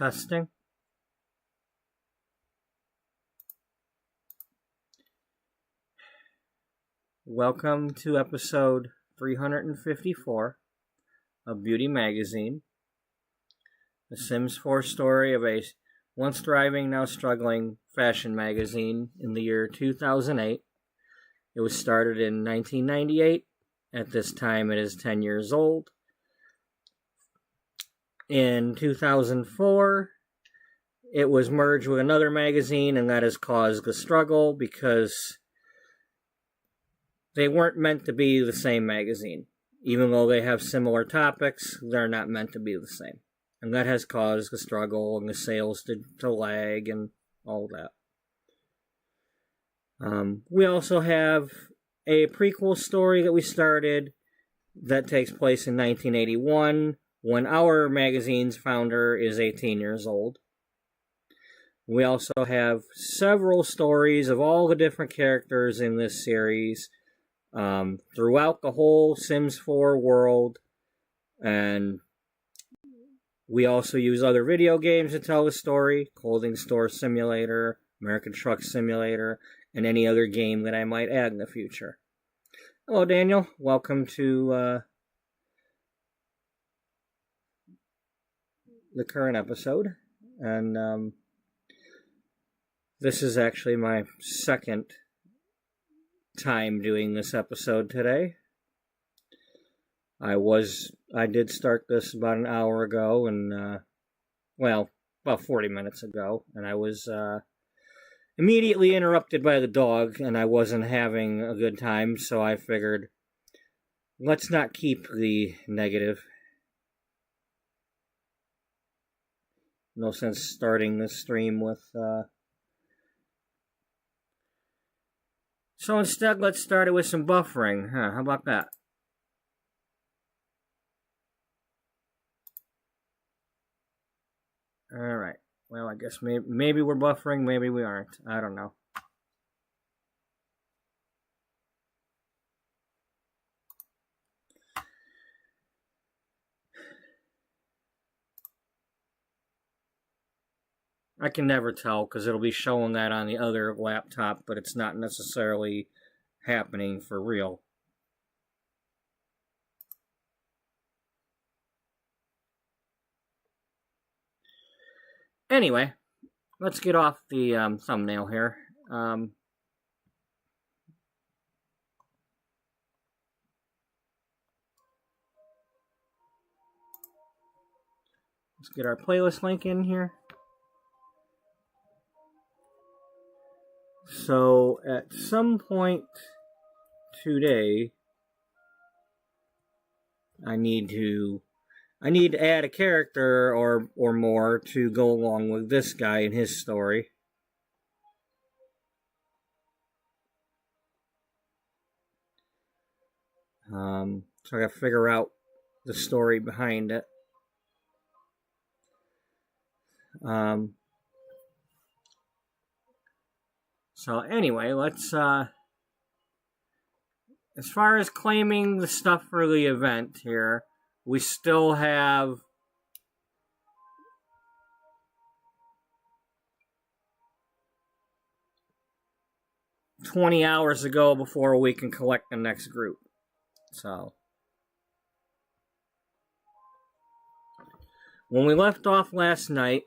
Testing. Welcome to episode 354 of Beauty Magazine, the Sims 4 story of a once thriving, now struggling fashion magazine in the year 2008. It was started in 1998. At this time, it is 10 years old. In 2004, it was merged with another magazine, and that has caused the struggle because they weren't meant to be the same magazine. Even though they have similar topics, they're not meant to be the same. And that has caused the struggle and the sales to lag and all that. We also have a prequel story that we started that takes place in 1981, when our magazine's founder is 18 years old. We also have several stories of all the different characters in this series throughout the whole Sims 4 world, and we also use other video games to tell the story, Clothing Store Simulator, American Truck Simulator, and any other game that I might add in the future. Hello, Daniel. Welcome to the current episode, and this is actually my second time doing this episode today. I did start this about an hour ago, and about 40 minutes ago, and I was immediately interrupted by the dog, and I wasn't having a good time, so I figured, let's not keep the negative. No sense starting this stream with... So instead, let's start it with some buffering. How about that? Alright. Well, I guess maybe we're buffering, maybe we aren't. I don't know. I can never tell because it'll be showing that on the other laptop, but it's not necessarily happening for real. Anyway, let's get off the thumbnail here. Let's get our playlist link in here. So, at some point today, I need to add a character or more to go along with this guy and his story. So I gotta figure out the story behind it. So anyway, let's, as far as claiming the stuff for the event here, we still have $20 hours to go before we can collect the next group. So, when we left off last night,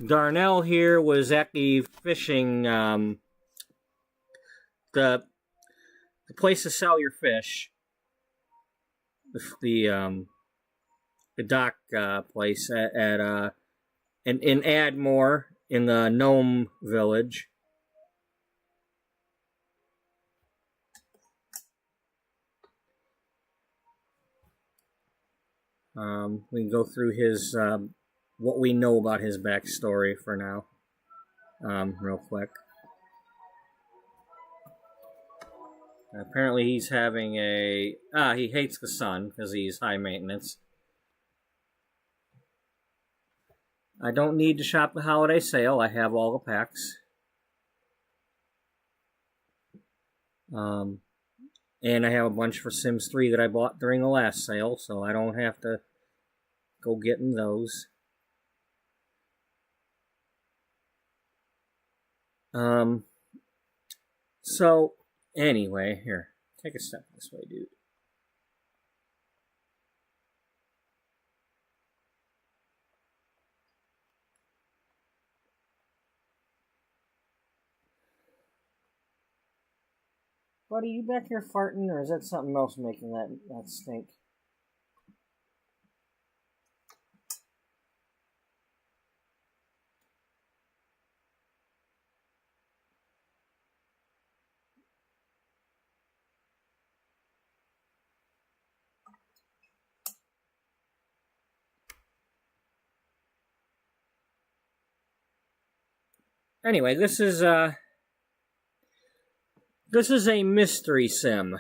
Darnell here was at the fishing, the place to sell your fish, the dock place in Admore in the Gnome Village. We can go through his what we know about his backstory for now, real quick. Apparently he's having he hates the sun because he's high maintenance. I don't need to shop the holiday sale. I have all the packs. And I have a bunch for Sims 3 that I bought during the last sale, so I don't have to go getting those. So, anyway, here, take a step this way, dude. Buddy, you back here farting, or is that something else making that stink? Anyway, this is a mystery sim.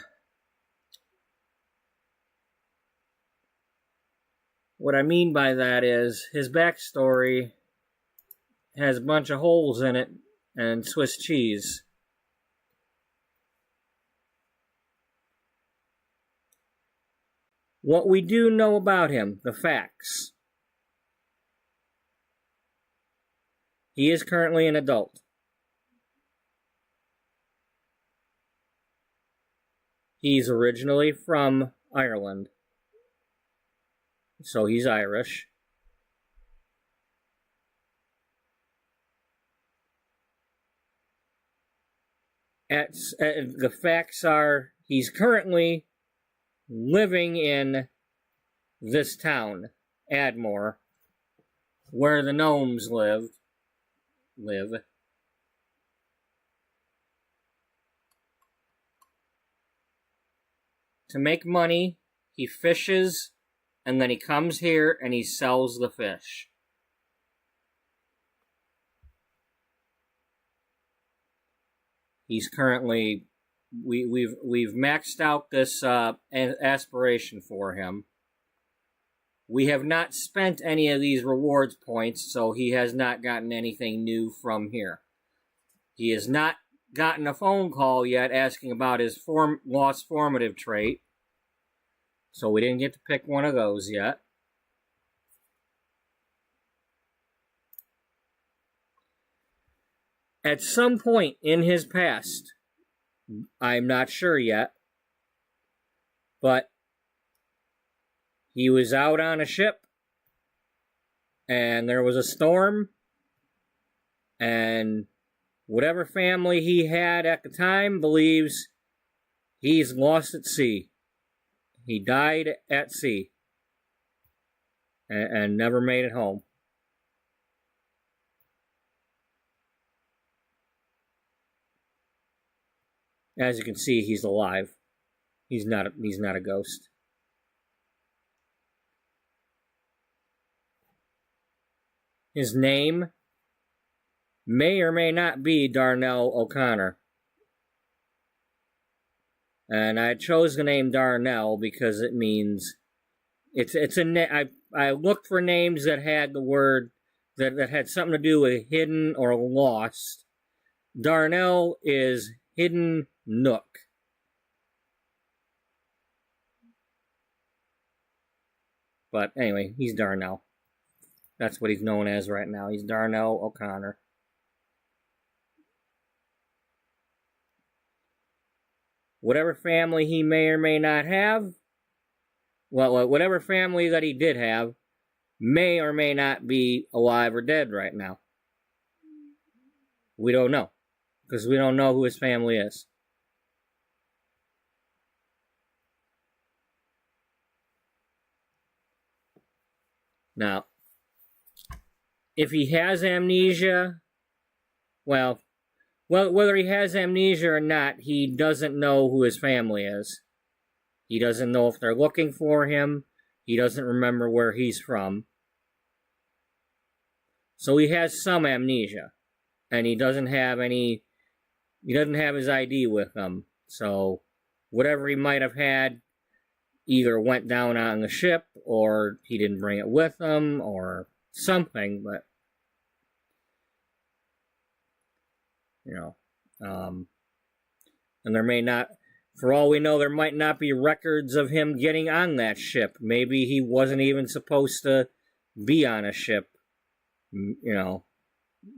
What I mean by that is his backstory has a bunch of holes in it and Swiss cheese. What we do know about him, the facts. He is currently an adult. He's originally from Ireland, so he's Irish. The facts are he's currently living in this town, Admore, where the gnomes live. To make money, he fishes, and then he comes here and he sells the fish. He's currently we've maxed out this aspiration for him. We have not spent any of these rewards points, so he has not gotten anything new from here. He has not gotten a phone call yet asking about his lost formative trait, so we didn't get to pick one of those yet. At some point in his past, I'm not sure yet, but he was out on a ship, and there was a storm, and whatever family he had at the time believes he's lost at sea. He died at sea, and never made it home. As you can see, he's alive. He's not a ghost. His name may or may not be Darnell O'Connor. And I chose the name Darnell because it means I looked for names that had the word that had something to do with hidden or lost. Darnell is hidden nook. But anyway, he's Darnell. That's what he's known as right now. He's Darnell O'Connor. Whatever family he may or may not have, well, whatever family that he did have, may or may not be alive or dead right now. We don't know, because we don't know who his family is. Now, if he has amnesia, well, whether he has amnesia or not, he doesn't know who his family is. He doesn't know if they're looking for him. He doesn't remember where he's from. So he has some amnesia. And he doesn't have his ID with him. So whatever he might have had either went down on the ship, or he didn't bring it with him, or something, but and there may not, for all we know, there might not be records of him getting on that ship. Maybe he wasn't even supposed to be on a ship,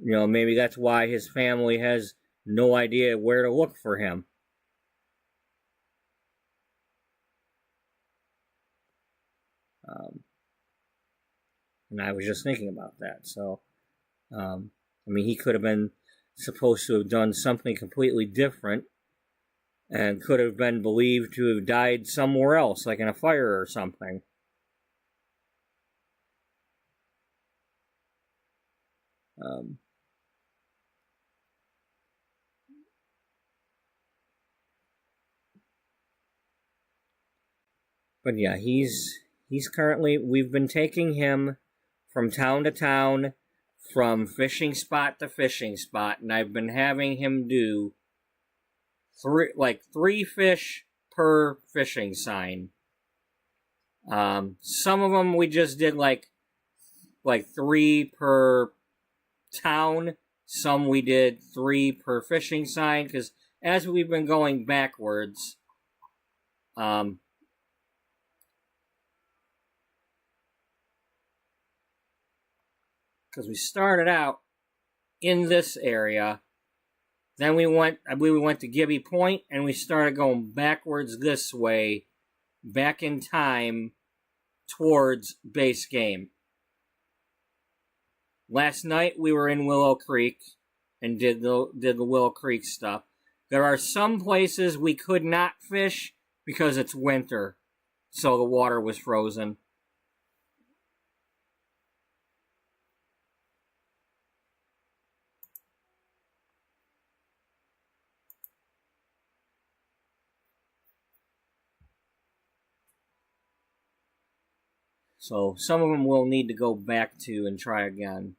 Maybe that's why his family has no idea where to look for him. And I was just thinking about that. So, he could have been supposed to have done something completely different and could have been believed to have died somewhere else, like in a fire or something. But yeah, he's currently, we've been taking him from town to town, from fishing spot to fishing spot, and I've been having him do three fish per fishing sign. Some of them we just did like 3 per town. Some we did 3 per fishing sign, because as we've been going backwards, because we started out in this area, then we went to Gibby Point, and we started going backwards this way, back in time towards base game. Last night we were in Willow Creek and did the Willow Creek stuff. There are some places we could not fish because it's winter, so the water was frozen. So some of them we'll need to go back to and try again.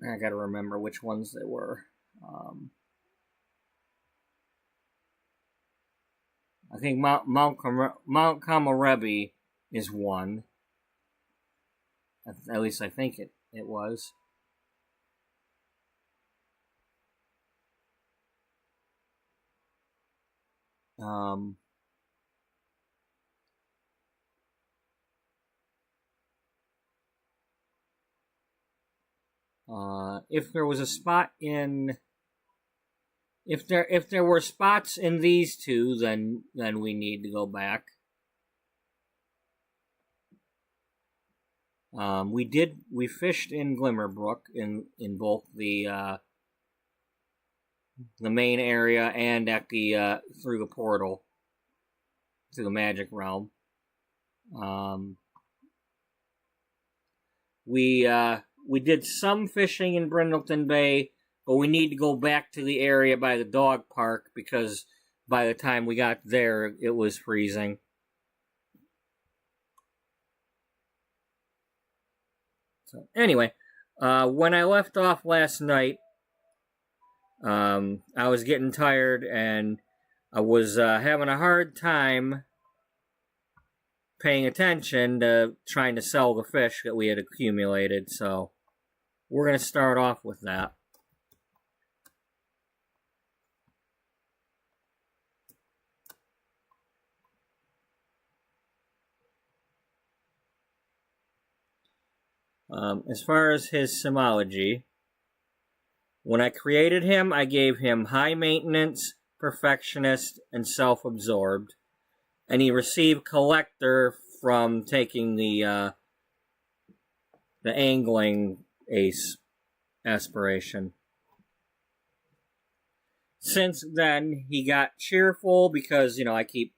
I gotta remember which ones they were. I think Mount Kamarebi is one. At least I think it was. If there was a spot in, if there were spots in these two, then we need to go back. We fished in Glimmerbrook in both the main area and at the through the portal to the Magic Realm. We did some fishing in Brindleton Bay, but we need to go back to the area by the dog park because by the time we got there, it was freezing. So anyway, when I left off last night, I was getting tired and I was having a hard time paying attention to trying to sell the fish that we had accumulated, so we're going to start off with that. As far as his Simology, when I created him, I gave him high maintenance, perfectionist, and self-absorbed. And he received collector from taking the angling ace aspiration. Since then, he got cheerful because I keep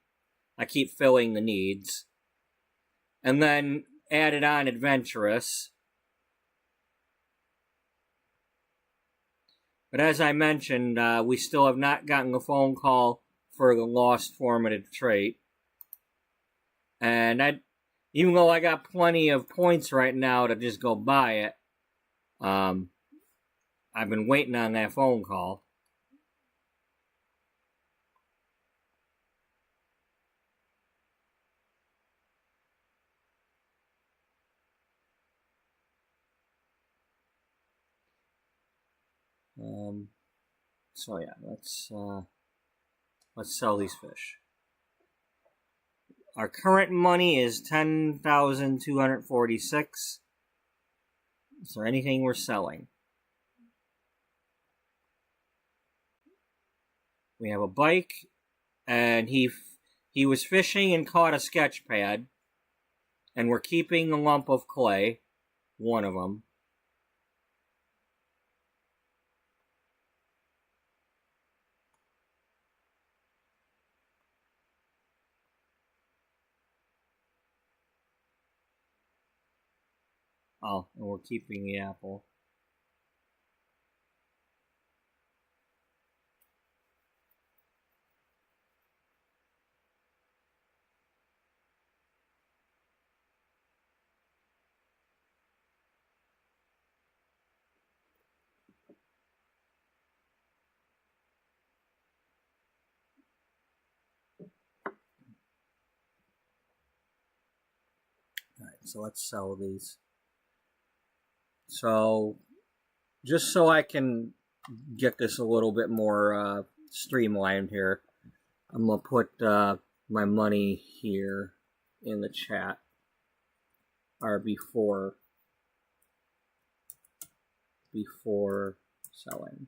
filling the needs, and then added on adventurous. But as I mentioned, we still have not gotten a phone call for the lost formative trait. And even though I got plenty of points right now to just go buy it, I've been waiting on that phone call. So yeah, let's sell these fish. Our current money is 10,246. Is there anything we're selling? We have a bike, and he was fishing and caught a sketch pad, and we're keeping a lump of clay, one of them. Oh, and we're keeping the apple. Alright, so let's sell these. So, just so I can get this a little bit more streamlined here, I'm going to put my money here in the chat, or before selling.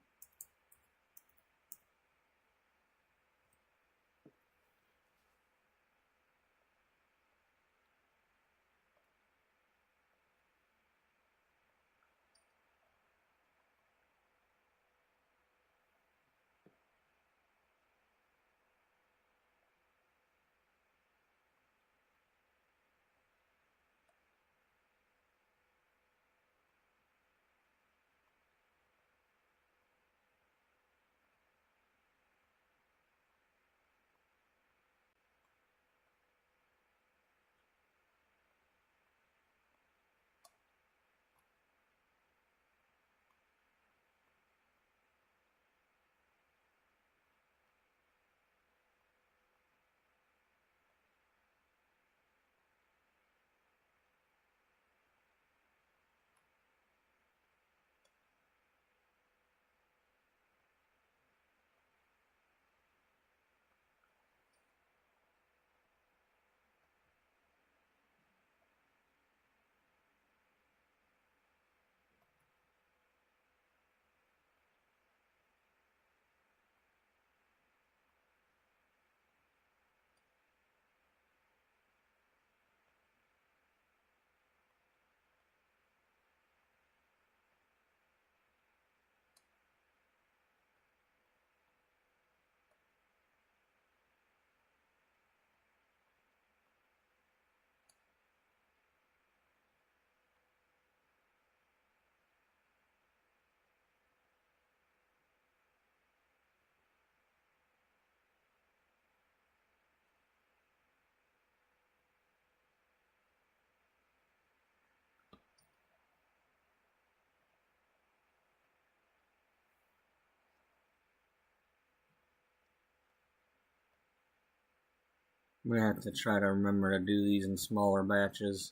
I'm going to have to try to remember to do these in smaller batches.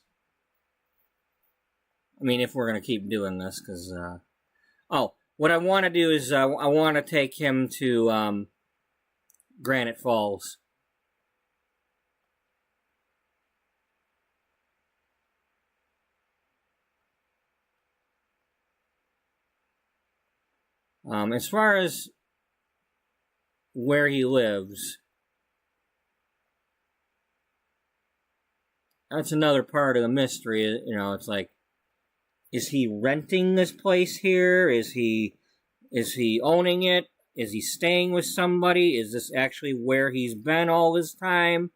I mean, if we're going to keep doing this, because... what I want to do is I want to take him to Granite Falls. As far as where he lives, that's another part of the mystery. You know, it's like, is he renting this place here? Is he owning it? Is he staying with somebody? Is this actually where he's been all this time?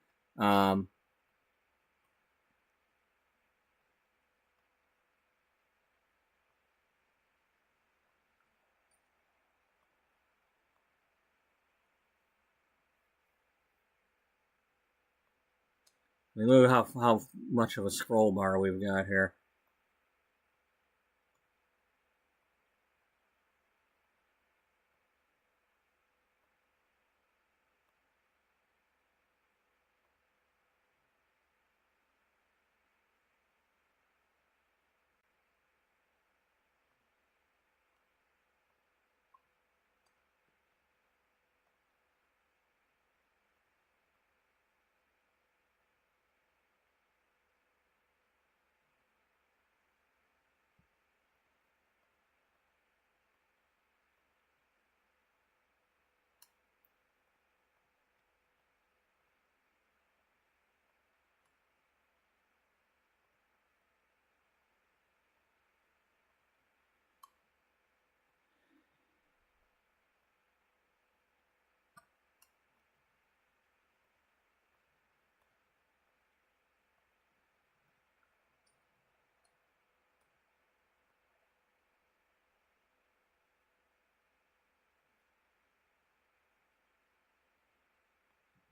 Look at how much of a scroll bar we've got here.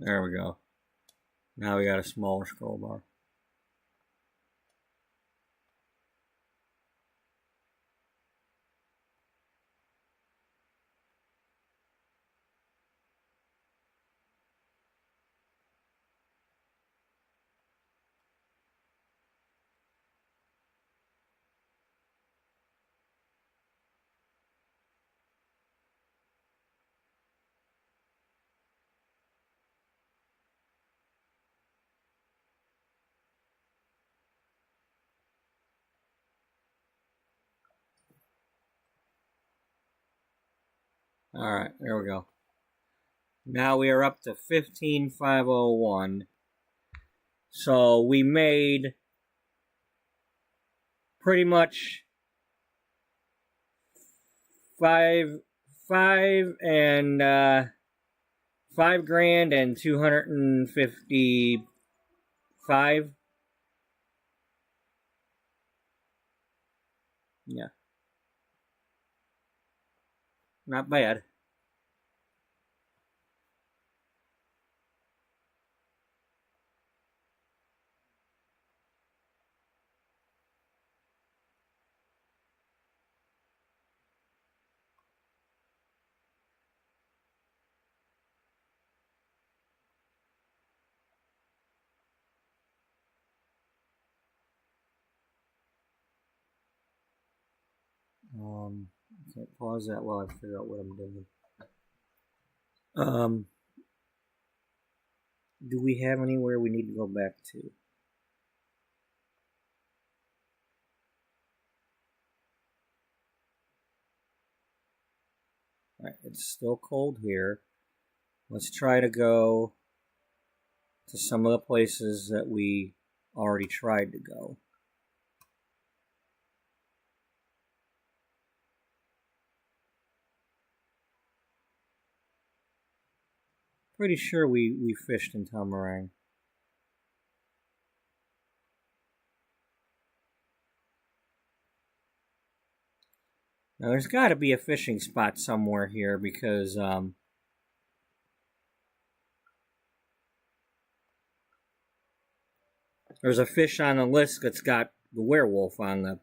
There we go. Now we got a smaller scroll bar. Alright, there we go. Now we are up to 15,501. So we made pretty much $5 and $5,000 and 255. Yeah. Not bad. Okay, pause that while I figure out what I'm doing. Do we have anywhere we need to go back to? Alright, it's still cold here. Let's try to go to some of the places that we already tried to go. Pretty sure we fished in Tamarang. Now there's got to be a fishing spot somewhere here because there's a fish on the list that's got the werewolf on the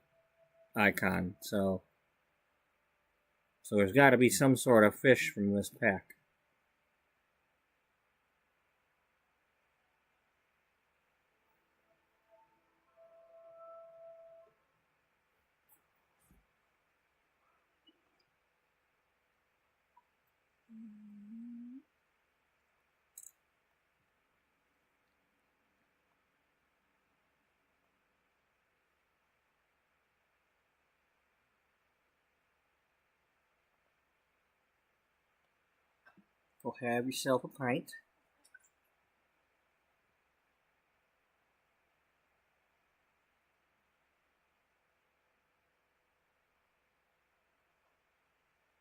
icon. So there's got to be some sort of fish from this pack. Go have yourself a pint.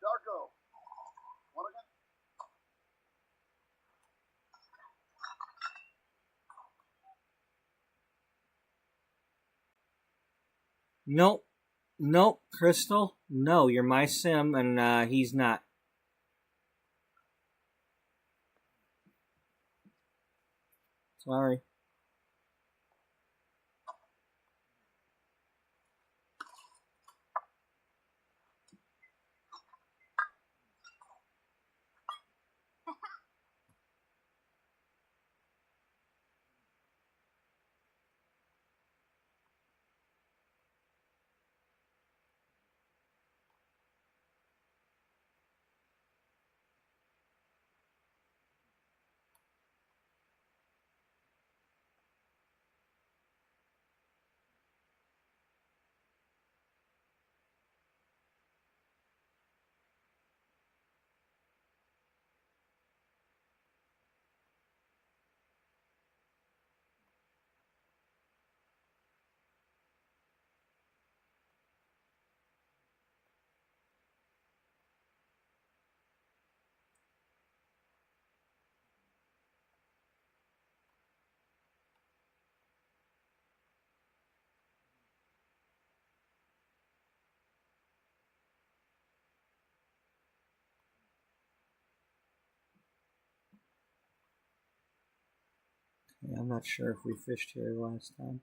Darko, what again? Nope, Crystal. No, you're my sim, and he's not. Sorry. Yeah, I'm not sure if we fished here last time.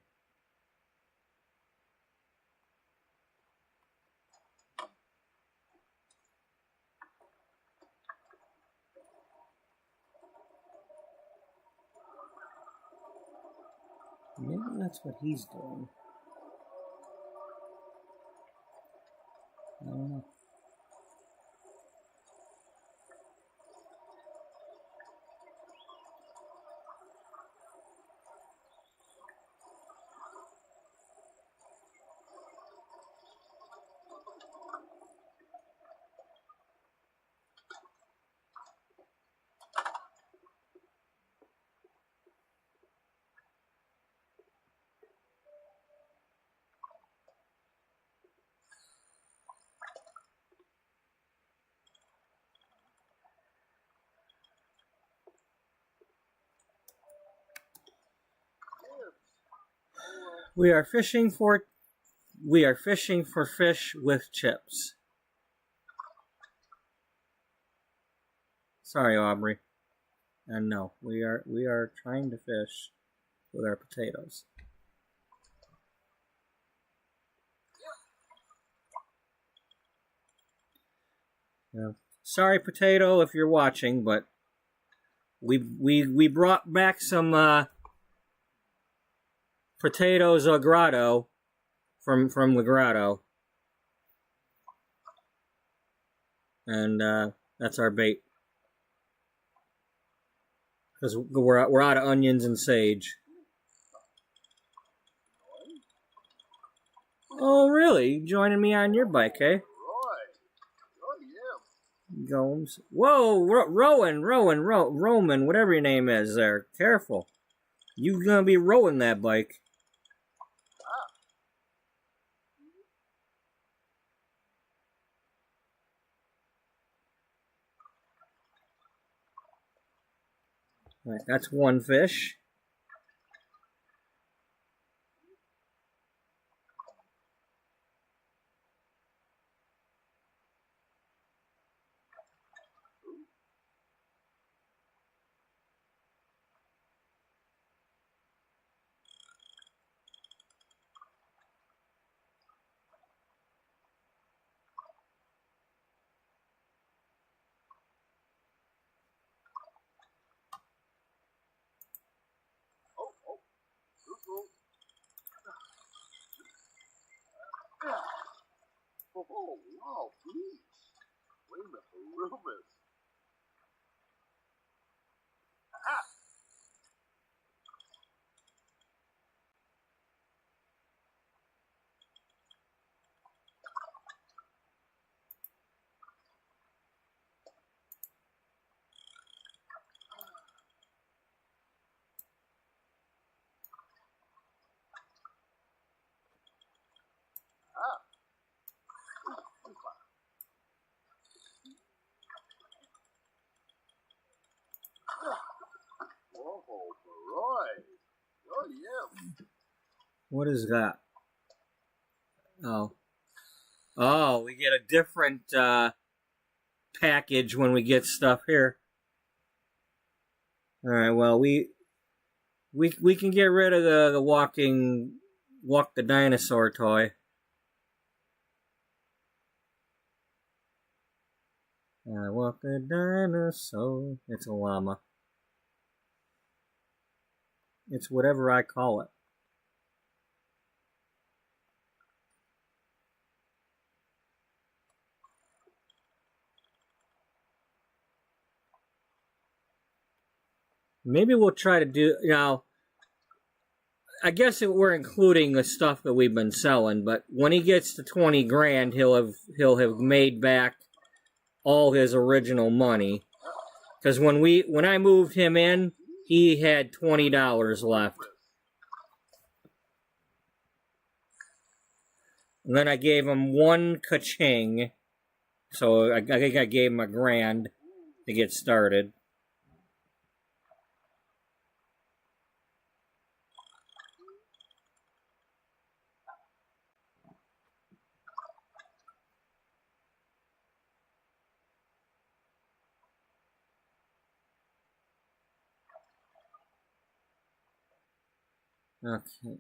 Maybe that's what he's doing. I don't know. We are fishing for fish with chips. Sorry, Aubrey. And no, we are trying to fish with our potatoes. Yeah. Sorry, potato, if you're watching, but we brought back some potatoes au grotto from the grotto, and that's our bait because we're out of onions and sage. Oh, really? Joining me on your bike, eh? Right. Oh, yeah. Gomes. Whoa, Roman, whatever your name is there. Careful. You gonna be rowing that bike. Right, that's one fish. Oh, wow, please. Wait a minute, Rubens. Whoa, right. Oh, yeah. What is that? Oh. Oh, we get a different package when we get stuff here. Alright, well, we can get rid of the walk the dinosaur toy. I walk the dinosaur. It's a llama. It's whatever I call it. Maybe we'll try to do now. I guess we're including the stuff that we've been selling, but when he gets to 20 grand, he'll have made back all his original money. Because when I moved him in, he had $20 left. And then I gave him one ka-ching. So I think I gave him $1,000 to get started. Okay.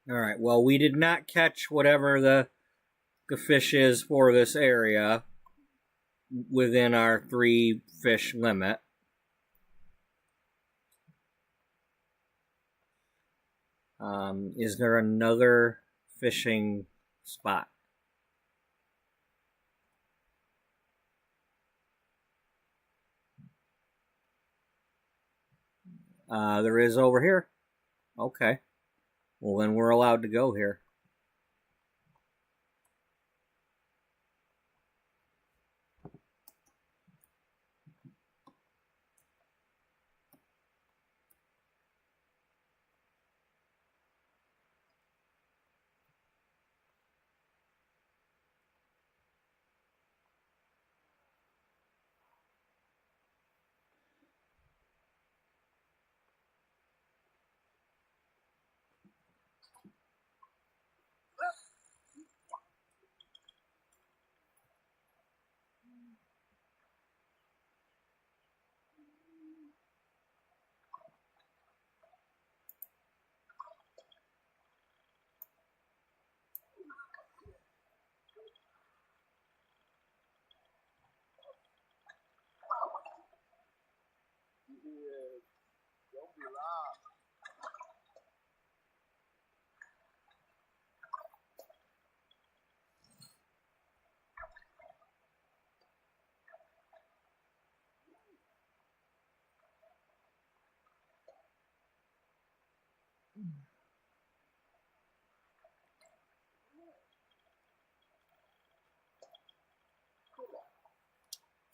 All right. Well, we did not catch whatever the fish is for this area within our 3 fish limit. Is there another fishing spot? There is over here. Okay. Well, then we're allowed to go here. Yeah, don't be loud.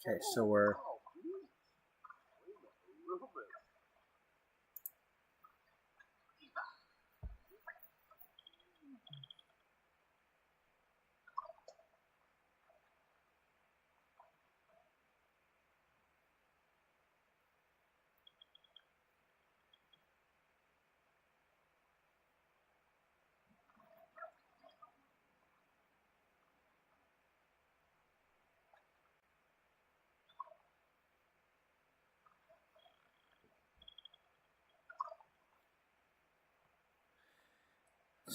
Okay, so we're Oh, please. Wait a little bit.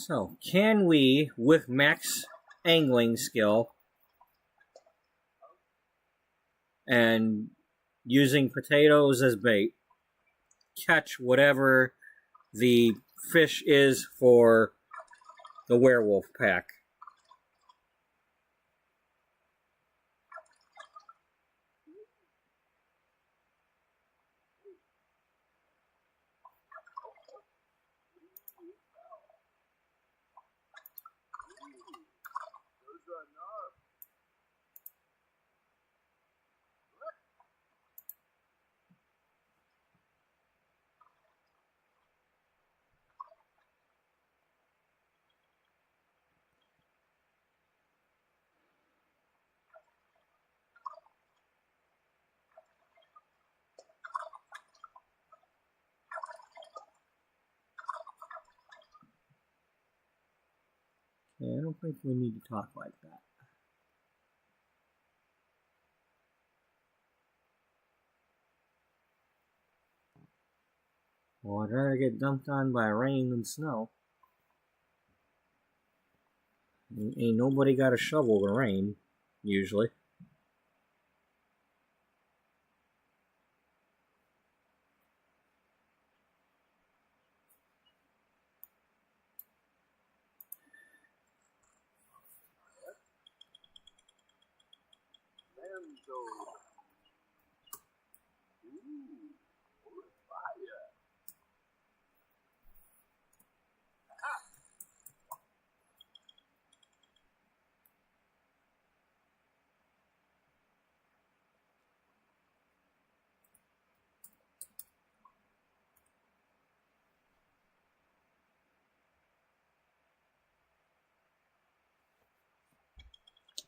so can we, with max angling skill and using potatoes as bait, catch whatever the fish is for the werewolf pack? There's enough. Yeah, I don't think we need to talk like that. Well, I'd rather get dumped on by rain than snow. Ain't nobody got a shovel the rain, usually. Mando. Ooh, fire.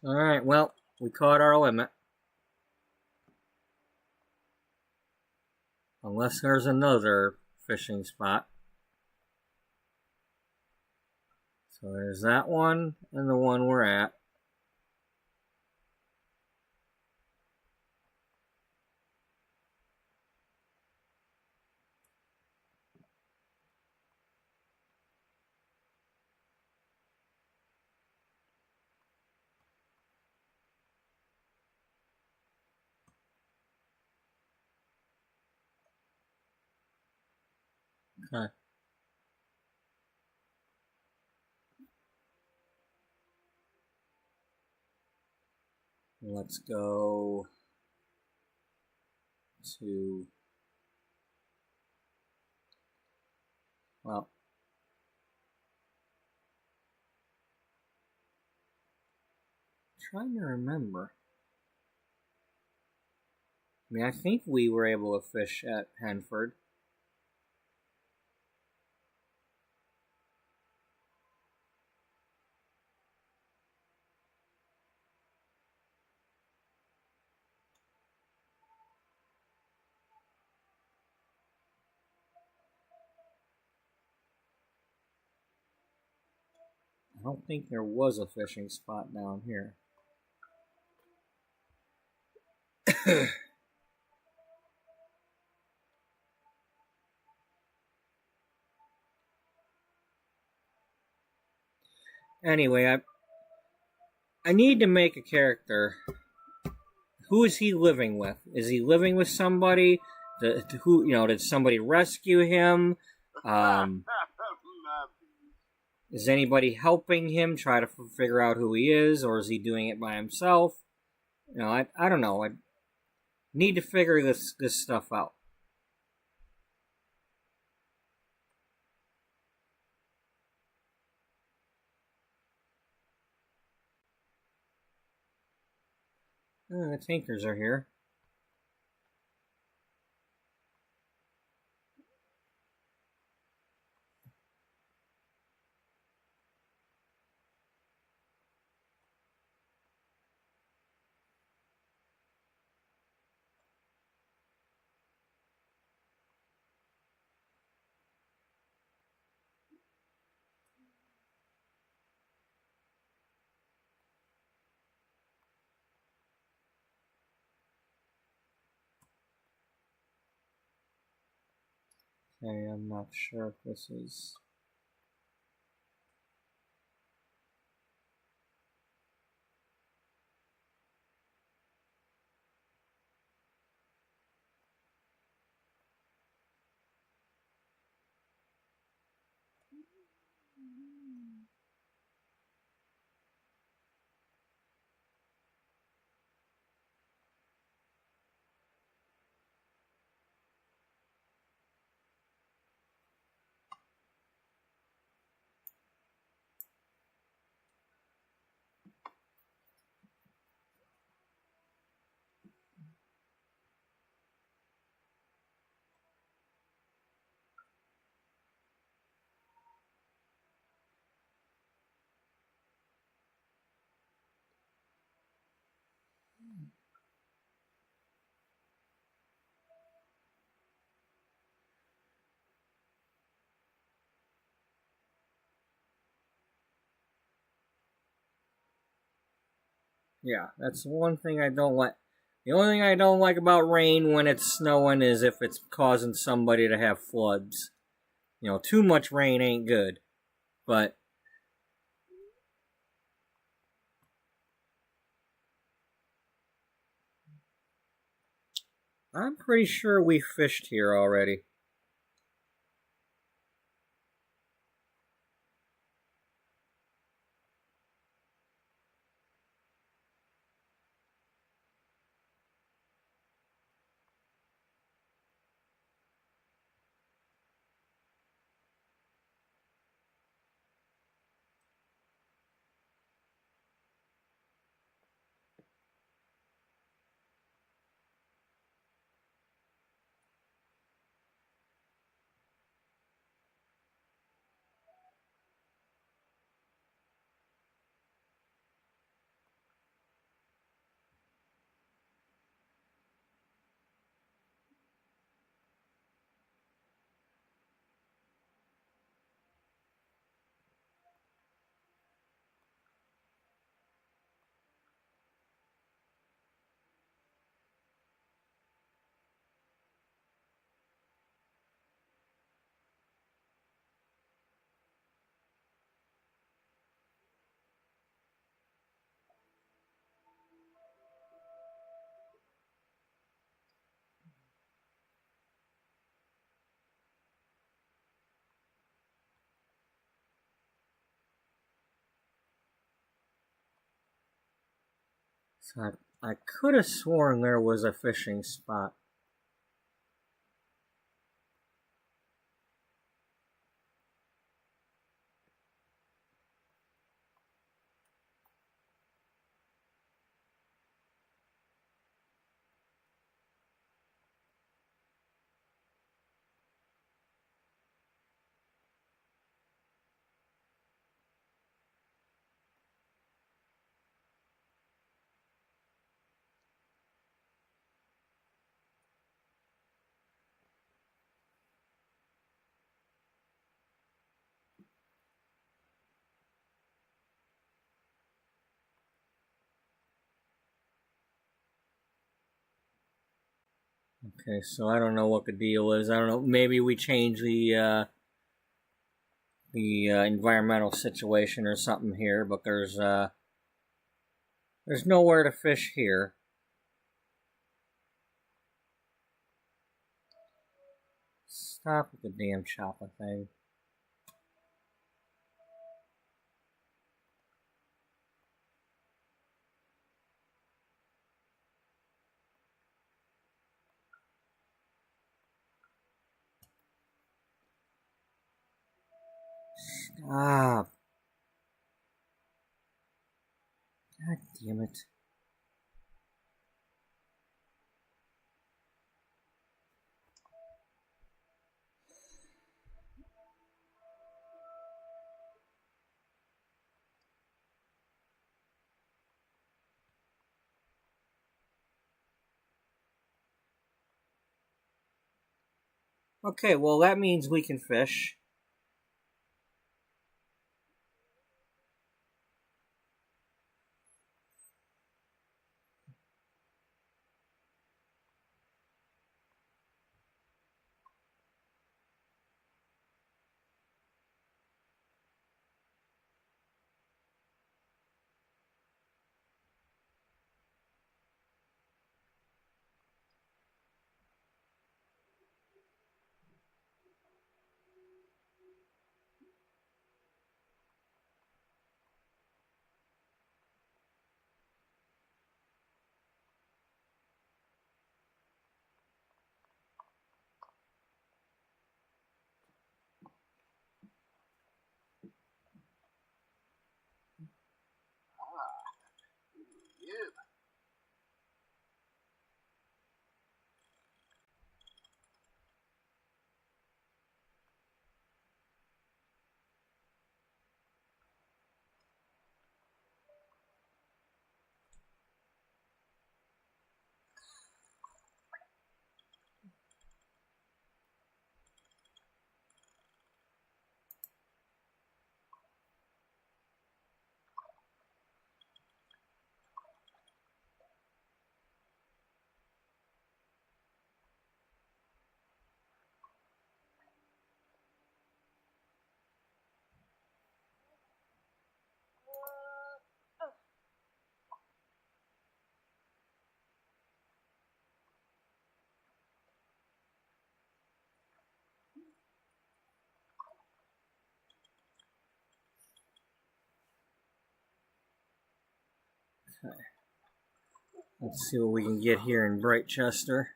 Alright, well, we caught our limit. Unless there's another fishing spot. So there's that one and the one we're at. Okay. Let's go to, well, trying to remember. I mean, I think we were able to fish at Henford. I don't think there was a fishing spot down here. Anyway, I need to make a character. Who is he living with? Is he living with somebody? Did somebody rescue him? Is anybody helping him try to figure out who he is, or is he doing it by himself? I don't know. I need to figure this stuff out. The tankers are here. Okay, I'm not sure if this is... Yeah, that's one thing I don't like. The only thing I don't like about rain when it's snowing is if it's causing somebody to have floods. Too much rain ain't good. But I'm pretty sure we fished here already. So I could have sworn there was a fishing spot. Okay, so I don't know what the deal is. I don't know. Maybe we change the environmental situation or something here, but there's nowhere to fish here. Stop with the damn chopper thing. Stop. God damn it. Okay, well that means we can fish. Yeah. Let's see what we can get here in Brightchester.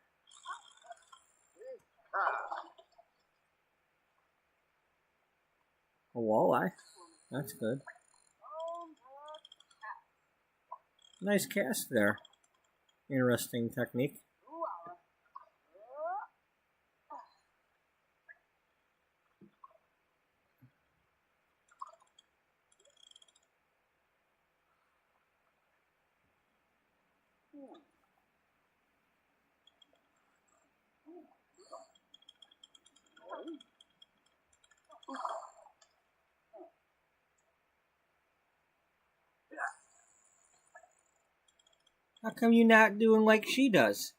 A walleye. That's good. Nice cast there. Interesting technique. How come you not doing like she does?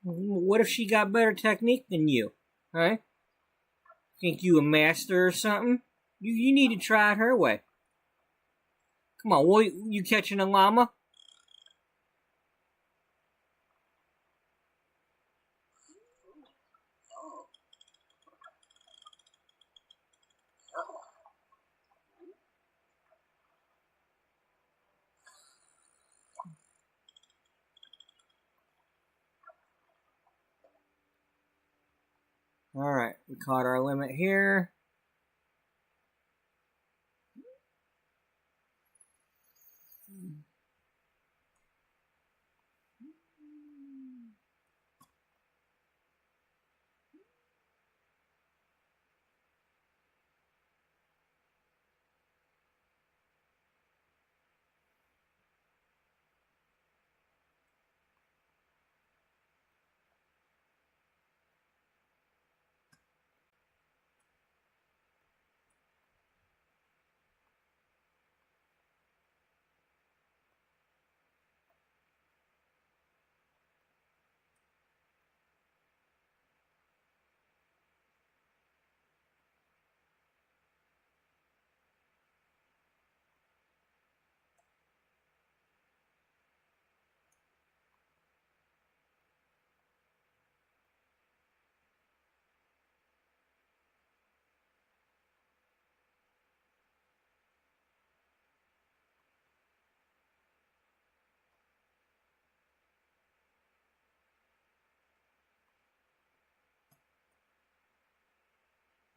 What if she got better technique than you? Huh? Think you a master or something? You need to try it her way. Come on, what, you catching a llama? Alright, we caught our limit here.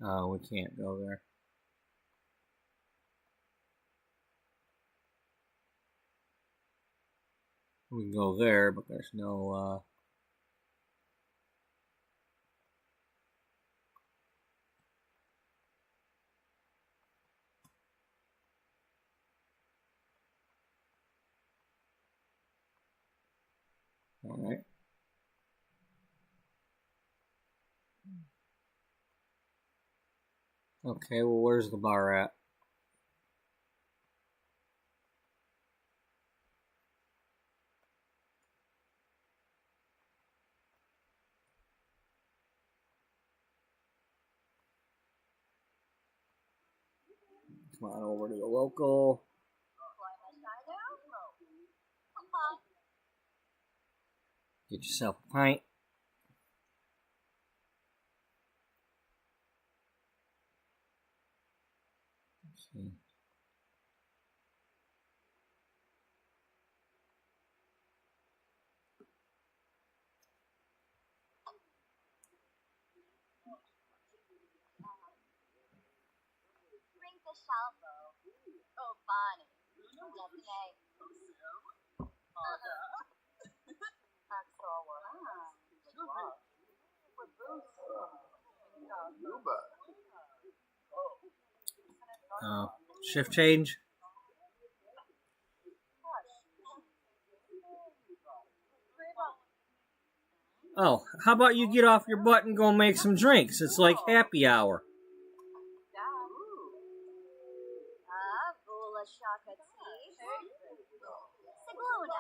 Oh, we can't go there. We can go there, but there's no, Alright. Okay, well, where's the bar at? Come on over to the local. Get yourself a pint. Okay. Drink the shalvo. Oh, funny. Definitely. Shift change. Oh, how about you get off your butt and go make some drinks? It's like happy hour. Vula shaka tea. Sigluna.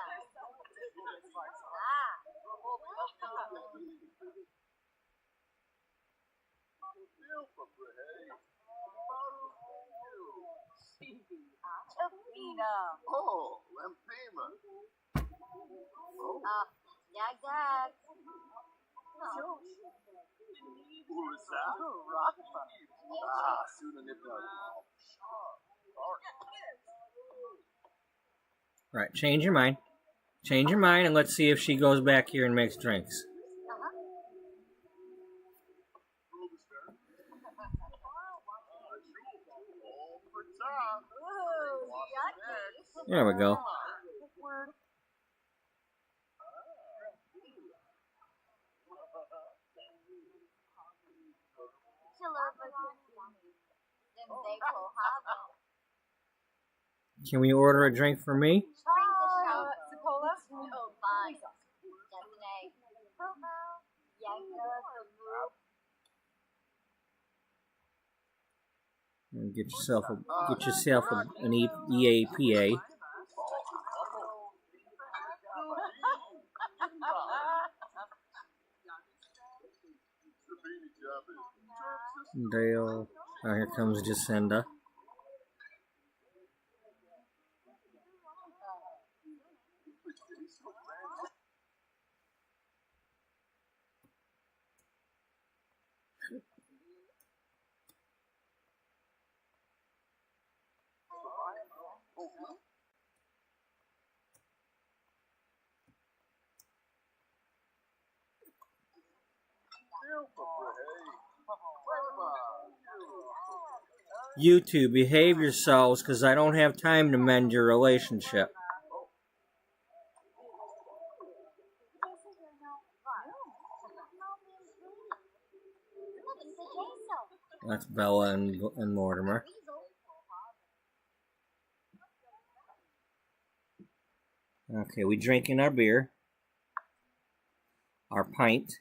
Chapina. Oh, Lampima. Dag dag. Ursa. Sunanipna. Right, change your mind. Change your mind and let's see if she goes back here and makes drinks. There we go. Can we order a drink for me? Cipolla? Oh, fine. Definitely. And get yourself an EAPA. Dale. Oh, here comes Jacinda. You two, behave yourselves, because I don't have time to mend your relationship. That's Bella and Mortimer. Okay, we drinking our beer. Our pint.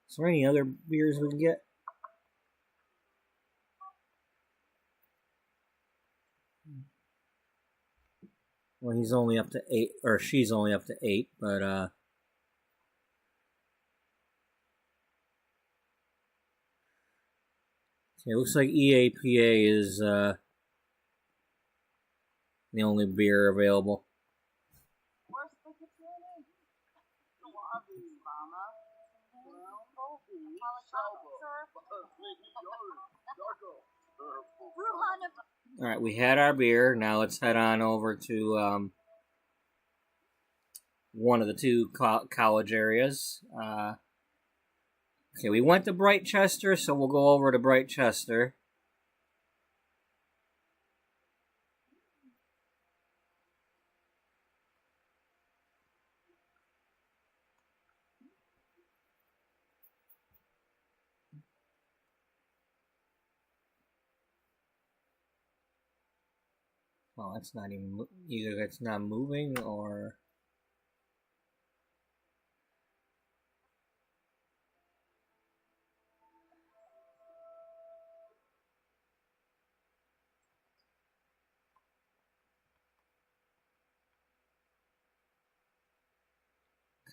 Is there any other beers we can get? Well, he's only up to 8, or she's only up to 8, but okay, looks like EAPA is the only beer available. Where's the Katrini? Mama. Alright, we had our beer. Now let's head on over to one of the two college areas. Okay, we went to Brightchester, so we'll go over to Brightchester. Well, that's not even, either that's not moving or...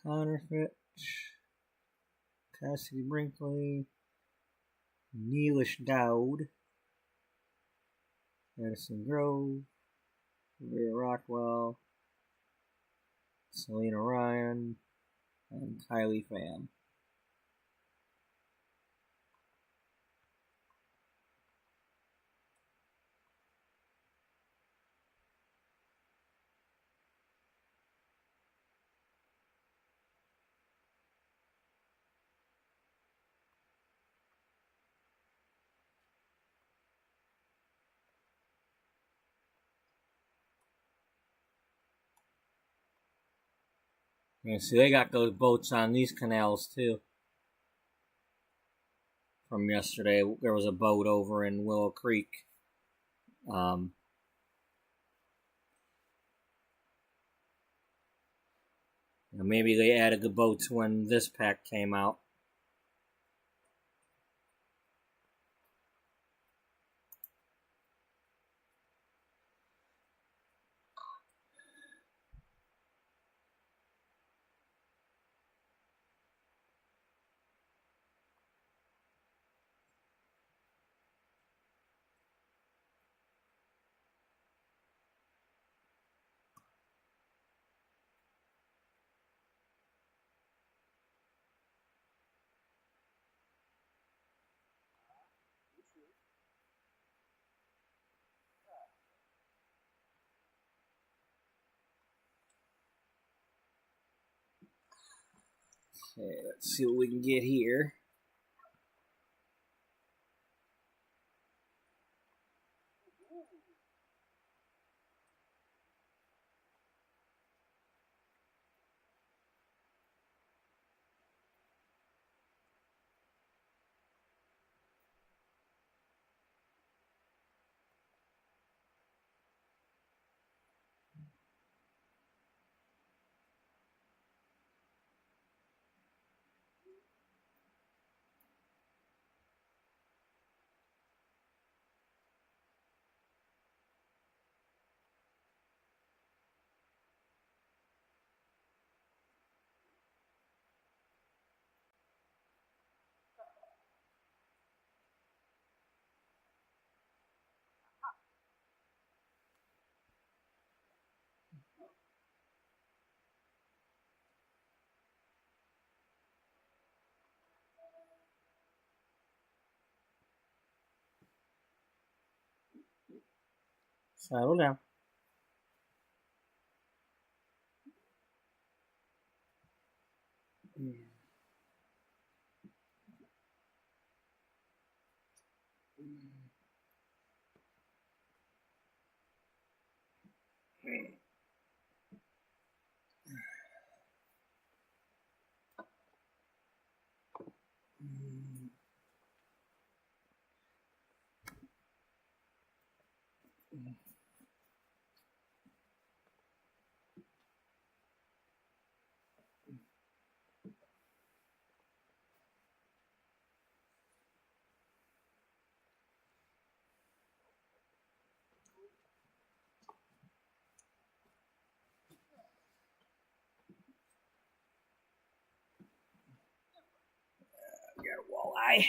Connor Fitch, Cassidy Brinkley, Neelish Dowd, Madison Grove, Rhea Rockwell, Selena Ryan, and Kylie Pham. Yeah, see, they got those boats on these canals too. From yesterday, there was a boat over in Willow Creek. Maybe they added the boats when this pack came out. Okay, let's see what we can get here. Settle down. Got a walleye.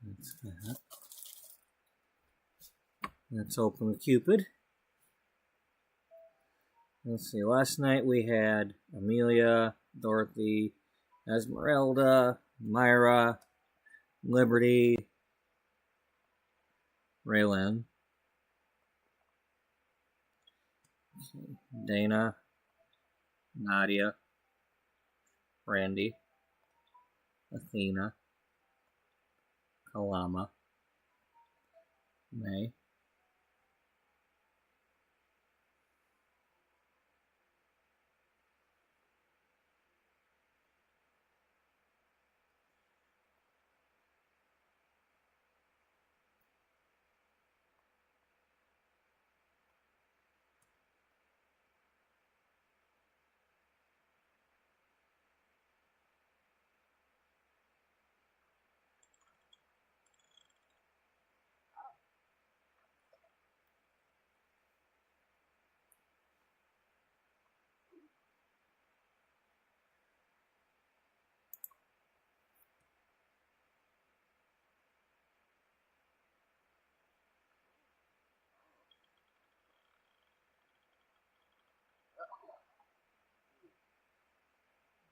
That's that. Let's open the Cupid. Let's see, last night we had Amelia, Dorothy, Esmeralda, Myra, Liberty, Raylan, Dana, Nadia, Randy, Athena, Kalama, May,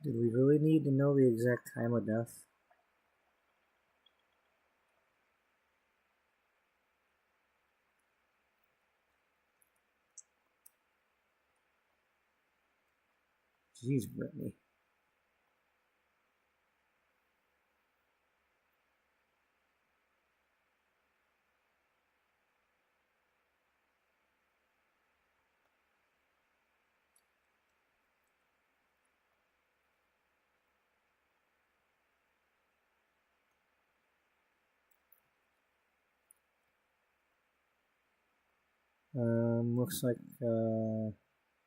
Did we really need to know the exact time of death? Jeez, Brittany. Looks like, oh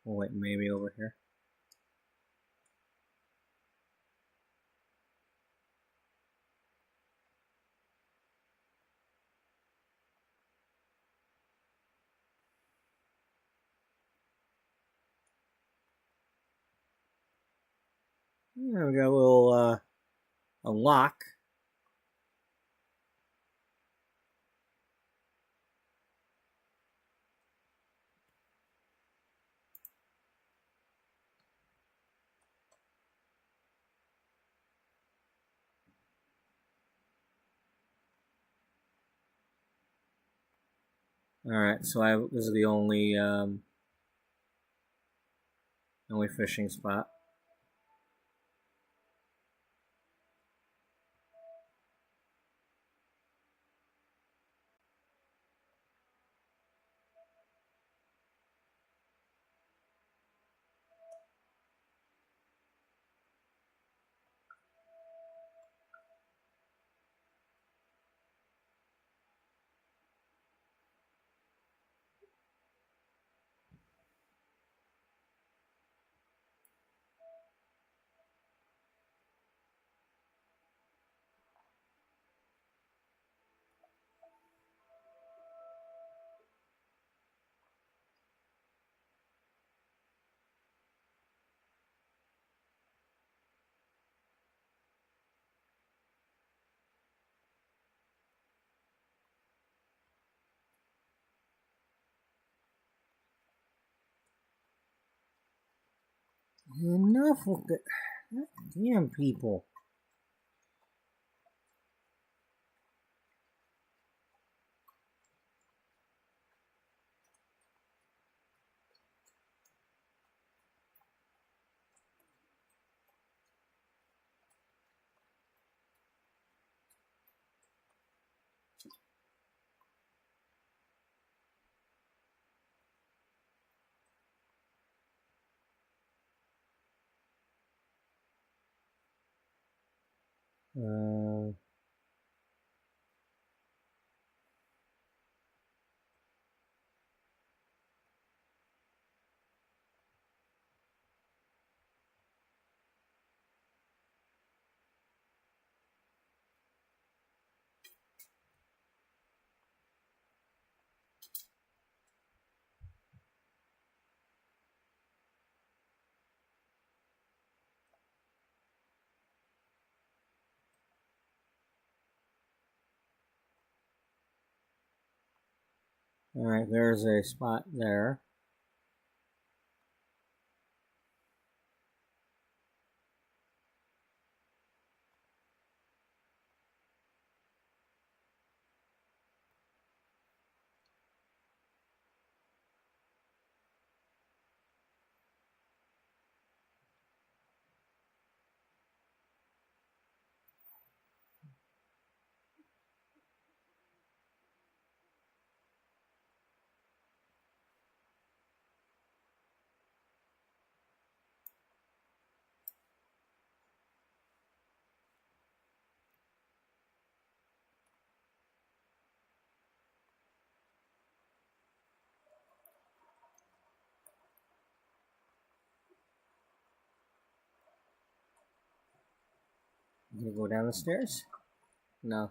wait, maybe over here. Yeah, we got a little, a lock. Alright, so this is the only fishing spot. Enough with the damn people. Uh, all right, there's a spot there. You gonna go down the stairs? No.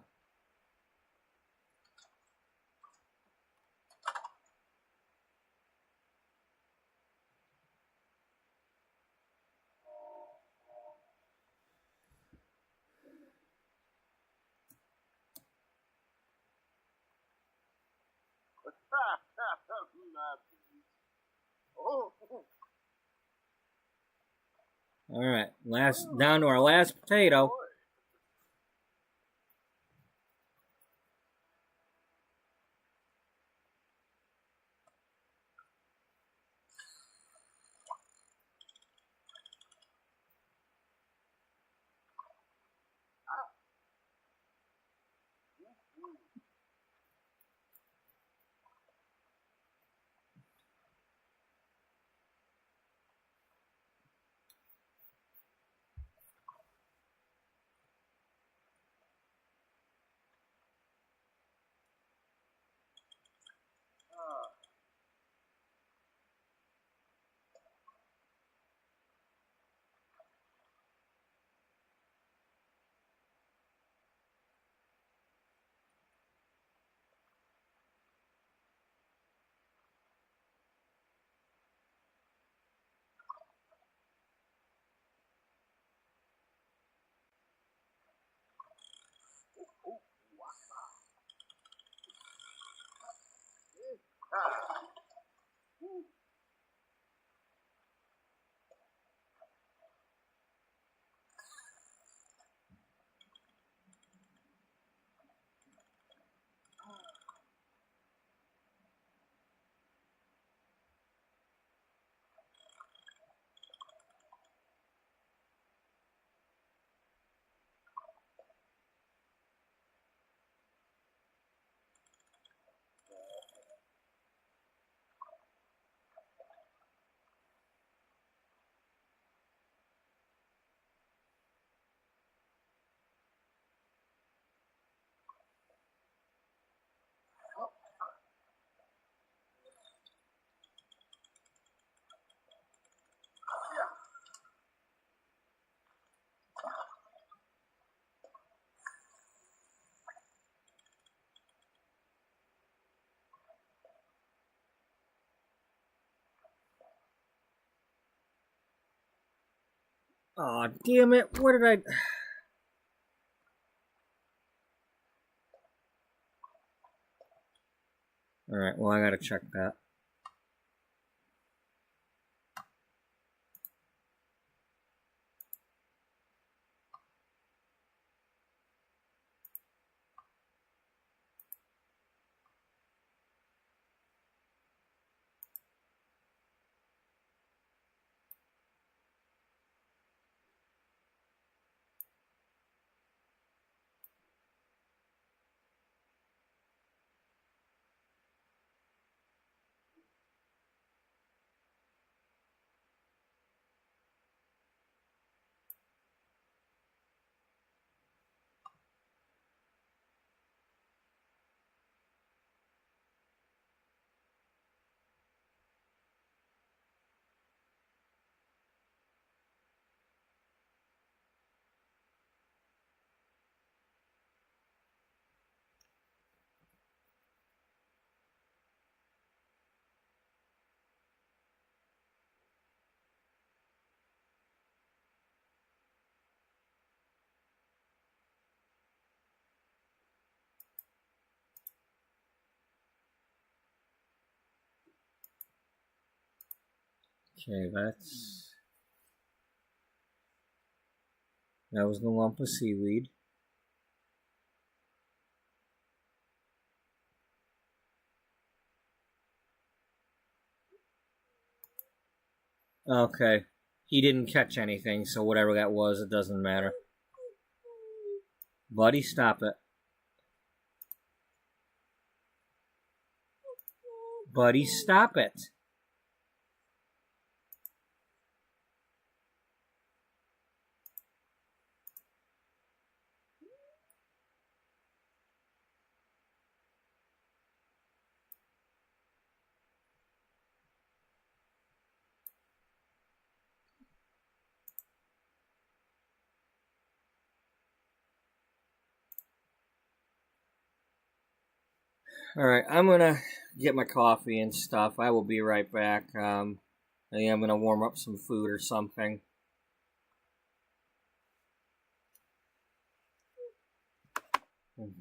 Oh, All right, down to our last potato. boy. Aw, damn it! Where did I? All right, well I gotta check that. Okay, that was the lump of seaweed. Okay. He didn't catch anything, so whatever that was, it doesn't matter. Buddy, stop it. Buddy, stop it. Alright, I'm gonna get my coffee and stuff. I will be right back. I think I'm gonna warm up some food or something.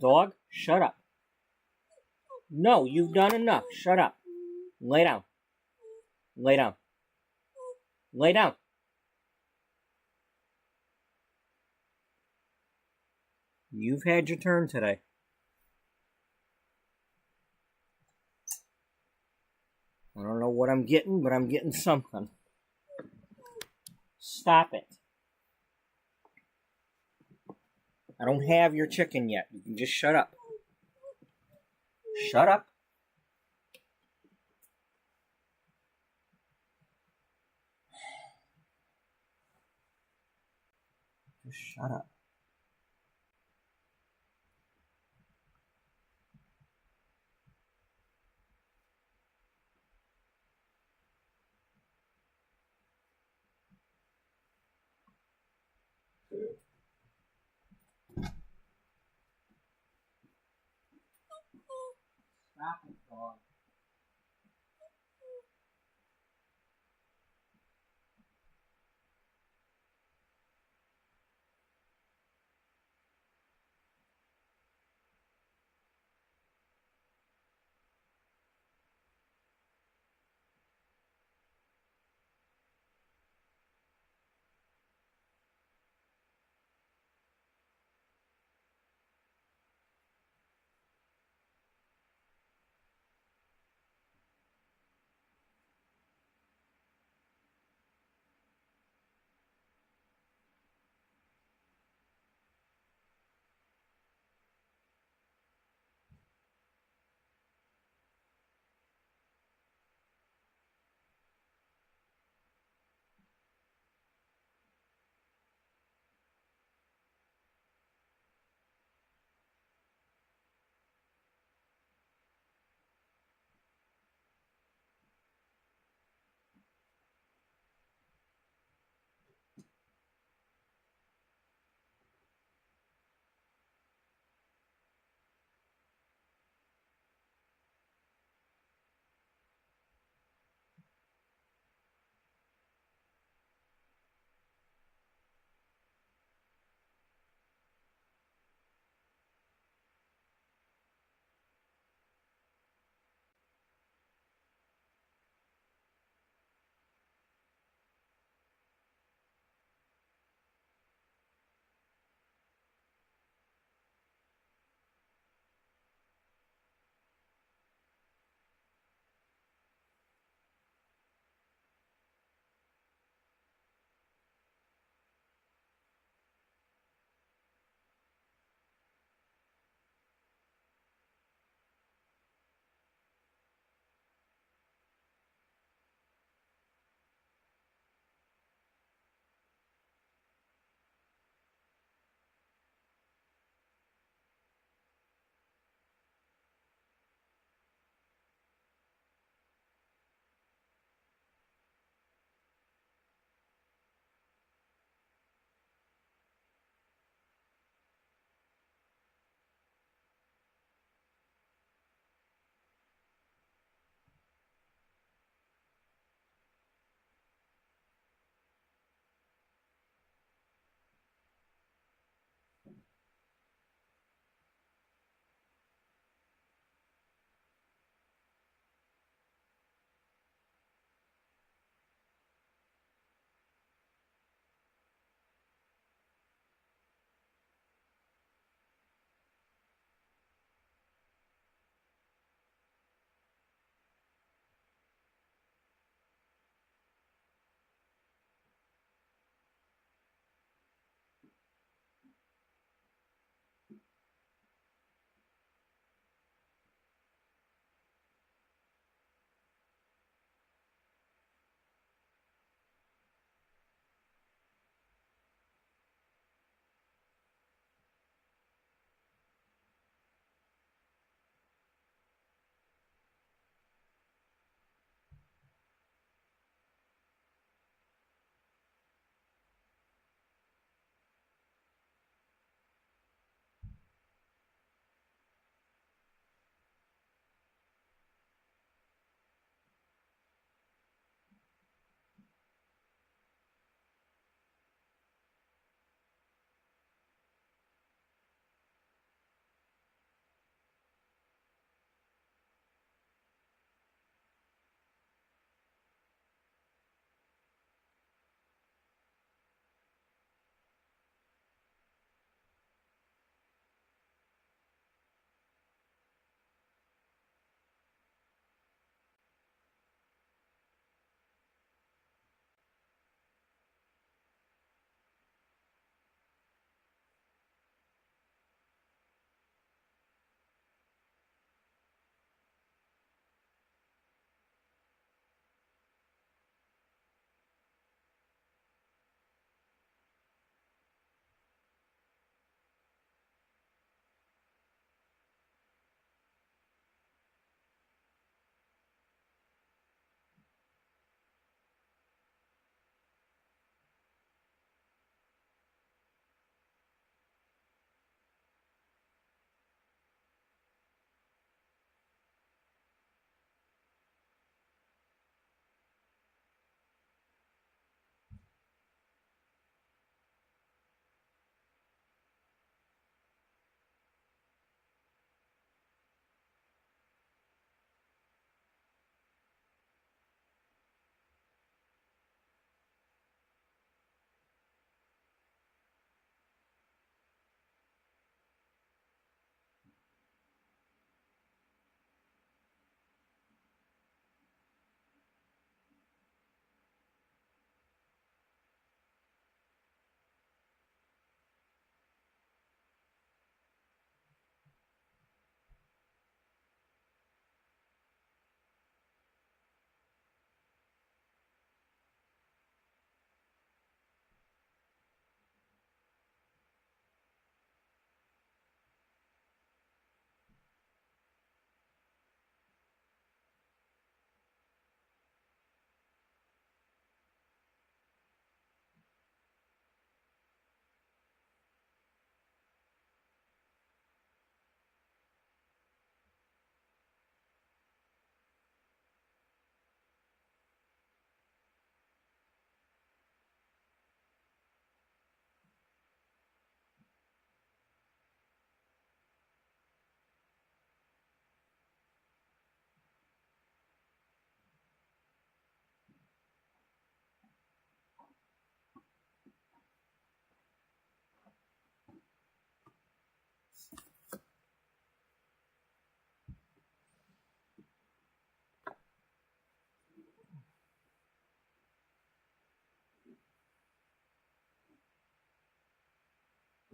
Dog, shut up. No, you've done enough. Shut up. Lay down. Lay down. Lay down. You've had your turn today. I don't know what I'm getting, but I'm getting something. Stop it. I don't have your chicken yet. You can just shut up. Shut up. Just shut up. Stop it, dog.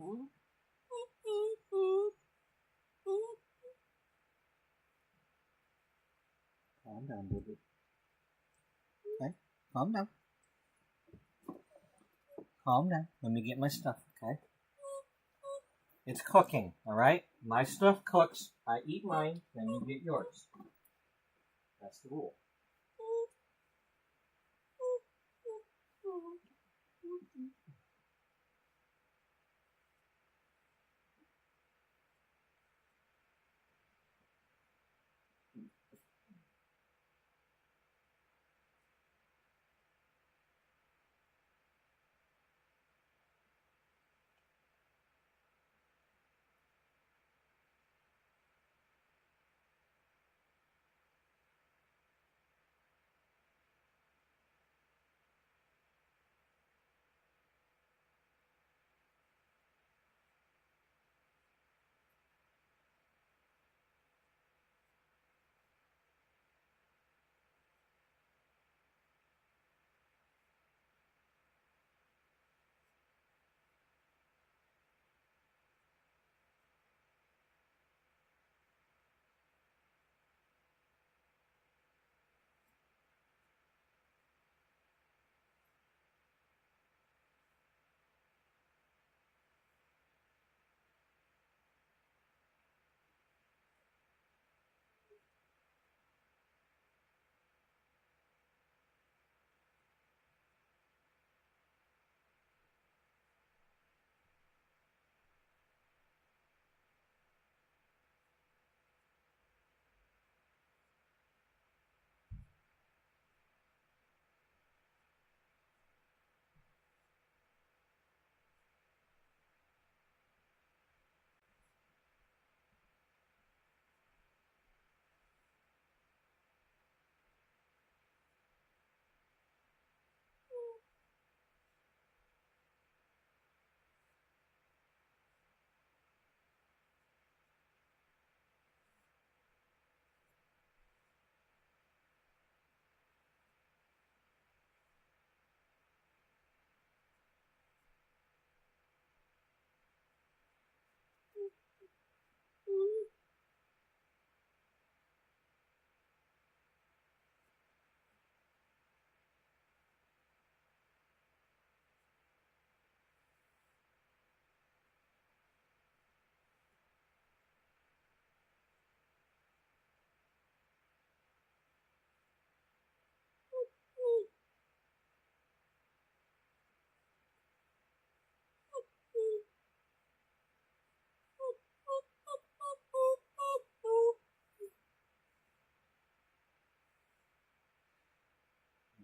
Calm down, baby. Okay, calm down. Calm down. Let me get my stuff, okay? It's cooking, alright? My stuff cooks. I eat mine, then you get yours. That's the rule.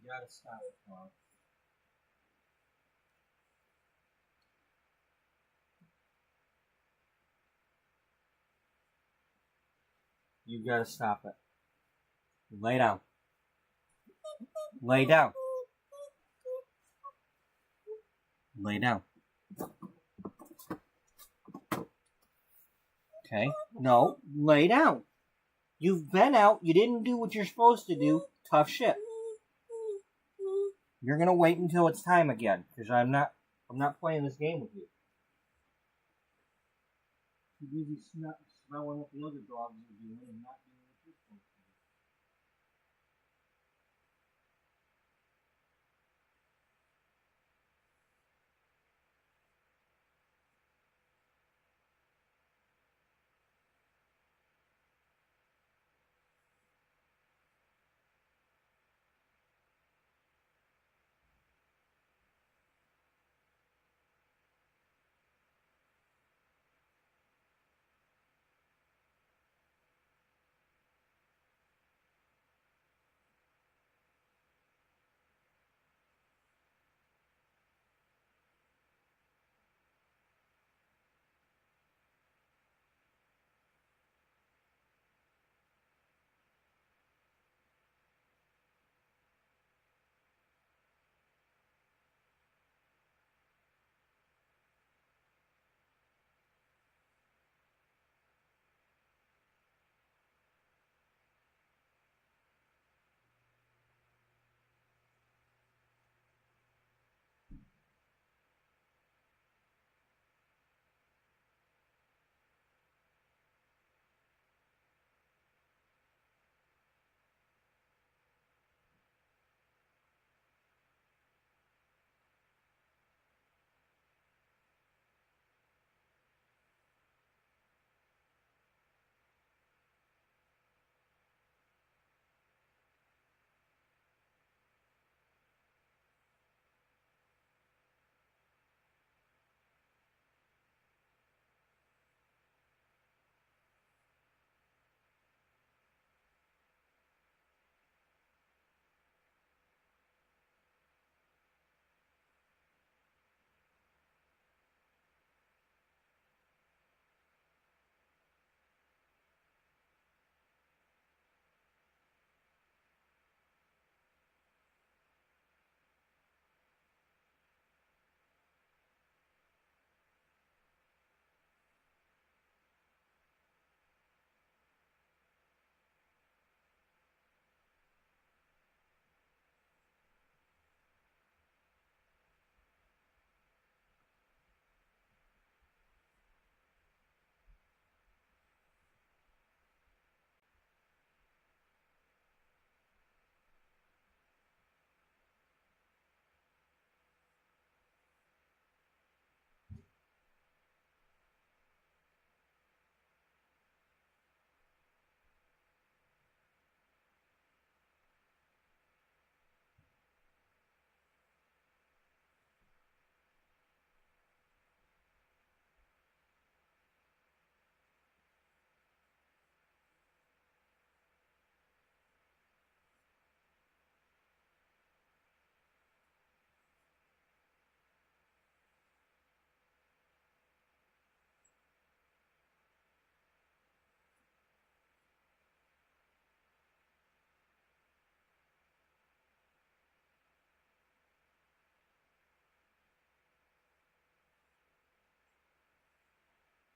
You gotta stop it, Mom. You gotta stop it. Lay down. Lay down. Lay down. Okay? No, lay down. You've been out. You didn't do what you're supposed to do. Tough shit. You're gonna wait until it's time again, because I'm not playing this game with you. You're busy smelling what the other dogs are doing and not doing what you're supposed to do.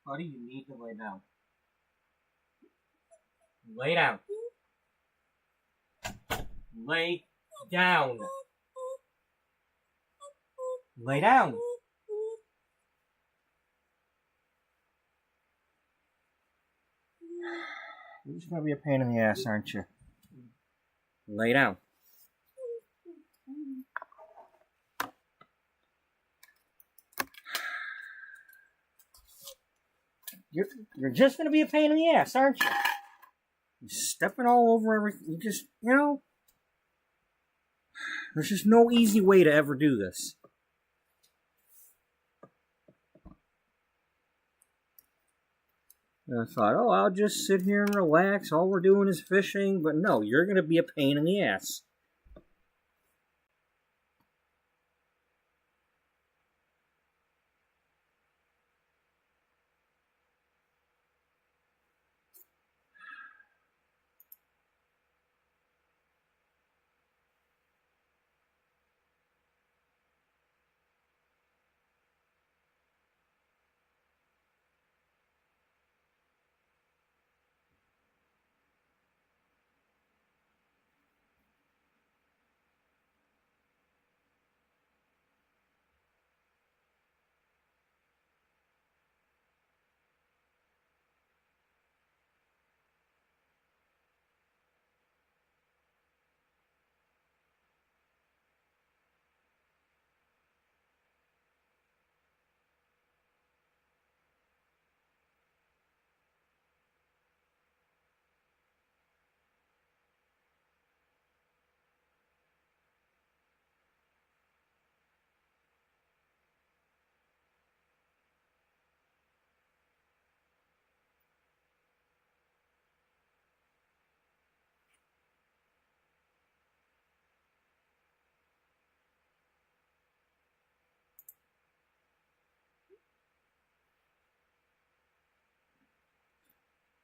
Buddy, you need to lay down. Lay down. Lay down. Lay down. You're just gonna be a pain in the ass, aren't you? Lay down. You're just gonna be a pain in the ass, aren't you? You're stepping all over everything. You just, there's just no easy way to ever do this. And I thought, I'll just sit here and relax. All we're doing is fishing. But no, you're gonna be a pain in the ass.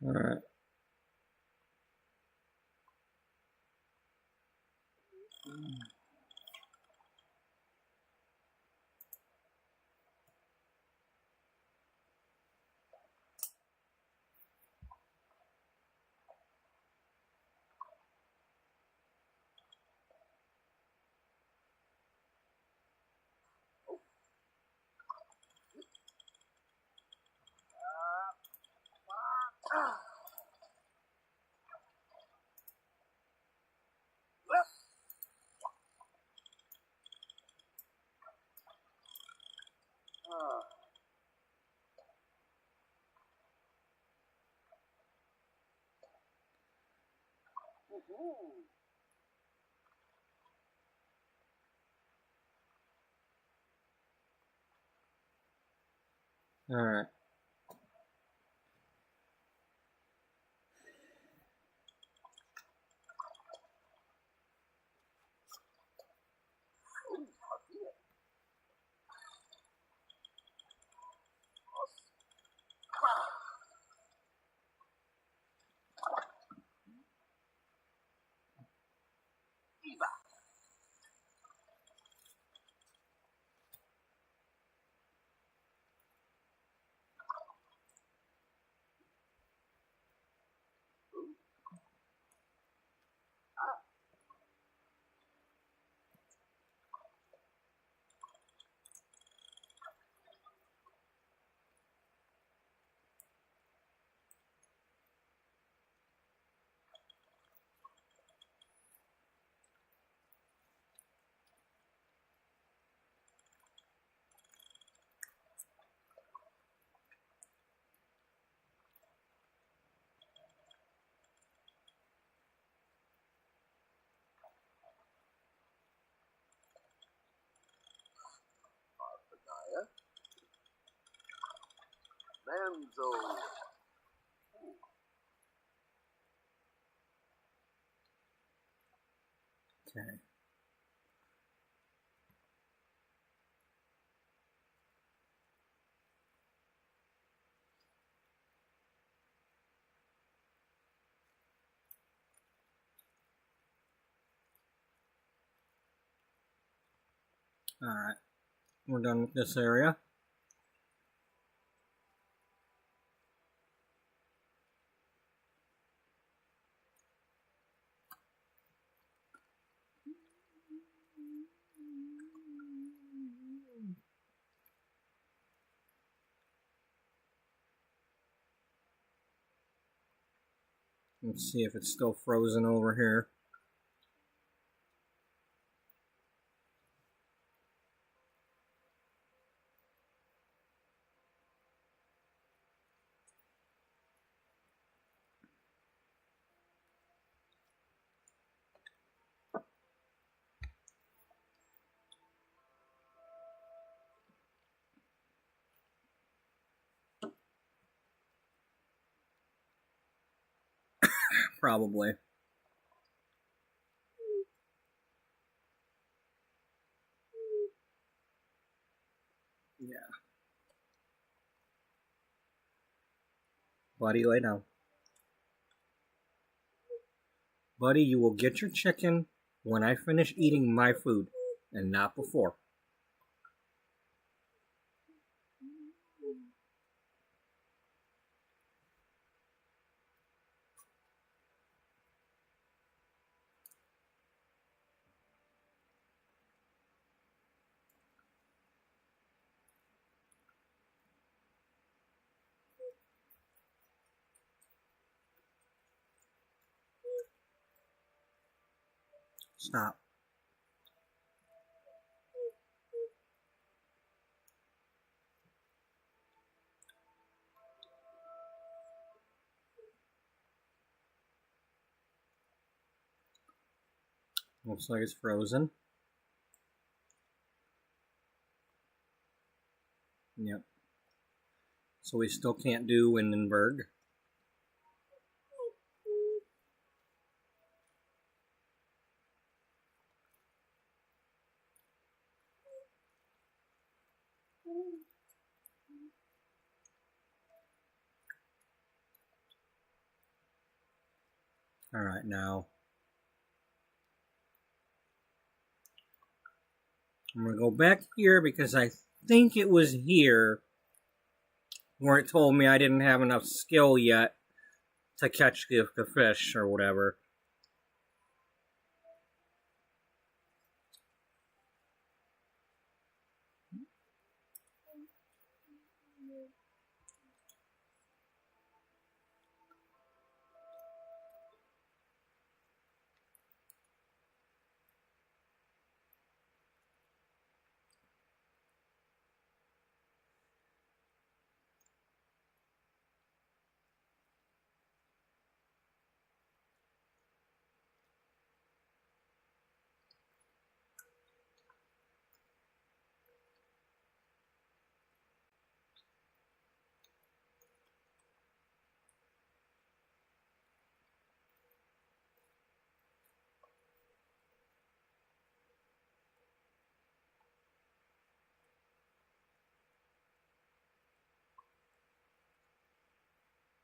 All right. All right. Manzo. Okay. All right. We're done with this area. Let's see if it's still frozen over here. Probably. Yeah. Buddy, lay down. Buddy, you will get your chicken when I finish eating my food, and not before. Stop. Looks like it's frozen. Yep. So we still can't do Windenburg. All right, now I'm going to go back here because I think it was here where it told me I didn't have enough skill yet to catch the fish or whatever.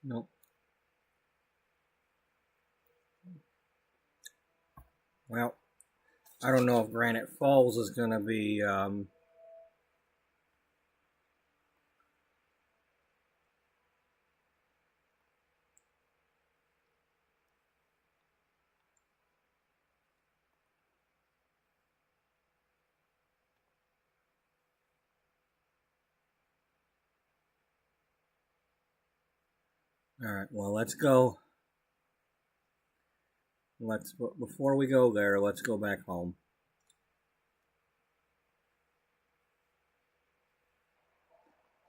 Nope. Well, I don't know if Granite Falls is going to be all right, well, let's go. Before we go there, let's go back home.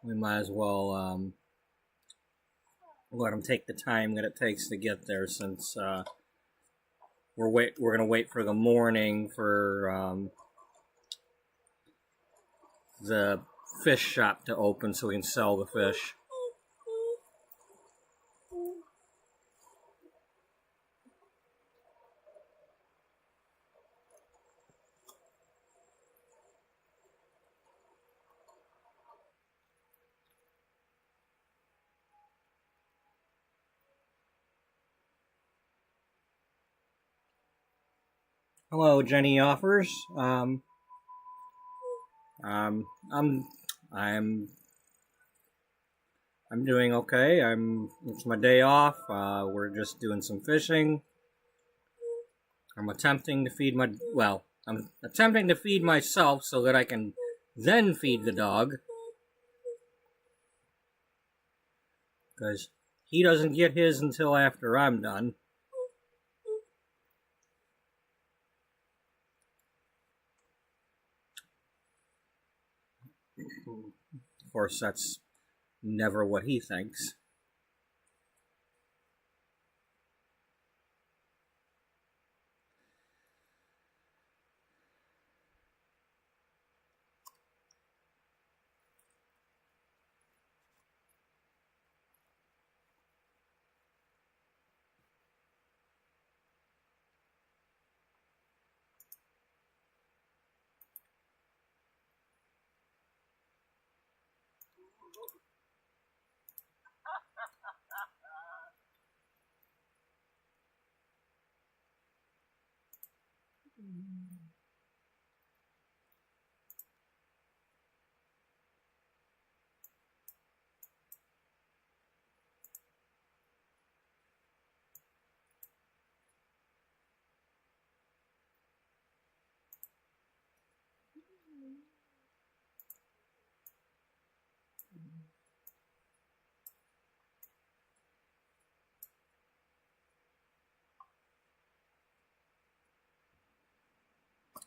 We might as well let them take the time that it takes to get there, since we're gonna wait for the morning for the fish shop to open so we can sell the fish. Hello, Jenny Offers. I'm doing okay. It's my day off. We're just doing some fishing. I'm attempting to feed my I'm attempting to feed myself so that I can then feed the dog. Because he doesn't get his until after I'm done. Of course, that's never what he thinks.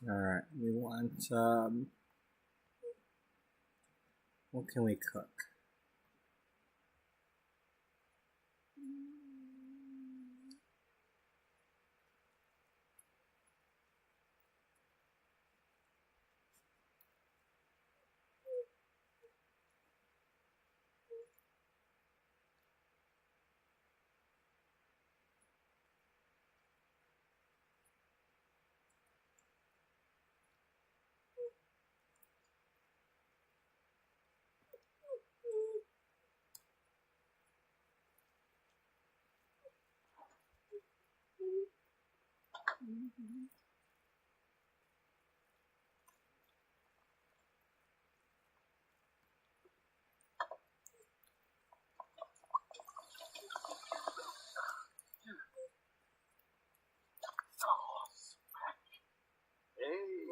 Alright, we want, what can we cook? Oh, smack. Hey.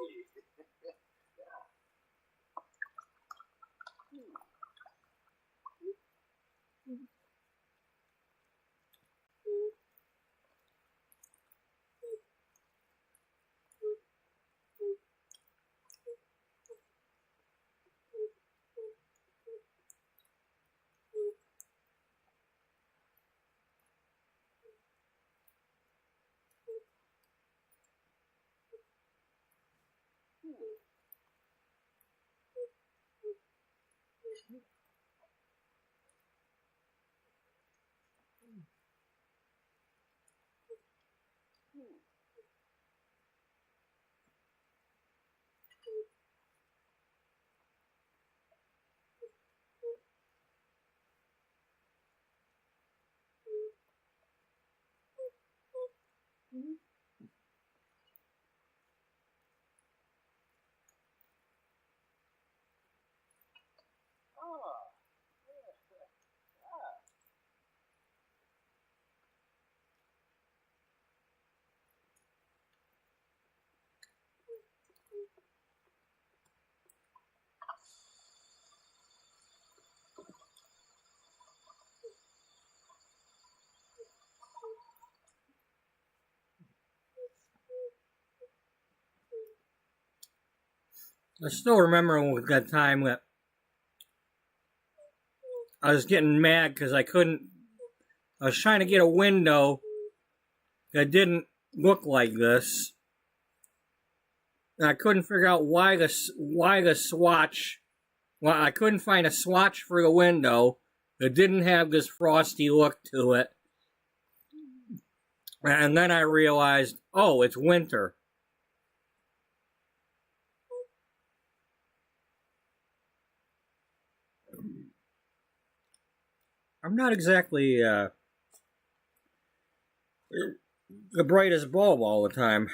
Oh. I still remember that time that I was getting mad because I was trying to get a window that didn't look like this. And I couldn't figure out why the swatch, well, I couldn't find a swatch for the window that didn't have this frosty look to it. And then I realized, oh, it's winter. I'm not exactly the brightest bulb all the time.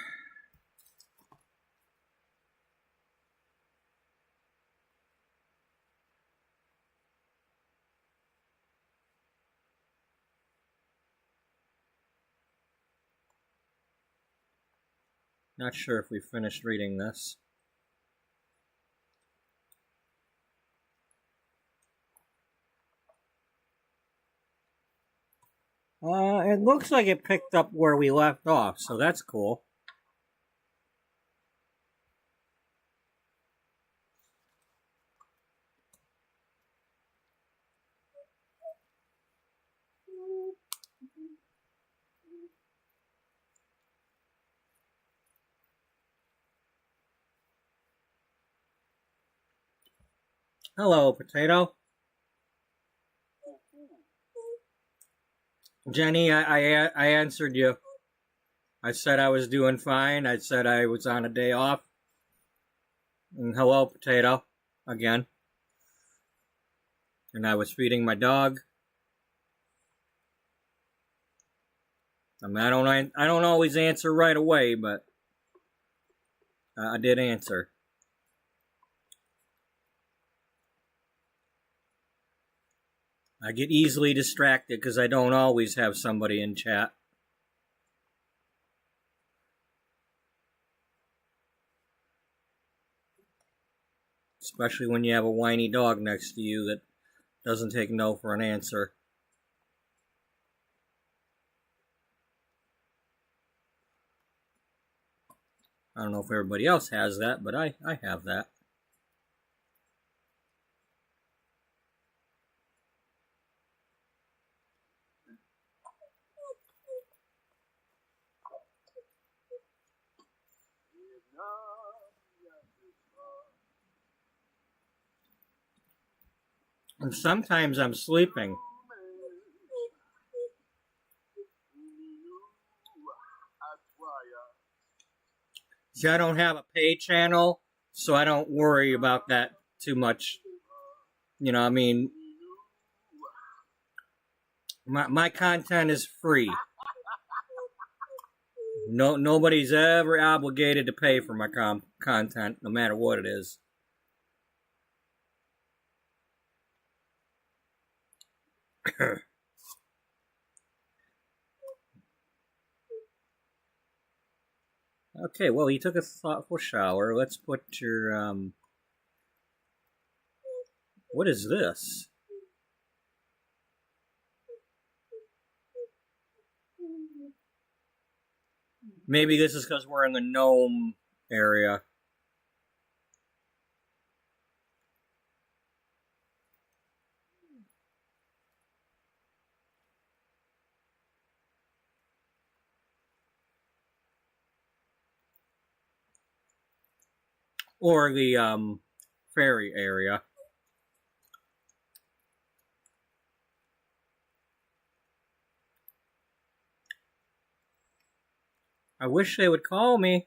Not sure if we finished reading this. It looks like it picked up where we left off, so that's cool. Hello, Potato. Jenny, I answered you. I said I was doing fine. I said I was on a day off. And hello, Potato, again. And I was feeding my dog. I mean, I don't always answer right away, but I did answer. I get easily distracted because I don't always have somebody in chat. Especially when you have a whiny dog next to you that doesn't take no for an answer. I don't know if everybody else has that, but I have that. And sometimes I'm sleeping. See, I don't have a pay channel, so I don't worry about that too much. You know, I mean, my content is free. Nobody's ever obligated to pay for my content, no matter what it is. Okay, well, you took a thoughtful shower. Let's put your, what is this? Maybe this is because we're in the gnome area. Or the, fairy area. I wish they would call me.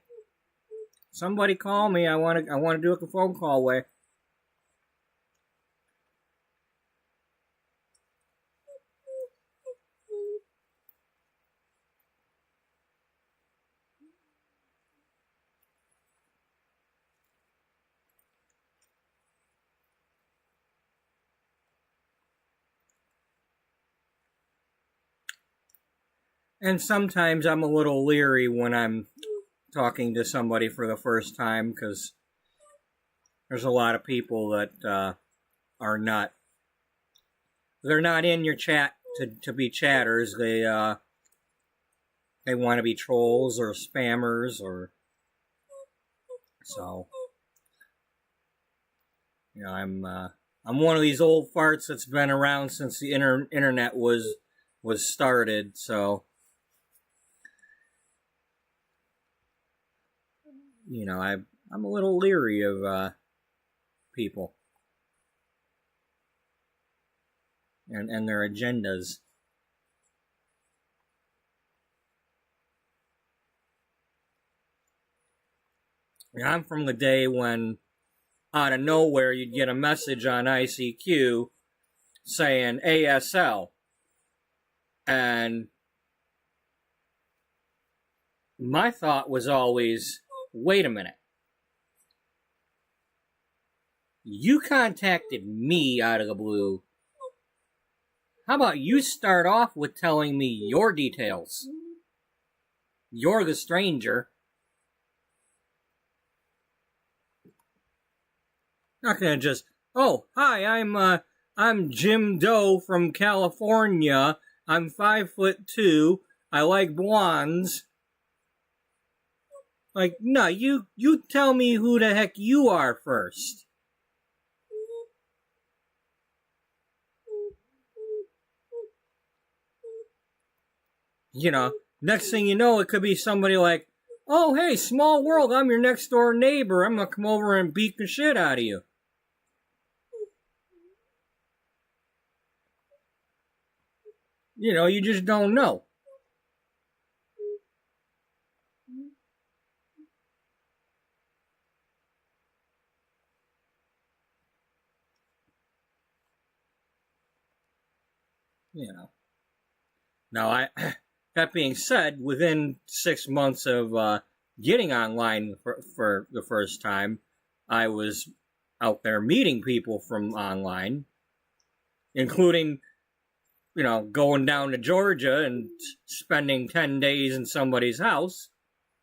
Somebody call me. I want to do a phone call way. And sometimes I'm a little leery when I'm talking to somebody for the first time because there's a lot of people that are not. They're not in your chat to be chatters. They want to be trolls or spammers or so. You know, I'm one of these old farts that's been around since the internet was started. So, you know, I'm a little leery of people and their agendas. I'm from the day when out of nowhere you'd get a message on ICQ saying ASL, and my thought was always, wait a minute, you contacted me out of the blue. How about you start off with telling me your details? You're the stranger. Not gonna just, oh, hi, I'm Jim Doe from California. I'm 5'2". I like blondes. Like, no, you tell me who the heck you are first. You know, next thing you know, it could be somebody like, oh, hey, small world, I'm your next door neighbor. I'm gonna come over and beat the shit out of you. You know, you just don't know. You know. Now, that being said, within 6 months of getting online for the first time, I was out there meeting people from online, including, you know, going down to Georgia and spending 10 days in somebody's house.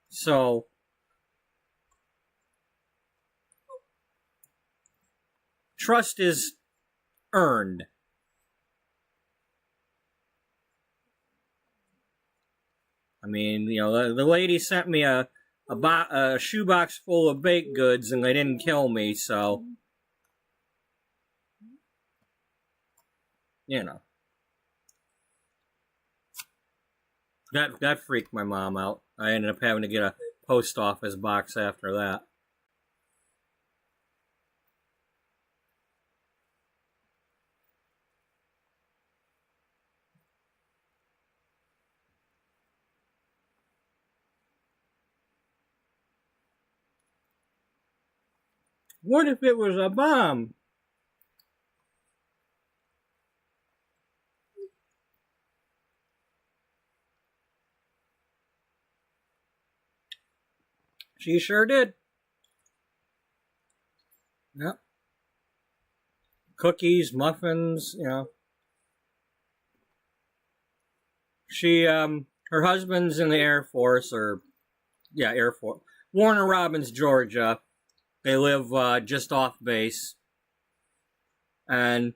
So, trust is earned. I mean, you know, the lady sent me a shoebox full of baked goods, and they didn't kill me, so, you know. That freaked my mom out. I ended up having to get a post office box after that. What if it was a bomb? She sure did. Yep. Cookies, muffins, you know. She, her husband's in the Air Force, Air Force. Warner Robins, Georgia. They live just off base. And,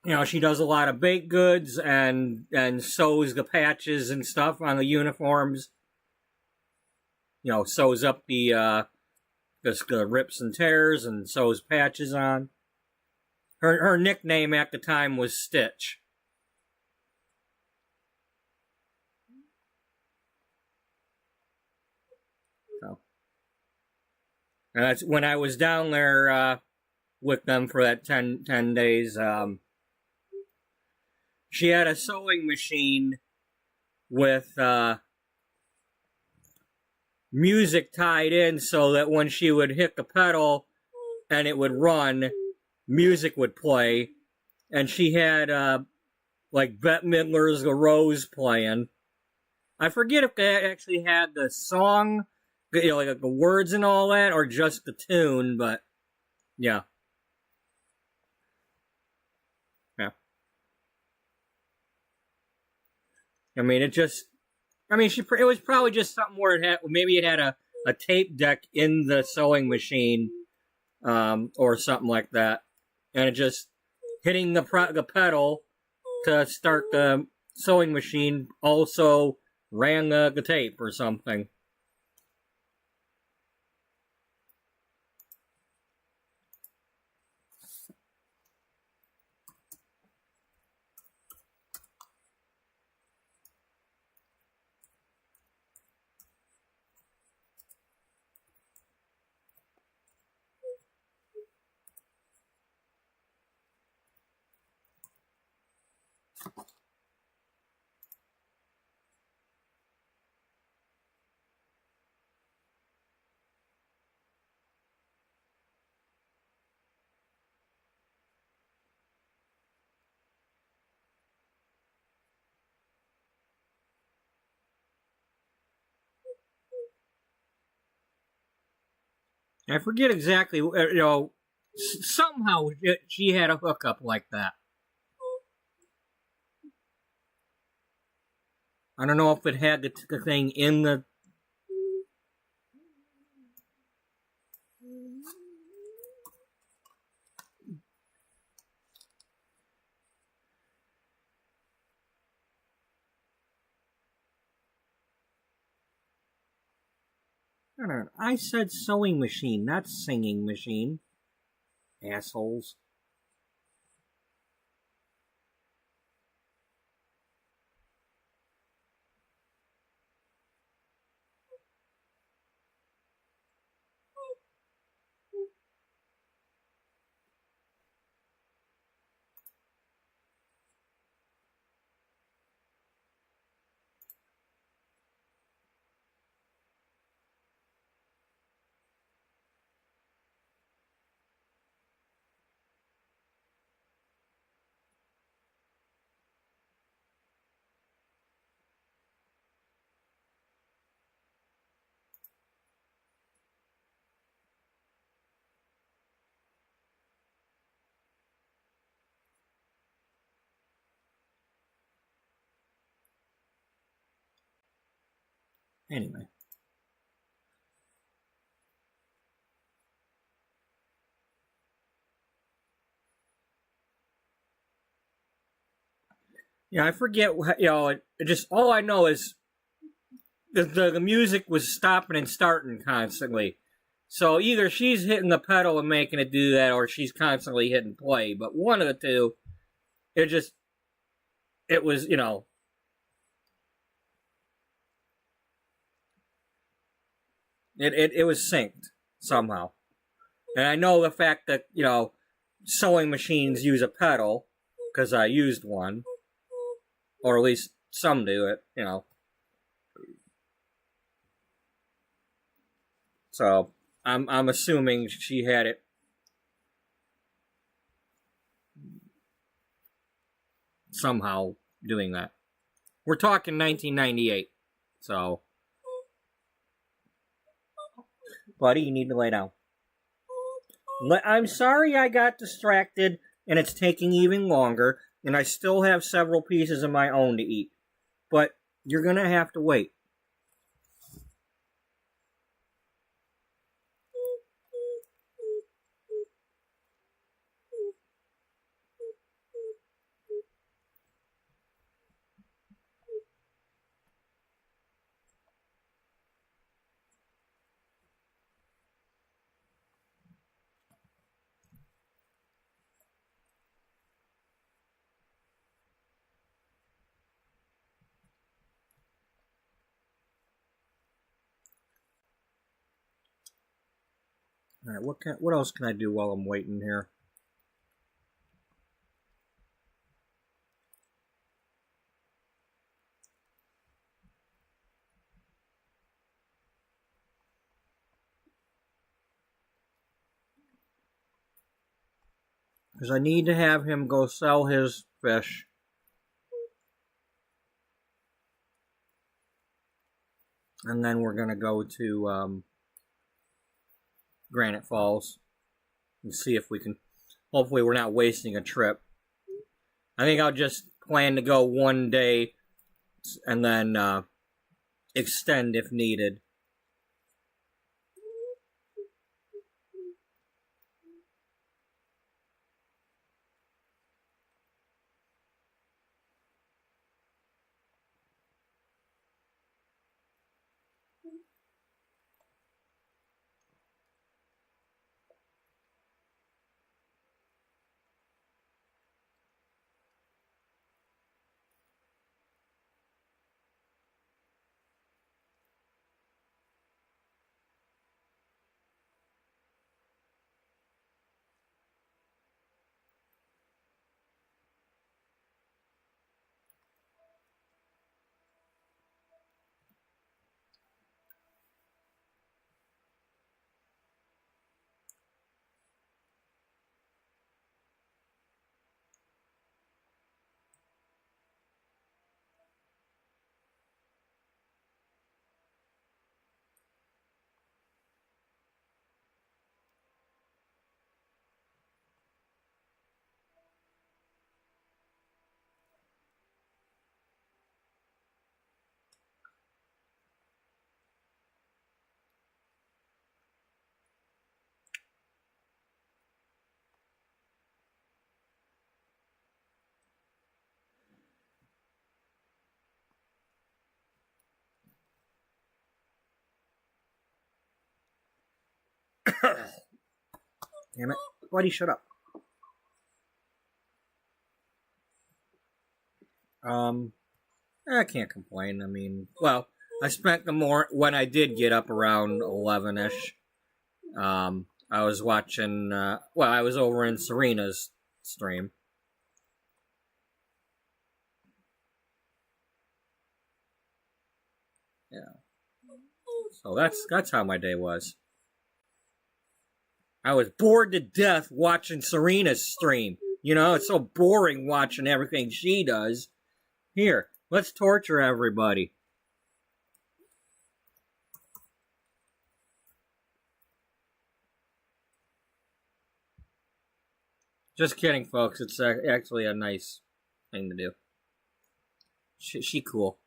you know, she does a lot of baked goods and sews the patches and stuff on the uniforms. You know, sews up the rips and tears and sews patches on. Her nickname at the time was Stitch. So, and that's when I was down there with them for that 10 days. She had a sewing machine with music tied in so that when she would hit the pedal and it would run, music would play. And she had like Bette Midler's The Rose playing. I forget if they actually had the song, you know, like the words and all that, or just the tune, but yeah. Yeah. I mean, it was probably just something where maybe it had a tape deck in the sewing machine, or something like that. And it just hitting the pedal to start the sewing machine also ran the tape or something. I forget exactly, you know, somehow she had a hookup like that. I don't know if it had the thing in the... No. I said sewing machine, not singing machine. Assholes. Anyway. Yeah, I forget. It just all I know is the music was stopping and starting constantly. So either she's hitting the pedal and making it do that, or she's constantly hitting play. But one of the two, it was it was synced somehow. And I know the fact that sewing machines use a pedal because I used one, or at least some do it. So I'm assuming she had it somehow doing that. We're talking 1998, so buddy, you need to lay down. I'm sorry I got distracted and it's taking even longer, and I still have several pieces of my own to eat. But you're gonna have to wait. All right, what else can I do while I'm waiting here? Because I need to have him go sell his fish. And then we're going to go to Granite Falls and see if we can. Hopefully, we're not wasting a trip. I think I'll just plan to go one day and then extend if needed. Damn it. Buddy, shut up. I can't complain. I mean, well, I spent the more when I did get up around 11ish. I was watching. I was over in Serena's stream. Yeah. So that's how my day was. I was bored to death watching Serena's stream. You know, it's so boring watching everything she does. Here, let's torture everybody. Just kidding, folks. It's actually a nice thing to do. She cool.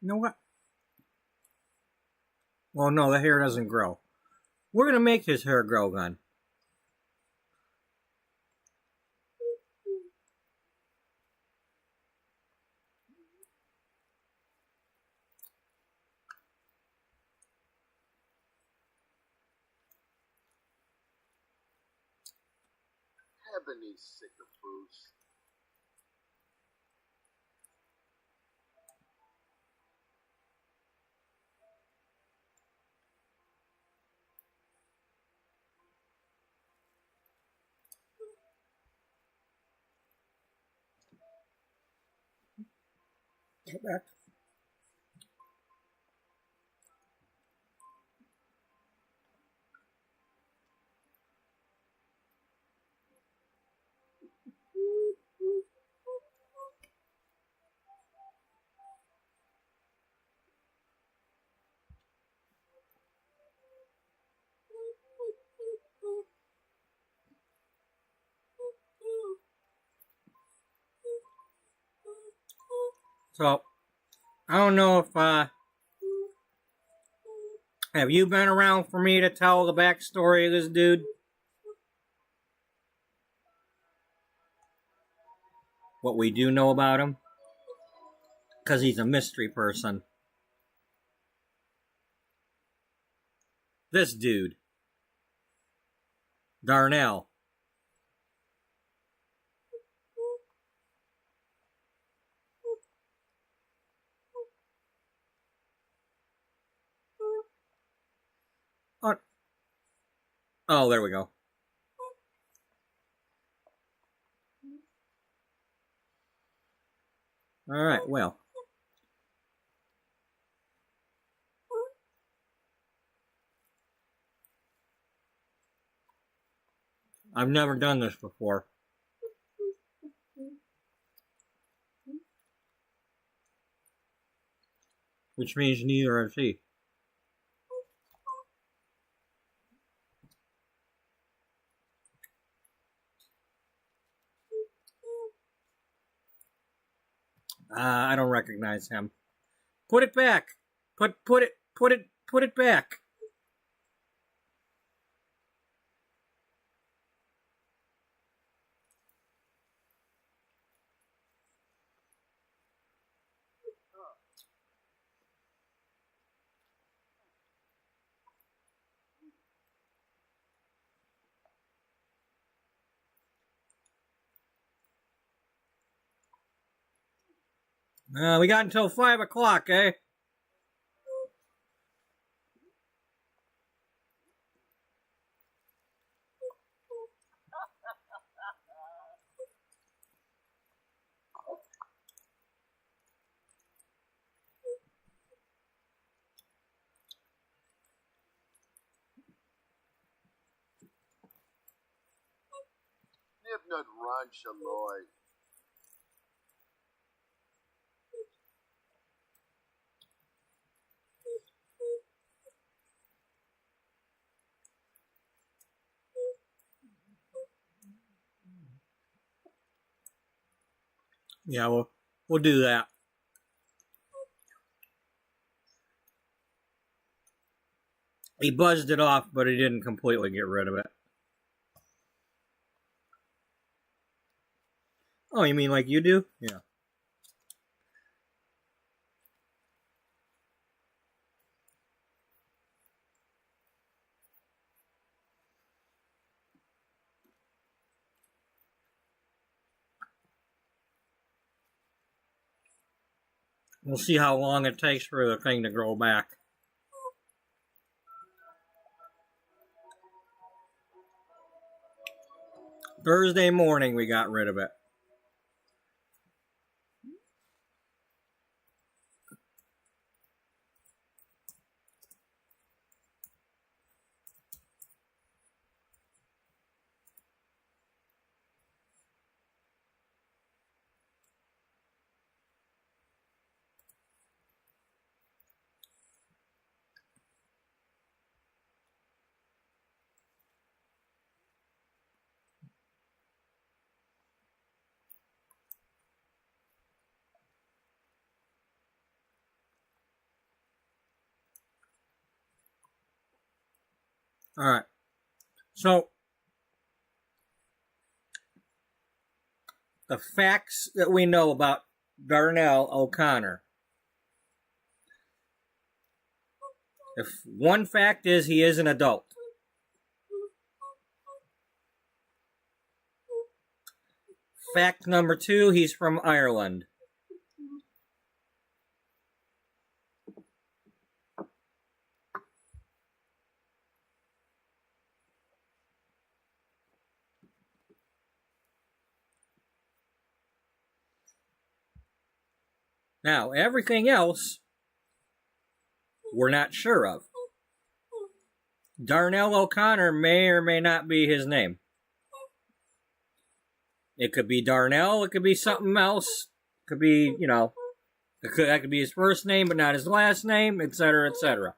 You know what? Well, no, the hair doesn't grow. We're going to make his hair grow then. Ebony sick of Bruce. Get back. So, I don't know if, have you been around for me to tell the backstory of this dude? What we do know about him? Because he's a mystery person. This dude. Darnell. Oh, there we go. All right, well. I've never done this before. Which means neither has he. I don't recognize him. Put it back. Put it back. We got until 5 o'clock, eh? Nibnut run shaloy. Yeah, we'll do that. He buzzed it off, but he didn't completely get rid of it. Oh, you mean like you do? Yeah. We'll see how long it takes for the thing to grow back. Thursday morning we got rid of it. Alright. So, the facts that we know about Darnell O'Connor. If one fact is he is an adult. Fact number 2, he's from Ireland. Now, everything else we're not sure of. Darnell O'Connor may or may not be his name. It could be Darnell, it could be something else. It could be, that could be his first name but not his last name, etc., etc.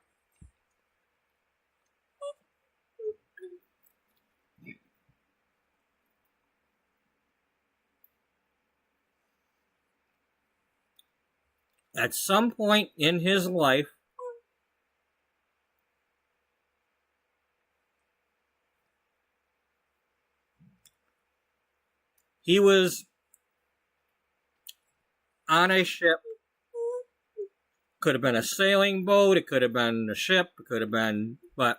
At some point in his life, he was on a ship. Could have been a sailing boat, it could have been a ship, it could have been, but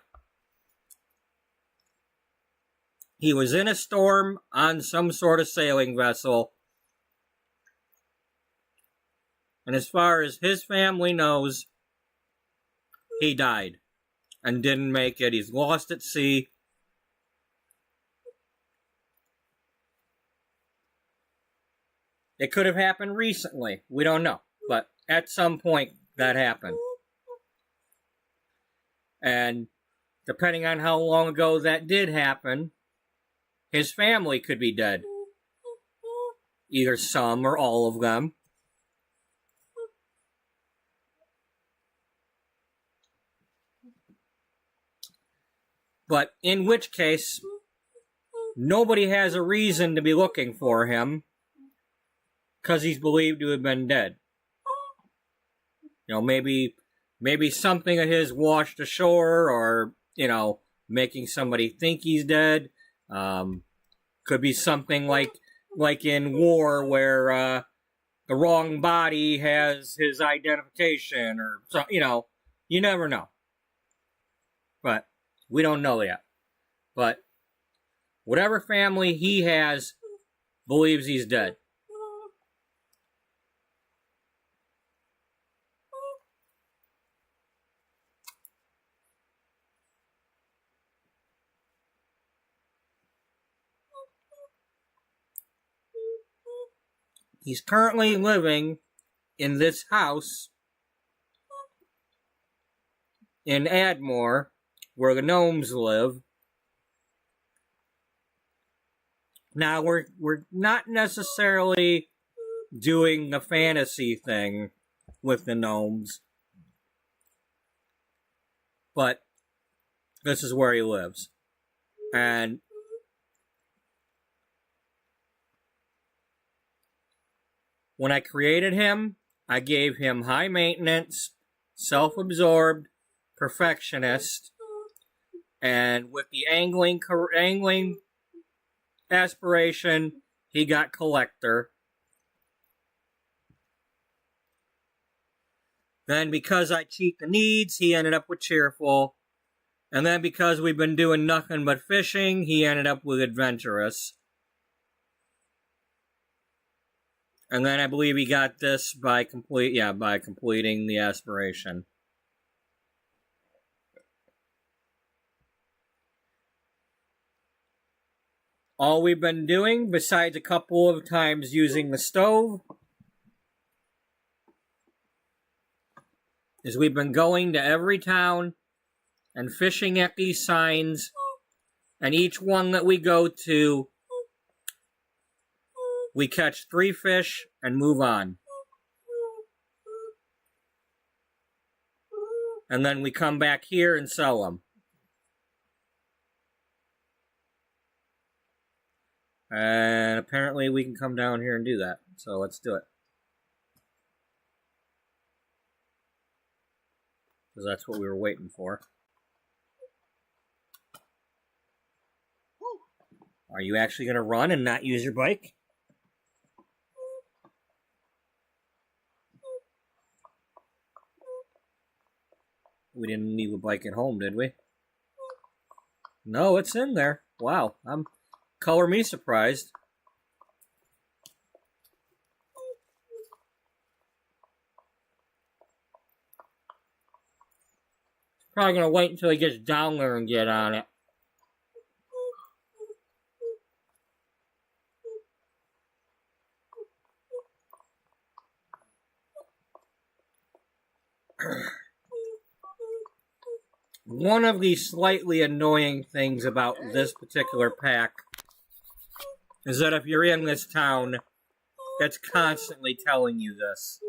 he was in a storm on some sort of sailing vessel. And as far as his family knows, he died and didn't make it. He's lost at sea. It could have happened recently. We don't know. But at some point, that happened. And depending on how long ago that did happen, his family could be dead. Either some or all of them. But in which case, nobody has a reason to be looking for him because he's believed to have been dead. Maybe something of his washed ashore, or, making somebody think he's dead. Could be something like in war where the wrong body has his identification, or so, you never know. But we don't know yet. But whatever family he has believes he's dead. He's currently living in this house in Admore, where the gnomes live. Now, we're not necessarily doing the fantasy thing with the gnomes, but this is where he lives. And when I created him, I gave him high maintenance, self-absorbed, perfectionist, and with the angling aspiration, he got collector. Then because I cheat the needs, he ended up with cheerful. And then because we've been doing nothing but fishing, he ended up with adventurous. And then I believe he got this by completing the aspiration. All we've been doing, besides a couple of times using the stove, is we've been going to every town and fishing at these signs, and each one that we go to, we catch 3 fish and move on. And then we come back here and sell them. And apparently we can come down here and do that. So let's do it. Because that's what we were waiting for. Are you actually going to run and not use your bike? We didn't leave a bike at home, did we? No, it's in there. Wow, color me surprised. Probably going to wait until he gets down there and get on it. One of the slightly annoying things about this particular pack is that if you're in this town, it's constantly telling you this.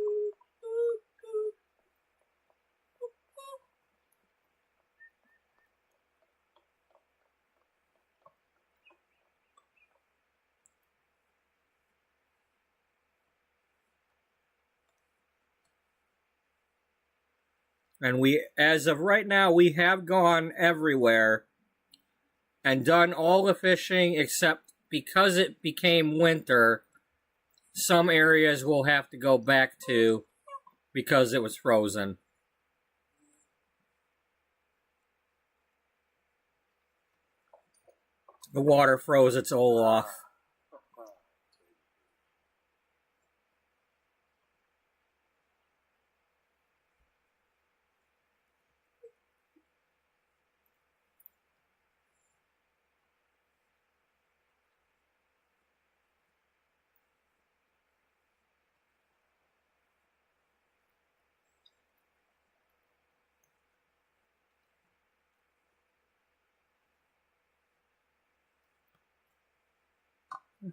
And as of right now, we have gone everywhere and done all the fishing except because it became winter, some areas we'll have to go back to because it was frozen. The water froze its all off.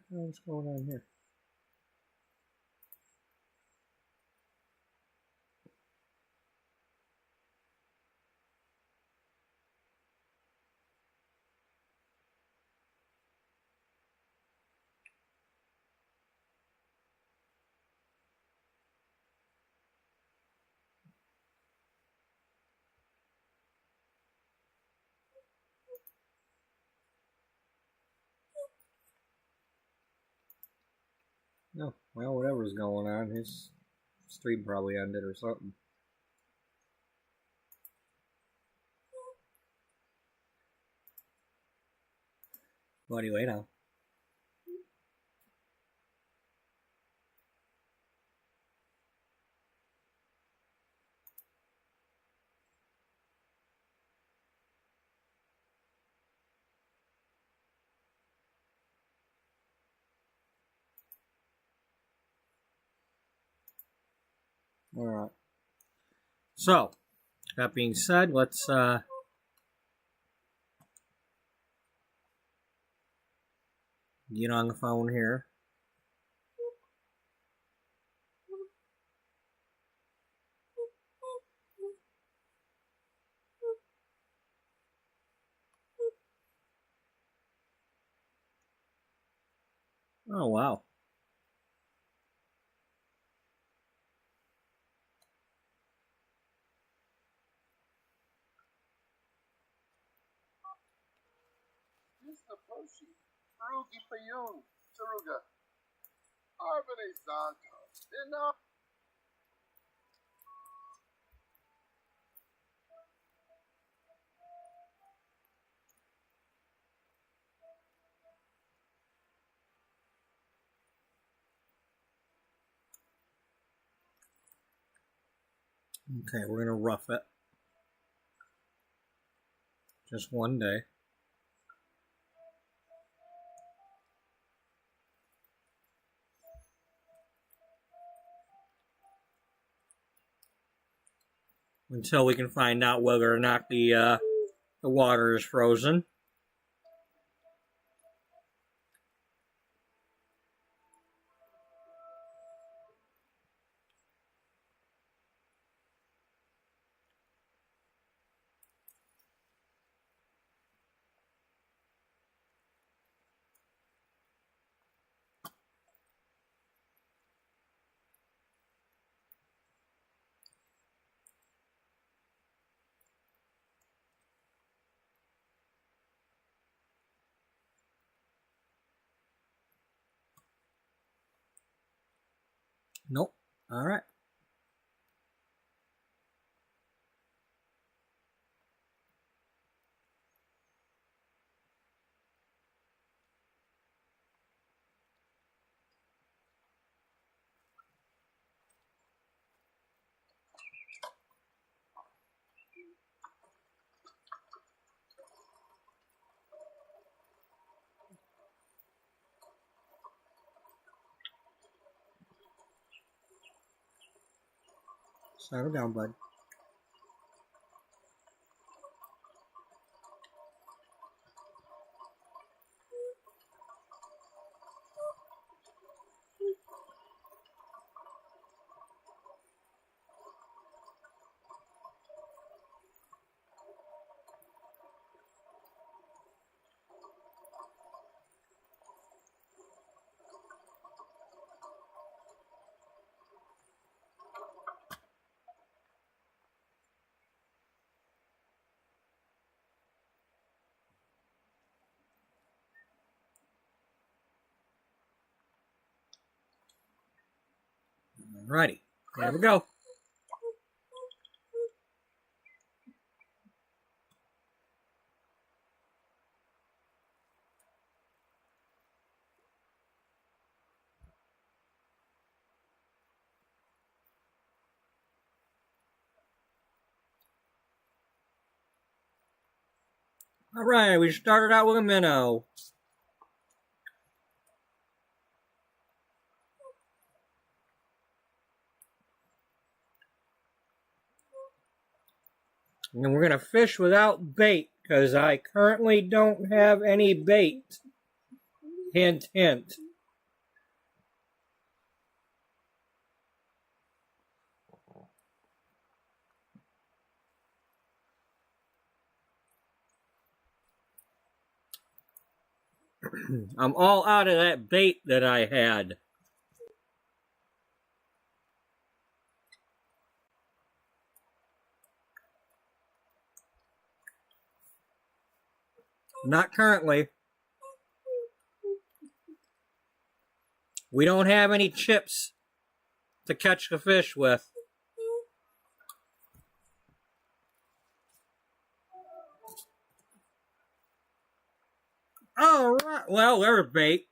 What's going on here? No, well, whatever's going on, his stream probably ended or something. Well, anyway, now. Alright. So, that being said, let's get on the phone here. Oh, wow. Mr. Percy, Perugi Payun, Saruga. Arbane Santo. Enough. Okay, we're gonna rough it. Just one day. Until we can find out whether or not the water is frozen. Nope. All right. Settle down, bud. Alrighty. There we go. Alright, we started out with a minnow. And we're going to fish without bait, because I currently don't have any bait. Hint, hint. I'm all out of that bait that I had. Not currently. We don't have any chips to catch the fish with. Alright, well, there's bait.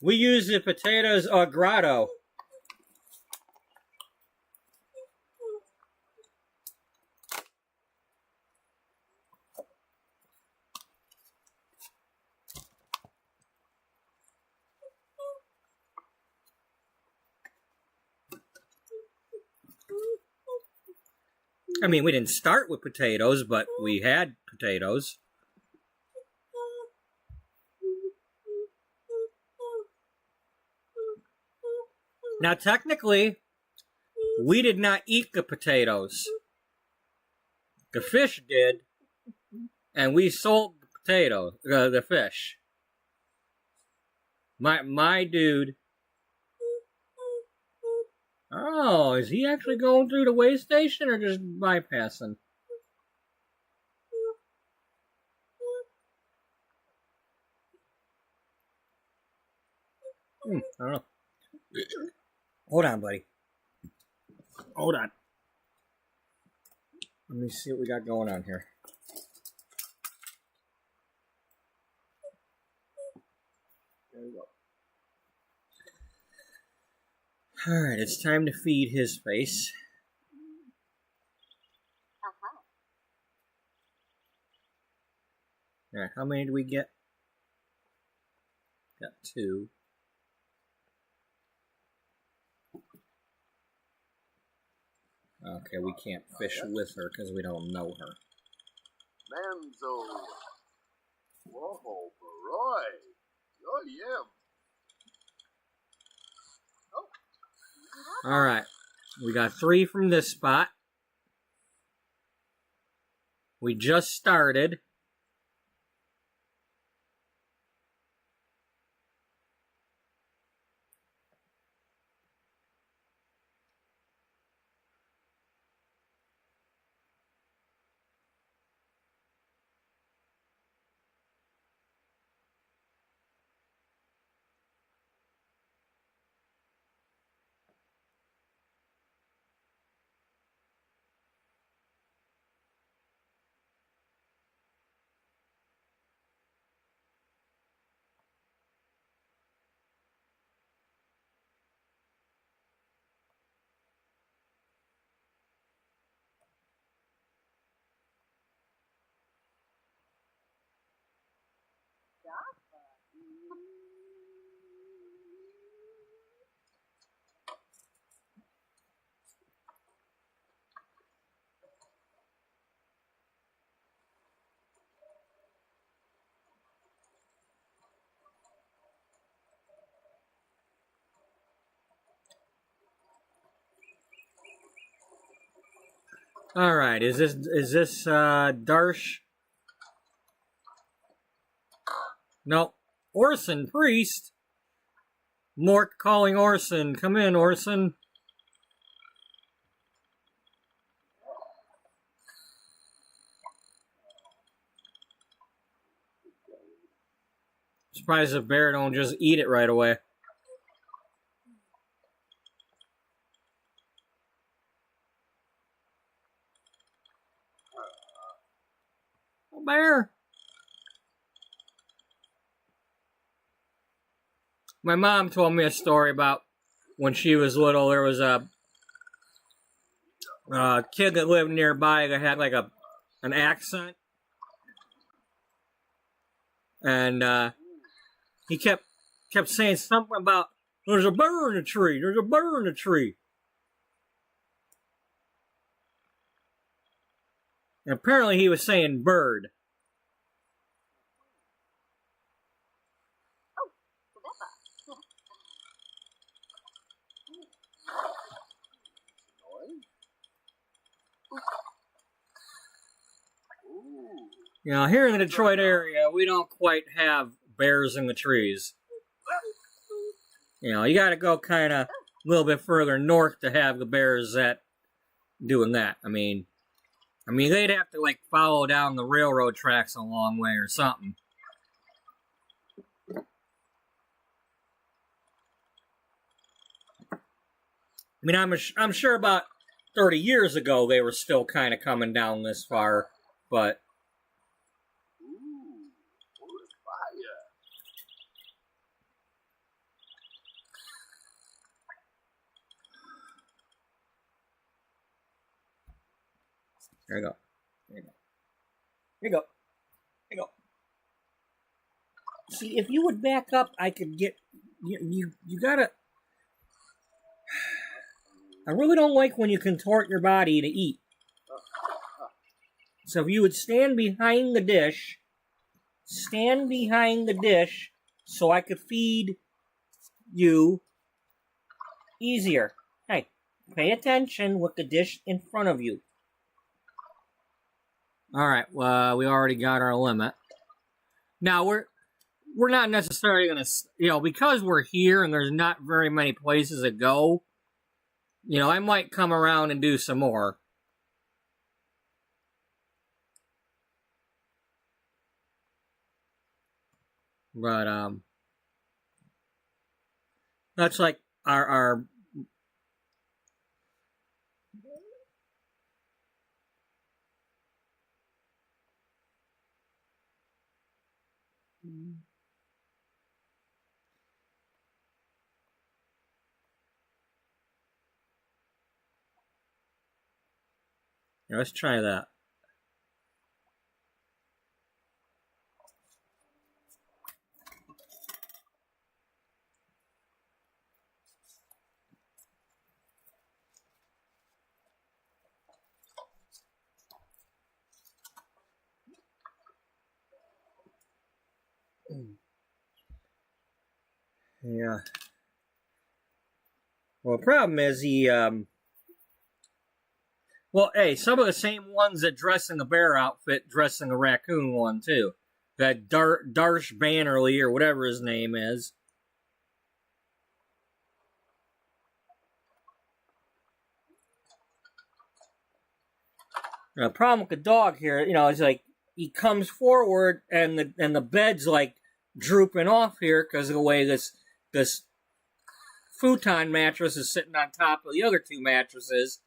We use the potatoes au gratin. I mean, we didn't start with potatoes, but we had potatoes. Now, technically, we did not eat the potatoes. The fish did, and we sold the the fish. My dude. Oh, is he actually going through the way station or just bypassing? I don't know. Hold on, buddy. Hold on. Let me see what we got going on here. There we go. Alright, it's time to feed his face. Alright, how many do we get? Got 2. Okay, we can't fish with her because we don't know her. Manzo. Whoa, Baroy. Oh, yeah. Alright, we got 3 from this spot. We just started. Alright, is this Darsh? No. Orson, priest. Mork calling Orson. Come in, Orson. Surprised if bear don't just eat it right away. Oh, bear. My mom told me a story about when she was little. There was a kid that lived nearby that had like an accent, and he kept saying something about there's a bear in the tree. There's a bear in the tree. And apparently he was saying bird. You know, here in the Detroit area, we don't quite have bears in the trees. You know, you got to go kind of a little bit further north to have the bears that doing that. I mean, they'd have to like follow down the railroad tracks a long way or something. I mean, I'm sure about 30 years ago they were still kind of coming down this far, but. There you go. There you go. Here you go. Here you go. See, if you would back up, I could get... You gotta... I really don't like when you contort your body to eat. So if you would stand behind the dish... Stand behind the dish so I could feed you easier. Hey, pay attention with the dish in front of you. Alright, well, we already got our limit. Now, we're not necessarily going to, you know, because we're here and there's not very many places to go, you know, I might come around and do some more. But, That's like our let's try that. Yeah. Well, the problem is well, hey, some of the same ones that dress in the bear outfit dress in the raccoon one too. That Darsh Bannerly or whatever his name is. The problem with the dog here, is like he comes forward and the bed's like drooping off here because of the way this futon mattress is sitting on top of the other two mattresses,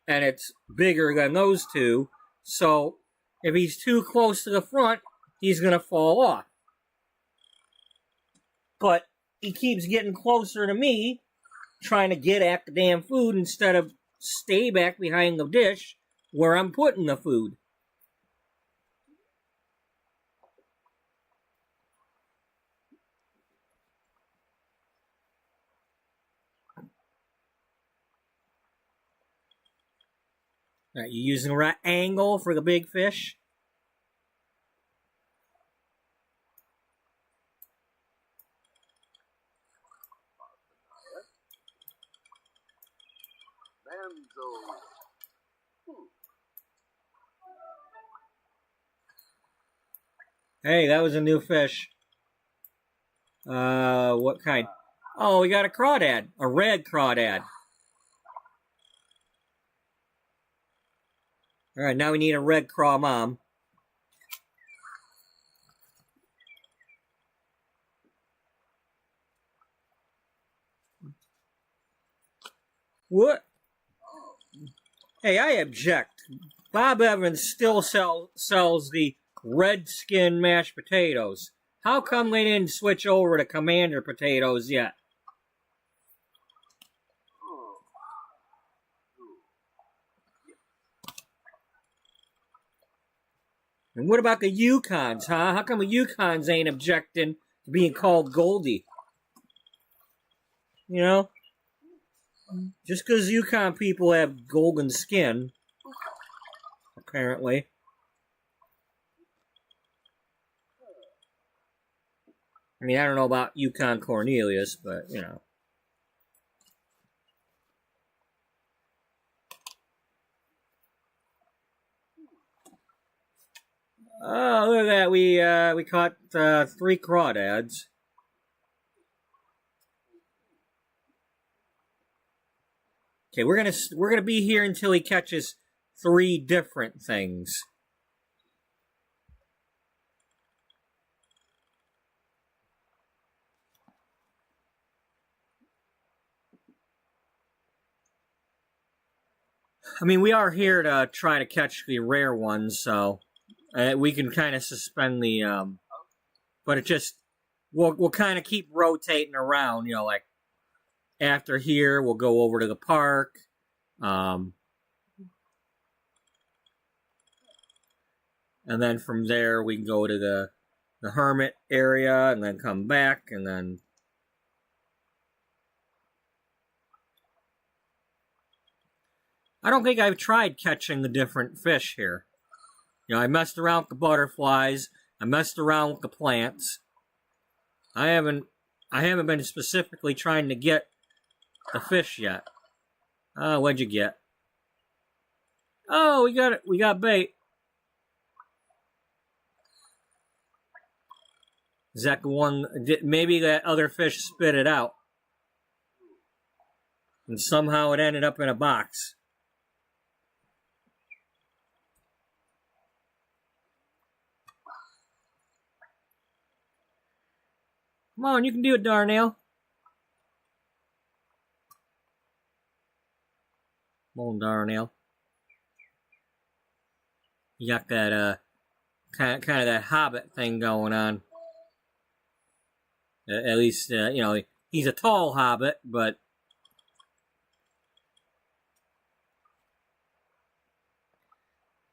and it's bigger than those two. So if he's too close to the front, he's gonna fall off. But he keeps getting closer to me, trying to get at the damn food instead of stay back behind the dish where I'm putting the food. Are you using the right angle for the big fish? Hey, that was a new fish. What kind? Oh, we got a crawdad. A red crawdad. Alright, now we need a red craw mom. What? Hey, I object. Bob Evans still sells the red skin mashed potatoes. How come they didn't switch over to Commander potatoes yet? And what about the Yukons, huh? How come the Yukons ain't objecting to being called Goldie? You know? Just because Yukon people have golden skin, apparently. I mean, I don't know about Yukon Cornelius, but, you know. Oh, look at that. We caught 3 crawdads. Okay, we're gonna be here until he catches 3 different things. I mean, we are here to try to catch the rare ones, so we can kind of suspend the but it just we'll kind of keep rotating around, like after here we'll go over to the park, and then from there we can go to the hermit area and then come back and then I don't think I've tried catching the different fish here. I messed around with the butterflies. I messed around with the plants. I haven't been specifically trying to get the fish yet. What'd you get? Oh, we got it. We got bait. Is that the one? Maybe that other fish spit it out. And somehow it ended up in a box. Come on, you can do it, Darnell. Bone Darnell. You got that kind of that Hobbit thing going on. At least you know, he's a tall Hobbit, but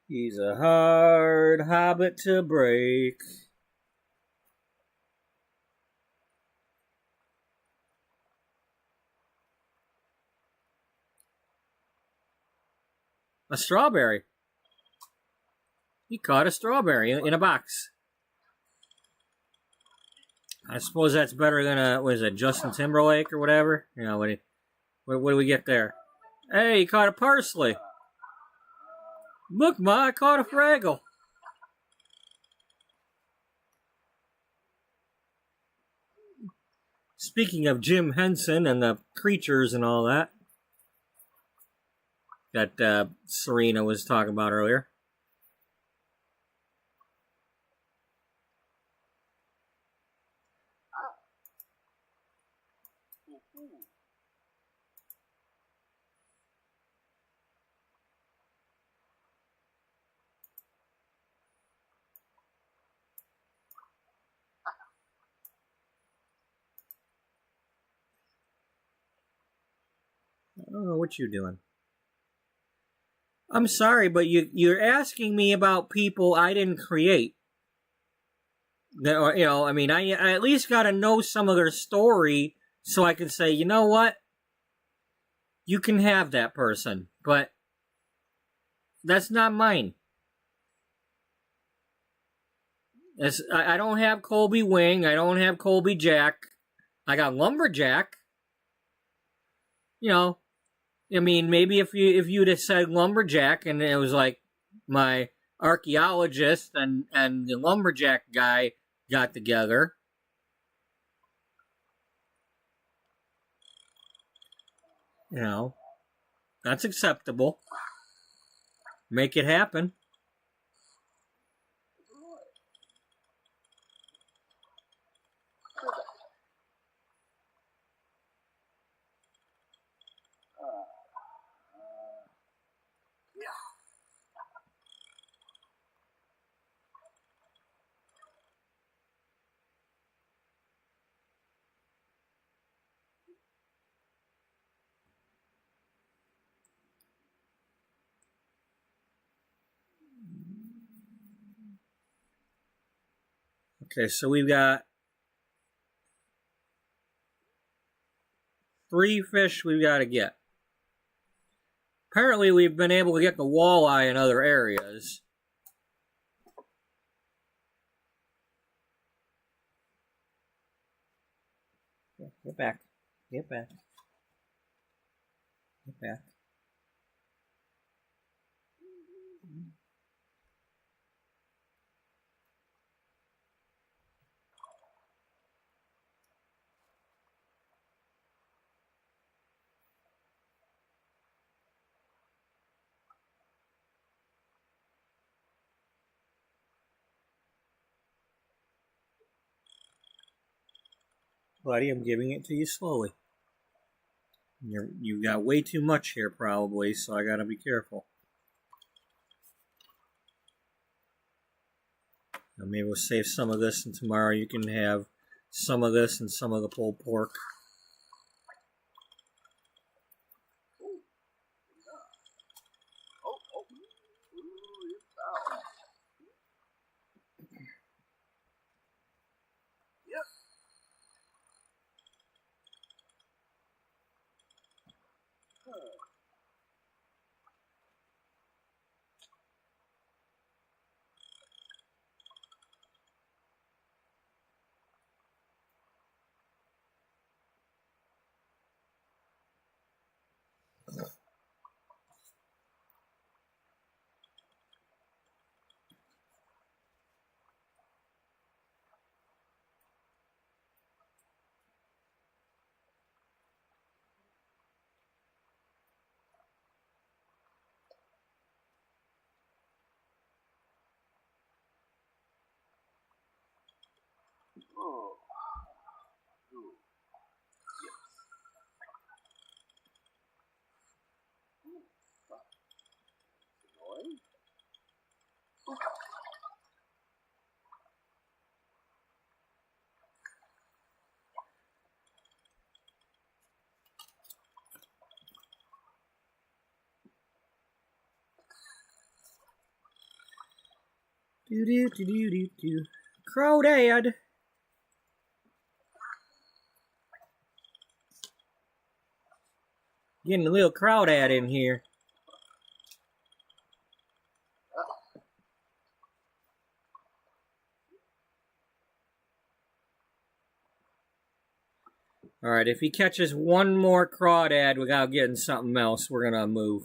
he's a hard Hobbit to break. A strawberry. He caught a strawberry in a box. I suppose that's better than what is it, Justin Timberlake or whatever? You know, what do we get there? Hey, he caught a parsley. Look, Ma, I caught a Fraggle. Speaking of Jim Henson and the creatures and all that Serena was talking about earlier. I don't know what you're doing. I'm sorry, but you're asking me about people I didn't create. You know, I mean, I at least got to know some of their story so I can say, you know what? You can have that person, but that's not mine. I don't have Colby Wing. I don't have Colby Jack. I got Lumberjack. You know, I mean, maybe if you'd have said Lumberjack and it was like my archaeologist and the Lumberjack guy got together. You know, that's acceptable. Make it happen. Okay, so we've got 3 fish we've got to get. Apparently, we've been able to get the walleye in other areas. Get back. Get back. Get back. Buddy, I'm giving it to you slowly. You've got way too much here, probably, so I gotta be careful. And maybe we'll save some of this, and tomorrow you can have some of this and some of the pulled pork. Oh. Do do do do do do. Crawdad. Getting a little crawdad in here. Alright, if he catches one more crawdad without getting something else, we're gonna move.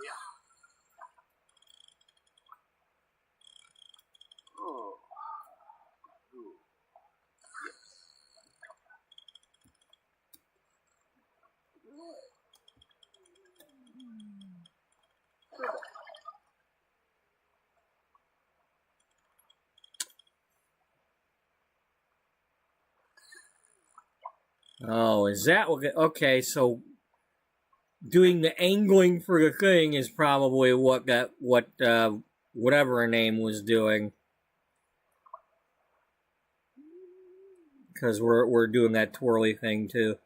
Yeah. Oh. Ooh. Oh, is that what? Okay, so doing the angling for the thing is probably what whatever her name was doing, because we're doing that twirly thing too.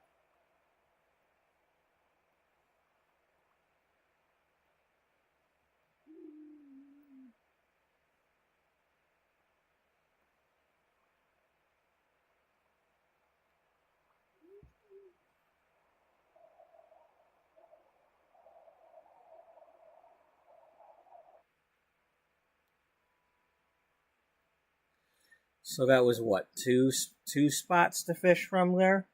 So that was what, two spots to fish from there.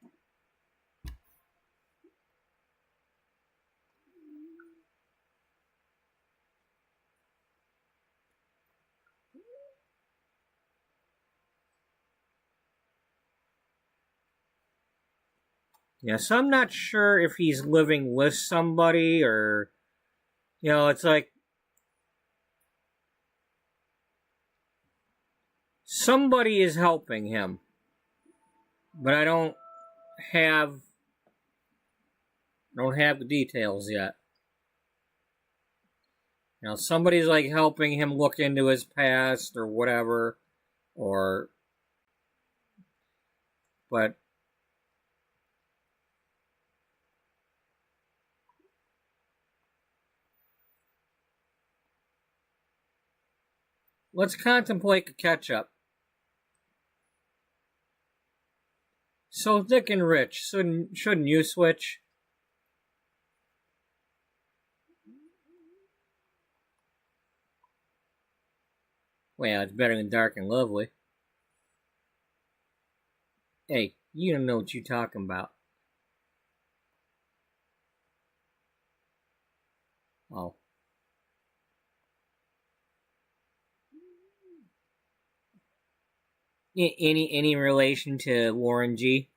Yeah, so I'm not sure if he's living with somebody or, it's like somebody is helping him, but I don't have the details yet. Somebody's like helping him look into his past or whatever, but let's contemplate the catch-up. So Dick and Rich, shouldn't you switch? Well, it's better than Dark and Lovely. Hey, you don't know what you're talking about. Oh. Any relation to Warren G?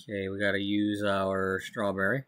Okay, we gotta use our strawberry.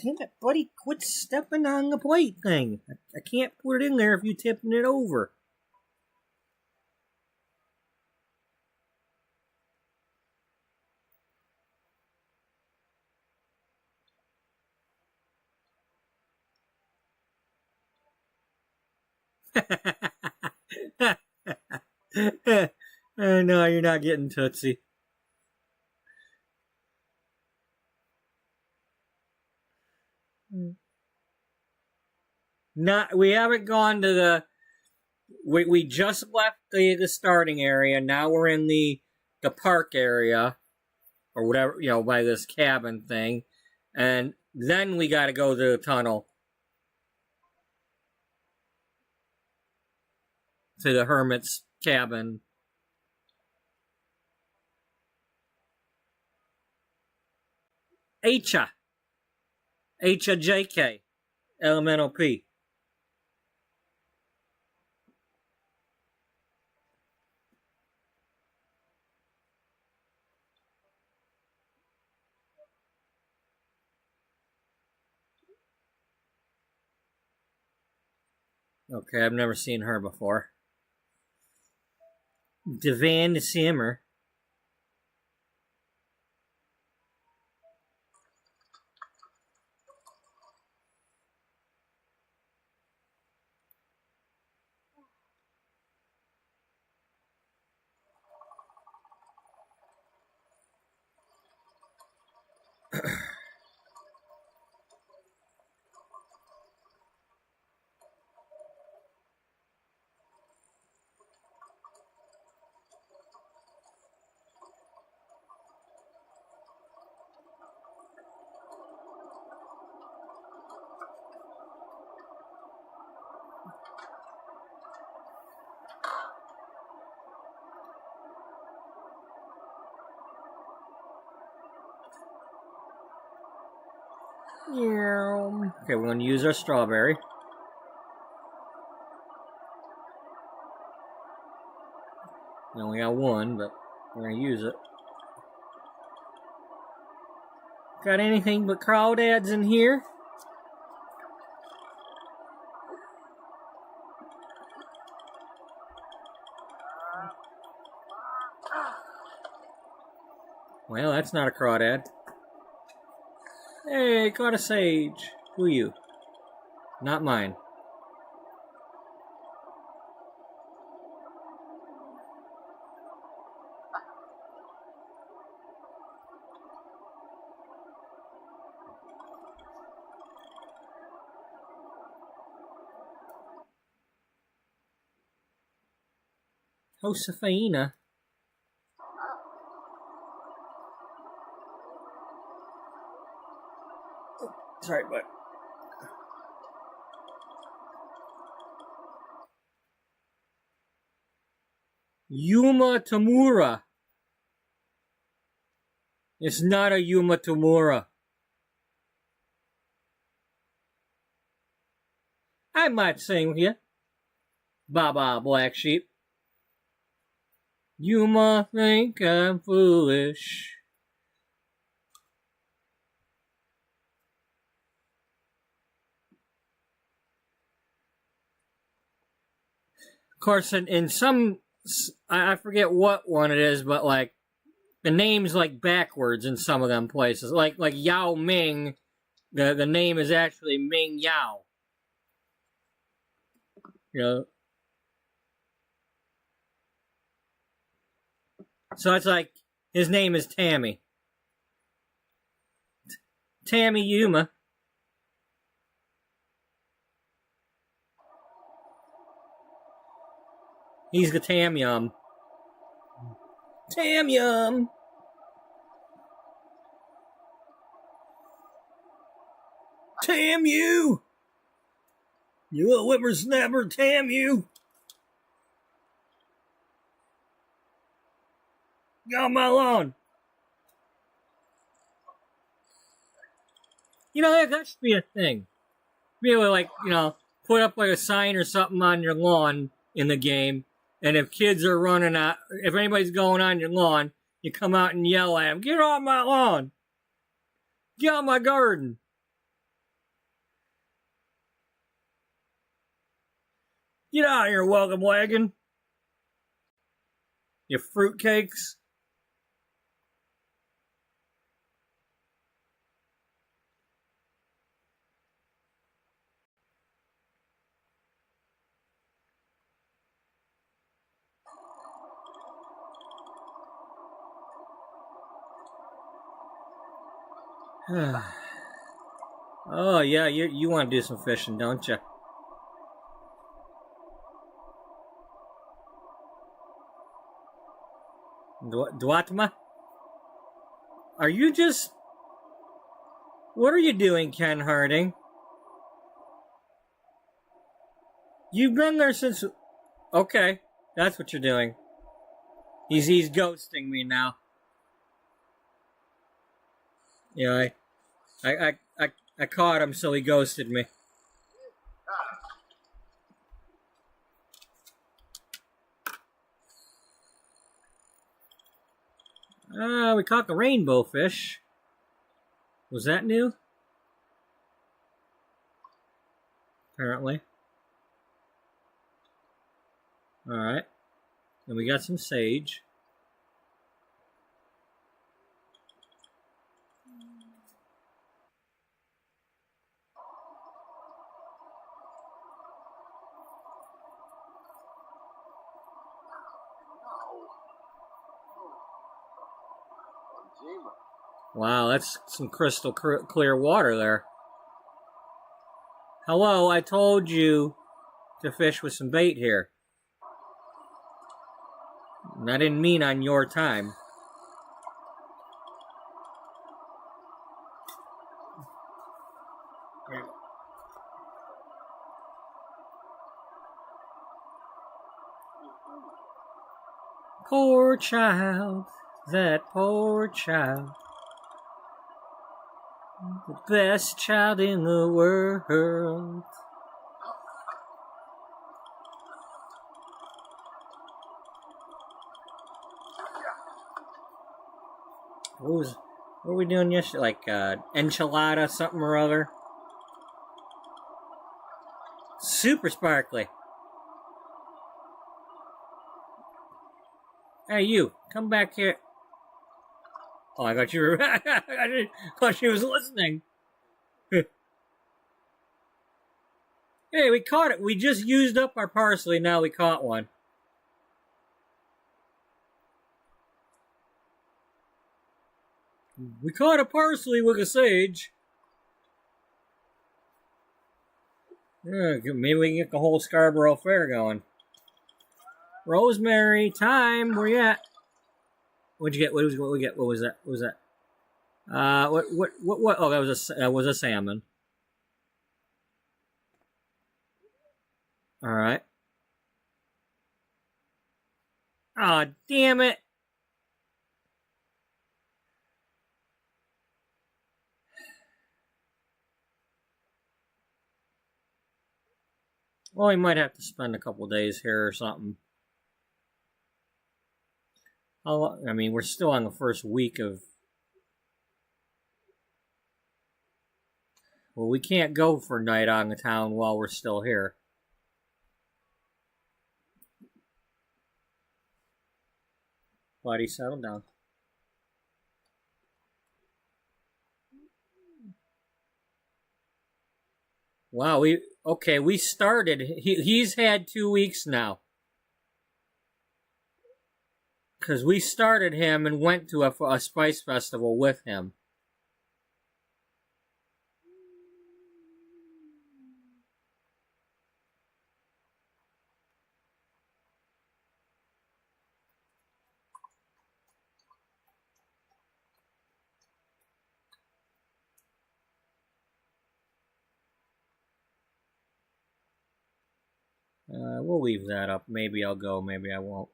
Damn it, buddy, quit stepping on the plate thing. I can't put it in there if you're tipping it over. No, you're not getting Tootsie. Not, we haven't gone to the. We just left the starting area. Now we're in the park area, or whatever, by this cabin thing, and then we got to go to the tunnel to the hermit's cabin. H-A. H-A-J-K. Elemental P. Okay, I've never seen her before. Devan Simmer. Okay, we're going to use our strawberry. We only got one, but we're going to use it. Got anything but crawdads in here? Well, that's not a crawdad. Hey, caught a sage. Who are you? Not mine. Josephina. Sorry, but Yuma Tamura. It's not a Yuma Tamura. I might sing with you. Baba Black Sheep. Yuma think I'm foolish. Of course, in some, I forget what one it is, but like the name's like backwards in some of them places. Like Yao Ming, the name is actually Ming Yao. So it's like his name is Tammy. Tammy Yuma. He's the Tam Yum. Tam Yum! Tam you! You little whippersnapper, Tam you! Get off my lawn! That should be a thing. Be able to, put up like a sign or something on your lawn in the game. And if kids are running out, if anybody's going on your lawn, you come out and yell at them, get off my lawn! Get off my garden! Get out of here, welcome wagon! You fruitcakes! Oh, yeah, you want to do some fishing, don't you? Duatma? Are you just... What are you doing, Ken Harding? You've been there since... Okay, that's what you're doing. He's ghosting me now. Yeah, I caught him, so he ghosted me. We caught the rainbow fish. Was that new? Apparently. Alright. And we got some sage. Wow, that's some crystal clear water there. Hello, I told you to fish with some bait here. And I didn't mean on your time. Poor child, that poor child. The best child in the world. What were we doing yesterday? Like enchilada, something or other. Super sparkly. Hey, you, come back here. Oh, I thought you were. I thought she was listening. Hey, we caught it. We just used up our parsley. Now we caught one. We caught a parsley with a sage. Yeah, maybe we can get the whole Scarborough Fair going. Rosemary, time. Where you at? What'd you get? What we get? What was that? What was that? What? Oh, that was a salmon. All right. Oh, damn it! Well, we might have to spend a couple days here or something. I mean, we're still on the first week of... Well, we can't go for night on the town while we're still here. Buddy, settle down. Wow, we started... He's had 2 weeks now. Because we started him and went to a spice festival with him. We'll leave that up. Maybe I'll go, maybe I won't.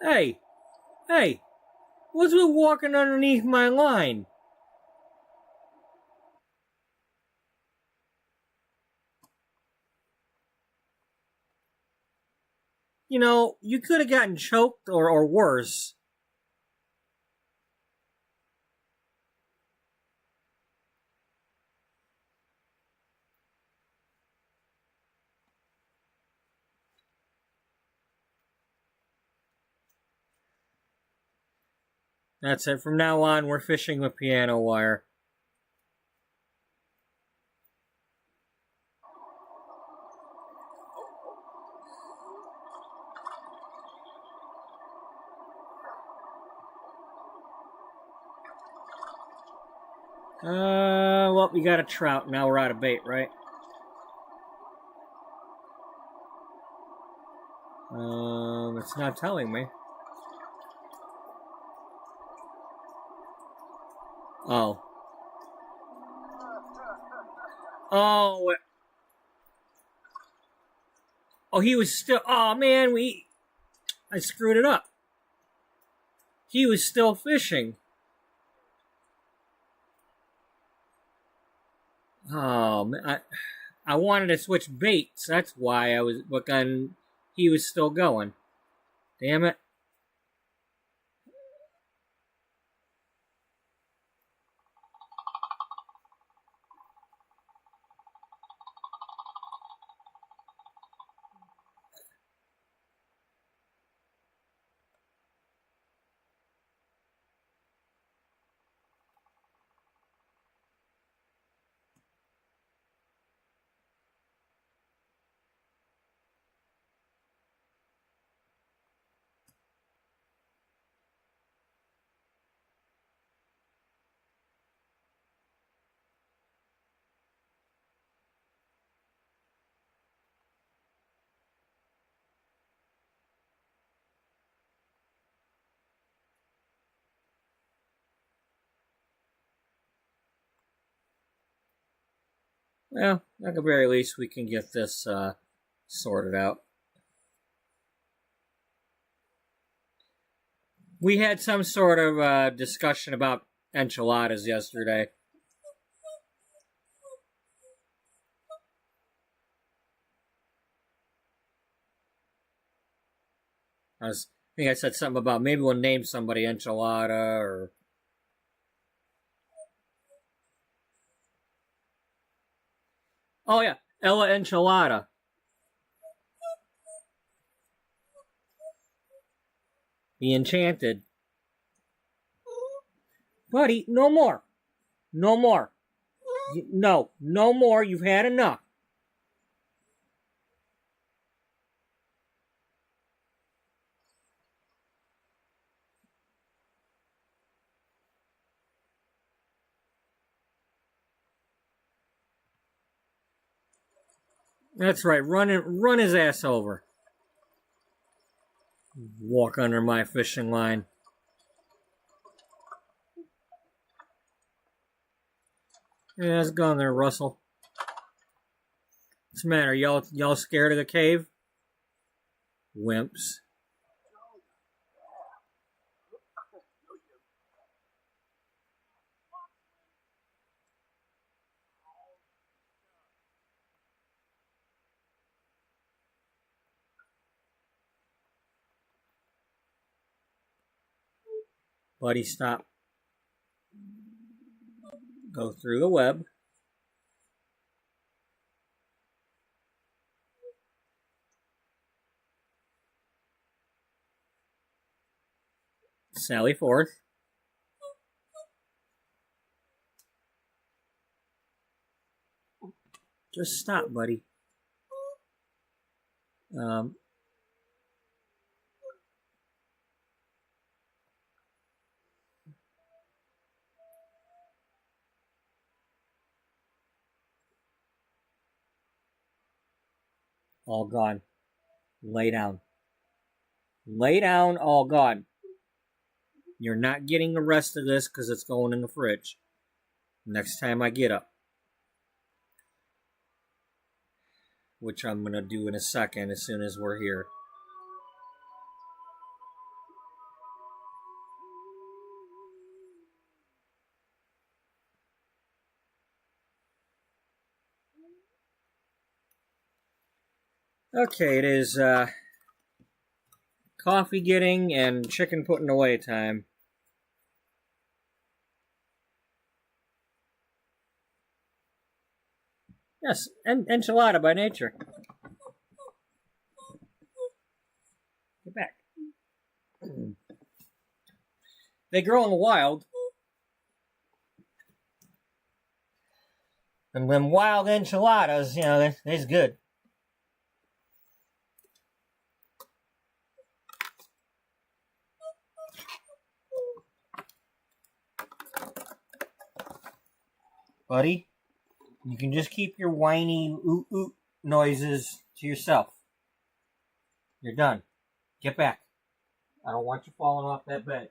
Hey! Hey! What's with walking underneath my line? You know, you could have gotten choked or worse. That's it. From now on, we're fishing with piano wire. Well, we got a trout. Now we're out of bait, right? It's not telling me. Oh. Oh. Oh, he was still... Oh, man, I screwed it up. He was still fishing. Oh, man. I wanted to switch baits. That's why I was looking. He was still going. Damn it. Well, at the very least, we can get this sorted out. We had some sort of discussion about enchiladas yesterday. I think I said something about maybe we'll name somebody enchilada or... Oh, yeah. Ella Enchilada. The Enchanted. Buddy, no more. No more. No more. You've had enough. That's right. Run his ass over. Walk under my fishing line. Yeah, it's gone there, Russell. What's the matter? Y'all scared of the cave? Wimps. Buddy, stop. Go through the web. Sally forth. Just stop, buddy. All gone. Lay down. Lay down, all gone. You're not getting the rest of this because it's going in the fridge. Next time I get up. Which I'm going to do in a second as soon as we're here. Okay, it is coffee getting and chicken putting away time. Yes, enchilada by nature. Get back. They grow in the wild. And them wild enchiladas, they's good. Buddy, you can just keep your whiny oot oot noises to yourself. You're done. Get back. I don't want you falling off that bed.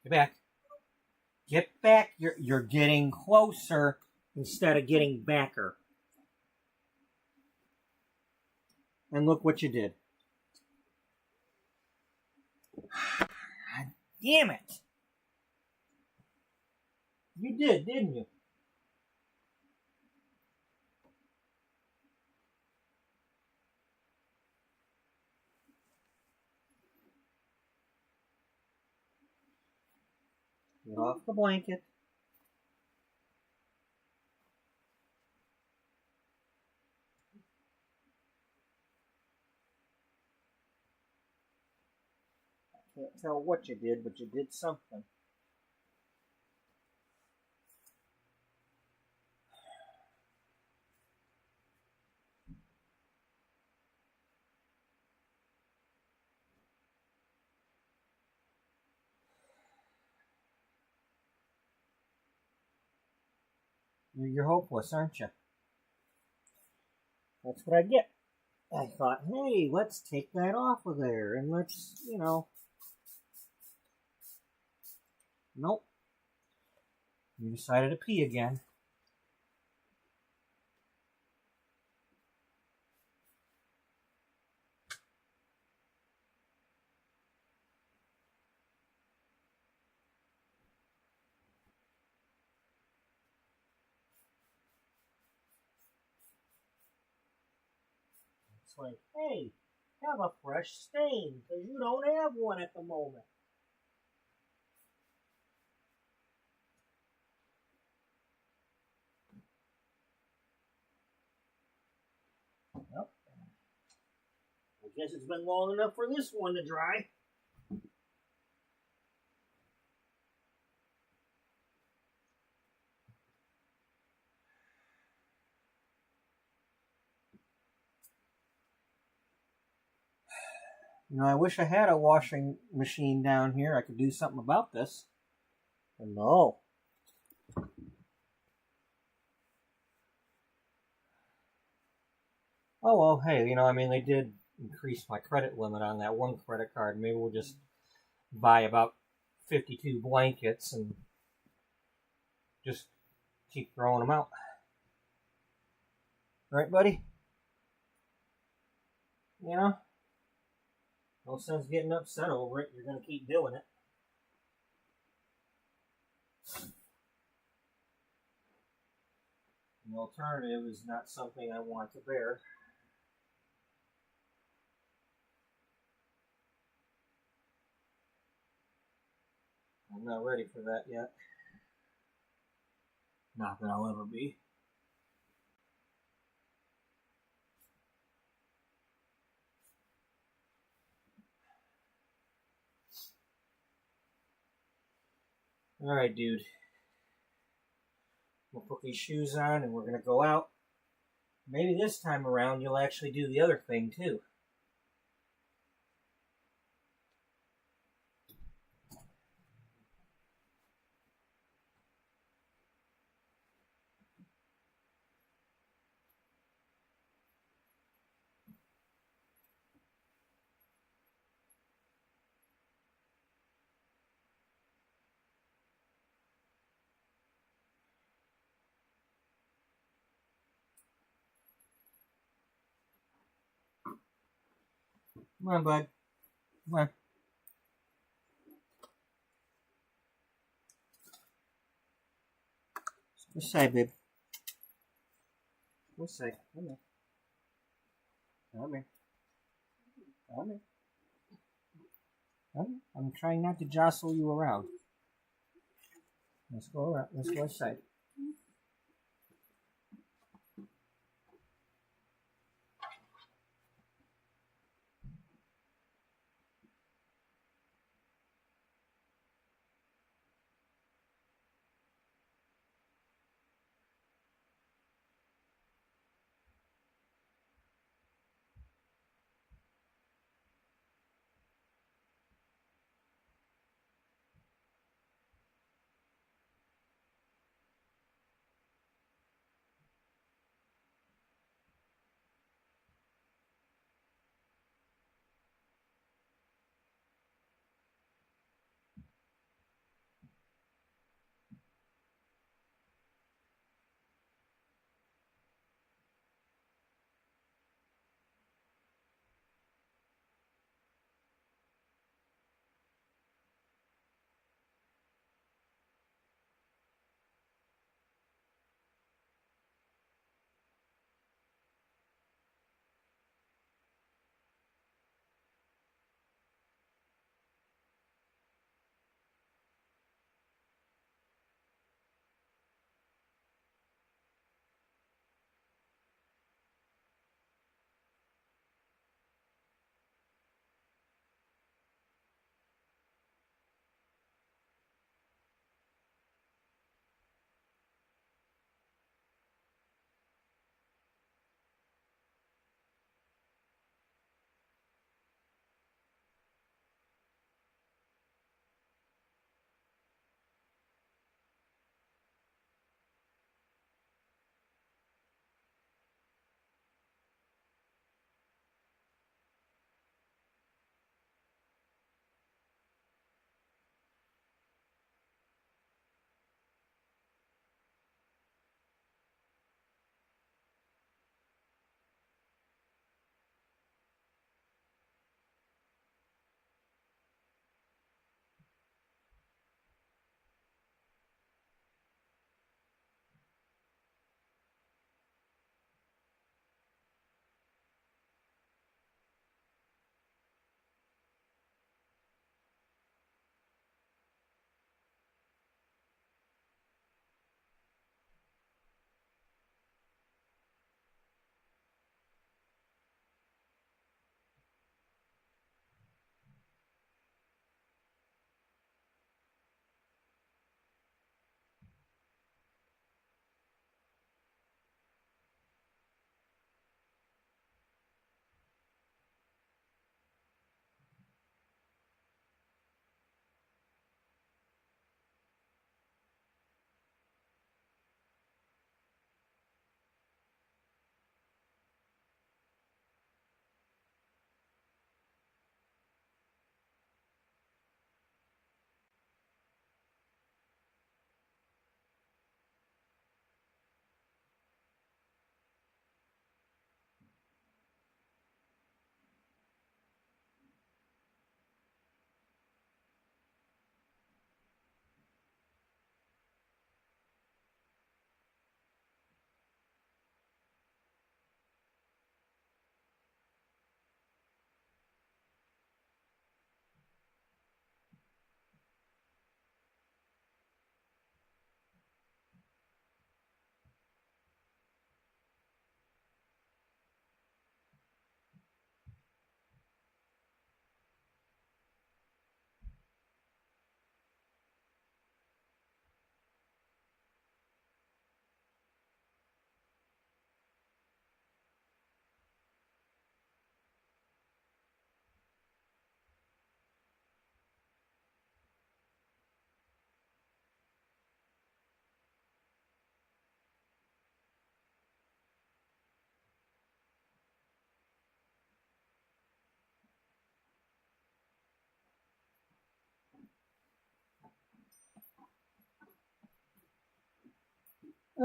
Get back. Get back. You're getting closer instead of getting backer. And look what you did. God damn it. You did, didn't you? Get off the blanket. I can't tell what you did, but you did something. You're hopeless, aren't you? That's what I get. I thought, hey, let's take that off of there, and let's, Nope. You decided to pee again. It's like, hey, have a fresh stain, because you don't have one at the moment. Well, I guess it's been long enough for this one to dry. I wish I had a washing machine down here. I could do something about this. But no. Oh, well, hey, they did increase my credit limit on that one credit card. Maybe we'll just buy about 52 blankets and just keep throwing them out. Right, buddy? No sense getting upset over it. You're going to keep doing it. The alternative is not something I want to bear. I'm not ready for that yet. Not that I'll ever be. Alright, dude. We'll put these shoes on and we're going to go out. Maybe this time around you'll actually do the other thing too. Come on, bud. Come on. This side, babe. This side. Come here. Come here. Come here. Come here. I'm trying not to jostle you around. Let's go around. Let's go inside.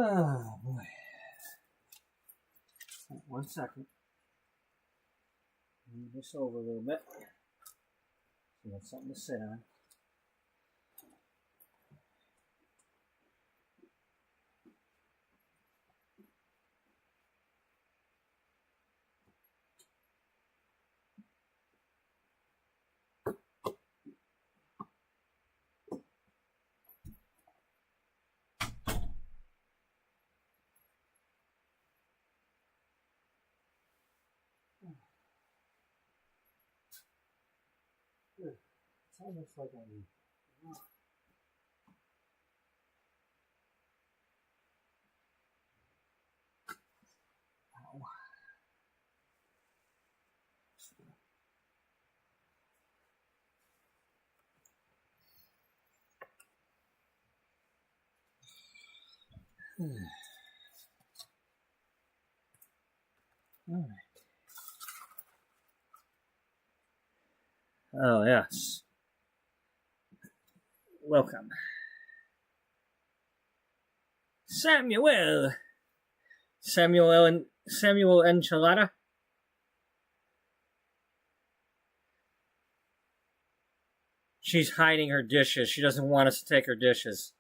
Oh boy. 1 second. Move this over a little bit. So we have something to sit on. It's almost like I'm... All right. Oh, yes. Welcome. Samuel Enchilada. She's hiding her dishes. She doesn't want us to take her dishes.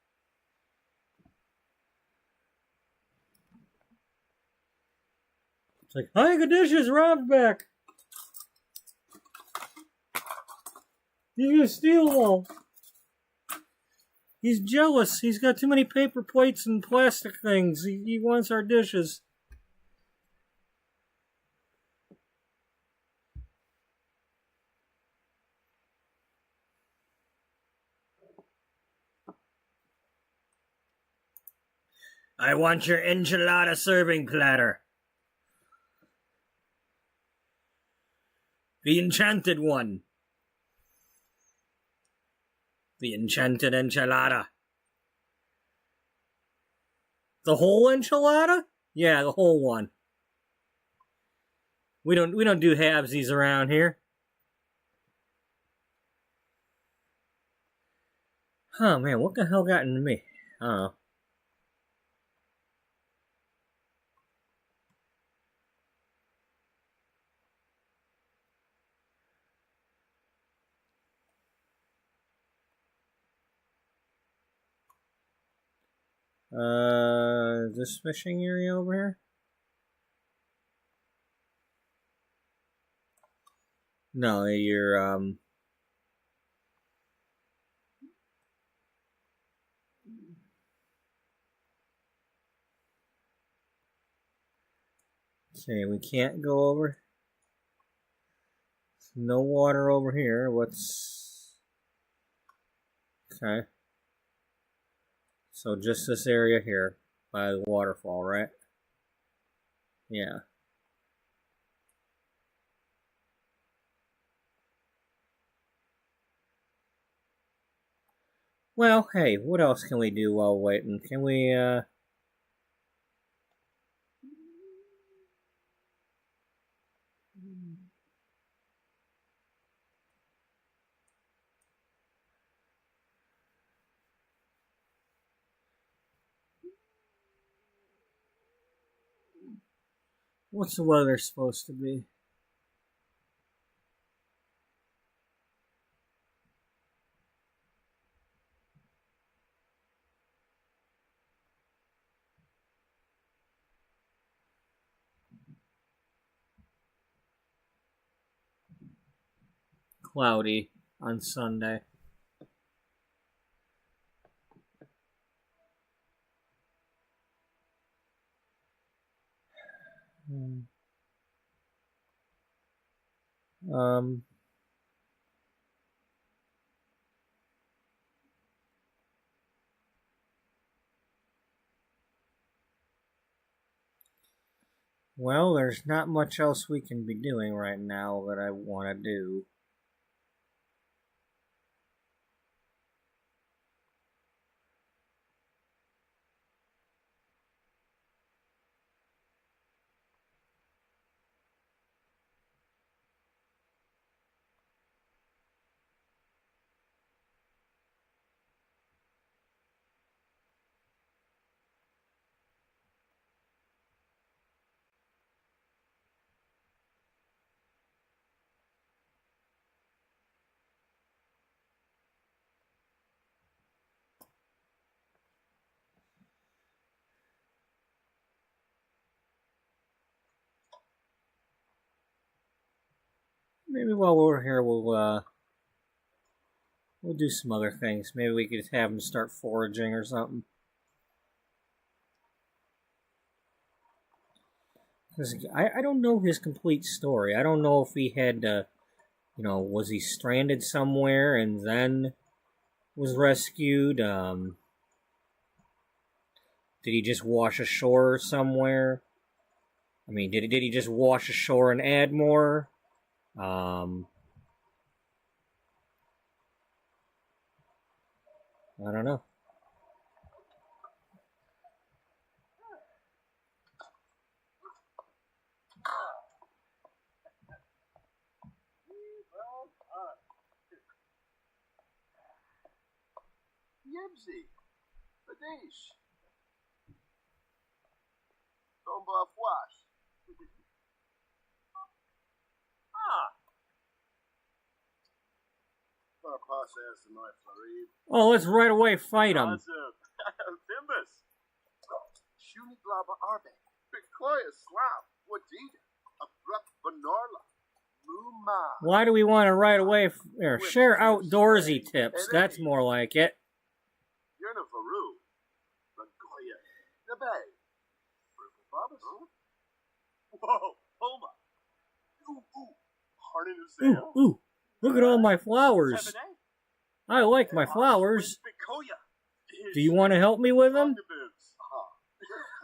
It's like, hide the dishes, Rob's back. He's gonna steal them all. He's jealous. He's got too many paper plates and plastic things. He wants our dishes. I want your enchilada serving platter. The enchanted one. The enchanted enchilada. The whole enchilada? Yeah, the whole one. We don't do halvesies around here. Oh man, what the hell got into me? I don't know. This fishing area over here? No, you're, okay, we can't go over. No water over here. What's... Okay. So just this area here by the waterfall, right? Yeah. Well, hey, what else can we do while waiting? Can we, what's the weather supposed to be? Cloudy on Sunday. Um, well, there's not much else we can be doing right now that I want to do. Maybe while we're here, we'll do some other things. Maybe we could have him start foraging or something. Because I don't know his complete story. I don't know if he had, was he stranded somewhere and then was rescued? Did he just wash ashore somewhere? I mean, did he just wash ashore in Admore? I don't know. Yibsy, Badish, Tomba Fwash. Process and my flurry. Oh, let's right away fight him. Fimbus. Shuni Glaba Arbe. Bitcoya Slav. Wadida. Abrupt Banarla. Muma. Why do we want to right away share outdoorsy tips? That's more like it. Yerna Varu. Rangoya. The Bay. Babas. Whoa. Homa. Ooh. Harden of Sale. Ooh. Look at all my flowers. I like my flowers. Do you want to help me with them?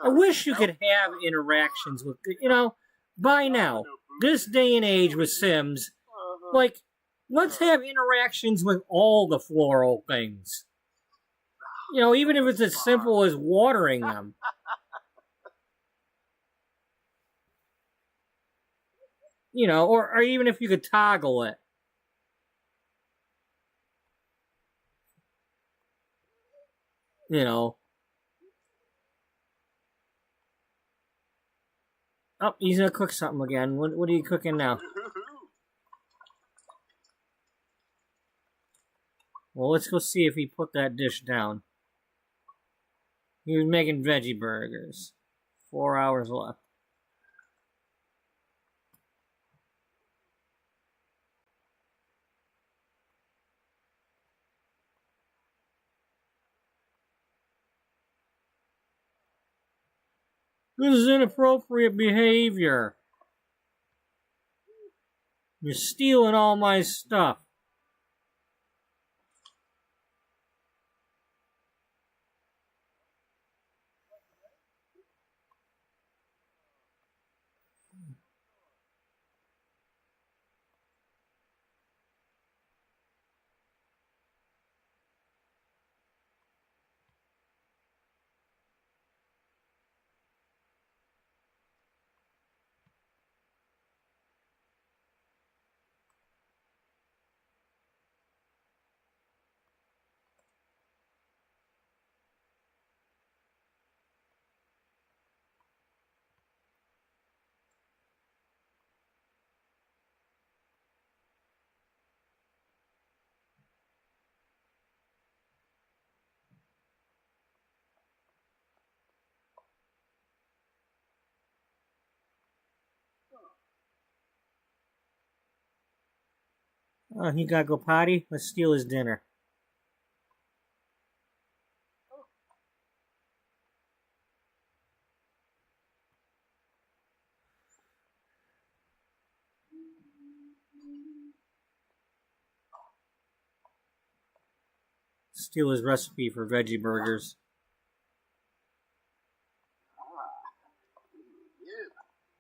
I wish you could have interactions with, by now, this day and age with Sims, like, let's have interactions with all the floral things. Even if it's as simple as watering them. Or even if you could toggle it. Oh, he's gonna cook something again. What are you cooking now? Well, let's go see if he put that dish down. He was making veggie burgers. 4 hours left. This is inappropriate behavior. You're stealing all my stuff. He gotta go potty. Let's steal his dinner. Steal his recipe for veggie burgers.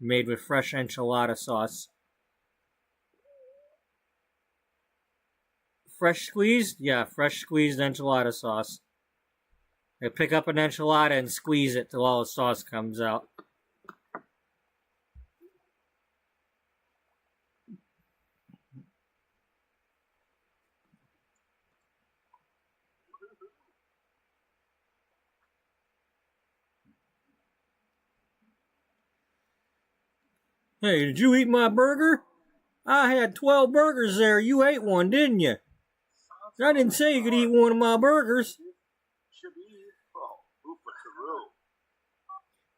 Made with fresh enchilada sauce. Fresh squeezed? Yeah, fresh squeezed enchilada sauce. I pick up an enchilada and squeeze it till all the sauce comes out. Hey, did you eat my burger? I had 12 burgers there. You ate one, didn't you? I didn't say you could eat one of my burgers.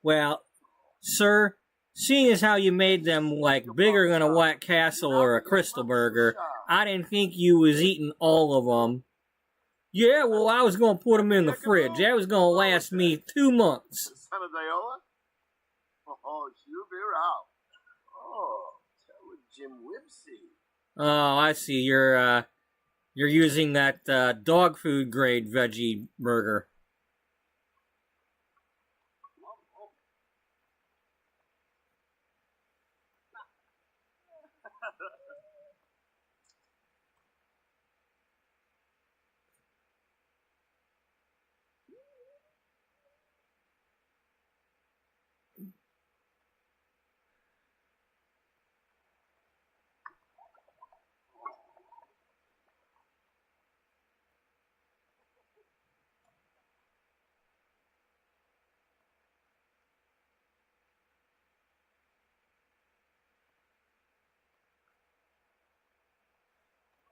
Well, sir, seeing as how you made them like bigger than a White Castle or a Crystal Burger, I didn't think you was eating all of them. Yeah, well, I was gonna put them in the fridge. That was gonna last me 2 months. Sanadeola? Oh, you be out. Oh, tell Jim Whipsy. Oh, I see. You're using that dog food grade veggie burger.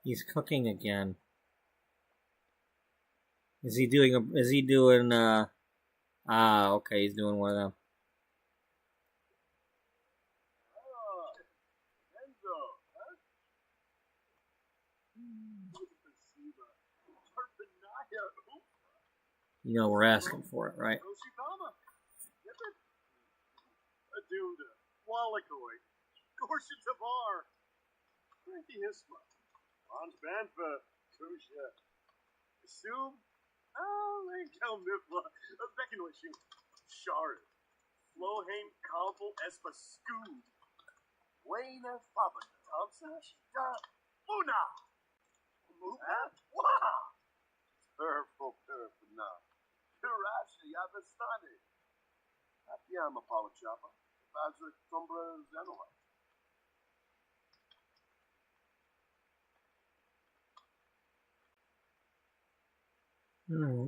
He's cooking again. Is he doing okay, he's doing one of them. Enzo, huh? You know we're asking for it, right? Adunda, Wallachoi, Gorshitavar, Hisma, Banfa, Kusha, Sum, Lankel Mifla, Beckenwishing, Shard, Flohane Compel Espa Scood, Wayne Papa, Thompson, Una, Wow! Purple, now. Karashi, Yavastani. Appiama Palachapa, Bazra Tumbra Zenola. Hmm.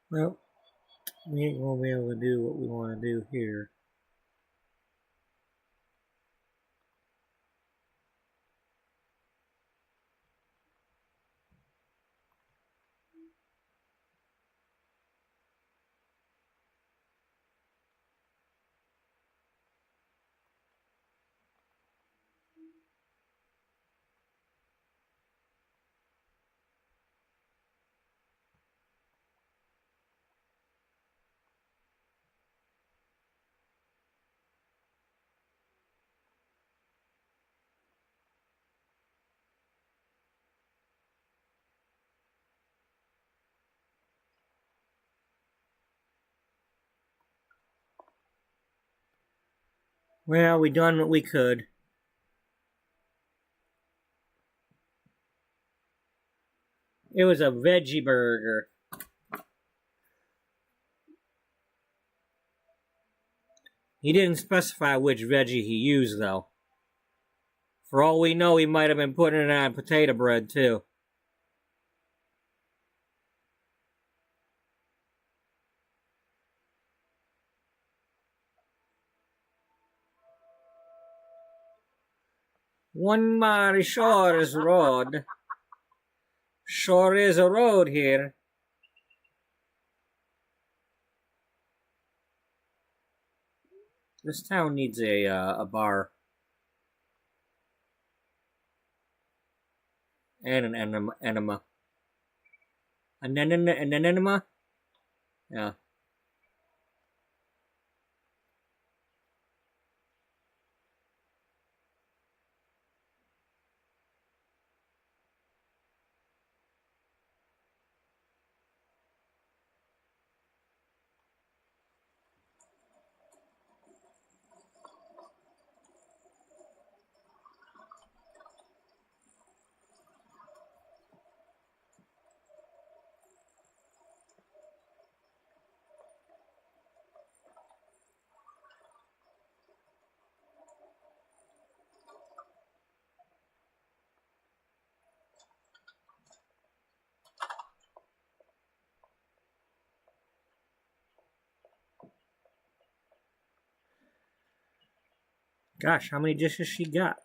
Well, we ain't gonna be able to do what we want to do here. Well, we done what we could. It was a veggie burger. He didn't specify which veggie he used, though. For all we know, he might have been putting it on potato bread, too. One mighty shore is road. Sure is a road here. This town needs a bar. And an enema. An enema? Yeah. Gosh, how many dishes she got?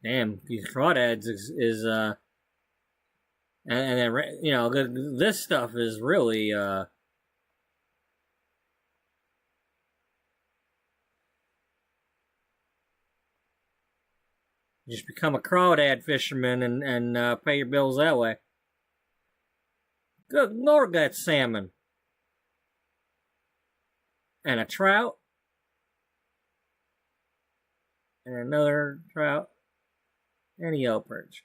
Damn, these crawdads is and then you know this stuff is really just become a crawdad fisherman and pay your bills that way. Good Lord, that salmon and a trout and another trout and a yellow perch.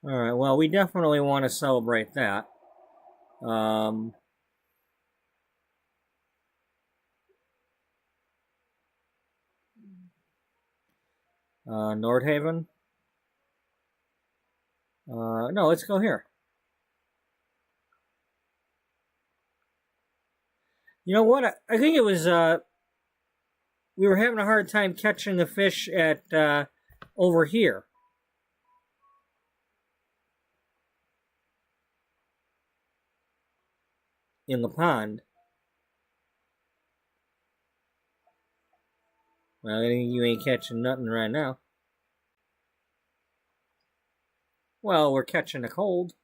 All right. Well, we definitely want to celebrate that. Nordhaven. No, let's go here. You know what? I think it was we were having a hard time catching the fish at over here. In the pond. Well, you ain't catching nothing right now. Well, we're catching a cold.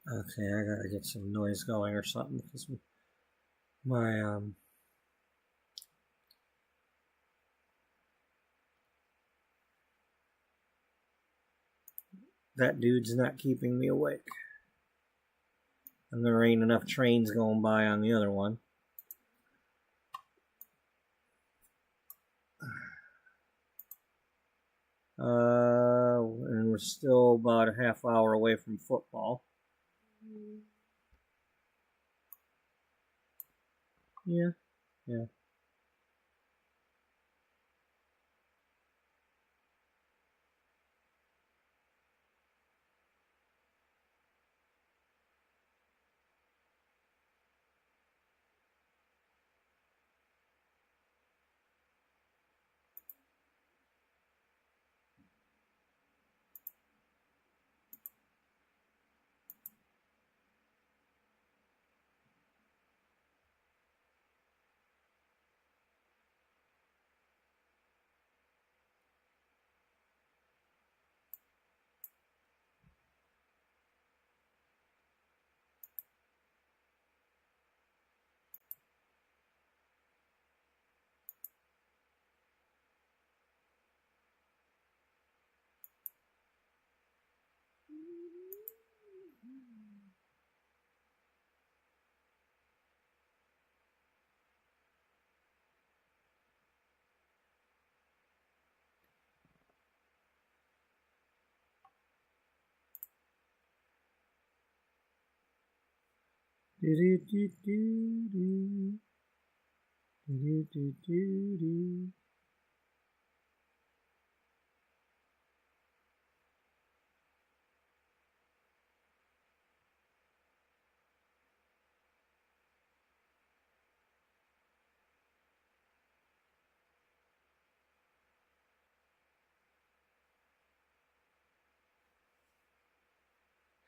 Okay, I gotta get some noise going or something because my that dude's not keeping me awake. And there ain't enough trains going by on the other one. And we're still about a half hour away from football. Yeah.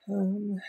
Um,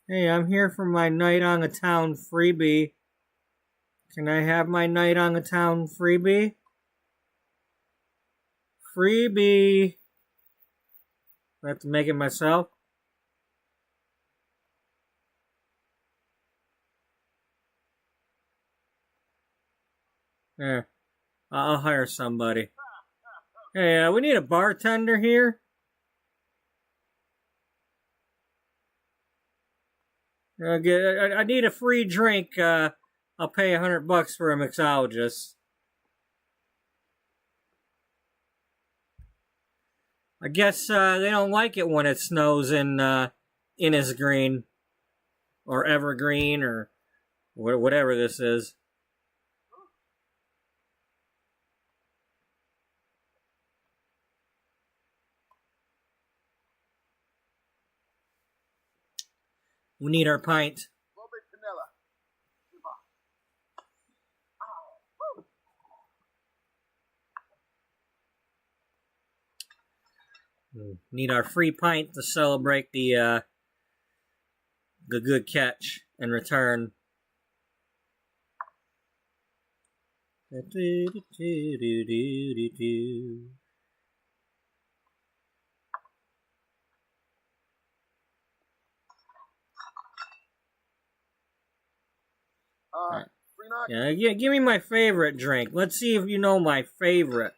Hey, I'm here for my night on the town freebie. Can I have my night on the town freebie? Freebie! I have to make it myself? Yeah, I'll hire somebody. Hey, we need a bartender here. I need a free drink. I'll pay $100 for a mixologist. I guess they don't like it when it snows in Innisgreen or Evergreen or whatever this is. We need our pint. Little bit vanilla. Need our free pint to celebrate the good catch and return. Free knock. Yeah, give me my favorite drink. Let's see if you know my favorite.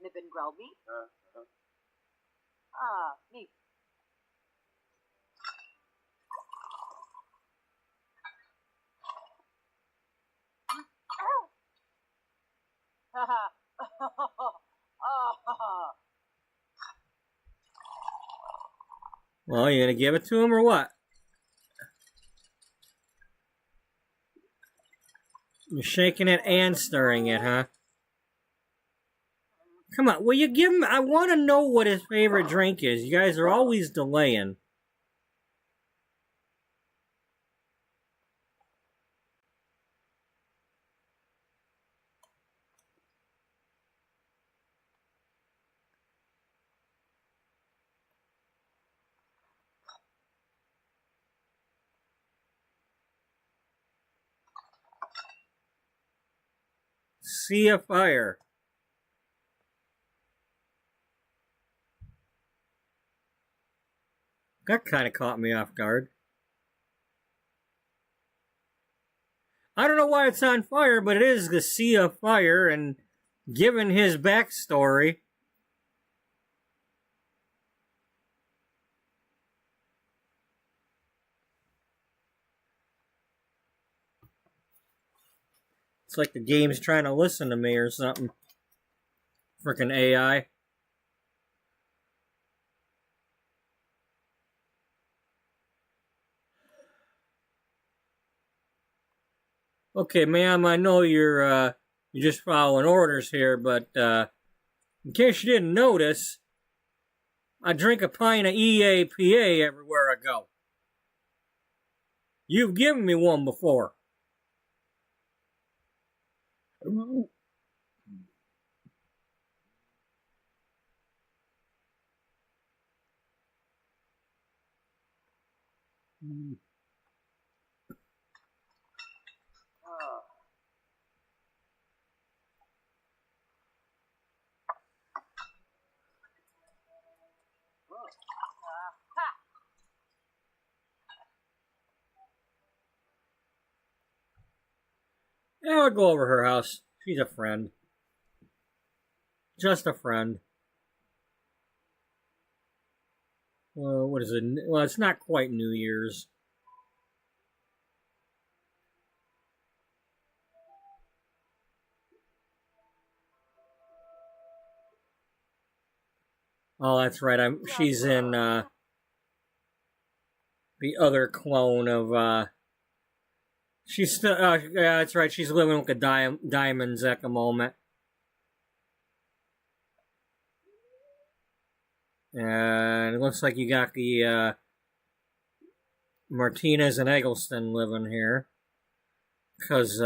Nip and grilled meat? Meat. Well, you gonna give it to him or what? You're shaking it and stirring it, huh? Come on, will you give him... I want to know what his favorite drink is. You guys are always delaying. Sea of Fire. That kind of caught me off guard. I don't know why it's on fire, but it is the Sea of Fire, and given his backstory... It's like the game's trying to listen to me or something. Freaking AI. Okay, ma'am, I know you're just following orders here, but in case you didn't notice, I drink a pint of EAPA everywhere I go. You've given me one before. Ah. Ha! Yeah, I'll go over her house. She's a friend. Just a friend. Well, what is it? Well, it's not quite New Year's. Oh, that's right. She's in the other clone of. She's still. Yeah, that's right. She's living with the diamonds at the moment. And it looks like you got the Martinez and Eggleston living here. Because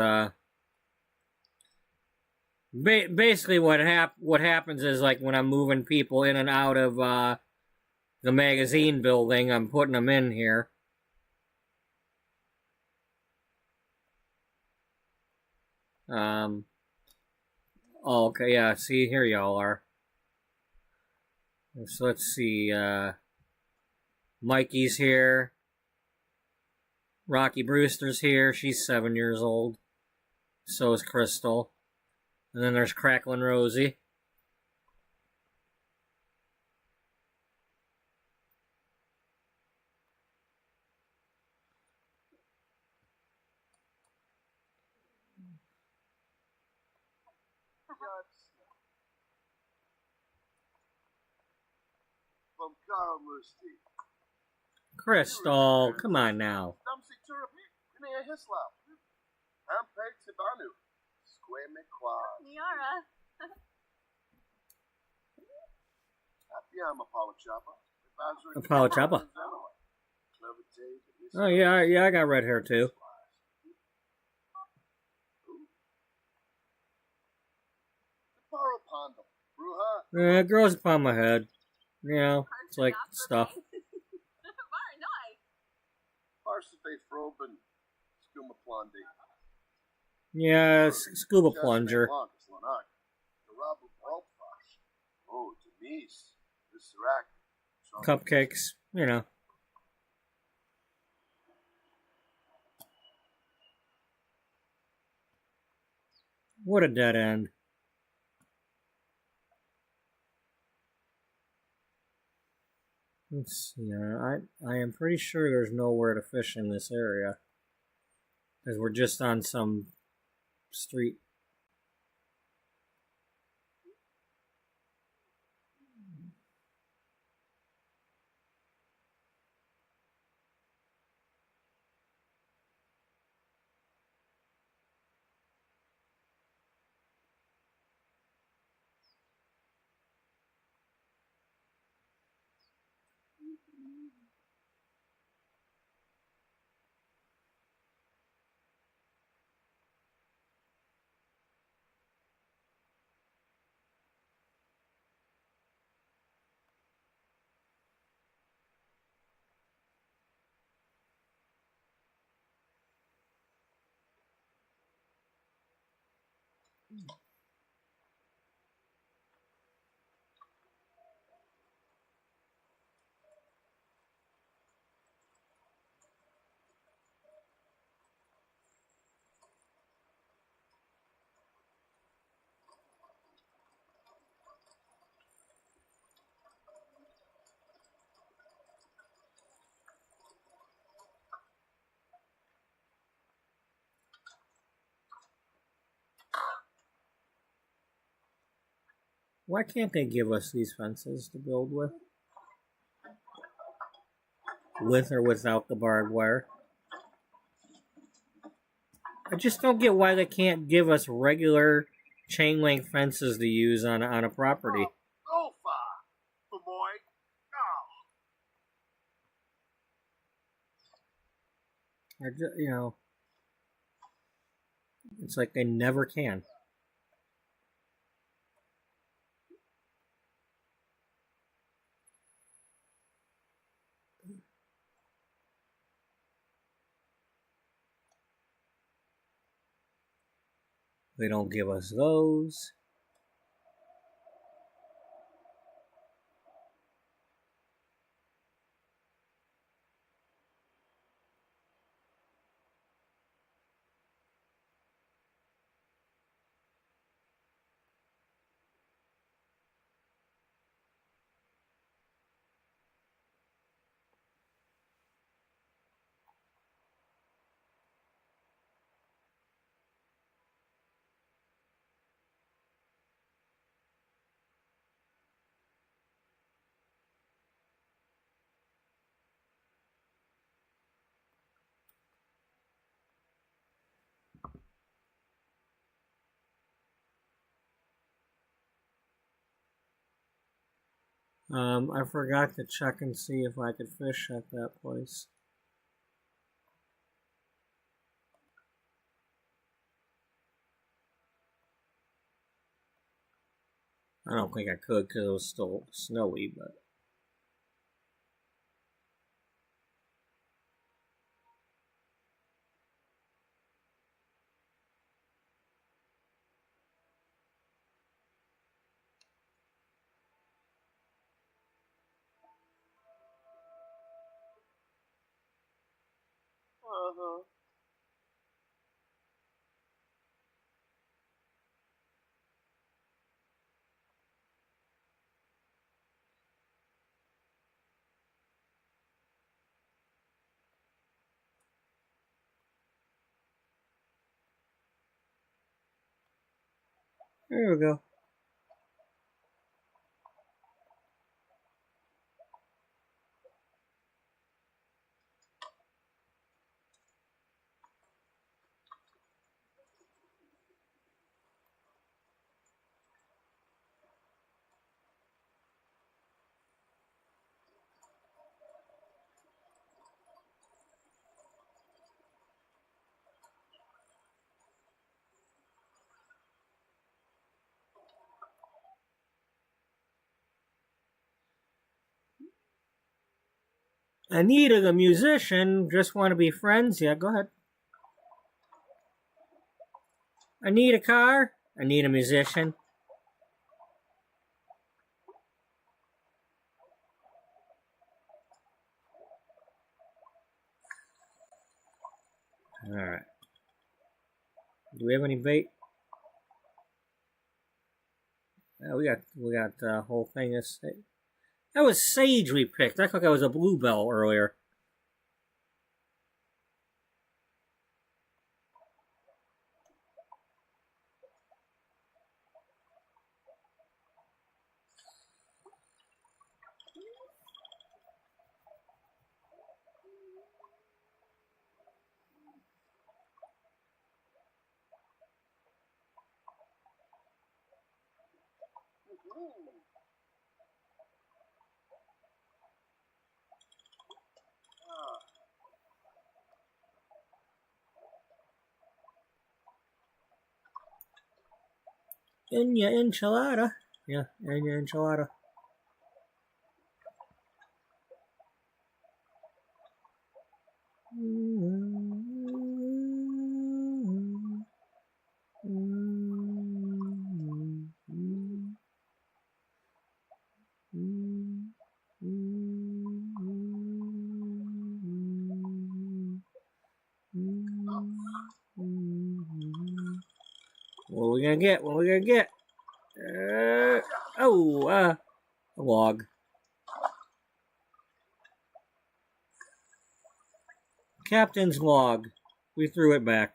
basically what happens is, like, when I'm moving people in and out of the magazine building, I'm putting them in here. Oh, okay, yeah, see, here y'all are. So let's see, Mikey's here. Rocky Brewster's here. She's 7 years old. So is Crystal. And then there's Cracklin' Rosie. From Carl Musti. Crystal, come on now. Damsi Turapi. Ine Hislav. Ampeg Tibanu. Squame Quad. Niara. Apiam Apollo Chopper. Apollo Chopper. Oh, yeah, I got red hair too. Yeah, it grows upon my head. You know, it's like stuff. Very nice. Parsiface Froben. Skuma Plondi. Yeah, scuba plunger. Oh, Denise. This rack. Cupcakes, you know. What a dead end. Let's see. I am pretty sure there's nowhere to fish in this area. Because we're just on some street. Why can't they give us these fences to build with? With or without the barbed wire? I just don't get why they can't give us regular chain link fences to use on a property. Go far, boy. I just, it's like they never can. They don't give us those. I forgot to check and see if I could fish at that place. I don't think I could because it was still snowy, but... There we go. Anita, the musician, just want to be friends? Yeah, go ahead. I need a car. I need a musician. Alright. Do we have any bait? We got the whole thing. That was sage we picked. I thought that was a bluebell earlier. In your enchilada. Yeah, in your enchilada. What are we gonna get? What are we gonna get? A log. Captain's log. We threw it back.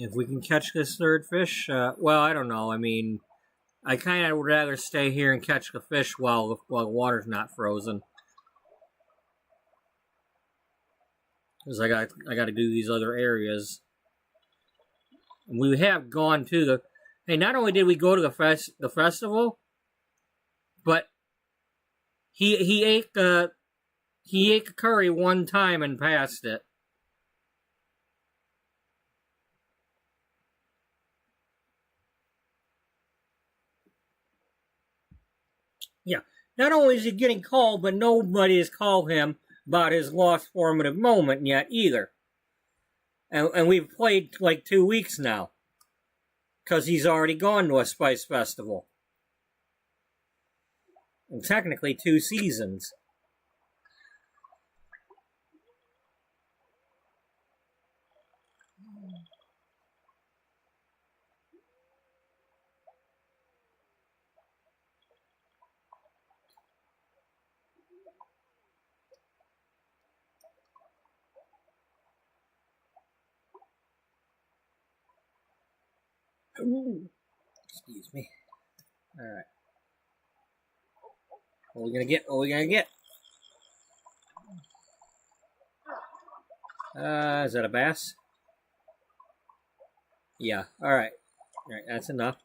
If we can catch this third fish, well, I don't know. I mean, I kind of would rather stay here and catch the fish while the water's not frozen. Because I got to do these other areas. And we have gone to the... Hey, not only did we go to the festival, but he ate the curry one time and passed it. Yeah. Not only is he getting called, but nobody has called him about his lost formative moment yet either. And we've played like 2 weeks now. Because he's already gone to a Spice Festival. And technically 2 seasons. Ooh. Excuse me. Alright. What are we gonna get? What are we gonna get? Is that a bass? Yeah, alright. Alright, that's enough.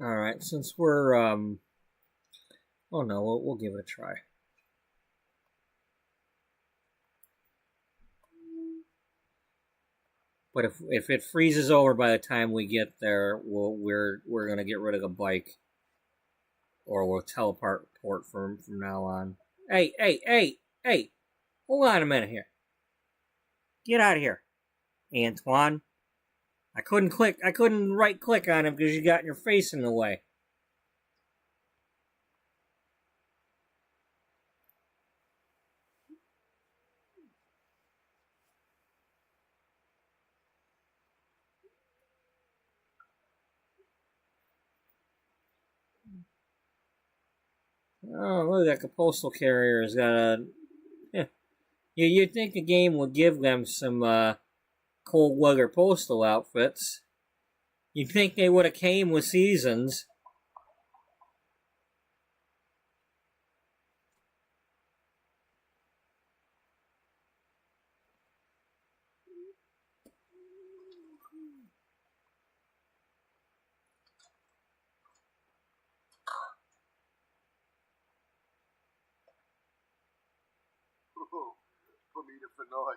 Alright, since we're, oh no, we'll give it a try. But if it freezes over by the time we get there, we're gonna get rid of the bike. Or we'll teleport from now on. Hey! Hold on a minute here. Get out of here, Antoine. I couldn't right click on him because you got your face in the way. Oh, look, that postal carrier has got a... Yeah. You'd think the game would give them some cold weather postal outfits. You'd think they would have came with seasons. For me to Fenoy.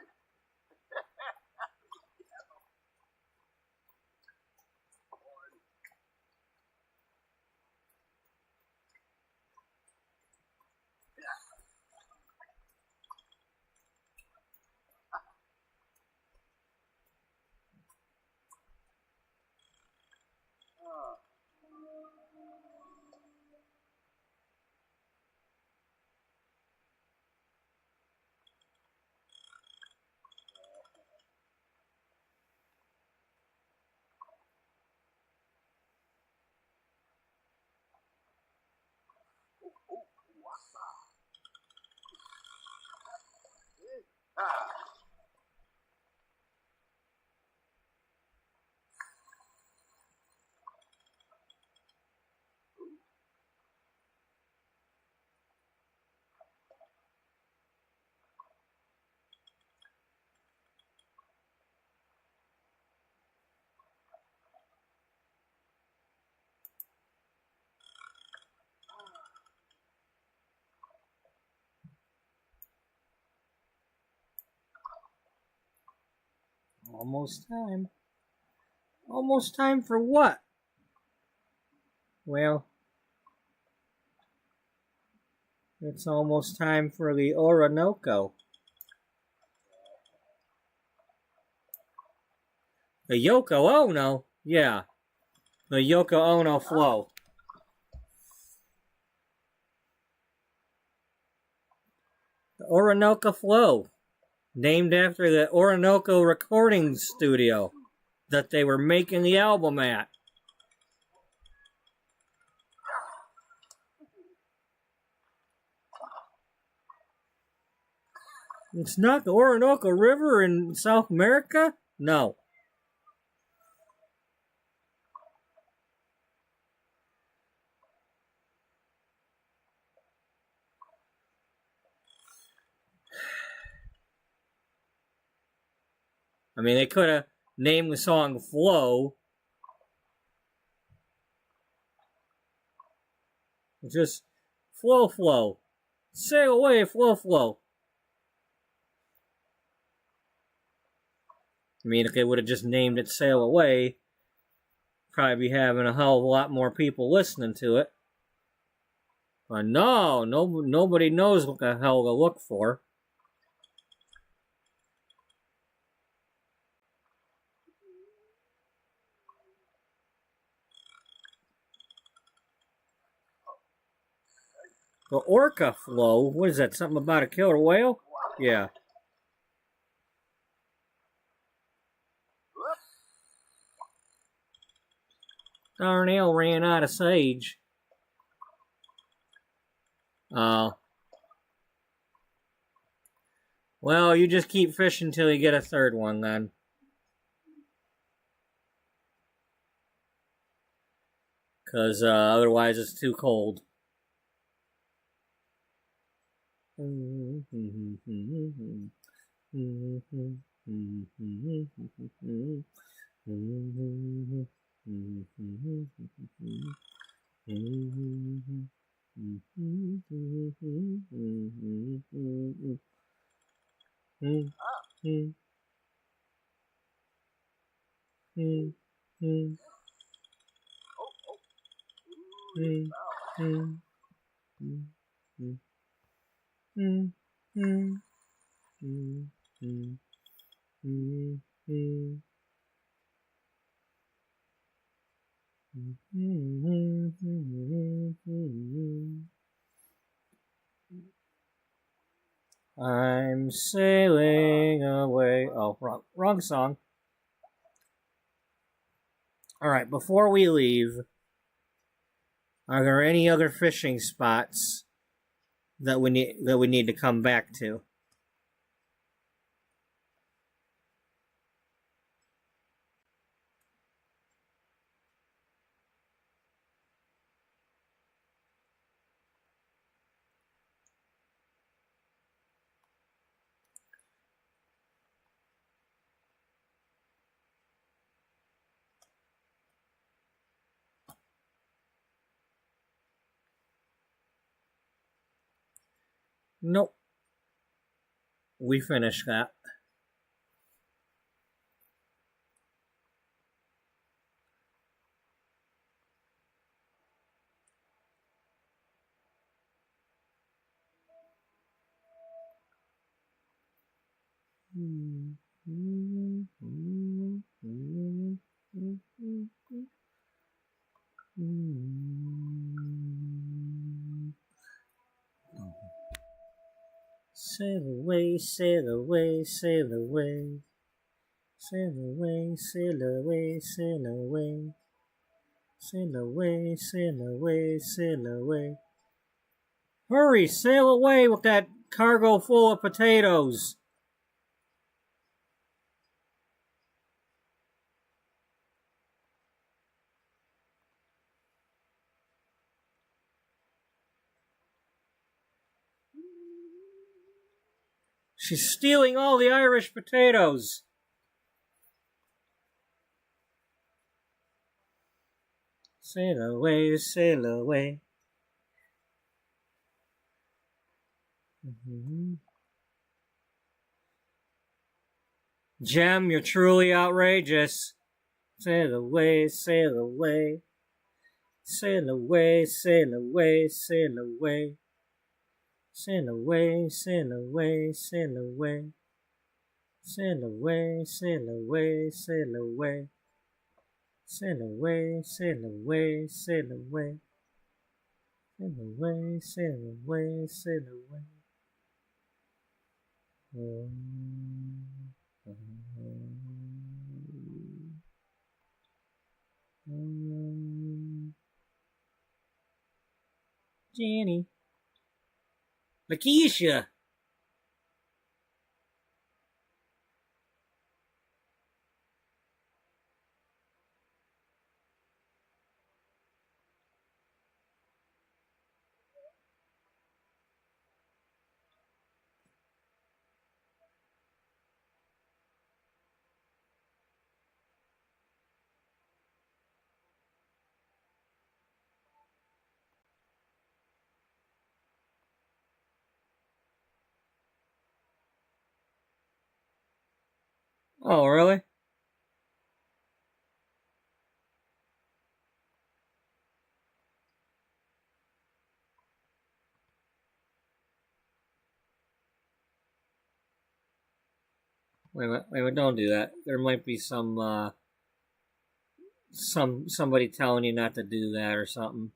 Almost time. Almost time for what? Well, it's almost time for the Orinoco. The Yoko Ono? Yeah. The Yoko Ono flow. The Orinoco flow. Named after the Orinoco recording studio that they were making the album at. It's not the Orinoco River in South America? No. I mean, they could have named the song Flow. Just Flow, Flow. Sail away, Flow, Flow. I mean, if they would have just named it Sail Away, probably be having a hell of a lot more people listening to it. But no, nobody knows what the hell to look for. The Orca Flow, what is that, something about a killer whale? Yeah. Darnell ran out of sage. Oh. Well, you just keep fishing till you get a third one then. Because otherwise it's too cold. I'm sailing away. Oh, wrong song. Alright, before we leave, are there any other fishing spots that we need to come back to? Nope. We finished that. Sail away, sail away, sail away. Sail away, sail away, sail away. Sail away, sail away, sail away. Hurry, sail away with that cargo full of potatoes. She's stealing all the Irish potatoes. Sail away, sail away. Jem, you're truly outrageous. Sail away, sail away. Sail away, sail away, sail away. Sail away, sail away, sail away. Sail away, sail away, sail away. Sail away, sail away, sail away. Sail away, sail away, sail away. Jenny. Lakeisha. Oh, really? Wait, wait, wait, don't do that. There might be somebody telling you not to do that or something.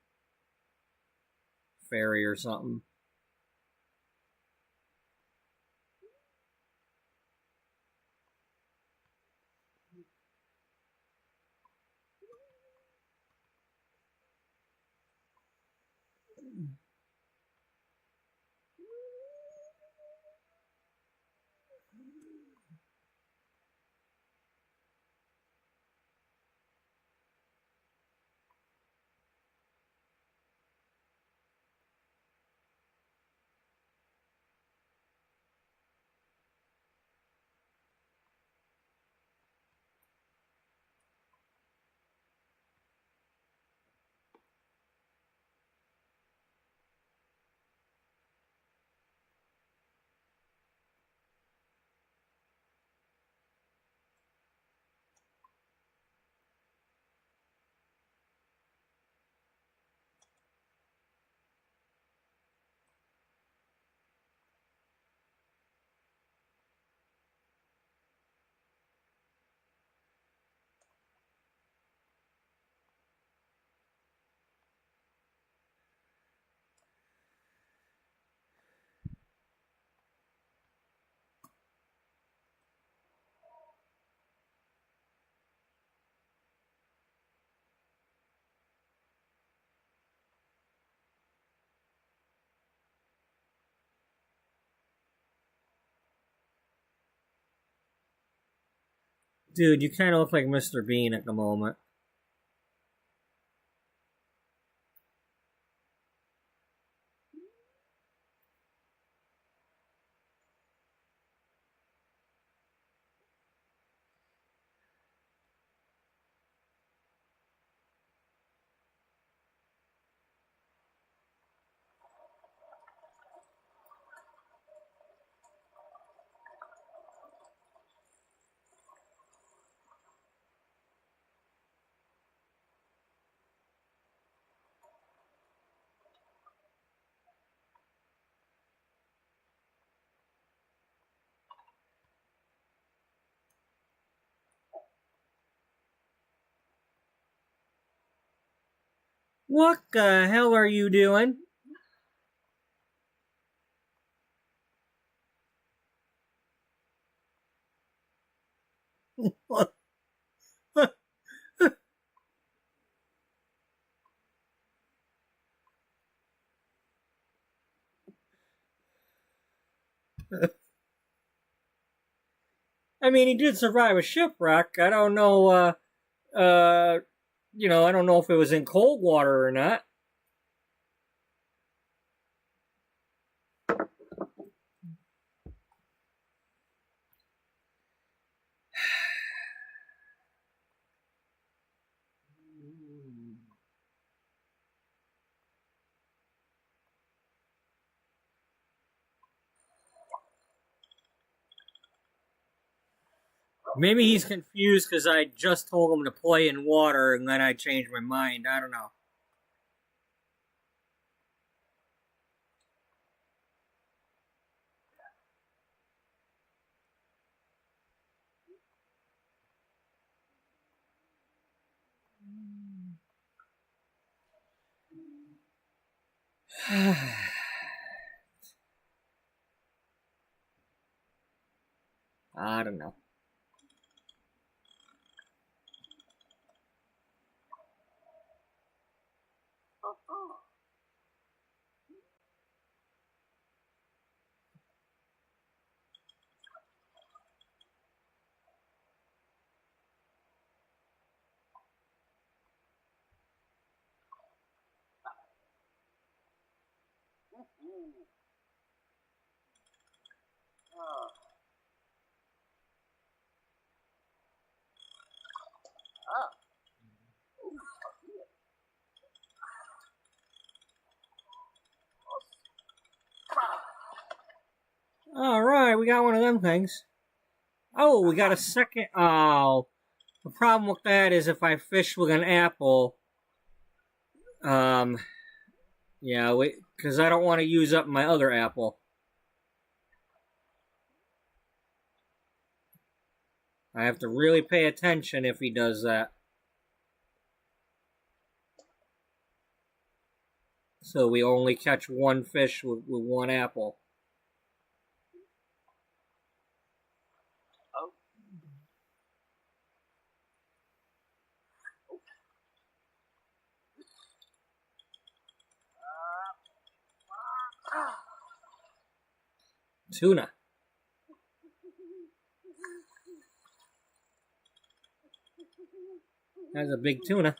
Fairy or something. Dude, you kind of look like Mr. Bean at the moment. What the hell are you doing? I mean, he did survive a shipwreck. I don't know, uh, I don't know if it was in cold water or not. Maybe he's confused because I just told him to play in water and then I changed my mind. I don't know. I don't know. Alright, we got one of them things. Oh, we got a second. Oh, the problem with that is if I fish with an apple, yeah, because I don't want to use up my other apple. I have to really pay attention if he does that. So we only catch one fish with one apple. Tuna. That's a big tuna.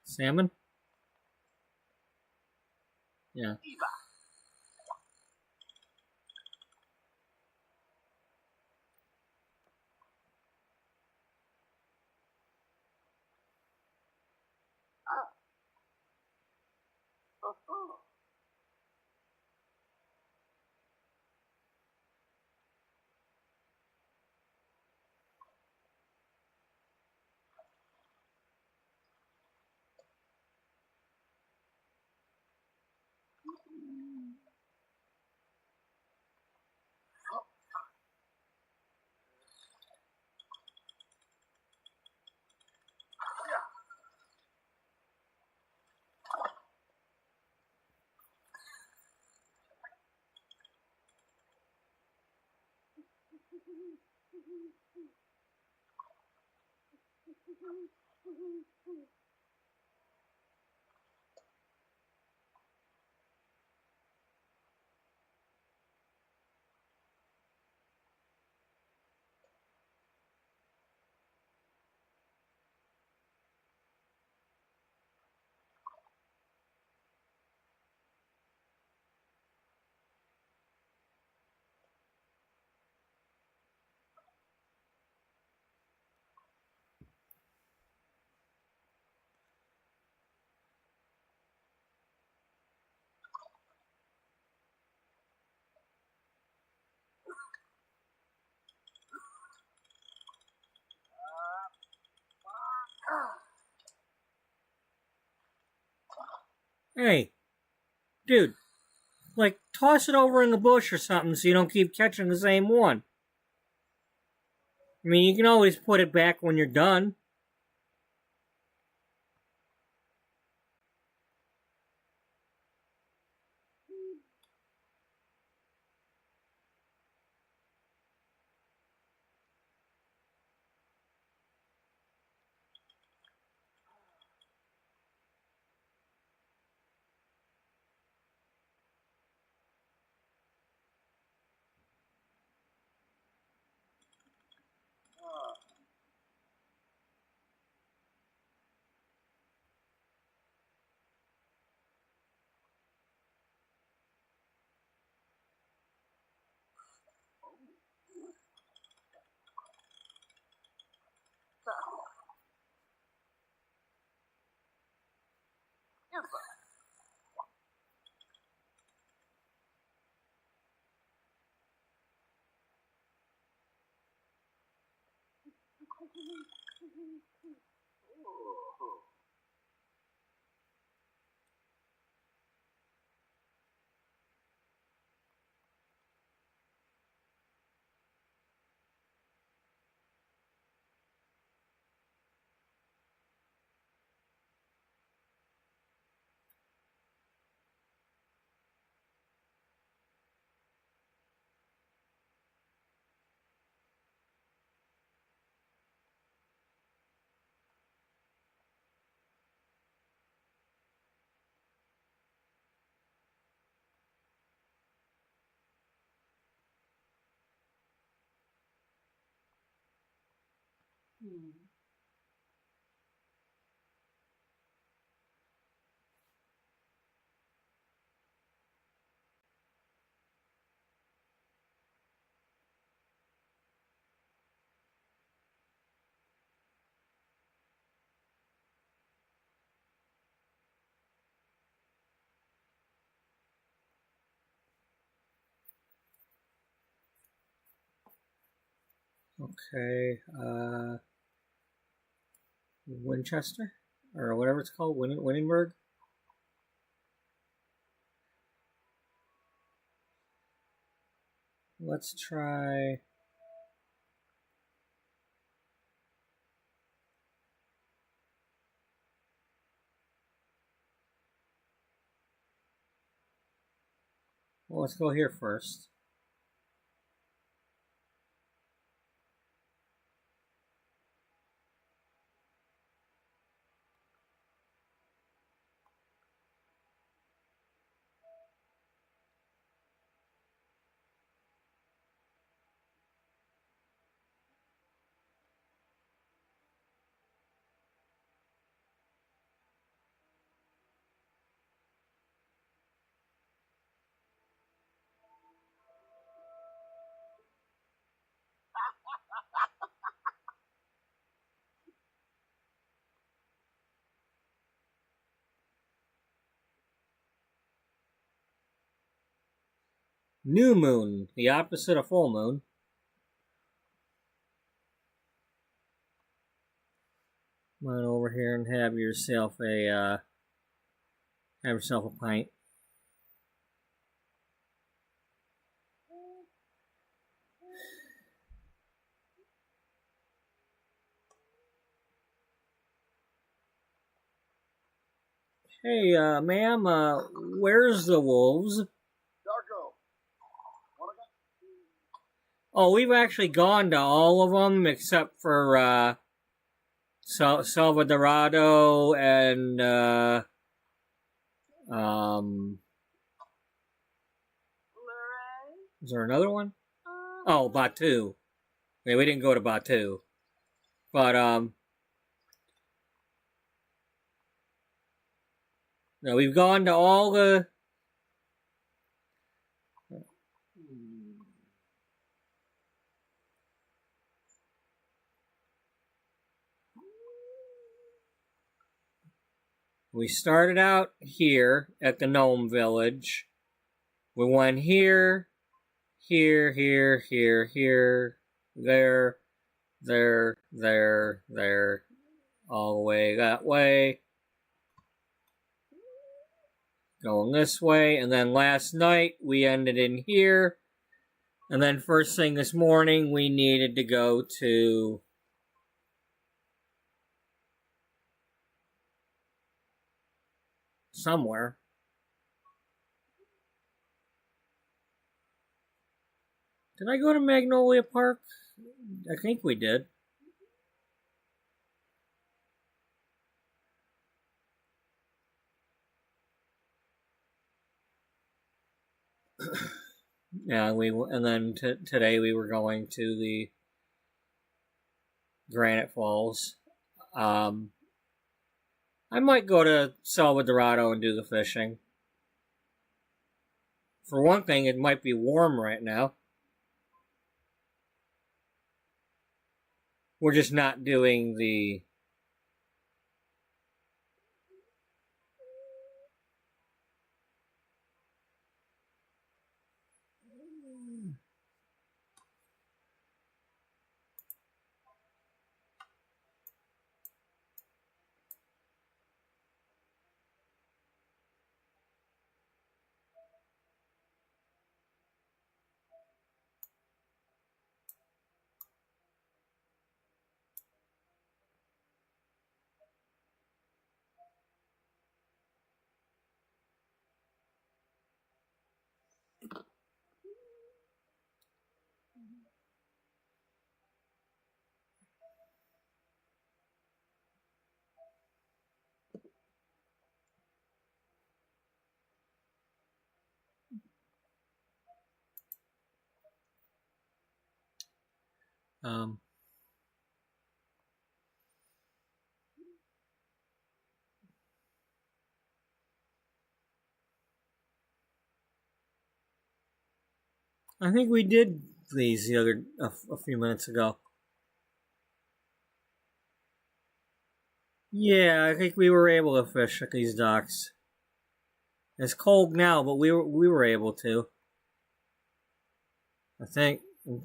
Salmon? Yeah. Hey, dude, like, toss it over in the bush or something so you don't keep catching the same one. I mean, you can always put it back when you're done. Oh. Okay, Winchester? Or whatever it's called, Winninburg? Let's try... Well, let's go here first. New moon, the opposite of full moon. Come on over here and have yourself a pint. Hey, ma'am, where's the wolves? Darko. Oh, we've actually gone to all of them except for Salvadorado and is there another one? Oh, Batu. Yeah, we didn't go to Batu, but no, we've gone to all the. We started out here at the Gnome Village. We went here, here, there, all the way that way. Going this way, and then last night we ended in here. And then first thing this morning we needed to go to somewhere. Did I go to Magnolia Park? I think we did. Yeah, and then today we were going to the Granite Falls. I might go to Salvadorado and do the fishing. For one thing, it might be warm right now. We're just not doing the... Um, I think we did these a few minutes ago. Yeah, I think we were able to fish at these docks. It's cold now, but we were able to. I think.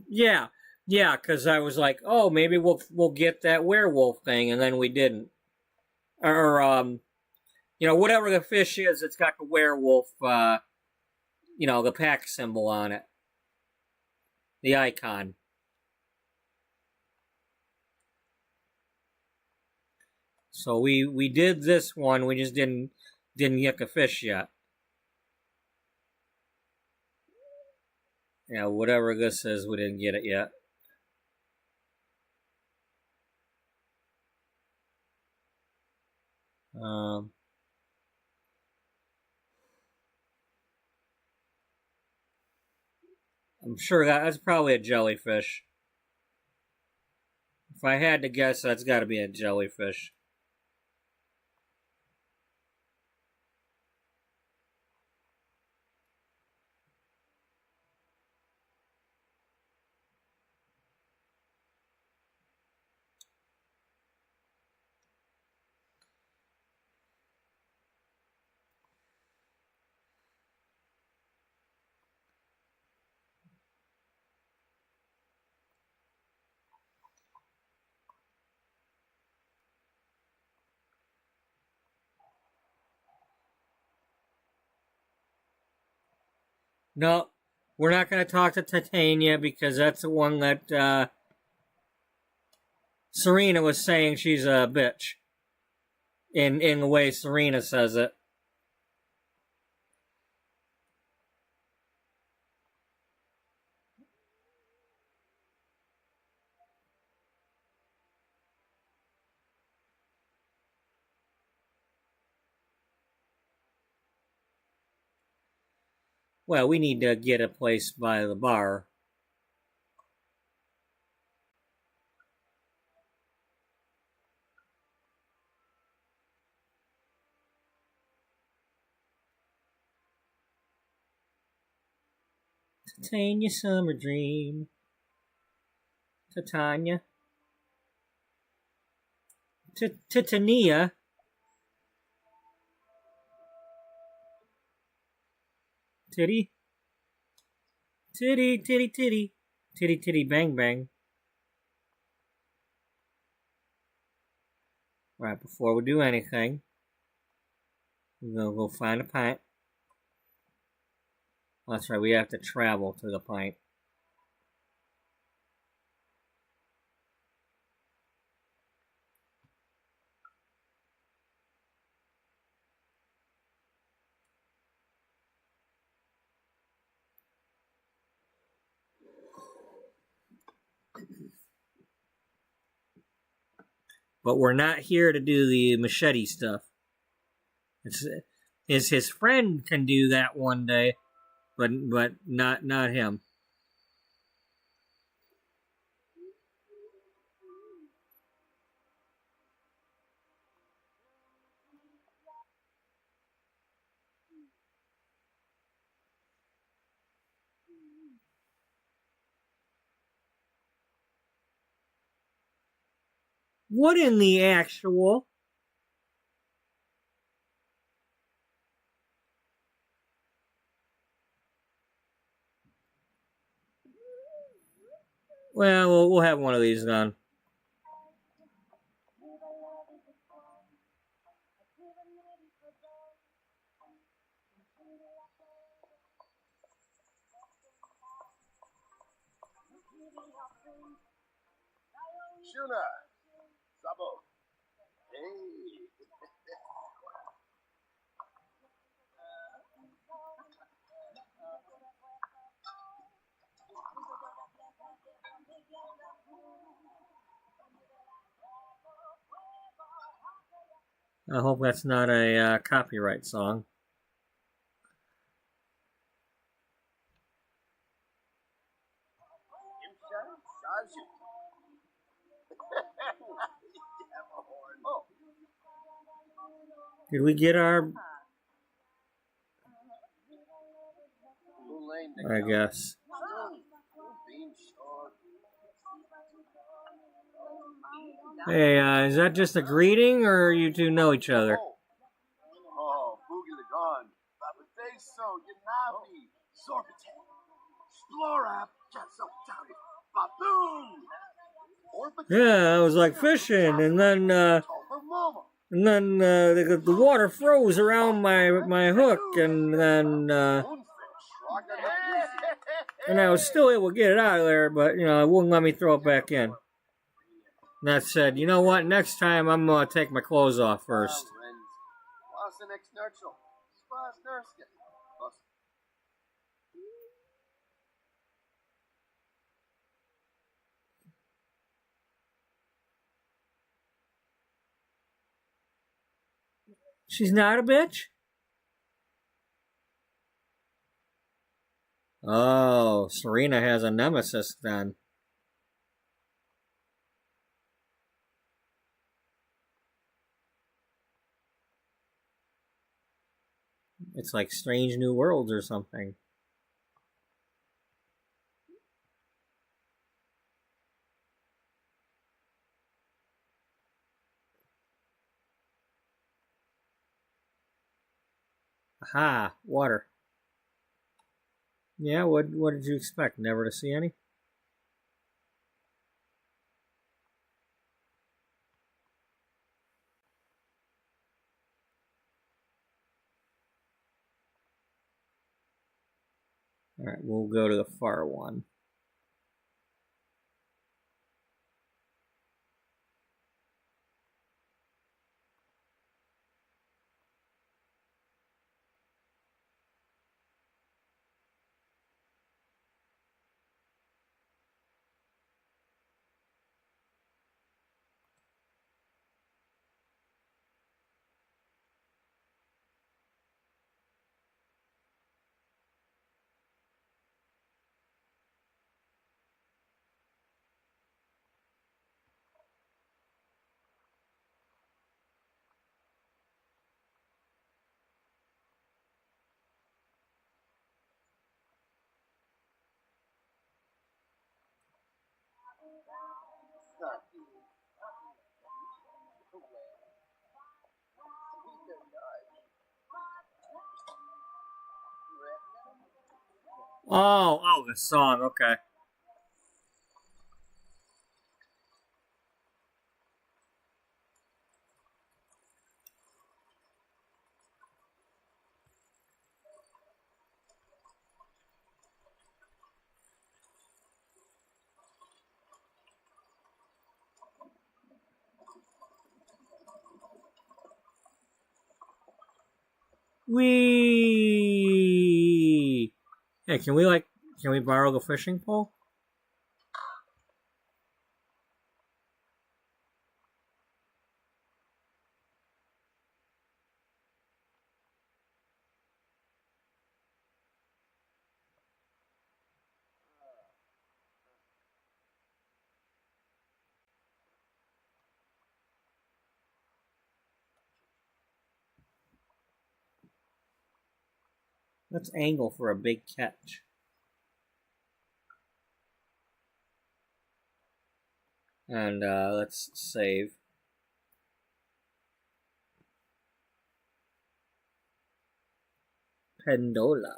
Yeah, yeah, because I was like, oh, maybe we'll get that werewolf thing, and then we didn't. Or whatever the fish is, it's got the werewolf, the pack symbol on it, the icon. So we did this one. We just didn't get the fish yet. Yeah, whatever this is, we didn't get it yet. Um, I'm sure that's probably a jellyfish. If I had to guess, that's got to be a jellyfish. No, we're not going to talk to Titania because that's the one that Serena was saying she's a bitch. In the way Serena says it. Well, we need to get a place by the bar. Titania Summer Dream. Titania. Titania. Titty. Titty, titty, titty. Titty, titty, bang, bang. Right before we do anything, we're going to go find a pint. That's right, we have to travel to the pint. But we're not here to do the machete stuff. His friend can do that one day, but not him. What in the actual? Well, we'll have one of these done. Shuna. Sabo. Hey. I hope that's not a copyright song. Imshan Saju. Did we get our... I guess. Hey, is that just a greeting, or you two know each other? Oh, Boogie Lagon. Papa Deso, Yanabi, Sorbite, Explora, Jatsotari, Baboon. Yeah, I was like fishing, and then the water froze around my hook, and then and I was still able to get it out of there, but it wouldn't let me throw it back in. And that said, you know what? Next time I'm gonna take my clothes off first. She's not a bitch? Oh, Serena has a nemesis then. It's like Strange New Worlds or something. Aha, water. Yeah, what did you expect? Never to see any? Alright, we'll go to the far one. Oh, the song, okay. Whee! Hey, can we borrow the fishing pole? Let's angle for a big catch. And let's save. Pendola.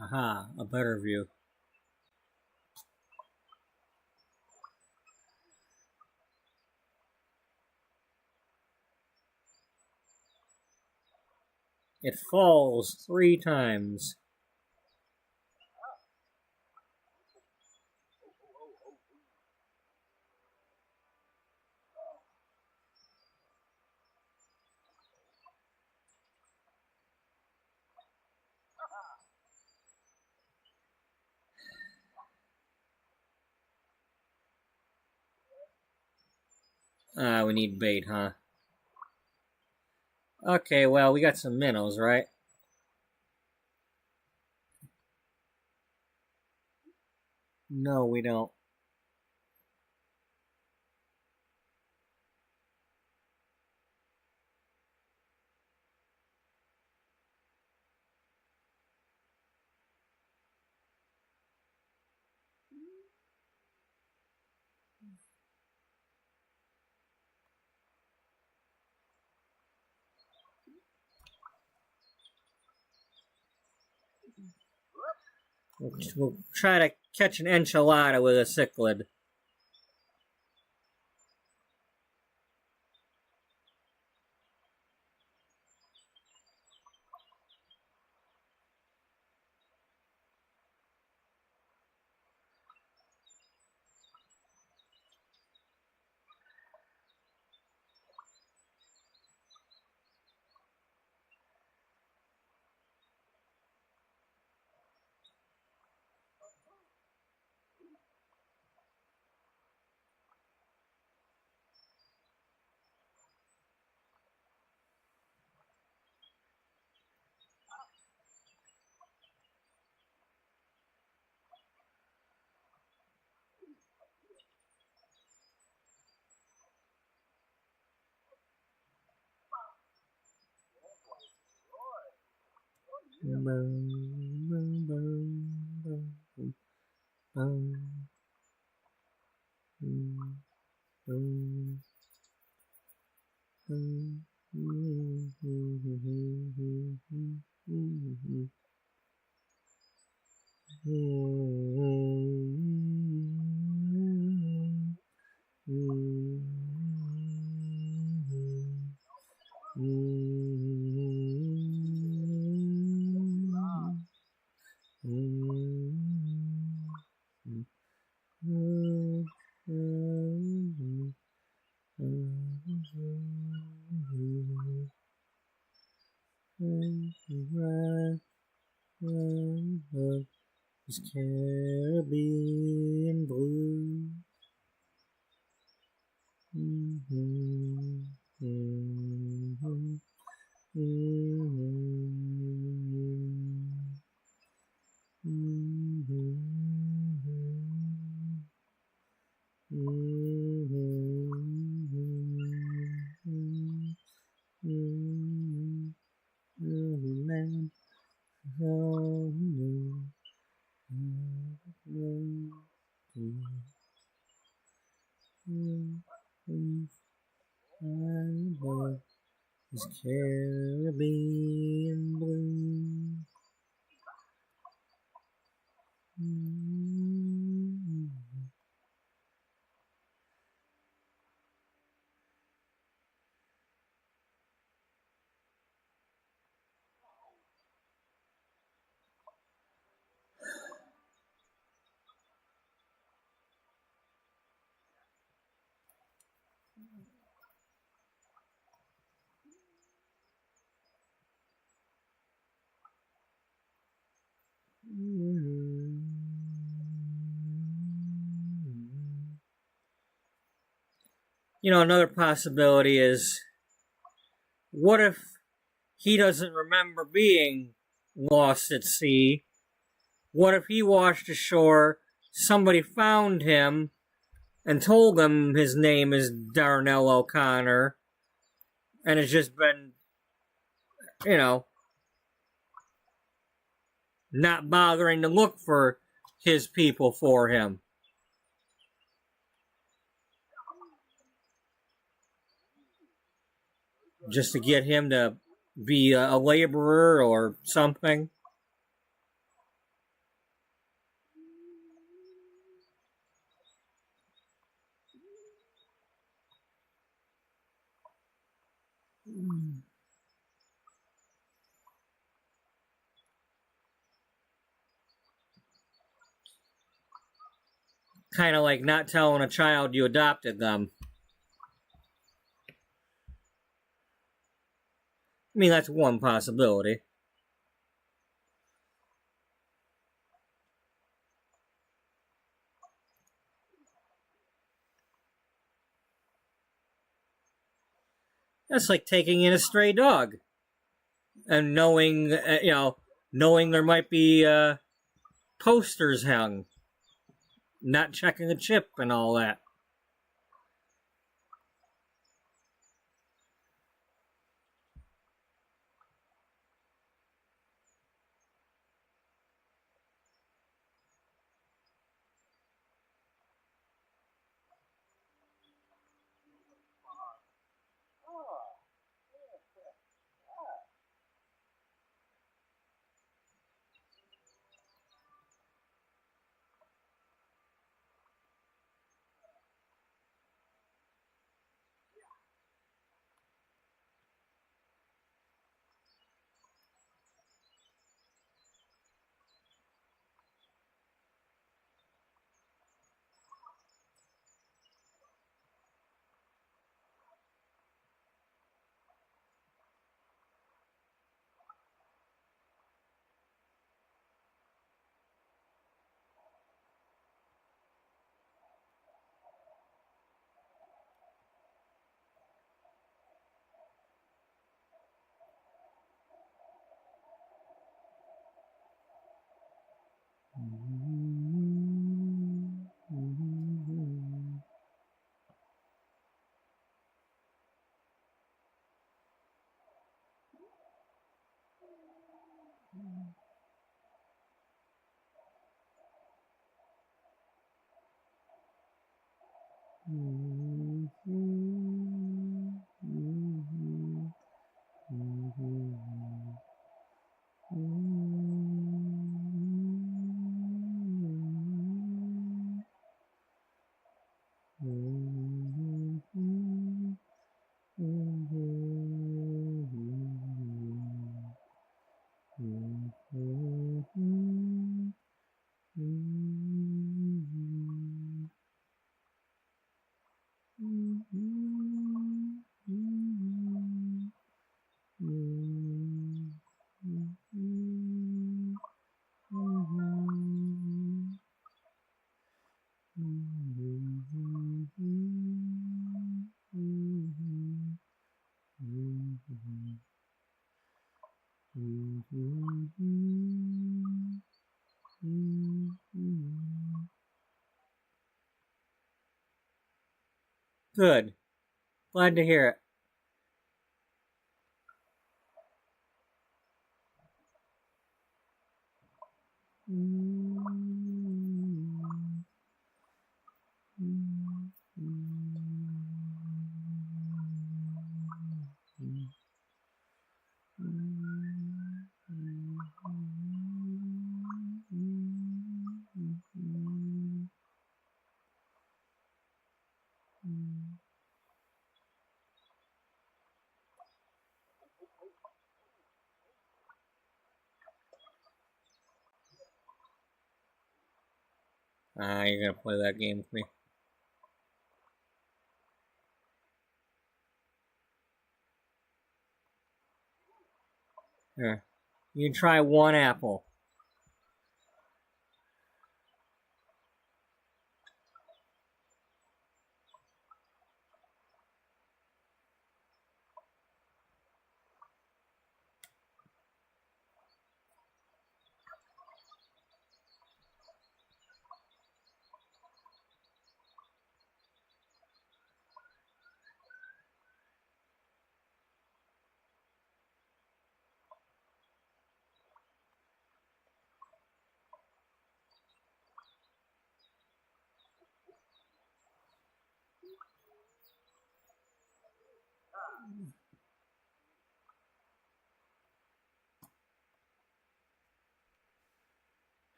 Aha, a better view. It falls 3 times. We need bait, huh? Okay, well, we got some minnows, right? No, we don't. We'll try to catch an enchilada with a cichlid. This Caribbean blue. This Caribbean blue. Another possibility is, what if he doesn't remember being lost at sea? What if he washed ashore, somebody found him, and told him his name is Darnell O'Connor, and it's just been, not bothering to look for his people for him? Just to get him to be a laborer or something. Kind of like not telling a child you adopted them. I mean, that's one possibility. That's like taking in a stray dog and knowing there might be posters hung, not checking the chip and all that. Good. Glad to hear it. You're gonna play that game with me. Here. You can try one apple.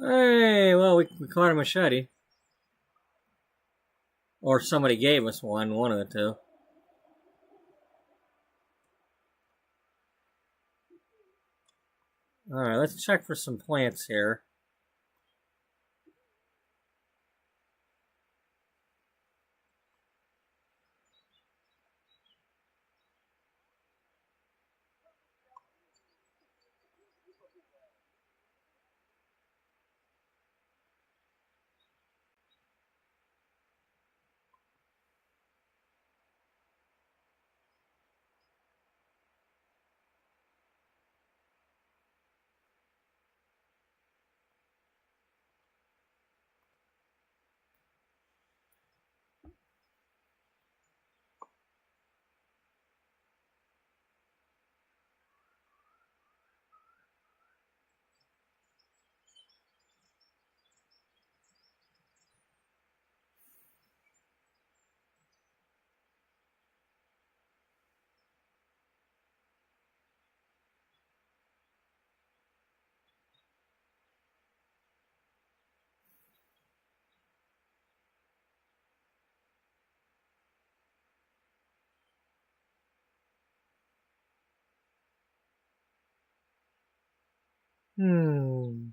Hey, well, we caught a machete. Or somebody gave us one of the two. Alright, let's check for some plants here. Hmm.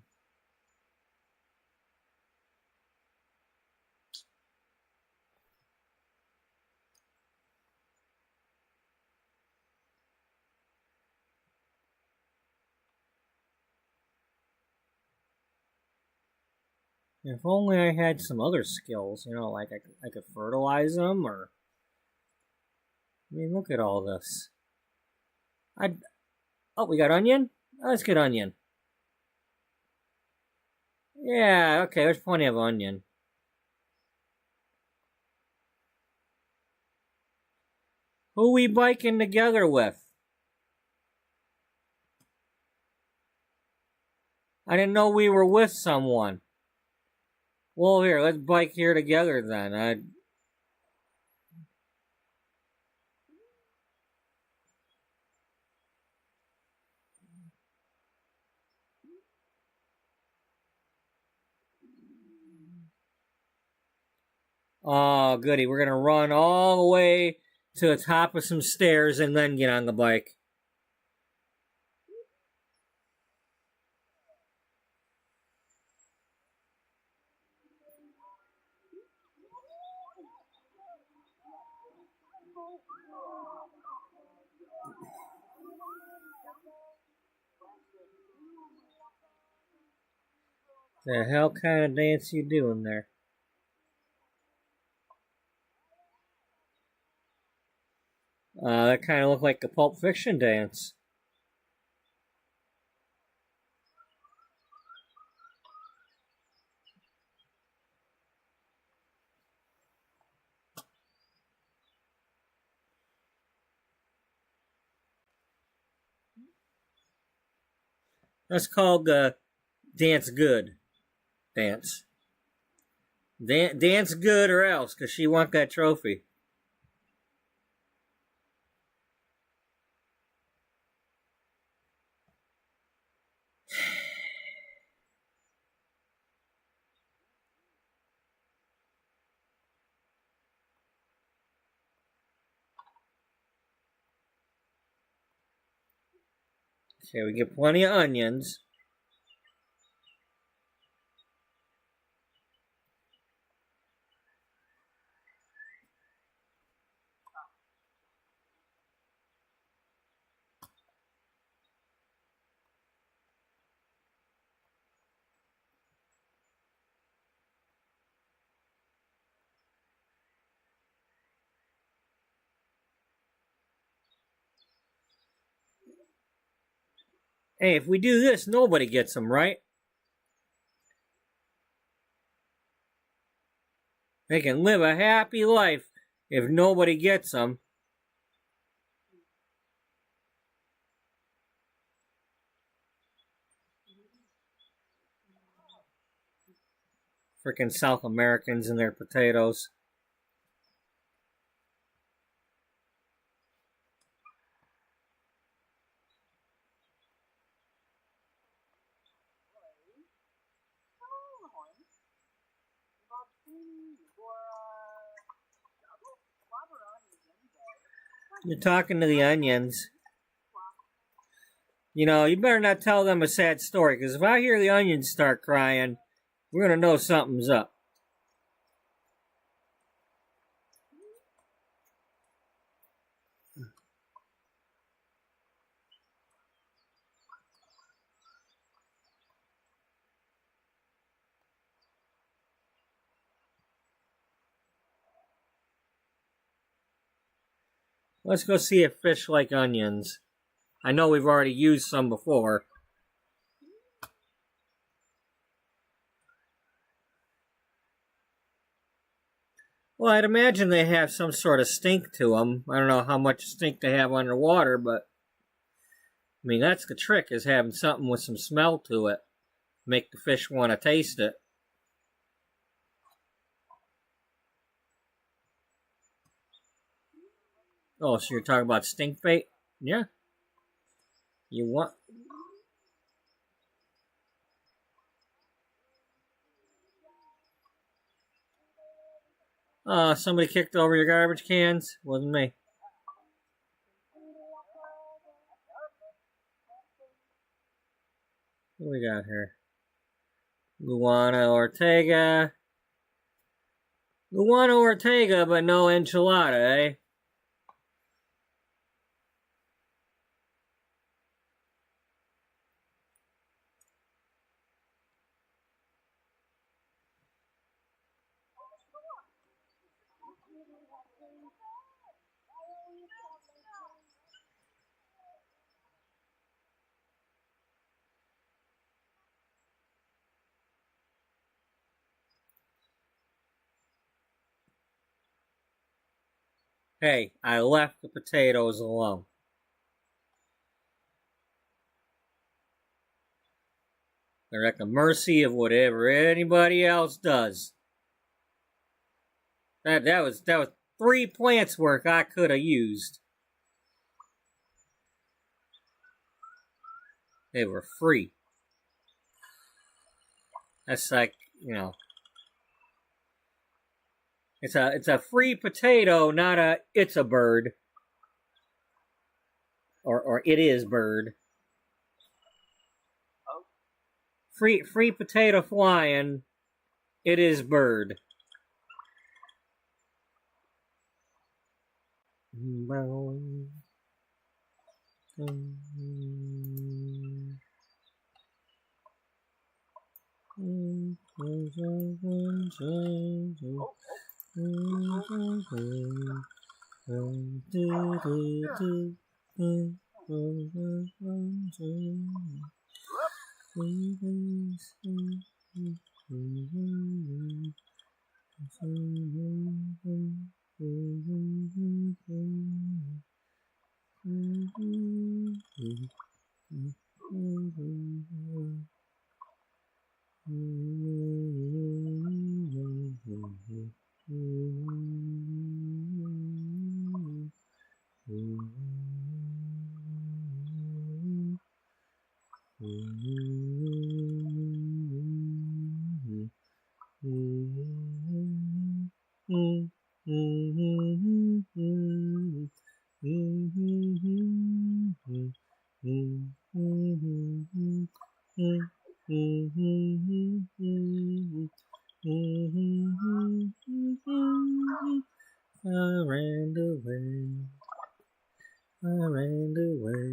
If only I had some other skills, like I could fertilize them, or... I mean, look at all this. Oh, we got onion? Let's get onion. Yeah, okay, there's plenty of onion. Who we biking together with? I didn't know we were with someone. Well, here, let's bike here together then. Oh, goody. We're going to run all the way to the top of some stairs and then get on the bike. The hell kind of dance you doing there? That kind of looked like a Pulp Fiction dance. That's called Dance Good dance. Dance good or else, because she want that trophy. Okay, we get plenty of onions. Hey, if we do this, nobody gets them, right? They can live a happy life if nobody gets them. Frickin' South Americans and their potatoes. You're talking to the onions. You know, you better not tell them a sad story, because if I hear the onions start crying, we're going to know something's up. Let's go see if fish like onions. I know we've already used some before. Well, I'd imagine they have some sort of stink to them. I don't know how much stink they have underwater, but I mean, that's the trick, is having something with some smell to it. Make the fish want to taste it. Oh, so you're talking about stink bait? Yeah. You want... somebody kicked over your garbage cans? Wasn't me. What do we got here? Luana Ortega. Luana Ortega, but no enchilada, eh? Hey, I left the potatoes alone. They're at the mercy of whatever anybody else does. That was 3 plants worth I could have used. They were free. That's like, you know, it's a free potato, not it's a bird. Or it is bird. Free potato flying, it is bird. I ran away.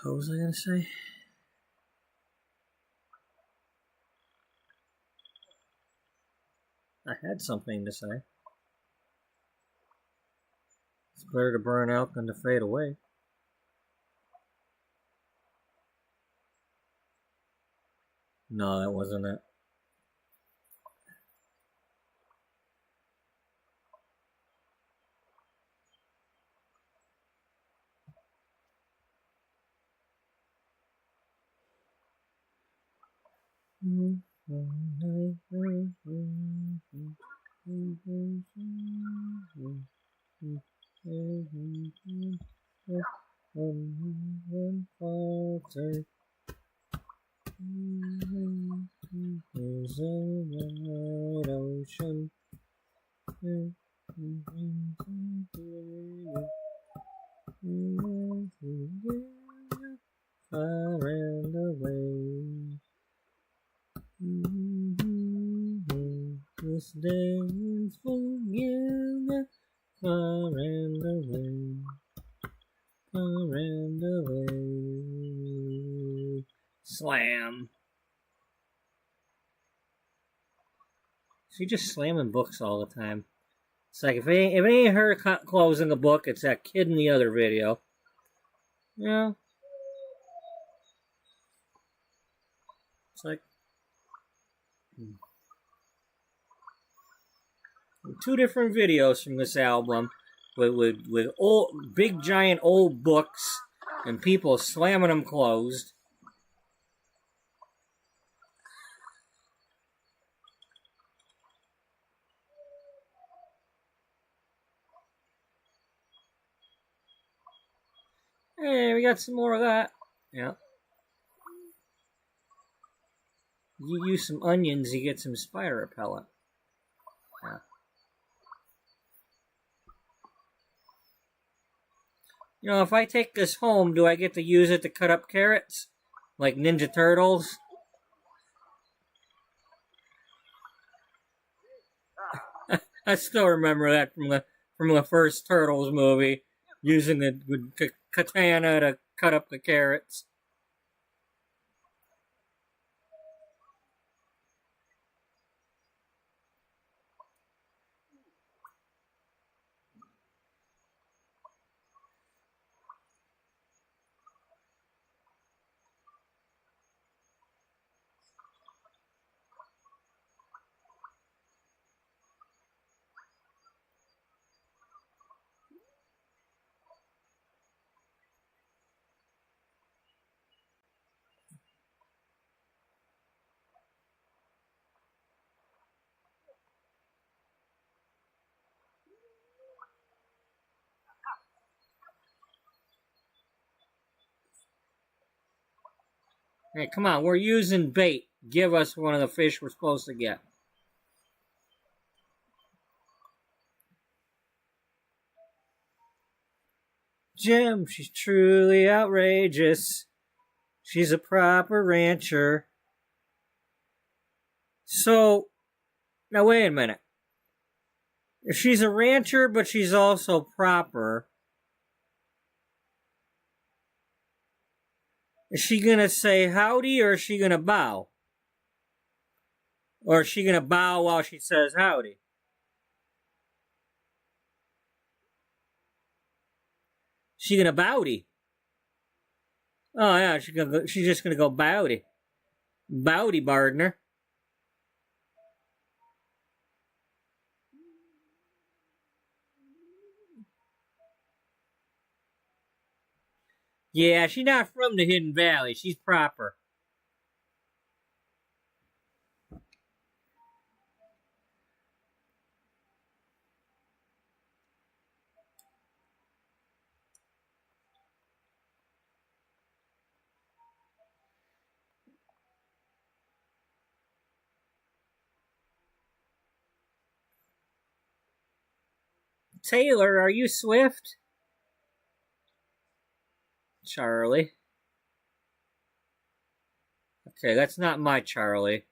What was I gonna say? I had something to say. It's better to burn out than to fade away. No, that wasn't it. One falter. There's a wide ocean. Far and away. This day is forgiven. Far and away. Far and away. Slam. She's just slamming books all the time. It's like if it ain't her closing a book, it's that kid in the other video. Yeah. It's like two different videos from this album with old, big giant old books and people slamming them closed. Hey, we got some more of that. Yeah. You use some onions, you get some spider repellent. Yeah. You know, if I take this home, do I get to use it to cut up carrots? Like Ninja Turtles? I still remember that from the first Turtles movie, using the katana to cut up the carrots. Hey, come on, we're using bait. Give us one of the fish we're supposed to get. Jim, she's truly outrageous. She's a proper rancher. So, now wait a minute. If she's a rancher, but she's also proper, is she gonna say howdy or is she gonna bow? Or is she gonna bow while she says howdy? She gonna bowdy? Oh yeah, she's just gonna go bowdy. Bowdy Bardner. Yeah, she's not from the Hidden Valley. She's proper. Taylor, are you Swift? Charlie. Okay, that's not my Charlie.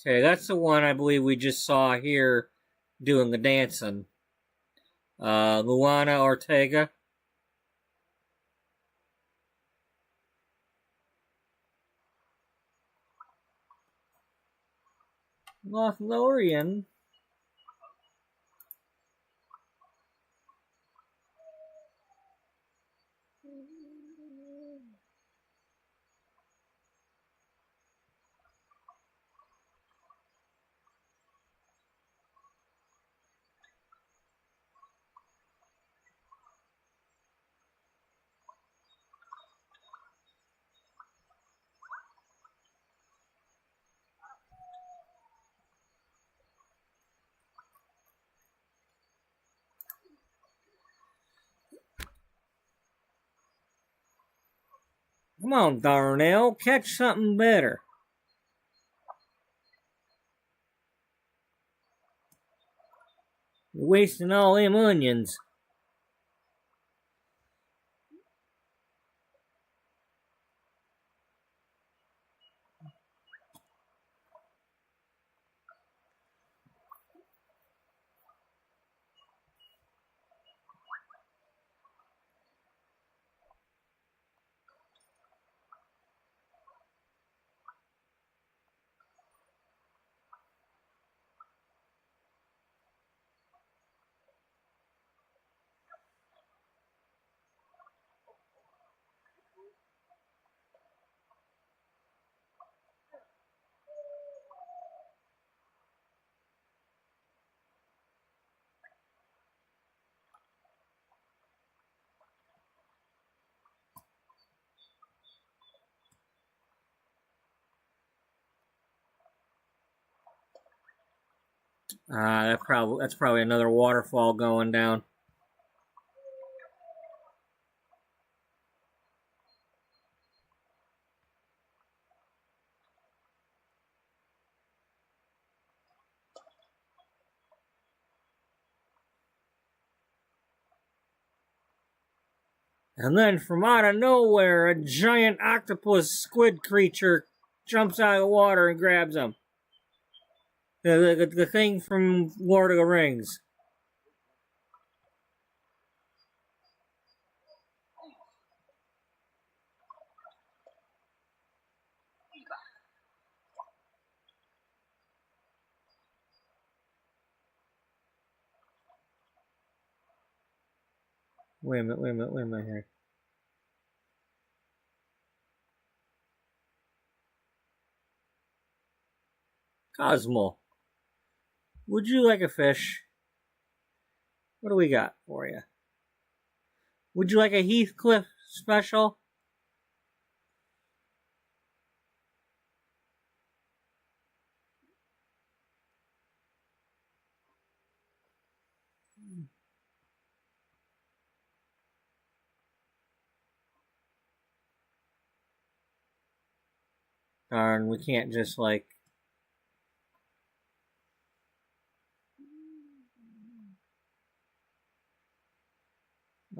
Okay, that's the one I believe we just saw here doing the dancing. Luana Ortega. Lothlorien. Come on, Darnell, catch something better. You're wasting all them onions. That's probably another waterfall going down. And then from out of nowhere, a giant octopus squid creature jumps out of the water and grabs him. The thing from Lord of the Rings. Wait a minute here. Cosmo, would you like a fish? What do we got for you? Would you like a Heathcliff special? Darn, we can't just like...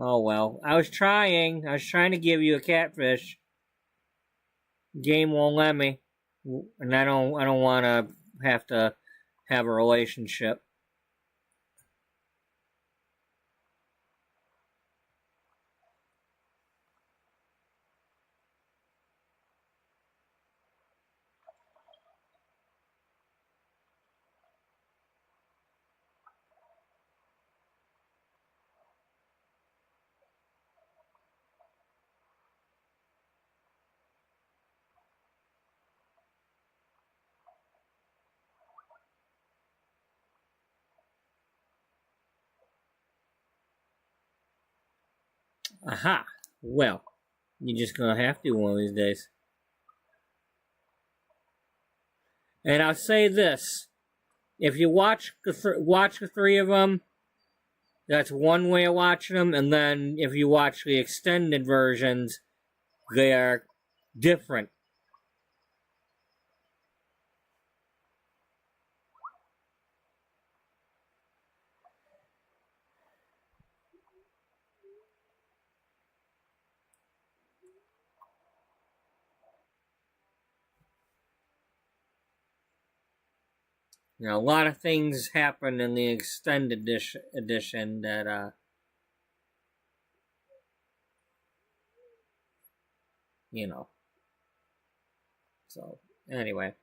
Oh well, I was trying to give you a catfish. Game won't let me, and I don't want to have a relationship. Aha! Well, you're just gonna have to one of these days. And I'll say this: if you watch the three of them, that's one way of watching them. And then if you watch the extended versions, they are different. You know, a lot of things happen in the extended edition that, you know. So, anyway.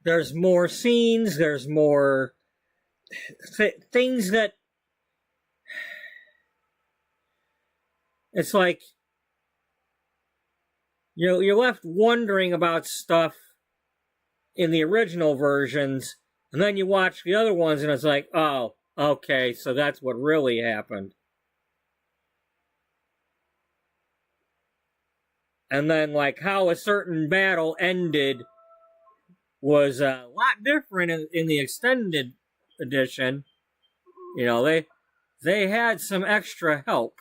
There's more scenes, there's more things that... It's like... You're left wondering about stuff in the original versions, and then you watch the other ones, and it's like, oh, okay, so that's what really happened. And then, like, how a certain battle ended was a lot different in the extended edition. You know, they had some extra help.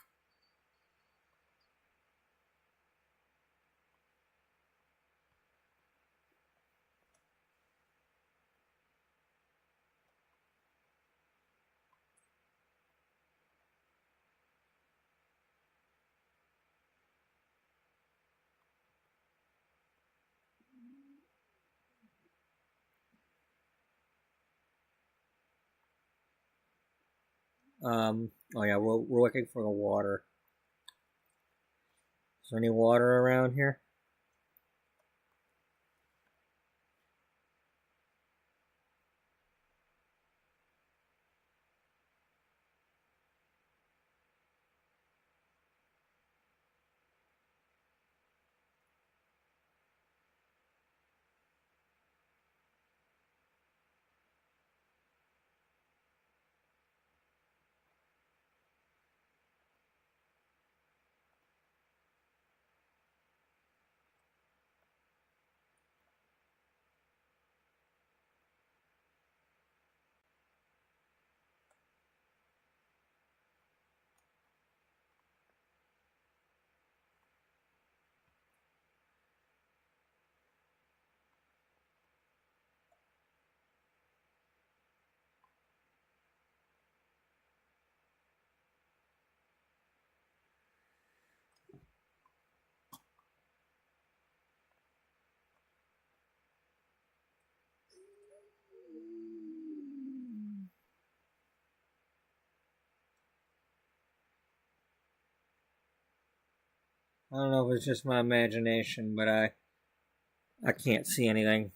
Oh yeah, we're looking for the water. Is there any water around here? I don't know if it's just my imagination, but I can't see anything.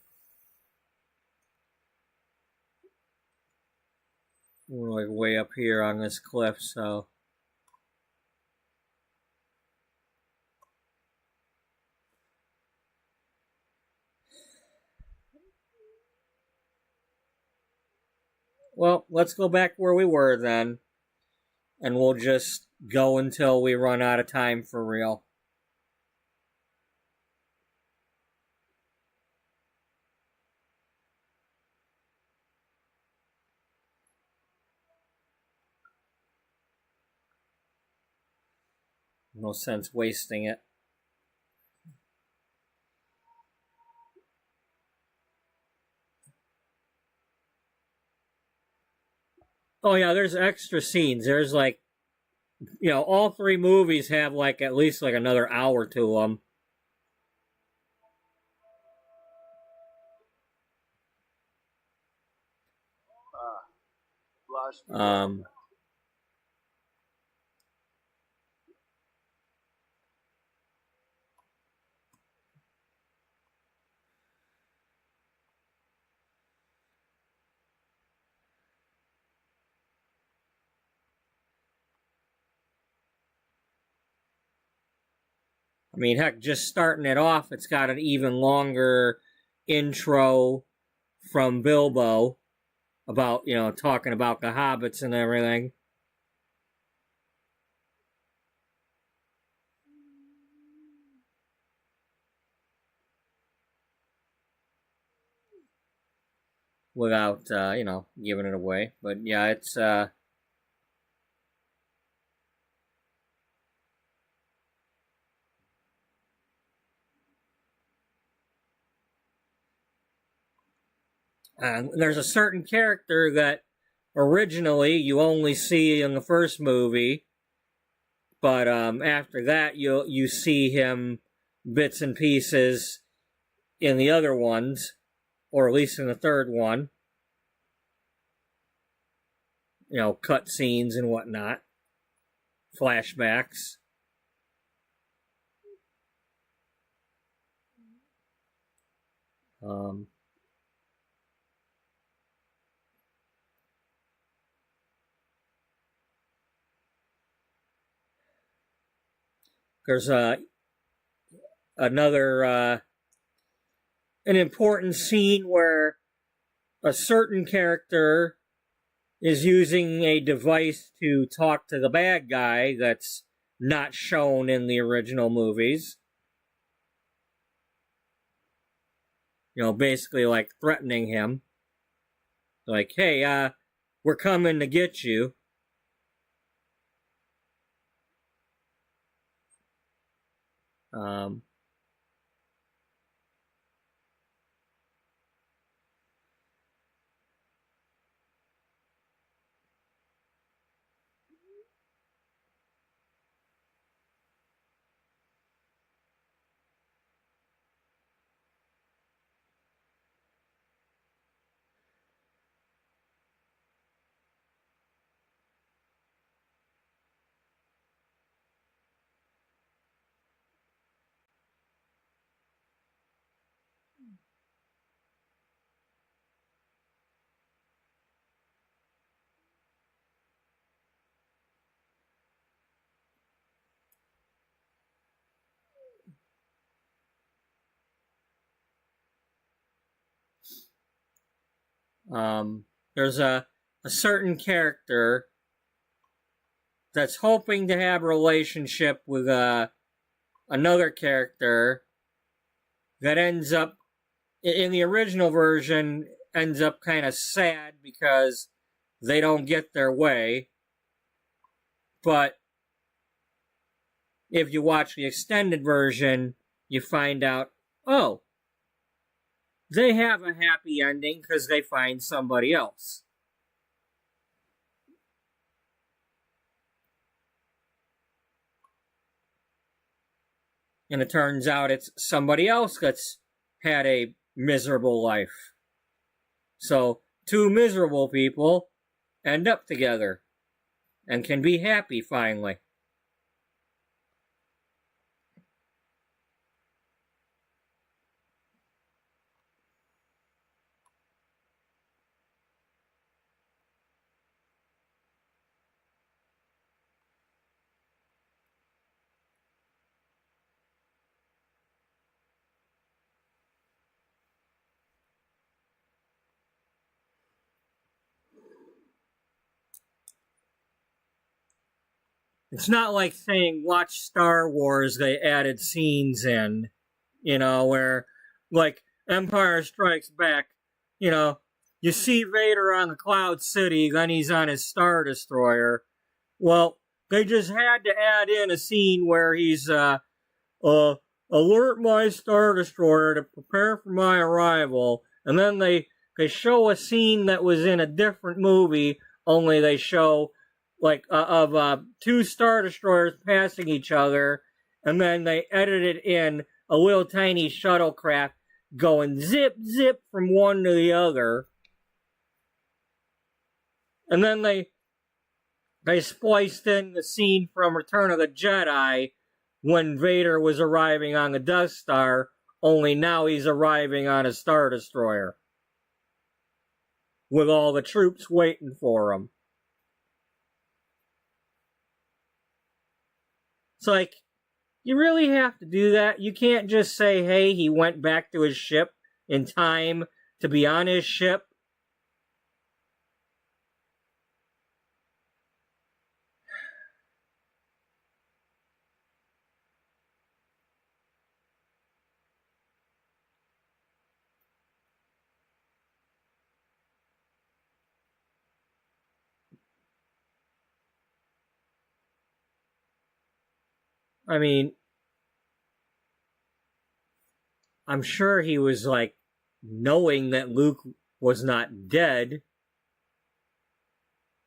We're like way up here on this cliff, so. Well, let's go back where we were then. And we'll just go until we run out of time for real. No sense wasting it. Oh yeah, there's extra scenes. There's like, all three movies have like at least like another hour to them. I mean, heck, just starting it off, it's got an even longer intro from Bilbo about, talking about the hobbits and everything. Without, giving it away. But yeah, it's, there's a certain character that originally you only see in the first movie, but after that you see him bits and pieces in the other ones, or at least in the third one. Cut scenes and whatnot, flashbacks. There's another an important scene where a certain character is using a device to talk to the bad guy that's not shown in the original movies. Basically like threatening him. Like, hey, we're coming to get you. Um, there's a certain character that's hoping to have a relationship with another character that ends up, in the original version, ends up kind of sad because they don't get their way. But if you watch the extended version, you find out, oh, they have a happy ending because they find somebody else. And it turns out it's somebody else that's had a miserable life. So, two miserable people end up together and can be happy finally. It's not like saying watch Star Wars, they added scenes in, where, like, Empire Strikes Back, you see Vader on the Cloud City, then he's on his Star Destroyer. Well, they just had to add in a scene where he's, alert my Star Destroyer to prepare for my arrival, and then they show a scene that was in a different movie, only they show of two Star Destroyers passing each other, and then they edited in a little tiny shuttlecraft going zip, zip from one to the other. And then they spliced in the scene from Return of the Jedi when Vader was arriving on the Death Star, only now he's arriving on a Star Destroyer with all the troops waiting for him. It's like, you really have to do that? You can't just say, hey, he went back to his ship in time to be on his ship. I mean, I'm sure he was like knowing that Luke was not dead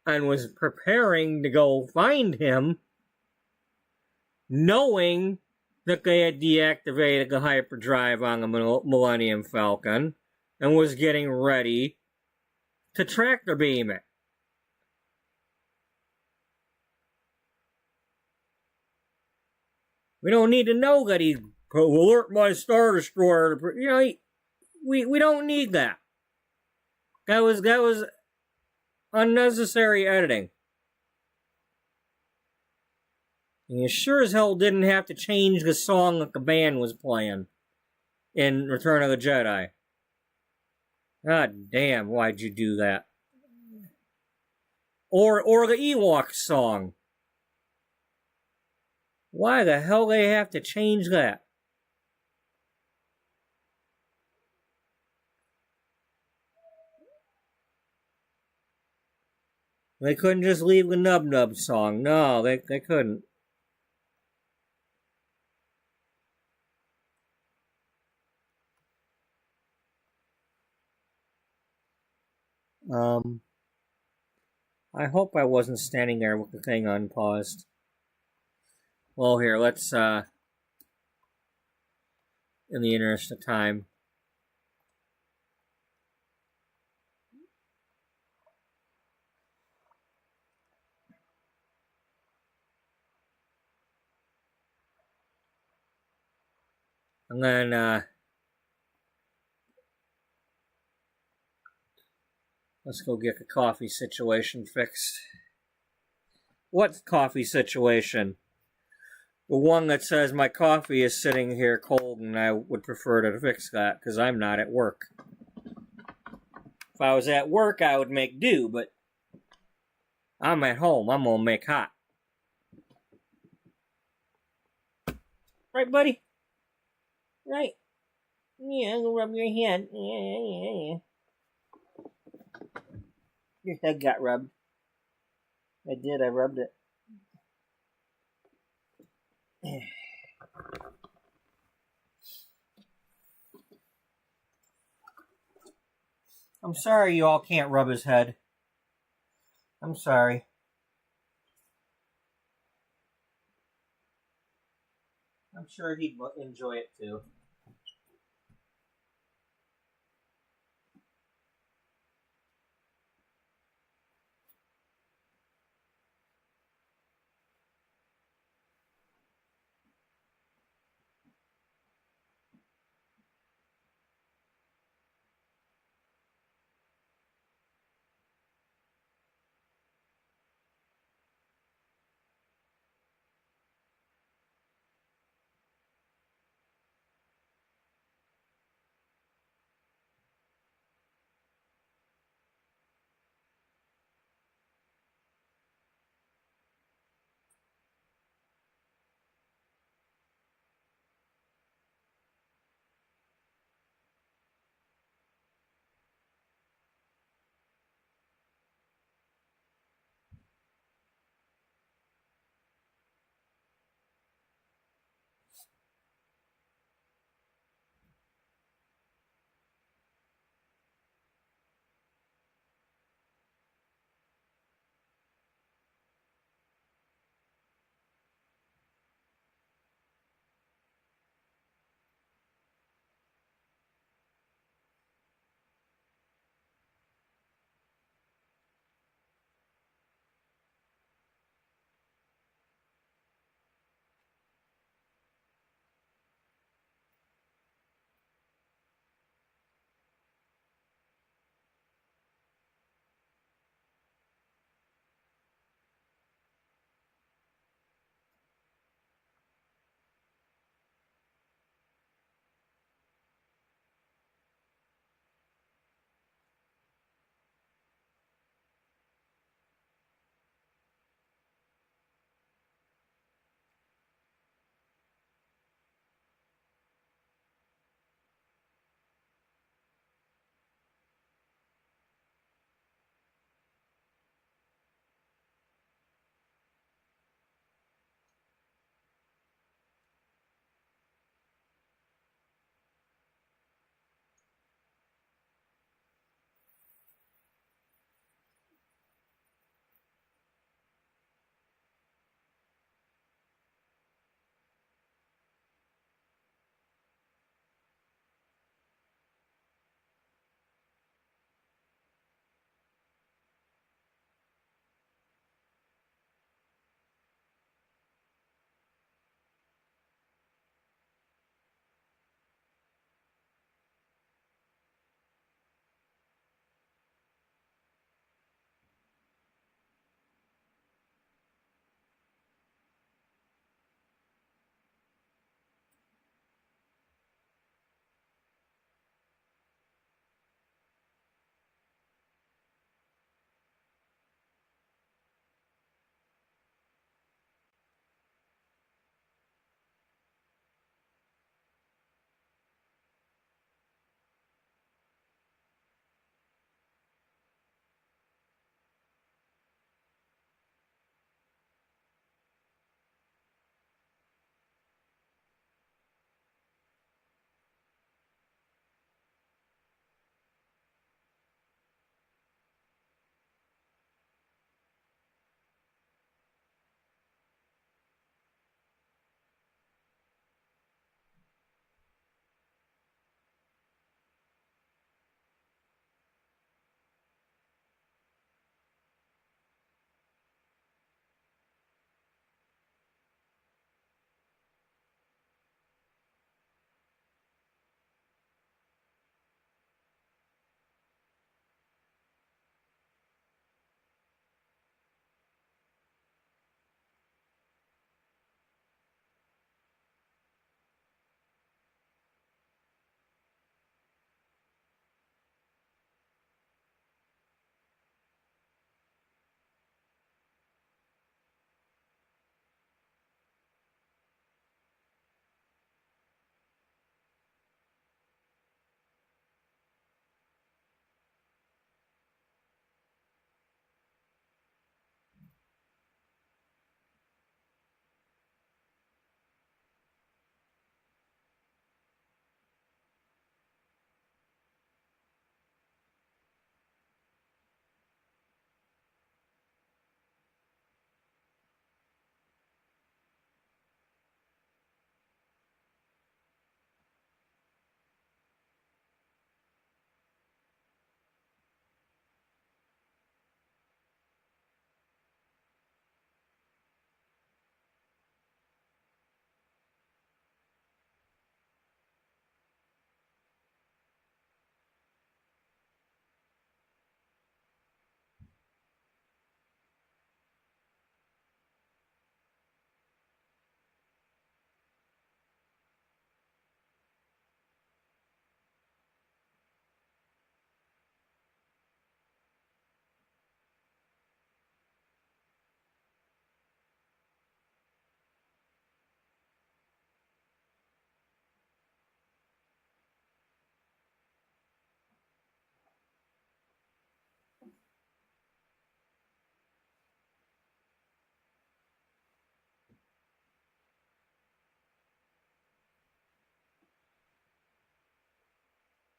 and was preparing to go find him, knowing that they had deactivated the hyperdrive on the Millennium Falcon and was getting ready to tractor beam it. We don't need to know that he alert my Star Destroyer. We don't need that. That was unnecessary editing. And you sure as hell didn't have to change the song that the band was playing in Return of the Jedi. God damn, why'd you do that? Or the Ewok song. Why the hell they have to change that? They couldn't just leave the Nub Nub song. No, they couldn't. I hope I wasn't standing there with the thing unpaused. Well, here, let's, in the interest of time. And then, let's go get the coffee situation fixed. What coffee situation? The one that says my coffee is sitting here cold and I would prefer to fix that because I'm not at work. If I was at work, I would make do, but I'm at home. I'm going to make hot. Right, buddy? Right? Yeah, I'm going to rub your head. Yeah. Your head got rubbed. I did. I rubbed it. I'm sorry you all can't rub his head. I'm sorry. I'm sure he'd enjoy it too.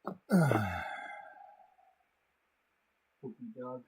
Poopy dog.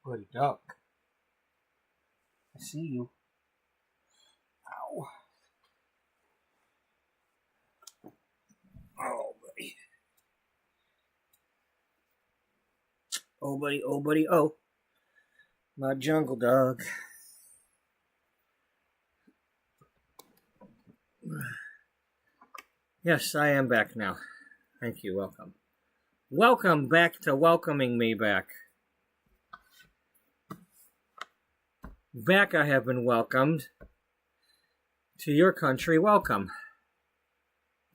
Buddy duck. I see you. Ow. Oh, buddy. Oh, buddy. Oh, buddy. Oh. My jungle dog. Yes, I am back now. Thank you. Welcome. Welcome back to welcoming me back. Back I have been welcomed. To your country, welcome.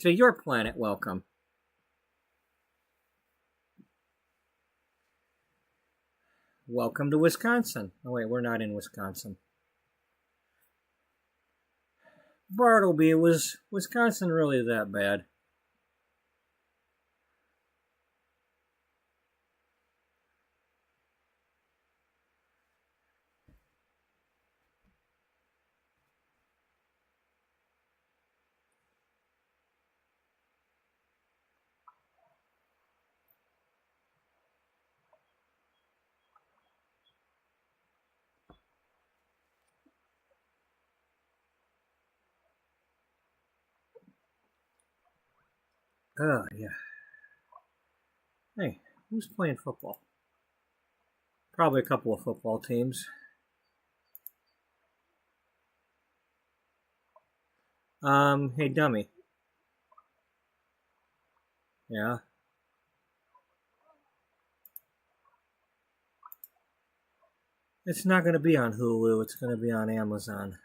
To your planet, welcome. Welcome to Wisconsin. Oh, wait, we're not in Wisconsin. Bartleby, was Wisconsin really that bad? Oh, yeah. Hey, who's playing football? Probably a couple of football teams. Hey, dummy. Yeah. It's not going to be on Hulu. It's going to be on Amazon.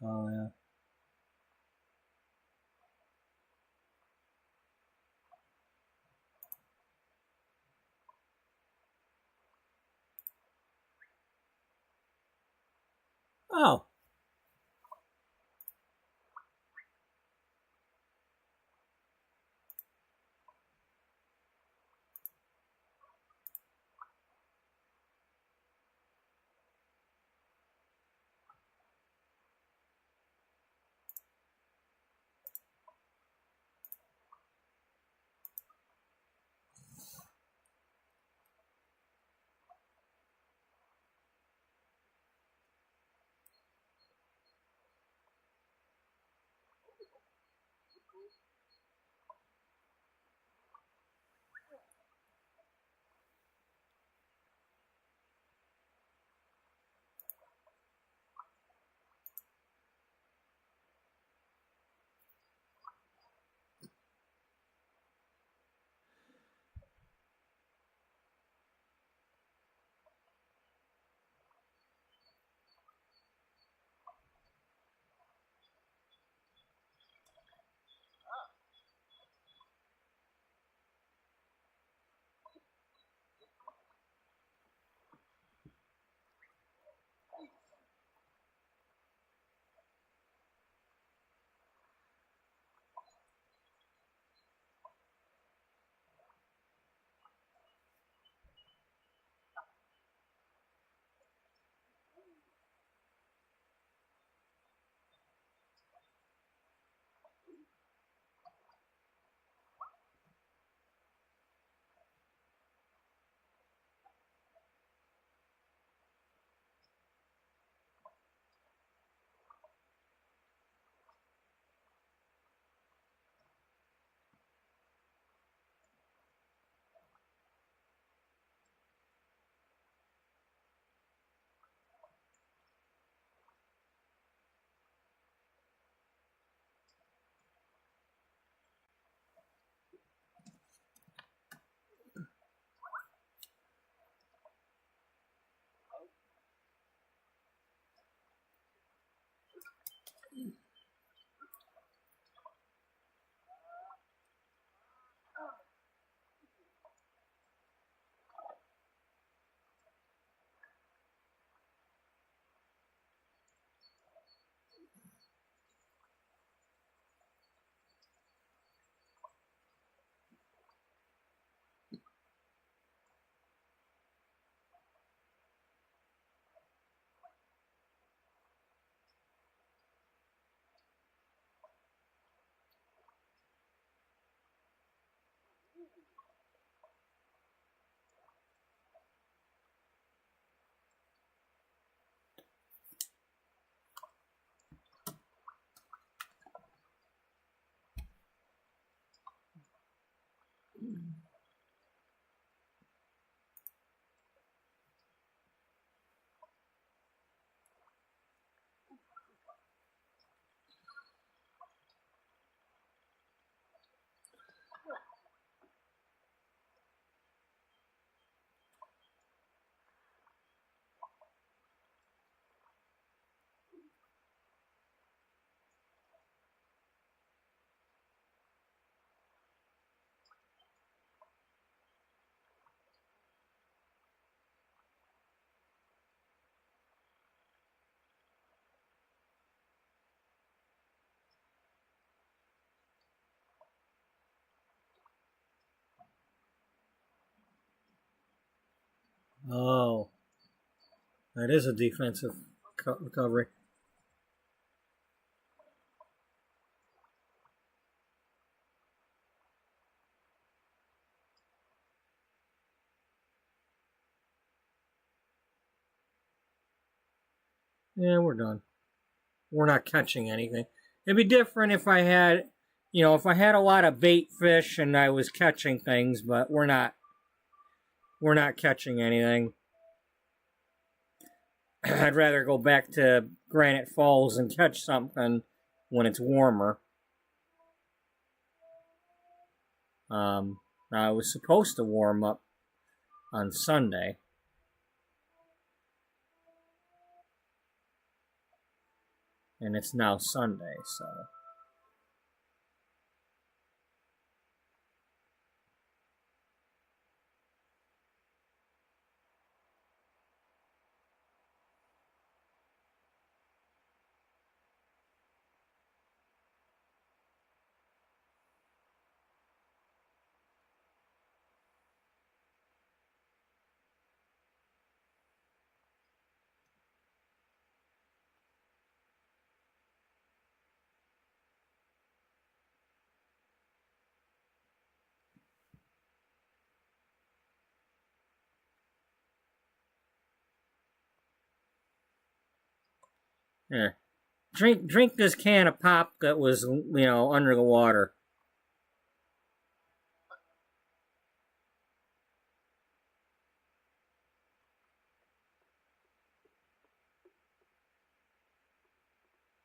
Oh, yeah. Oh. Oh, that is a defensive recovery. Yeah, we're done. We're not catching anything. It'd be different if I had, if I had a lot of bait fish and I was catching things, but we're not. We're not catching anything. I'd rather go back to Granite Falls and catch something when it's warmer. Now I was supposed to warm up on Sunday. And it's now Sunday, so. Yeah. Drink this can of pop that was, under the water.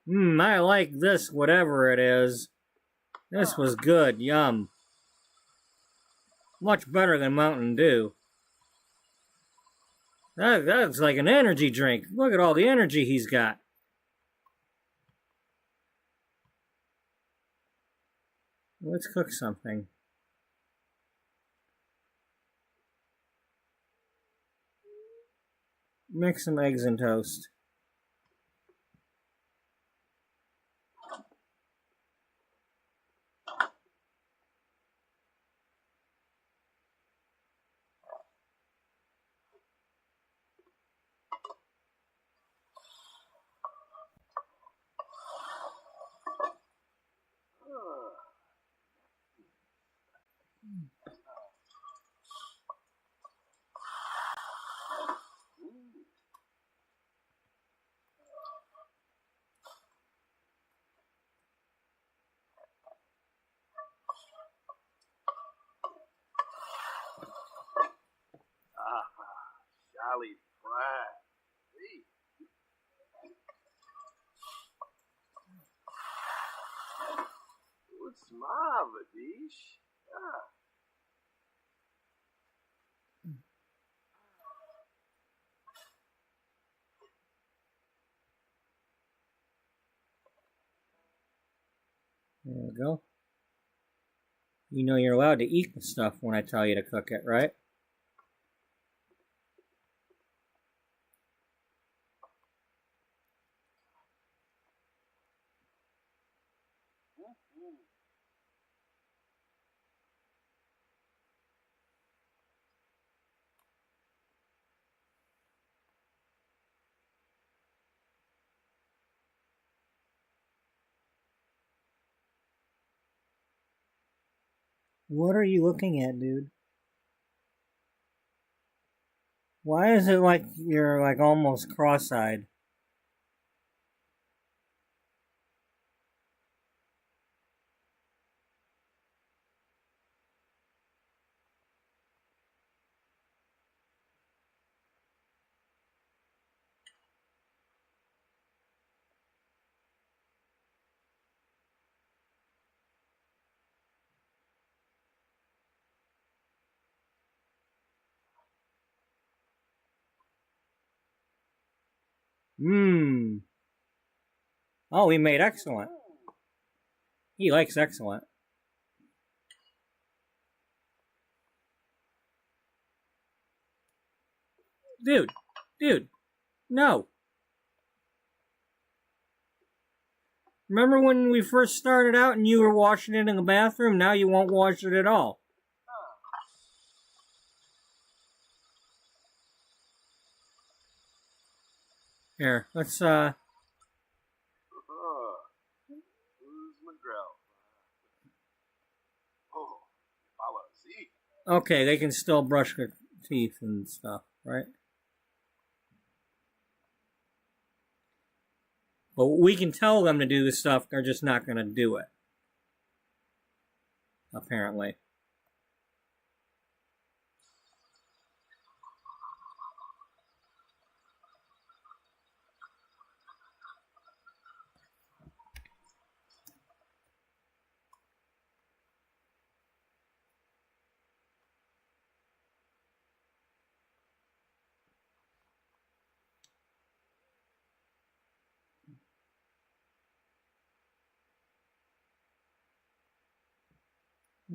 I like this, whatever it is. This was good. Yum. Much better than Mountain Dew. That's like an energy drink. Look at all the energy he's got. Let's cook something. Make some eggs and toast. Jolly fried. Hey. Good smile, Beatrice. Yeah. There we go. You know you're allowed to eat the stuff when I tell you to cook it, right? What are you looking at, dude? Why is it like you're like almost cross-eyed? Mmm. Oh, he made excellent. He likes excellent. Dude, no. Remember when we first started out and you were washing it in the bathroom? Now you won't wash it at all. Here, let's Who's McGraw? Oh, follow, see? okay, they can still brush their teeth and stuff, right? But we can tell them to do the stuff, they're just not going to do it. Apparently.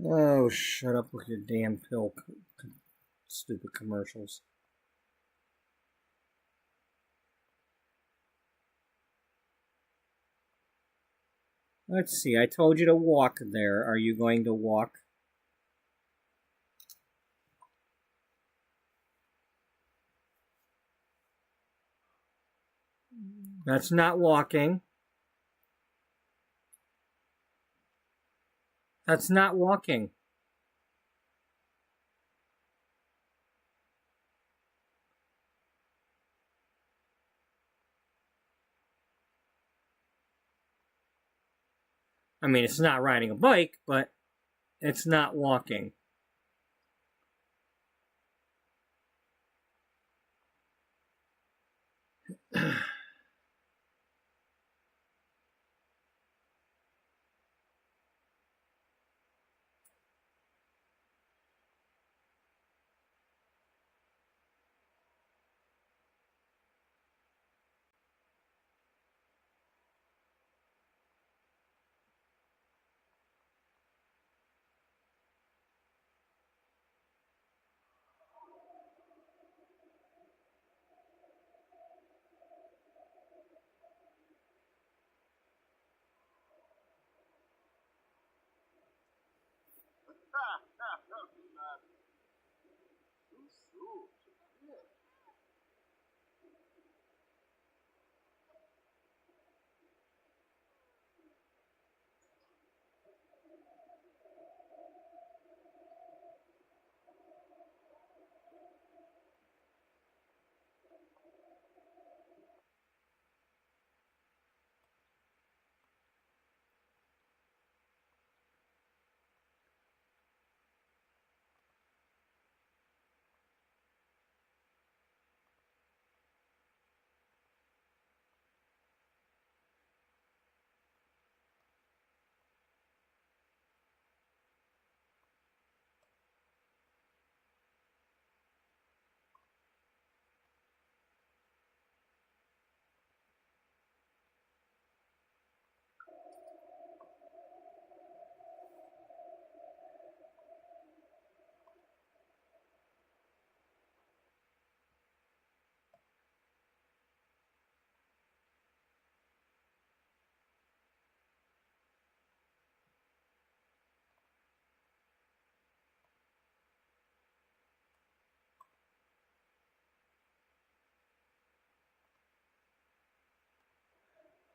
Oh, shut up with your damn stupid commercials. Let's see, I told you to walk there. Are you going to walk? That's not walking. That's not walking. I mean, it's not riding a bike, but it's not walking.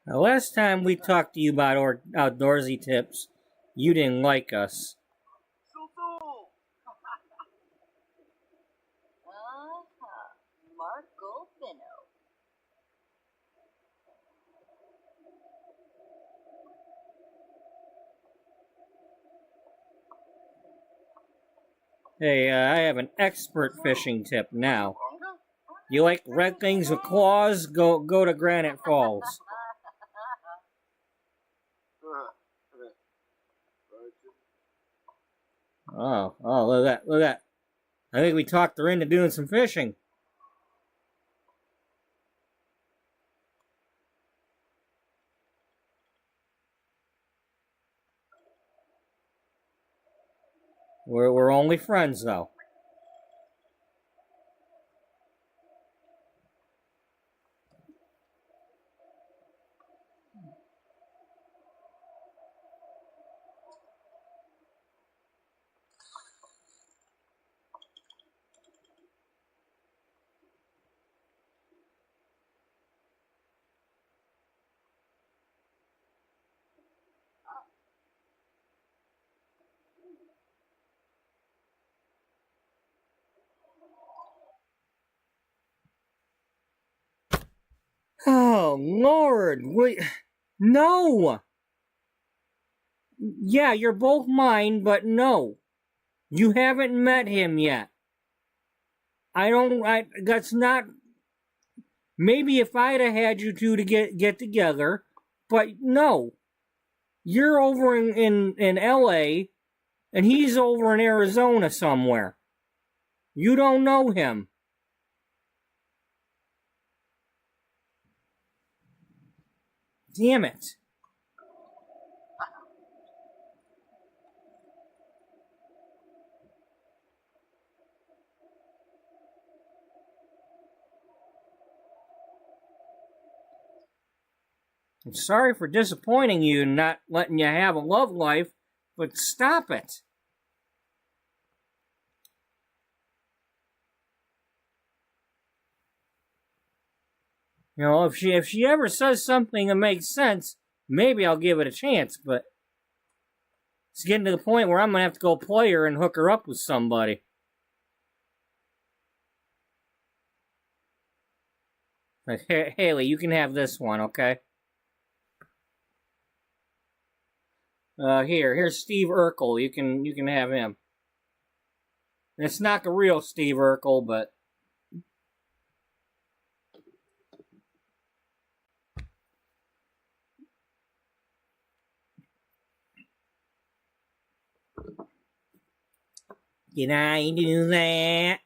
Now, last time we talked to you about outdoorsy tips, you didn't like us. Marco Finno. Hey, I have an expert fishing tip now. You like red things with claws? Go to Granite Falls. Oh, look at that, look at that. I think we talked her into doing some fishing. We're only friends, though. Oh, Lord. Wait. No. Yeah, you're both mine, but no. You haven't met him yet. That's not, maybe if I'd have had you two to get together, but no. You're over in LA, and he's over in Arizona somewhere. You don't know him. Damn it. I'm sorry for disappointing you and not letting you have a love life, but stop it. You know, if she ever says something that makes sense, maybe I'll give it a chance, but it's getting to the point where I'm gonna have to go play her and hook her up with somebody. Like, Haley, you can have this one, okay? Here's Steve Urkel. You can have him. And it's not the real Steve Urkel, but can I do that?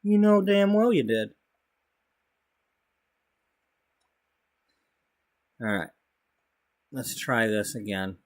You know damn well you did. Alright. Let's try this again.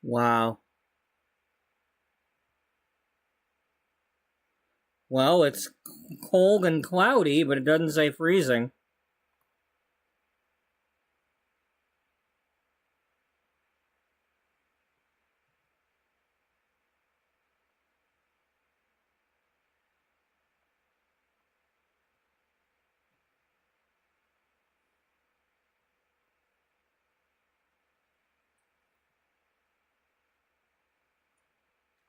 Wow. Well, it's cold and cloudy, but it doesn't say freezing.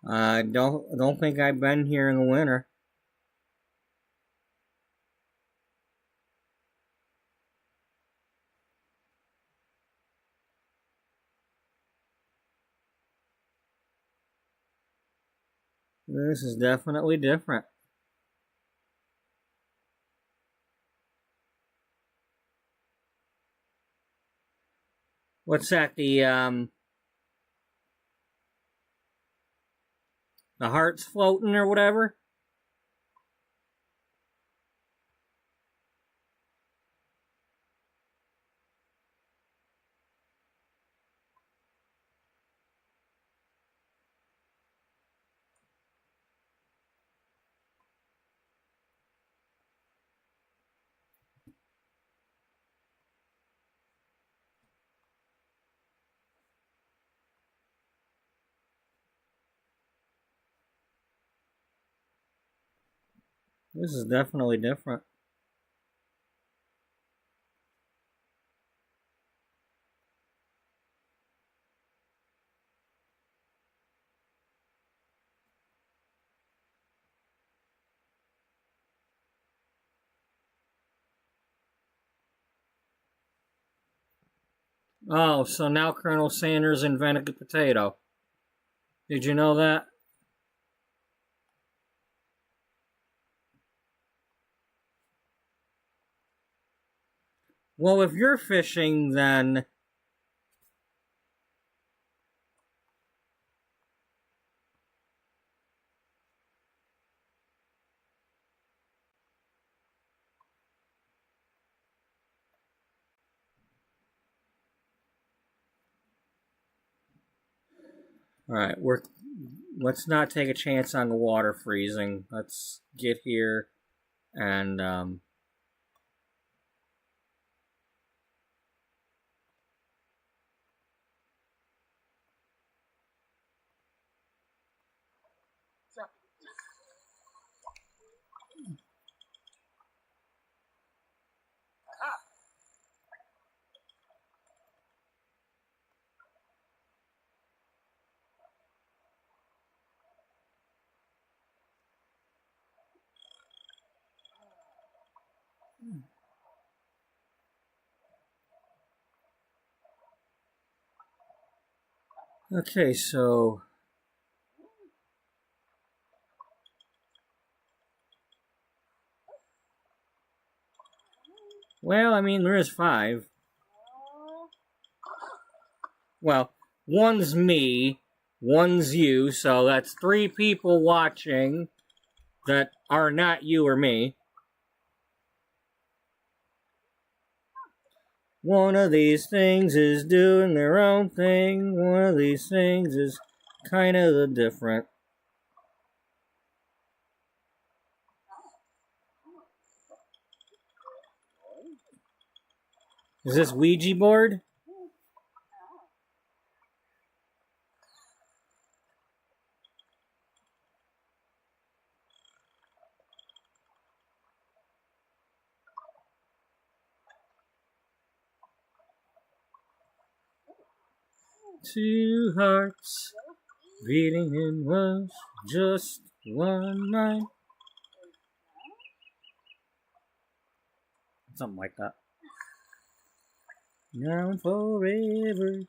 I don't think I've been here in the winter. This is definitely different. What's that? The heart's floating or whatever? This is definitely different. Oh, so now Colonel Sanders invented the potato. Did you know that? Well, if you're fishing, then... Alright, let's not take a chance on the water freezing. Let's get here and, okay, so... Well, I mean, there is 5. Well, one's me, one's you, so that's 3 people watching that are not you or me. One of these things is doing their own thing. One of these things is kind of different. Is this Ouija board? Two hearts beating in was just one mind. Something like that. Now and forever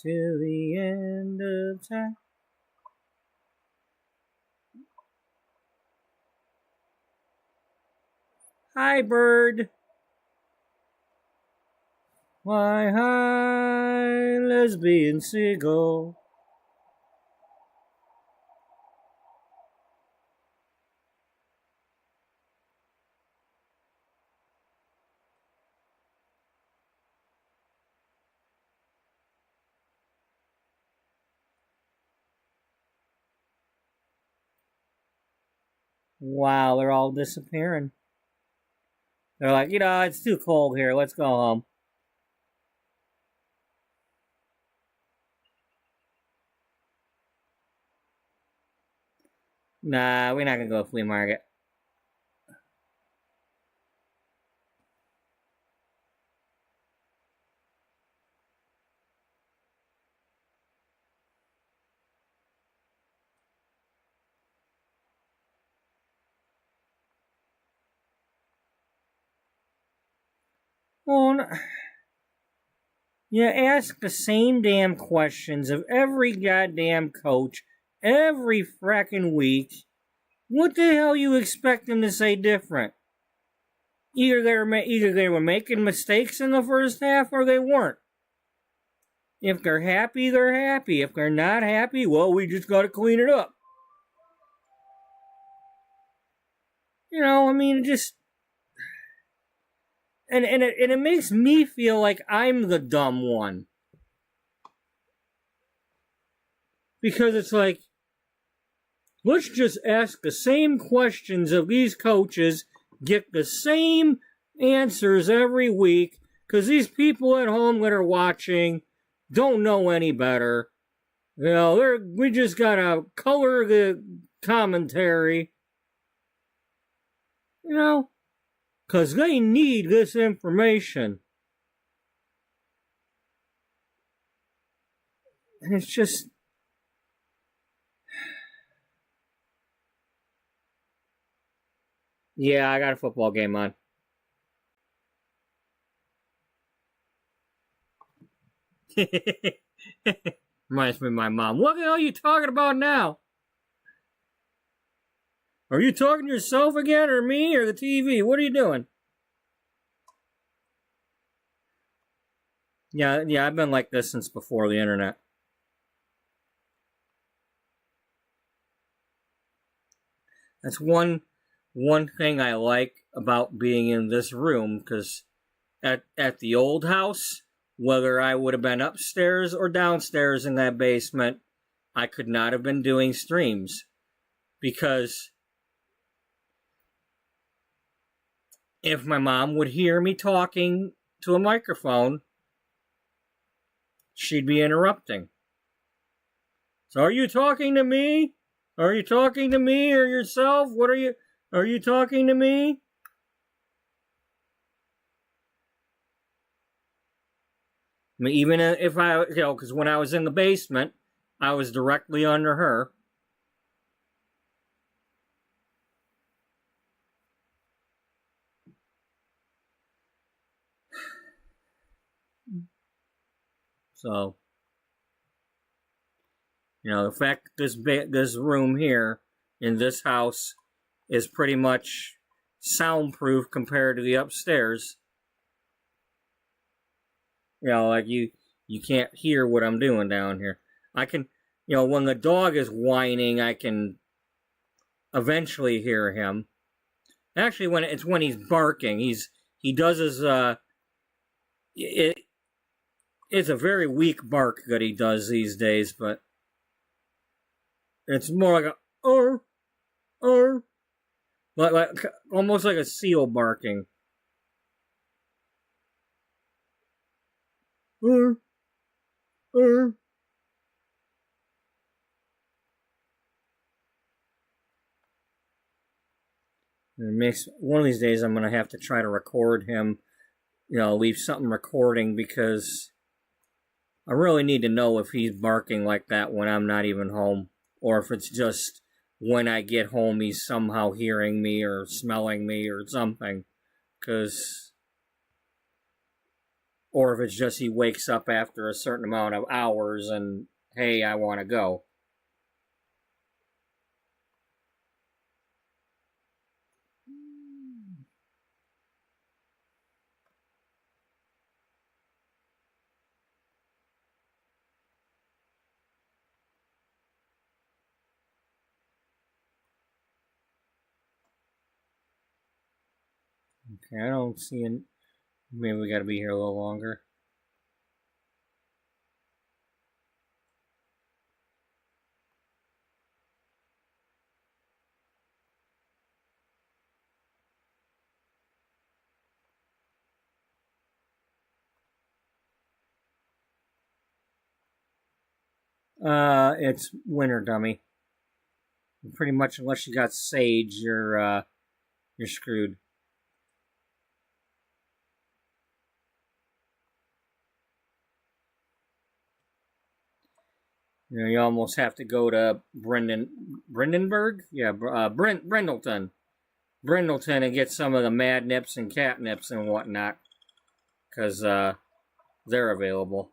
till the end of time. Hi, bird. Why, hi, lesbian seagull. Wow, they're all disappearing. They're like, it's too cold here. Let's go home. Nah, we're not gonna go to flea market. Well, you ask the same damn questions of every goddamn coach every fracking week. What the hell you expect them to say different? Either they were making mistakes in the first half or they weren't. If they're happy, they're happy. If they're not happy, well, we just got to clean it up. I mean, just... And it makes me feel like I'm the dumb one. Because it's like, let's just ask the same questions of these coaches, get the same answers every week, because these people at home that are watching don't know any better. We just gotta color the commentary. You know? Because they need this information. And it's just... Yeah, I got a football game on. Reminds me of my mom. What the hell are you talking about now? Are you talking to yourself again, or me, or the TV? What are you doing? Yeah, I've been like this since before the internet. That's one thing I like about being in this room, because at the old house, whether I would have been upstairs or downstairs in that basement, I could not have been doing streams, because if my mom would hear me talking to a microphone, she'd be interrupting. So are you talking to me? Are you talking to me or yourself? Are you talking to me? I mean, even if because when I was in the basement, I was directly under her. So, the fact that this room here in this house is pretty much soundproof compared to the upstairs. Like you can't hear what I'm doing down here. I can, when the dog is whining, I can eventually hear him. Actually, when he's barking, he does his it's a very weak bark that he does these days, but it's more like a like almost like a seal barking. It makes one of these days I'm gonna have to try to record him, leave something recording, because I really need to know if he's barking like that when I'm not even home, or if it's just when I get home he's somehow hearing me or smelling me or something, or if it's just he wakes up after a certain amount of hours and, hey, I want to go. Okay, I don't see it. Maybe we gotta be here a little longer. It's winter, dummy. Pretty much, unless you got sage, you're screwed. You almost have to go to Brendenburg? Yeah, Brindleton, and get some of the mad nips and catnips and whatnot, because they're available.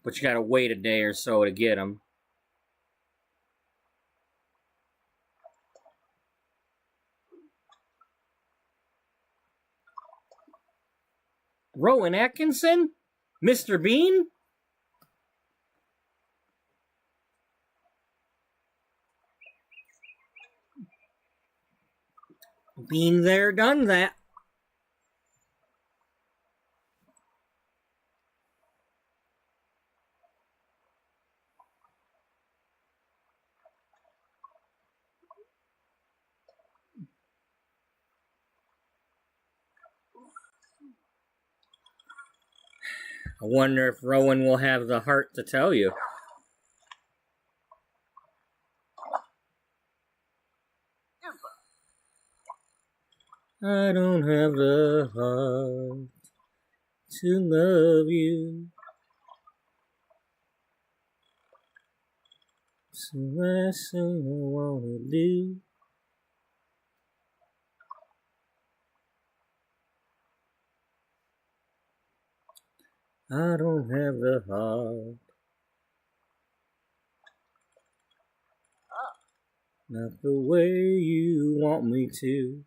But you gotta wait a day or so to get them. Rowan Atkinson? Mr. Bean? Been there, done that. I wonder if Rowan will have the heart to tell you. I don't have the heart to love you. It's the last thing I wanna do. I don't have the heart. Not the way you want me to.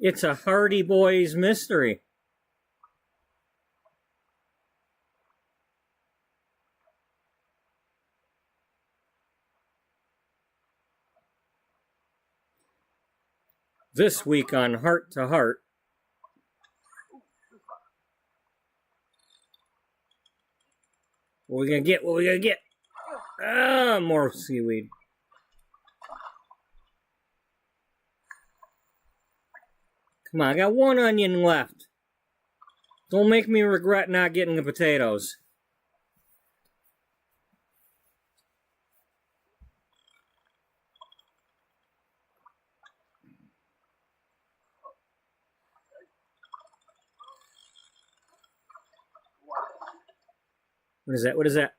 It's a Hardy Boys mystery. This week on Heart to Heart. What we gonna get? What we gonna get? Ah, more seaweed. Come on, I got one onion left. Don't make me regret not getting the potatoes. What is that? What is that?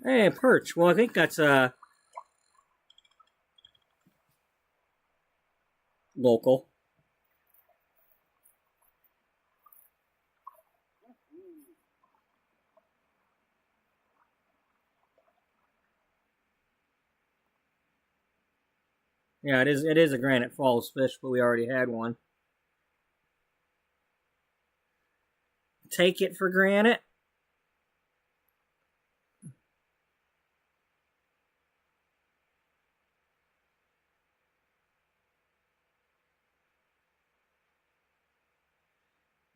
Hey, perch. Well, I think that's local. Yeah, it is. It is a Granite Falls fish, but we already had one. Take it for granted.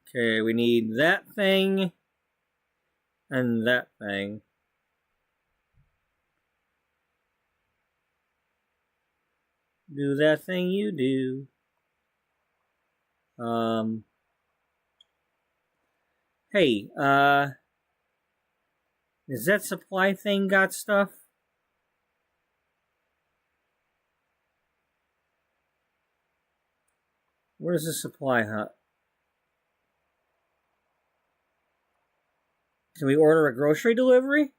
Okay, we need that thing and that thing. Do that thing you do. Hey, is that supply thing got stuff? Where's the supply hut? Can we order a grocery delivery?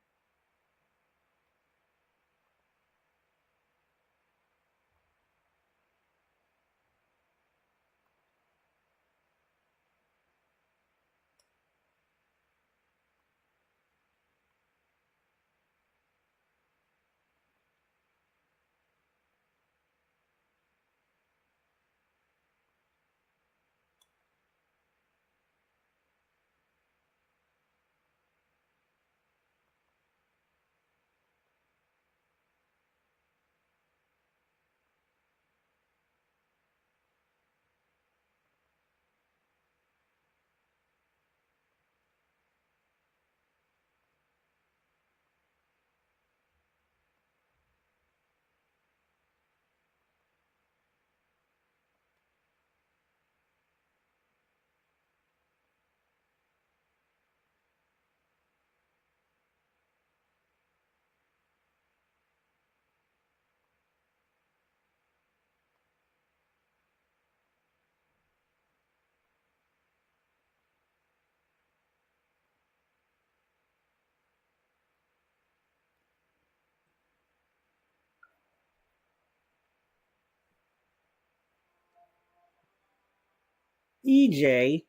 EJ.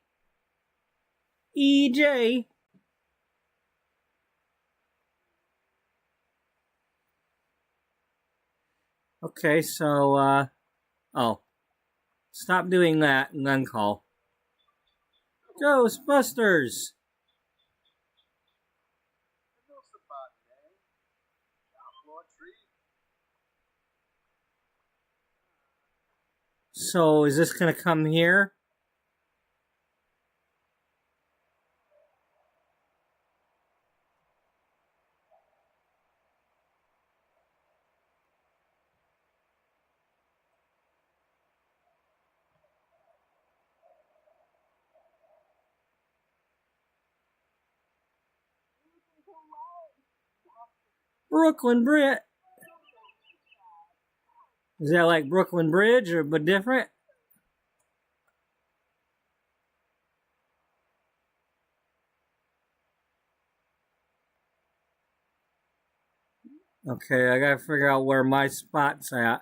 EJ. Okay, so, oh. Stop doing that and then call. Ghostbusters! So, is this gonna come here? Brooklyn Brit. Is that like Brooklyn Bridge or but different? Okay, I gotta figure out where my spot's at.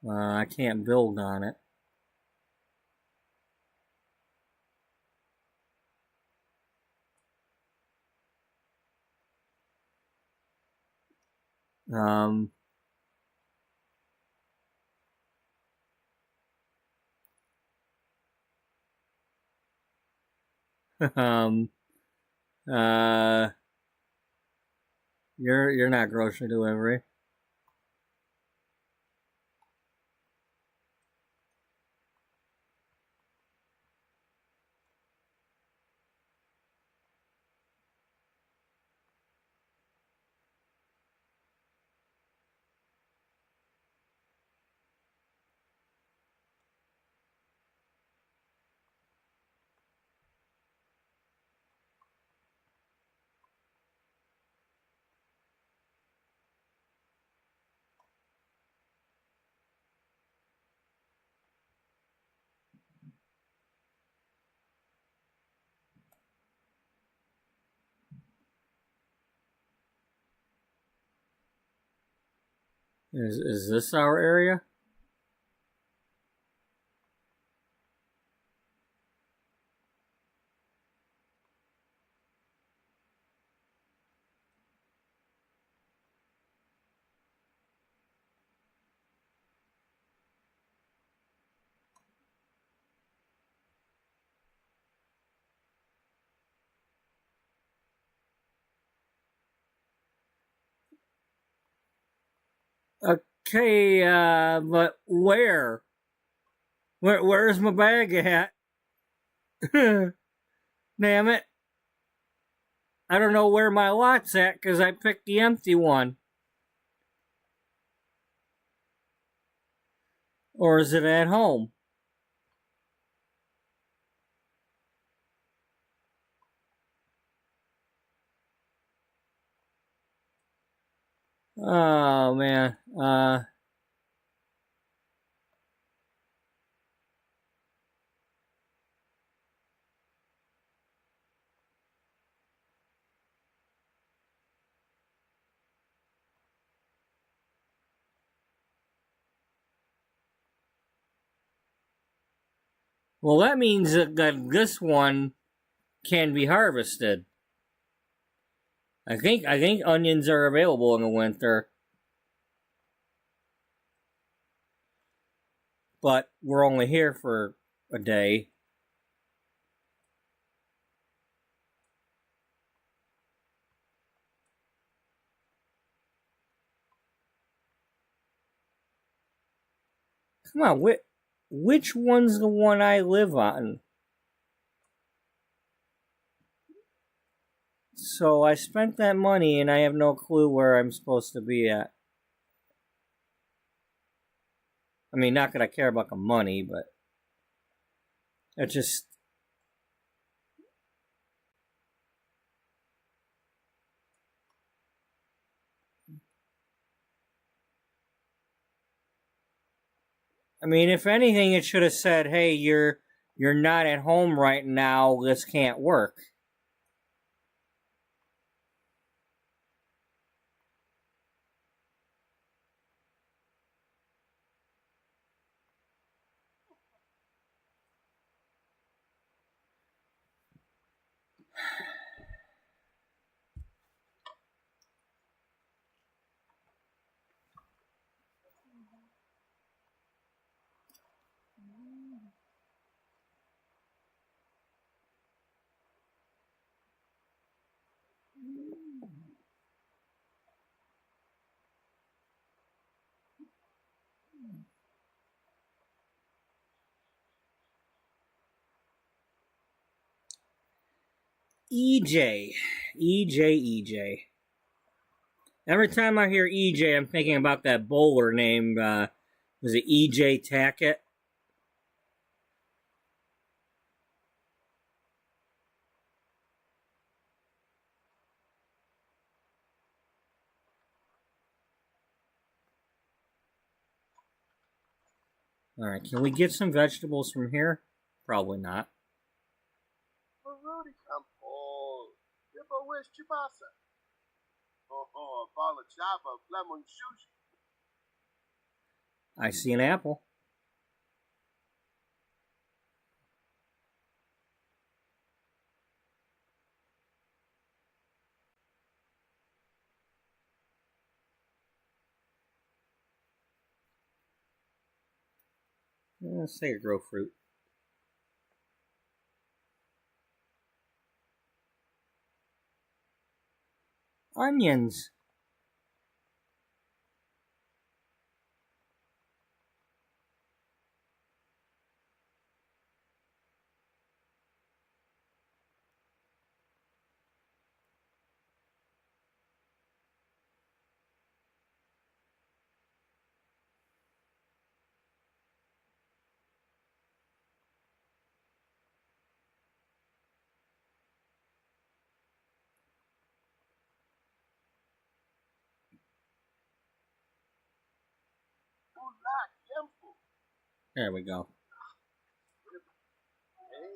I can't build on it. Um, um, uh, you're not grocery delivery. Is this our area? Okay, but where? Where's my bag at? Damn it. I don't know where my lot's at because I picked the empty one. Or is it at home? Oh, man. Well, that means that this one can be harvested. I think onions are available in the winter. But we're only here for a day. Come on, which one's the one I live on? So I spent that money and I have no clue where I'm supposed to be at. I mean, not that I care about the money, but it just... I mean, if anything, it should have said, hey, you're not at home right now, this can't work. EJ. EJ. Every time I hear EJ, I'm thinking about that bowler named, was it EJ Tackett? Alright, can we get some vegetables from here? Probably not. Marudi Campol. Tipo wish chipasa. Oh, bala chava, lemon sushi. I see an apple. Let's take a grow fruit. Onions. Ula tiempo. There we go. Hey.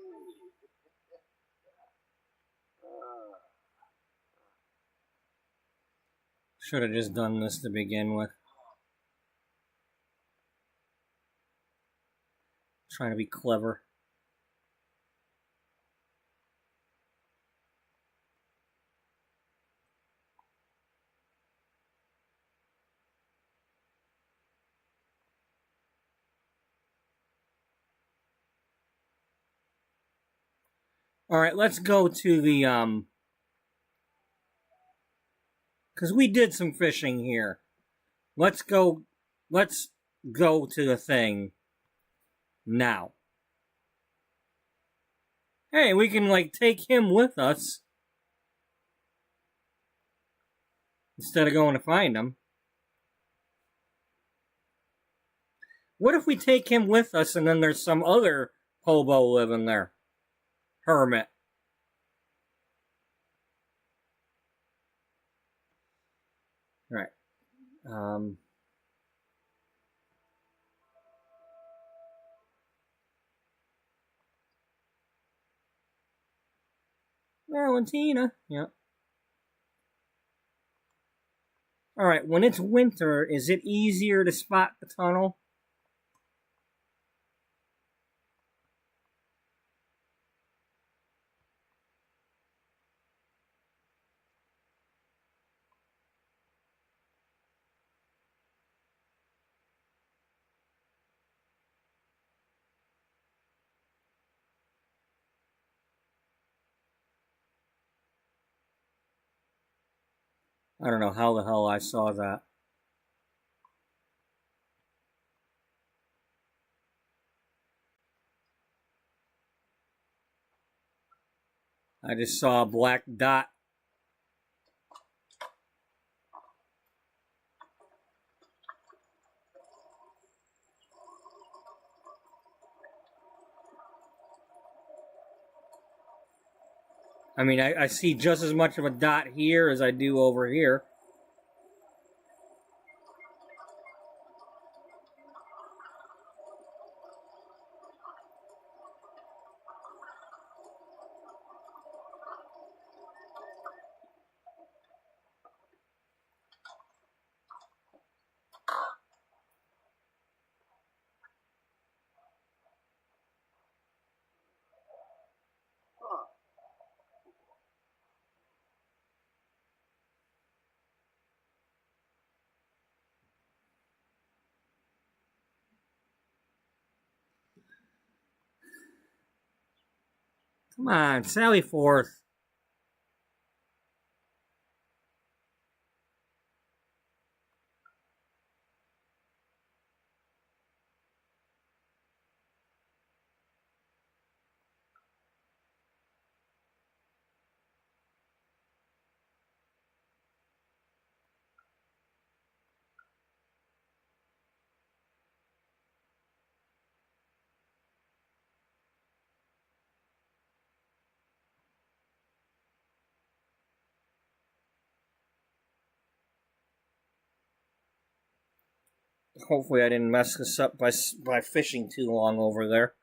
Should have just done this to begin with. Trying to be clever. Alright, let's go to the, because we did some fishing here. Let's go to the thing now. Hey, we can, like, take him with us. Instead of going to find him. What if we take him with us and then there's some other hobo living there? Hermit. Right. Valentina. Yep. Alright, when it's winter, is it easier to spot the tunnel? I don't know how the hell I saw that. I just saw a black dot. I mean, I see just as much of a dot here as I do over here. Come on, sally forth. Hopefully I didn't mess this up by fishing too long over there.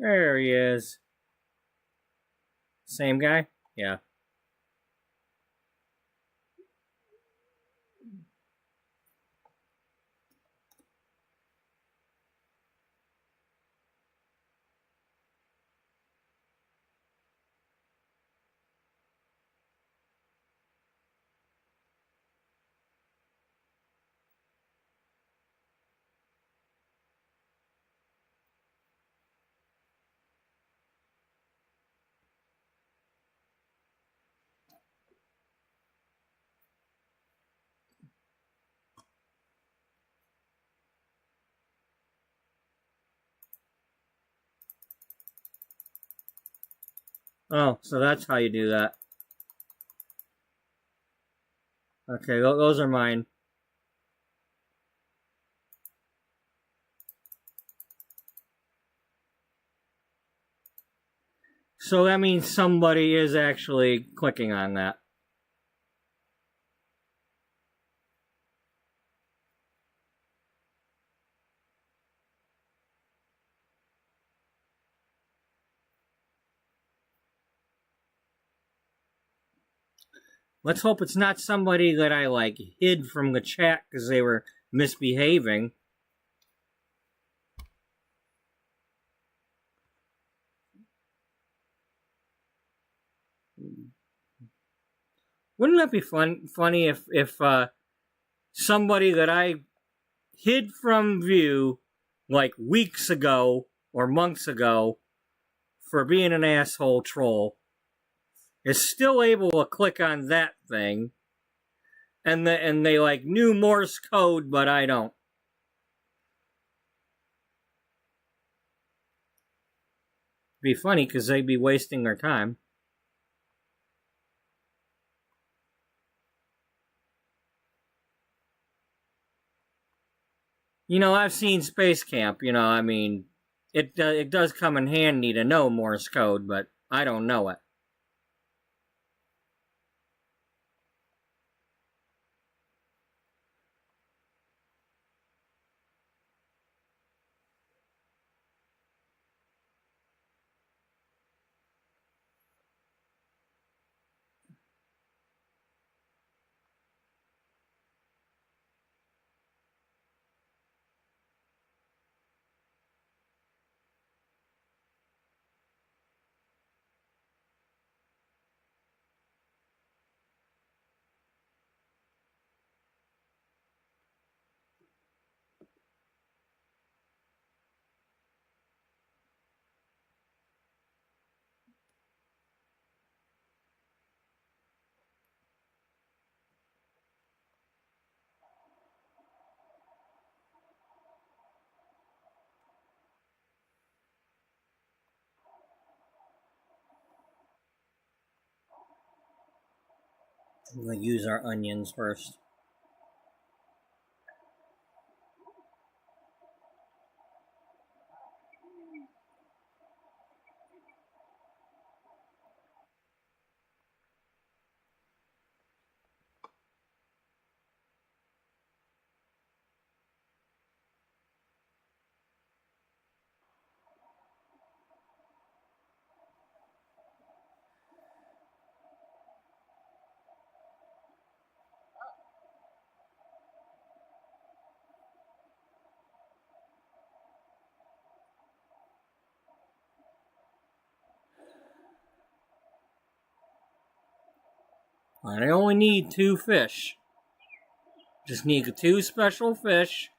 There he is. Same guy? Yeah. Oh, so that's how you do that. Okay, those are mine. So that means somebody is actually clicking on that. Let's hope it's not somebody that I, like, hid from the chat because they were misbehaving. Wouldn't that be funny if somebody that I hid from view, like, weeks ago or months ago for being an asshole troll is still able to click on that thing, and they like knew Morse code, but I don't. Be funny because they'd be wasting their time. You know, I've seen Space Camp. You know, I mean, it does come in handy to know Morse code, but I don't know it. We'll use our onions first. I only need 2 fish. Just need 2 special fish.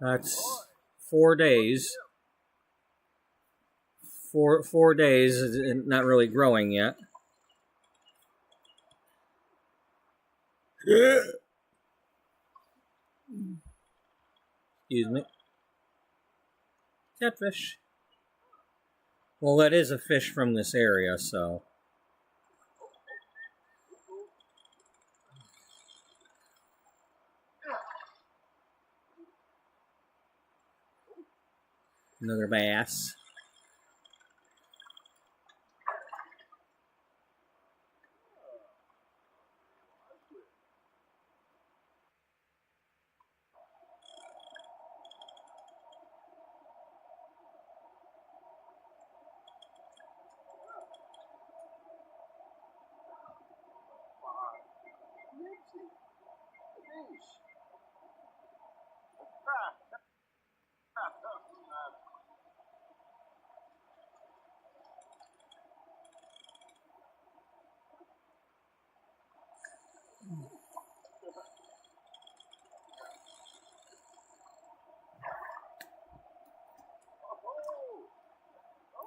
That's 4 days. 4 days, not really growing yet. Excuse me. Catfish. Well, that is a fish from this area, so. Another bass.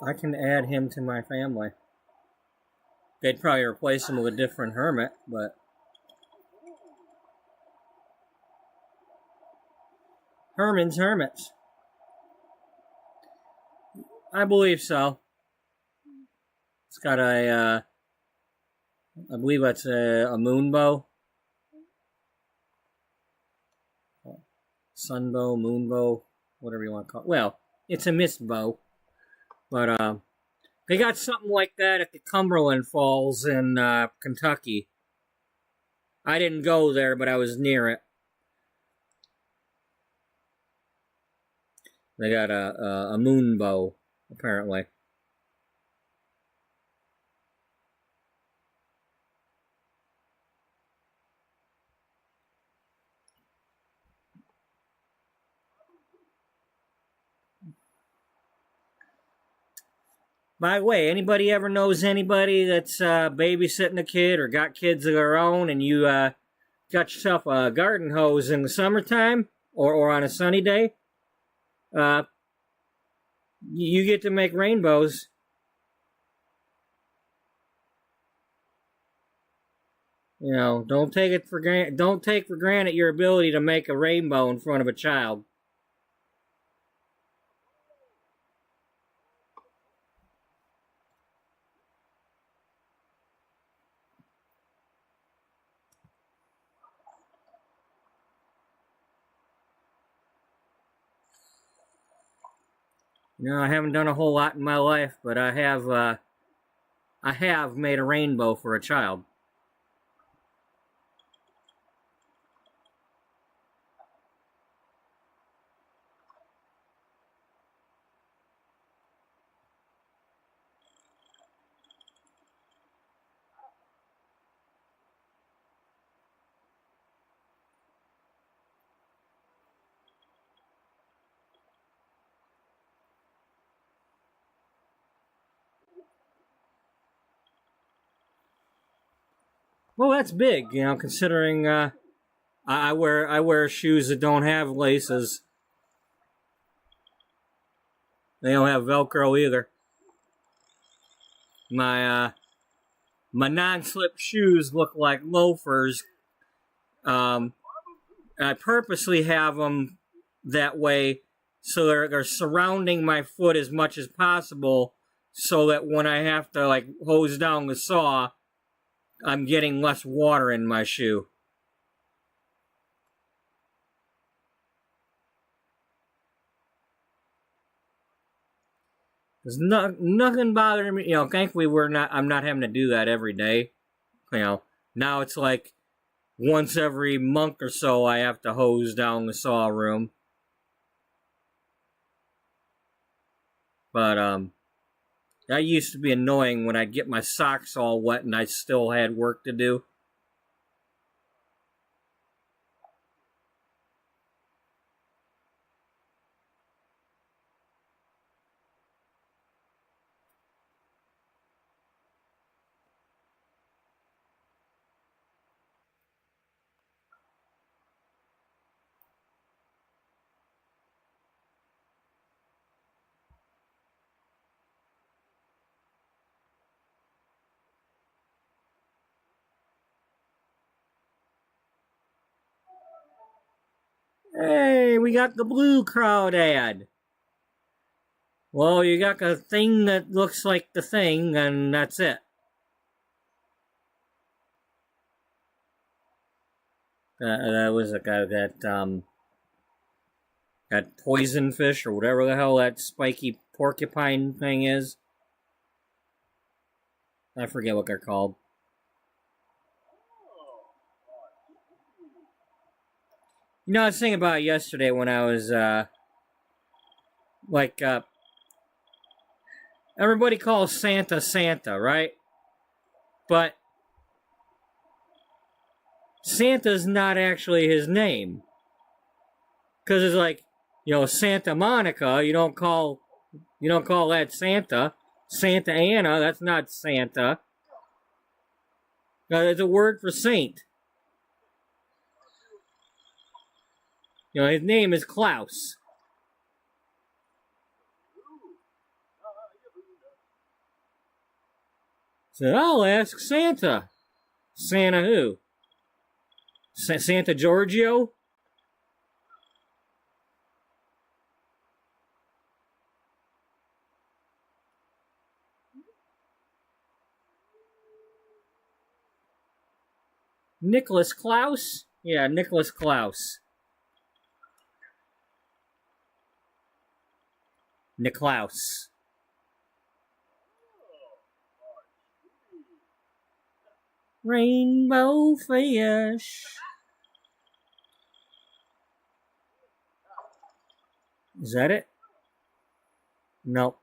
I can add him to my family. They'd probably replace him with a different hermit, but... Herman's hermits. I believe so. It's got a, I believe that's a moon bow. Sun bow, moon bow, whatever you want to call it. Well, it's a mist bow. But, they got something like that at the Cumberland Falls in, Kentucky. I didn't go there, but I was near it. They got a moon bow, apparently. By the way, anybody ever knows anybody that's babysitting a kid or got kids of their own and you got yourself a garden hose in the summertime or on a sunny day? You get to make rainbows. You know, don't take for granted your ability to make a rainbow in front of a child. You know, I haven't done a whole lot in my life, but I have made a rainbow for a child. Well, that's big, you know, considering I wear shoes that don't have laces. They don't have Velcro either. My non-slip shoes look like loafers. I purposely have them that way so they're surrounding my foot as much as possible, so that when I have to like hose down the saw, I'm getting less water in my shoe. There's nothing bothering me. You know, thankfully I'm not having to do that every day. You know, now it's like once every month or so I have to hose down the saw room. But That used to be annoying when I'd get my socks all wet and I still had work to do. Hey, we got the Blue Crowd ad. Well, you got a thing that looks like the thing, and that's it. That was a guy that poison fish or whatever the hell that spiky porcupine thing is. I forget what they're called. You know, I was thinking about it yesterday when I was, everybody calls Santa Santa, right? But Santa's not actually his name. Because it's like, Santa Monica, you don't call that Santa. Santa Ana, that's not Santa. It's a word for saint. His name is Klaus. So I'll ask Santa. Santa who? Santa Giorgio? Nicholas Klaus? Yeah, Nicholas Klaus. Niklaus. Rainbow fish. Is that it? Nope.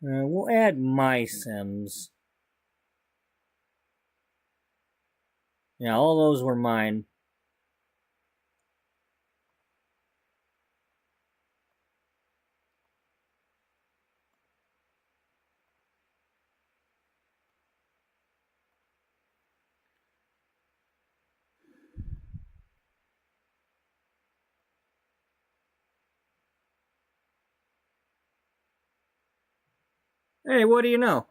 We'll add my Sims. Yeah, all those were mine. Hey, what do you know?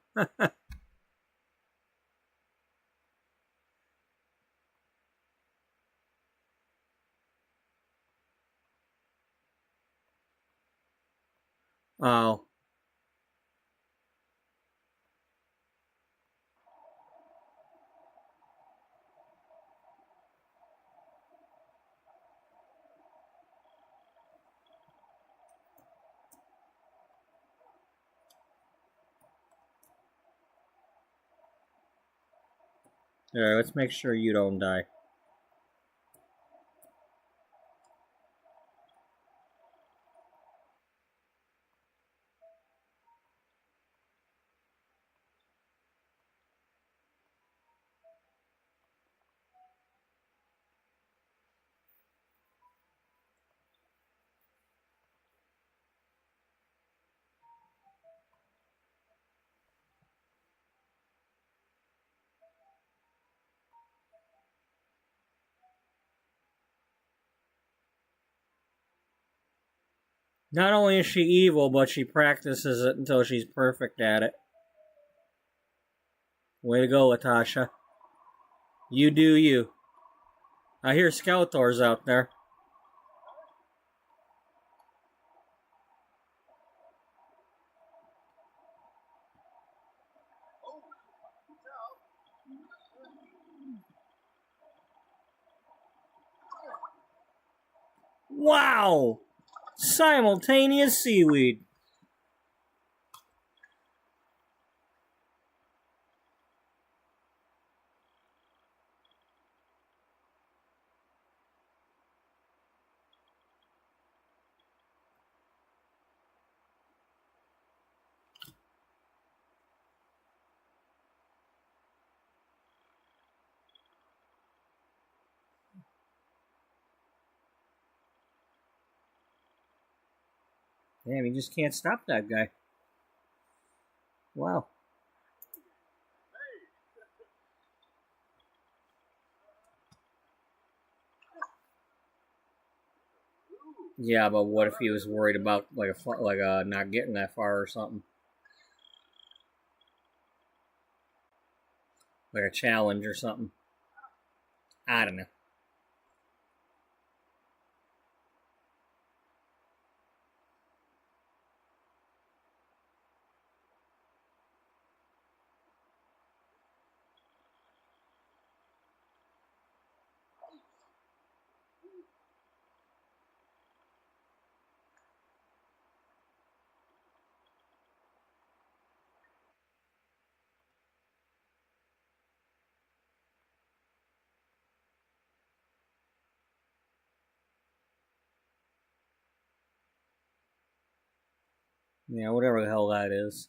Oh. Alright, let's make sure you don't die. Not only is she evil, but she practices it until she's perfect at it. Way to go, Latasha. You do you. I hear Scoutors out there. Oh, good job. Wow! Simultaneous seaweed. Damn, you just can't stop that guy. Wow. Yeah, but what if he was worried about not getting that far or something? Like a challenge or something. I don't know. Yeah, whatever the hell that is.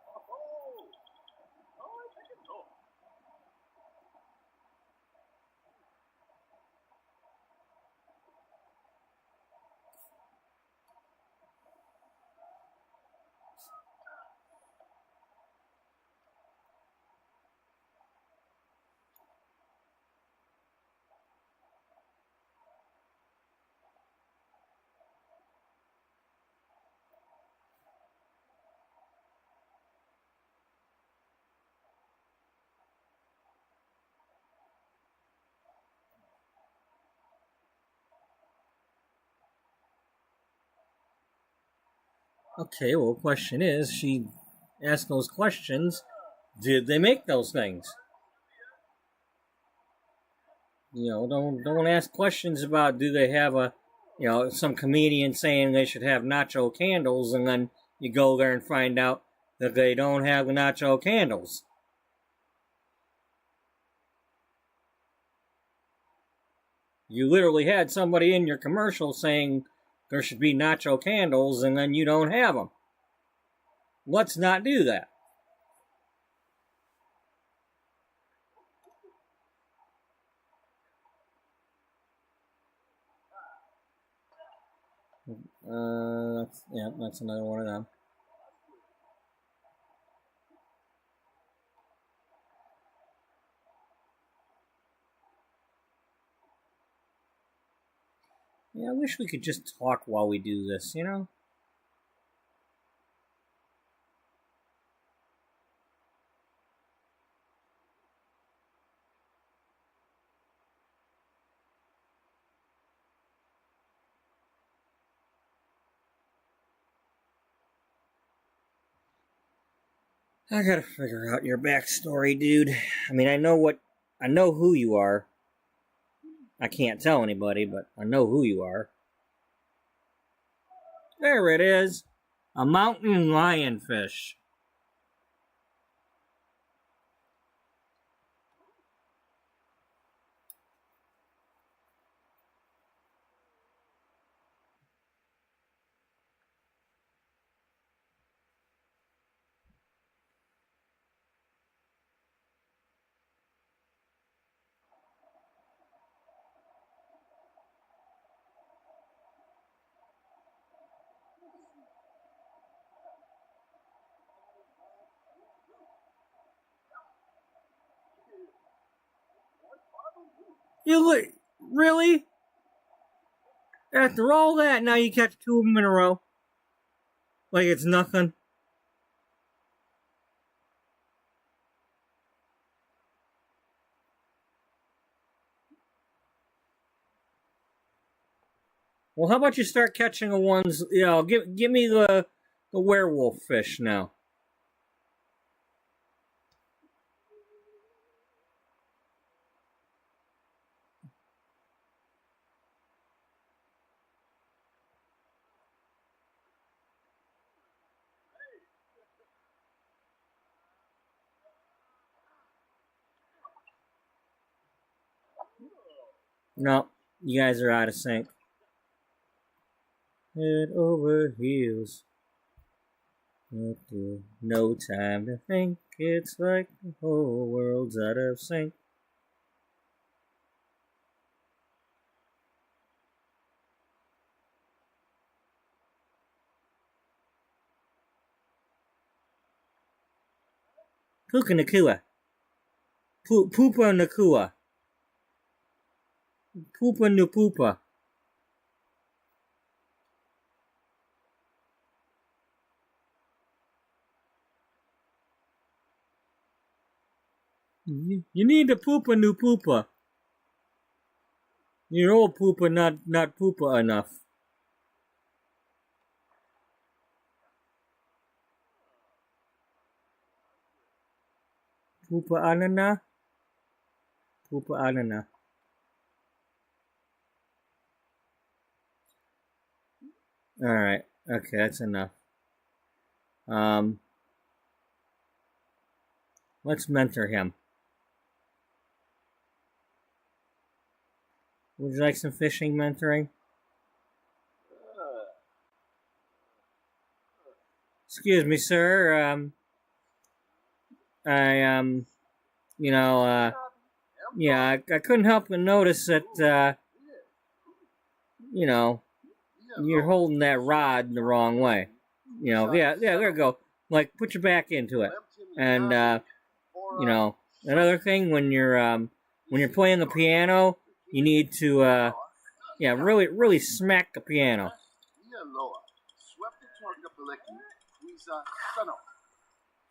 Oh, oh, I can go. Okay, well, the question is, she asked those questions. Did they make those things? You know, don't ask questions about do they have some comedian saying they should have nacho candles, and then you go there and find out that they don't have the nacho candles. You literally had somebody in your commercial saying there should be nacho candles, and then you don't have them. Let's not do that. That's another one of them. Yeah, I wish we could just talk while we do this, you know? I gotta figure out your backstory, dude. I mean, I know who you are. I can't tell anybody, but I know who you are. There it is. A mountain lionfish. You look, really? After all that, now you catch two of them in a row? Like it's nothing? Well, how about you start catching the ones, give me the werewolf fish now. No, you guys are out of sync. Head over heels. No time to think. It's like the whole world's out of sync. Puka Nakua. Poopa Nakua. Poopa Nupupa. You need to Poopa Nupupa. Your old Poopa not Poopa enough. Poopa Anana. Poopa Anana. Alright. Okay, that's enough. Let's mentor him. Would you like some fishing mentoring? Excuse me, sir. I couldn't help but notice that, you're holding that rod the wrong way. There you go. Like, put your back into it. And, another thing, when you're playing the piano, you need to, really smack the piano.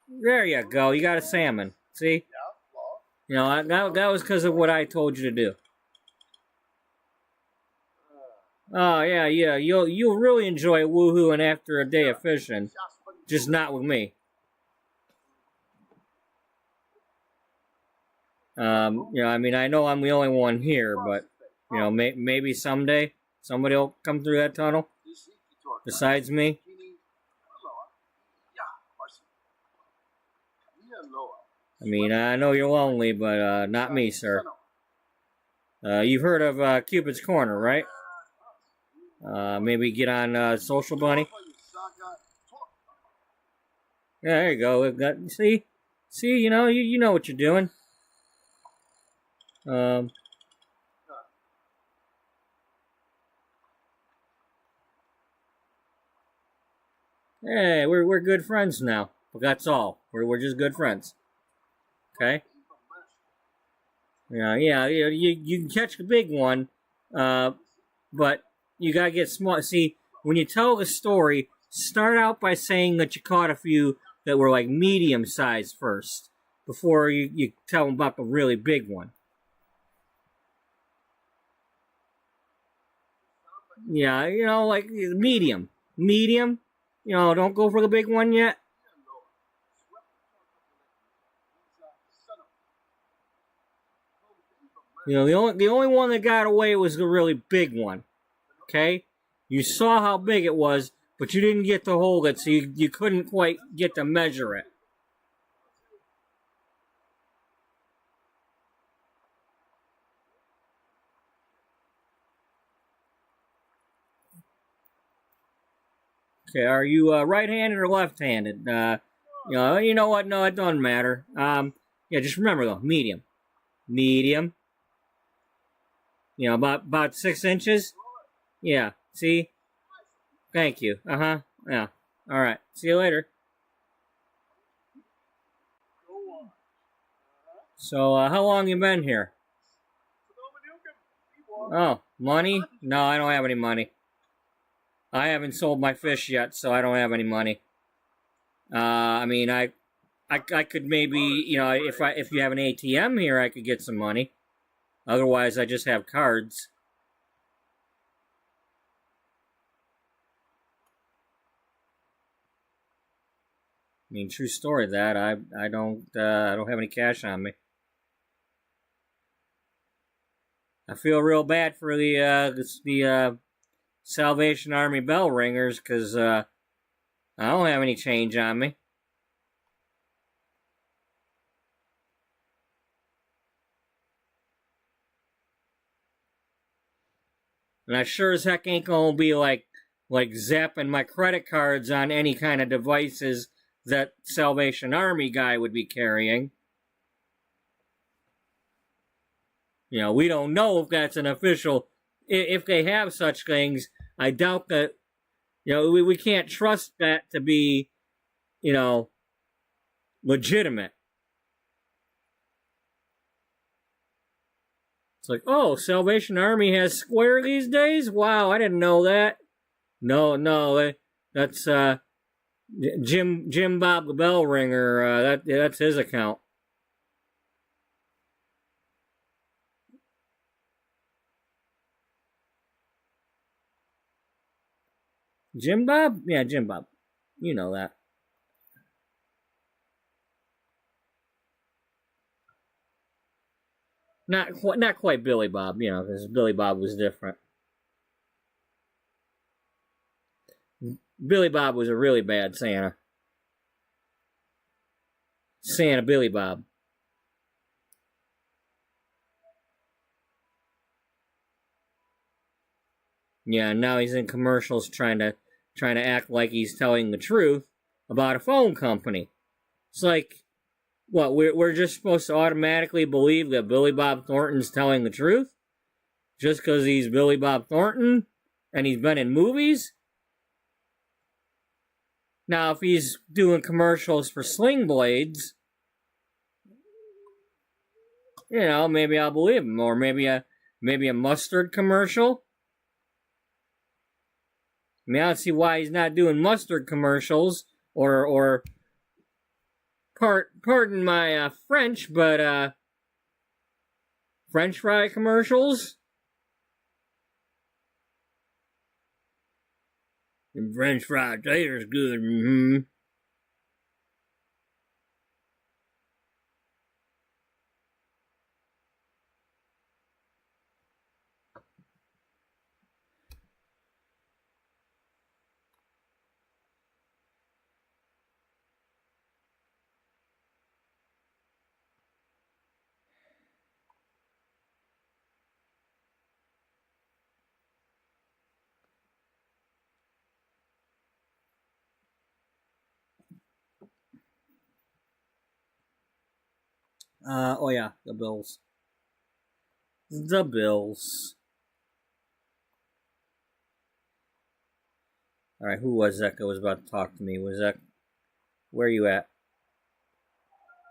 There you go. You got a salmon. See? That was because of what I told you to do. Oh, yeah. You'll really enjoy woohooing after a day of fishing. Just not with me. I know I'm the only one here, but, maybe someday somebody will come through that tunnel besides me. I know you're lonely, but not me, sir. You've heard of Cupid's Corner, right? Maybe get on Social Bunny. Yeah, there you go. See, you know what you're doing. Hey, we're good friends now. But that's all. We're just good friends. Okay. You can catch the big one, but you gotta get smart. See, when you tell the story, start out by saying that you caught a few that were like medium sized first, before you tell them about the really big one. Yeah, like medium. Medium. Don't go for the big one yet. The only one that got away was the really big one. Okay? You saw how big it was, but you didn't get to hold it, so you couldn't quite get to measure it. Okay, are you right-handed or left-handed? You know what? No, it doesn't matter. Just remember though, medium. Medium. About 6 inches. Yeah. See? Thank you. Yeah. All right. See you later. So, how long you been here? Oh, money? No, I don't have any money. I haven't sold my fish yet, so I don't have any money. I mean, I could maybe, you know, if you have an ATM here, I could get some money. Otherwise, I just have cards. I mean, true story. That I don't have any cash on me. I feel real bad for the Salvation Army bell ringers because I don't have any change on me. And I sure as heck ain't gonna be like zapping my credit cards on any kind of devices that Salvation Army guy would be carrying. You know, we don't know if that's an official. If they have such things, I doubt that. You know, we can't trust that to be, you know, legitimate. It's like, oh, Salvation Army has Square these days? Wow, I didn't know that. No, that's Jim Bob the Bell Ringer. That's his account. Jim Bob? Yeah, Jim Bob. You know that. Not quite Billy Bob, you know, because Billy Bob was different. Billy Bob was a really bad Santa. Santa Billy Bob. Yeah, now he's in commercials trying to act like he's telling the truth about a phone company. It's like, what, we're just supposed to automatically believe that Billy Bob Thornton's telling the truth? Just because he's Billy Bob Thornton and he's been in movies? Now, if he's doing commercials for Sling Blades, you know, maybe I'll believe him. Or maybe a mustard commercial. I mean, I don't see why he's not doing mustard commercials or pardon my French, but French fry commercials. And French fried tater's good. Mm-hmm. Oh yeah, the Bills. The Bills. Alright, who was that was about to talk to me? Was that... Where are you at?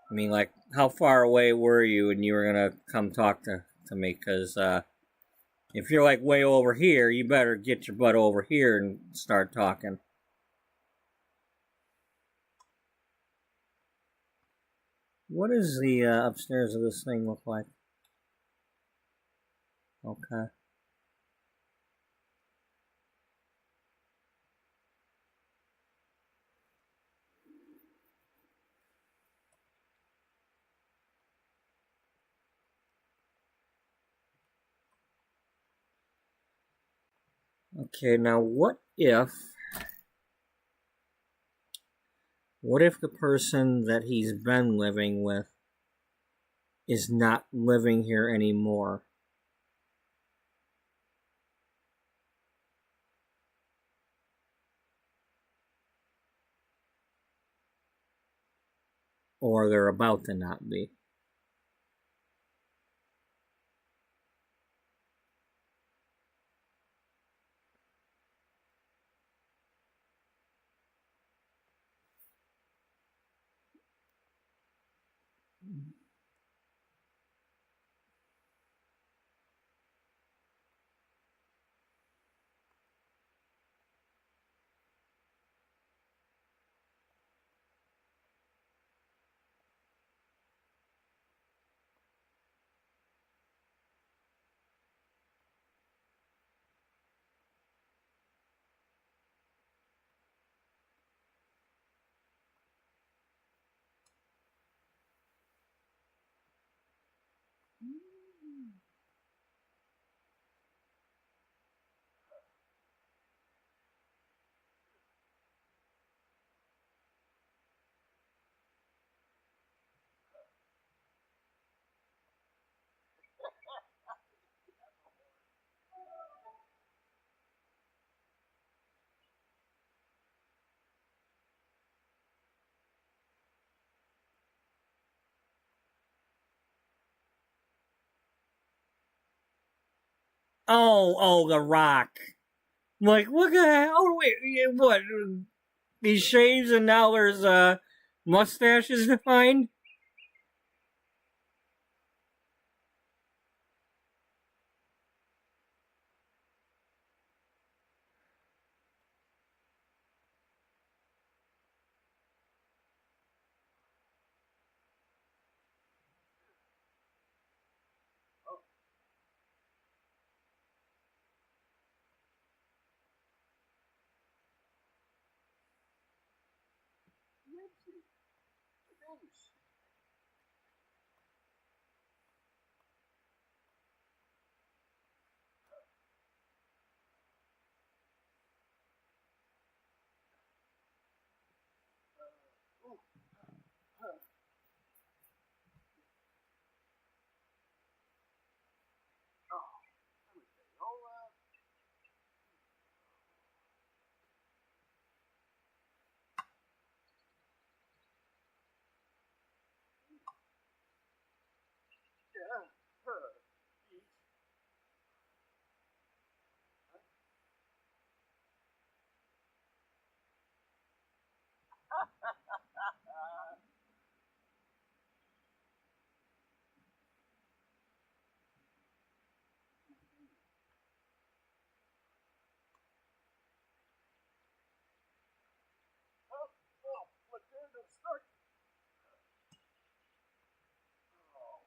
I mean, like, how far away were you and you were gonna come talk to me? Because, if you're, like, way over here, you better get your butt over here and start talking. What does the upstairs of this thing look like? Okay. Okay, now what if the person that he's been living with is not living here anymore? Or they're about to not be. Oh, The Rock. I'm like, what the hell? Oh, wait, what? He shaves and now there's mustaches defined? Nancy, things. Ooh. Oh, let me say, yeah, eat. Oh, what did it start? Oh,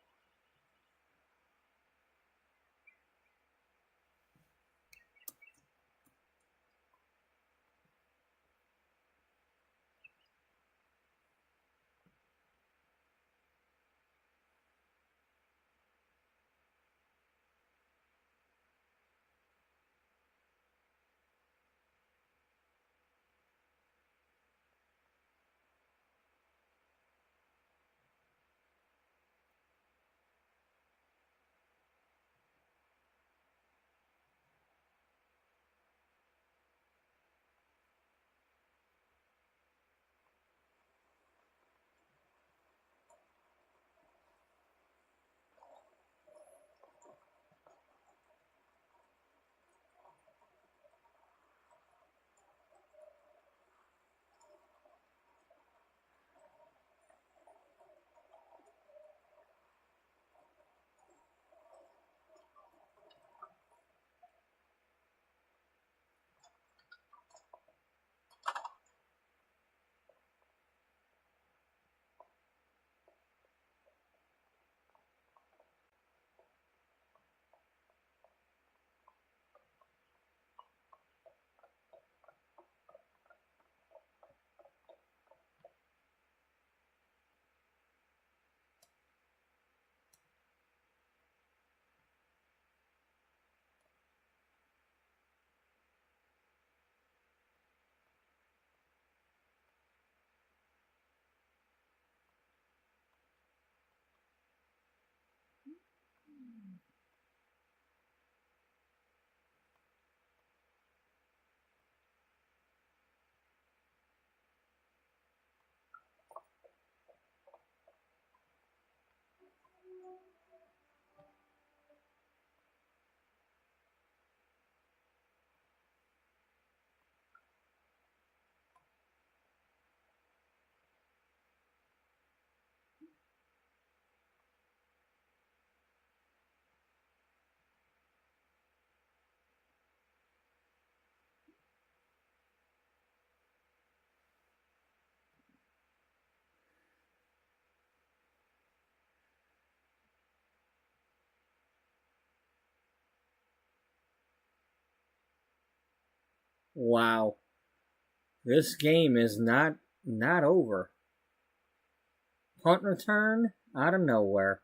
Wow. This game is not over. Punt return out of nowhere.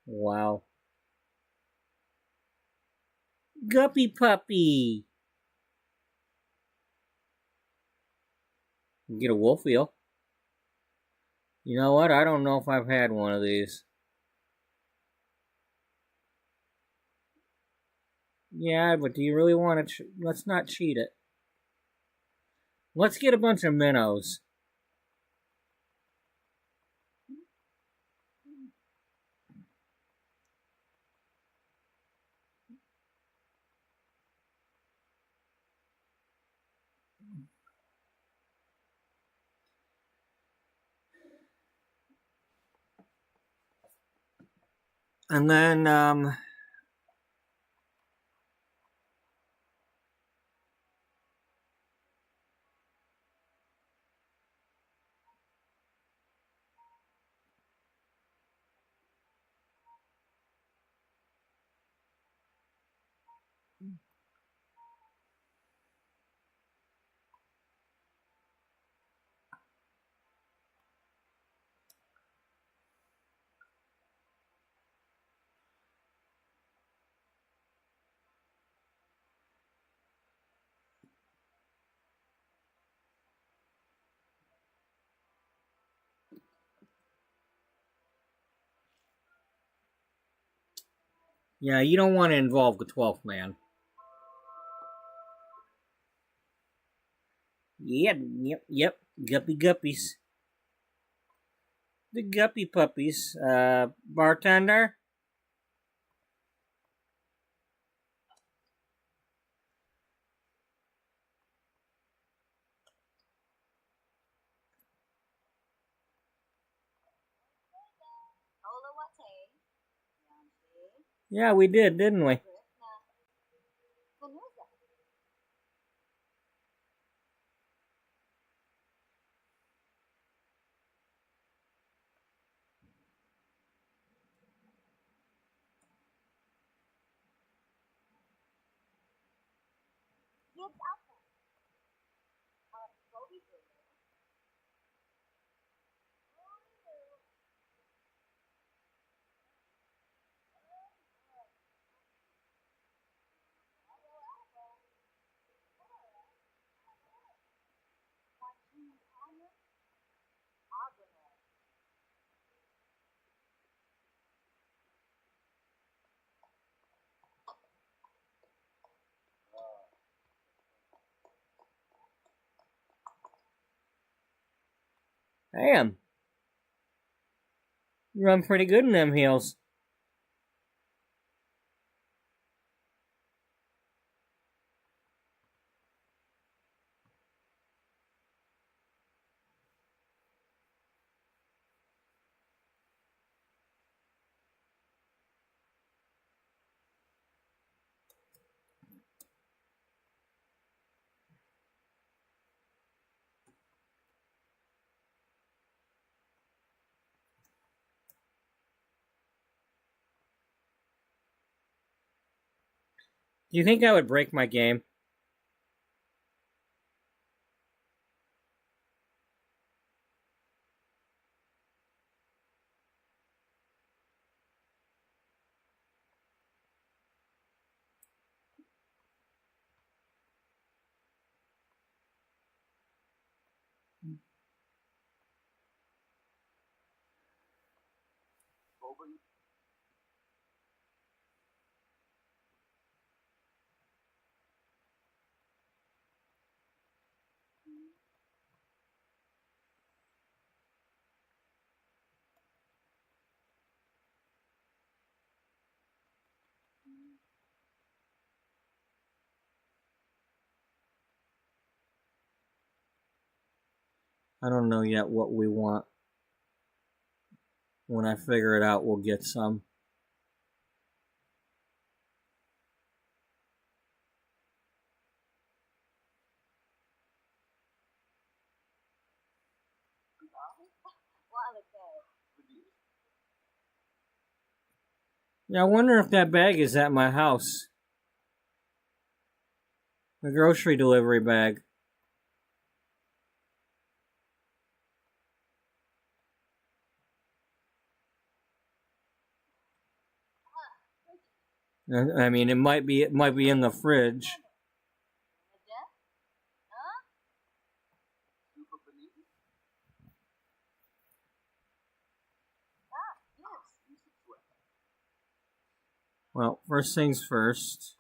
Wow. Guppy puppy. Get a wolf wheel. You know what? I don't know if I've had one of these. Yeah, but do you really want to? Let's not cheat it. Let's get a bunch of minnows. And then, yeah, you don't want to involve the 12th man. Yep. Guppy guppies. The guppy puppies. Bartender? Hola wate. Yanchi. Yeah, we did, didn't we? Rifna. Kanuza. Kids apple. Bobby Blue. Damn. You run pretty good in them heels. Do you think I would break my game? Bobby. I don't know yet what we want. When I figure it out, we'll get some. Yeah, I wonder if that bag is at my house. The grocery delivery bag. I mean, it might be in the fridge. Jeff? Huh? Super Panini? Ah, yes. Super Sweat. Well, first things first.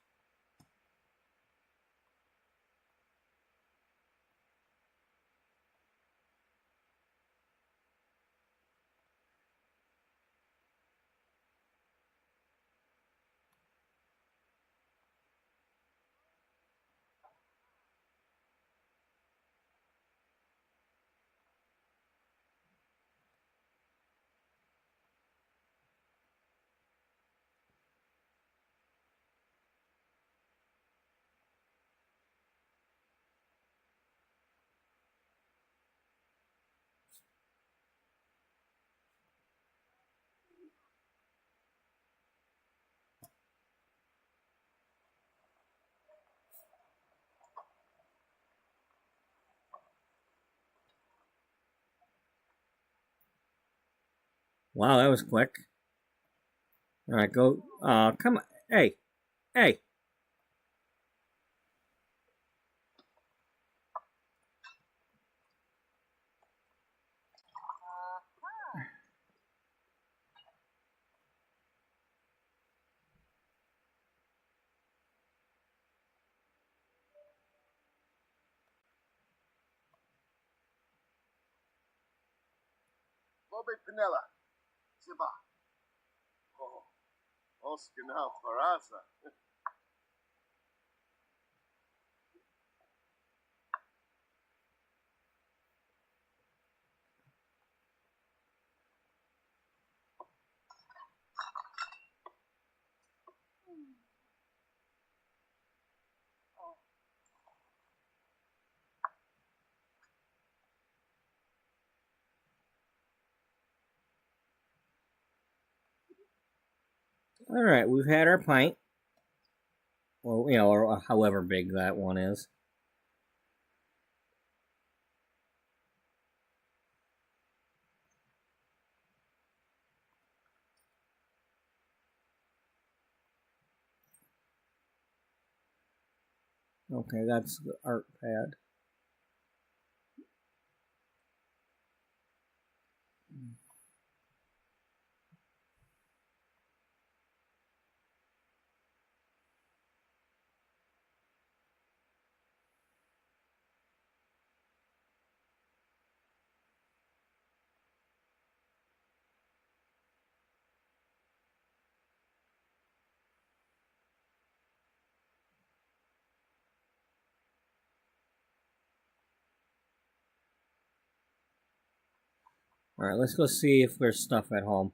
Wow, that was quick. All right, go. Come on. Hey, hey. Uh-huh. Bobby Pinella. Ziba. Oh, Oscar now, Faraza. Oh. All right, we've had our pint. Well, or however big that one is. Okay, that's the art pad. All right, let's go see if there's stuff at home.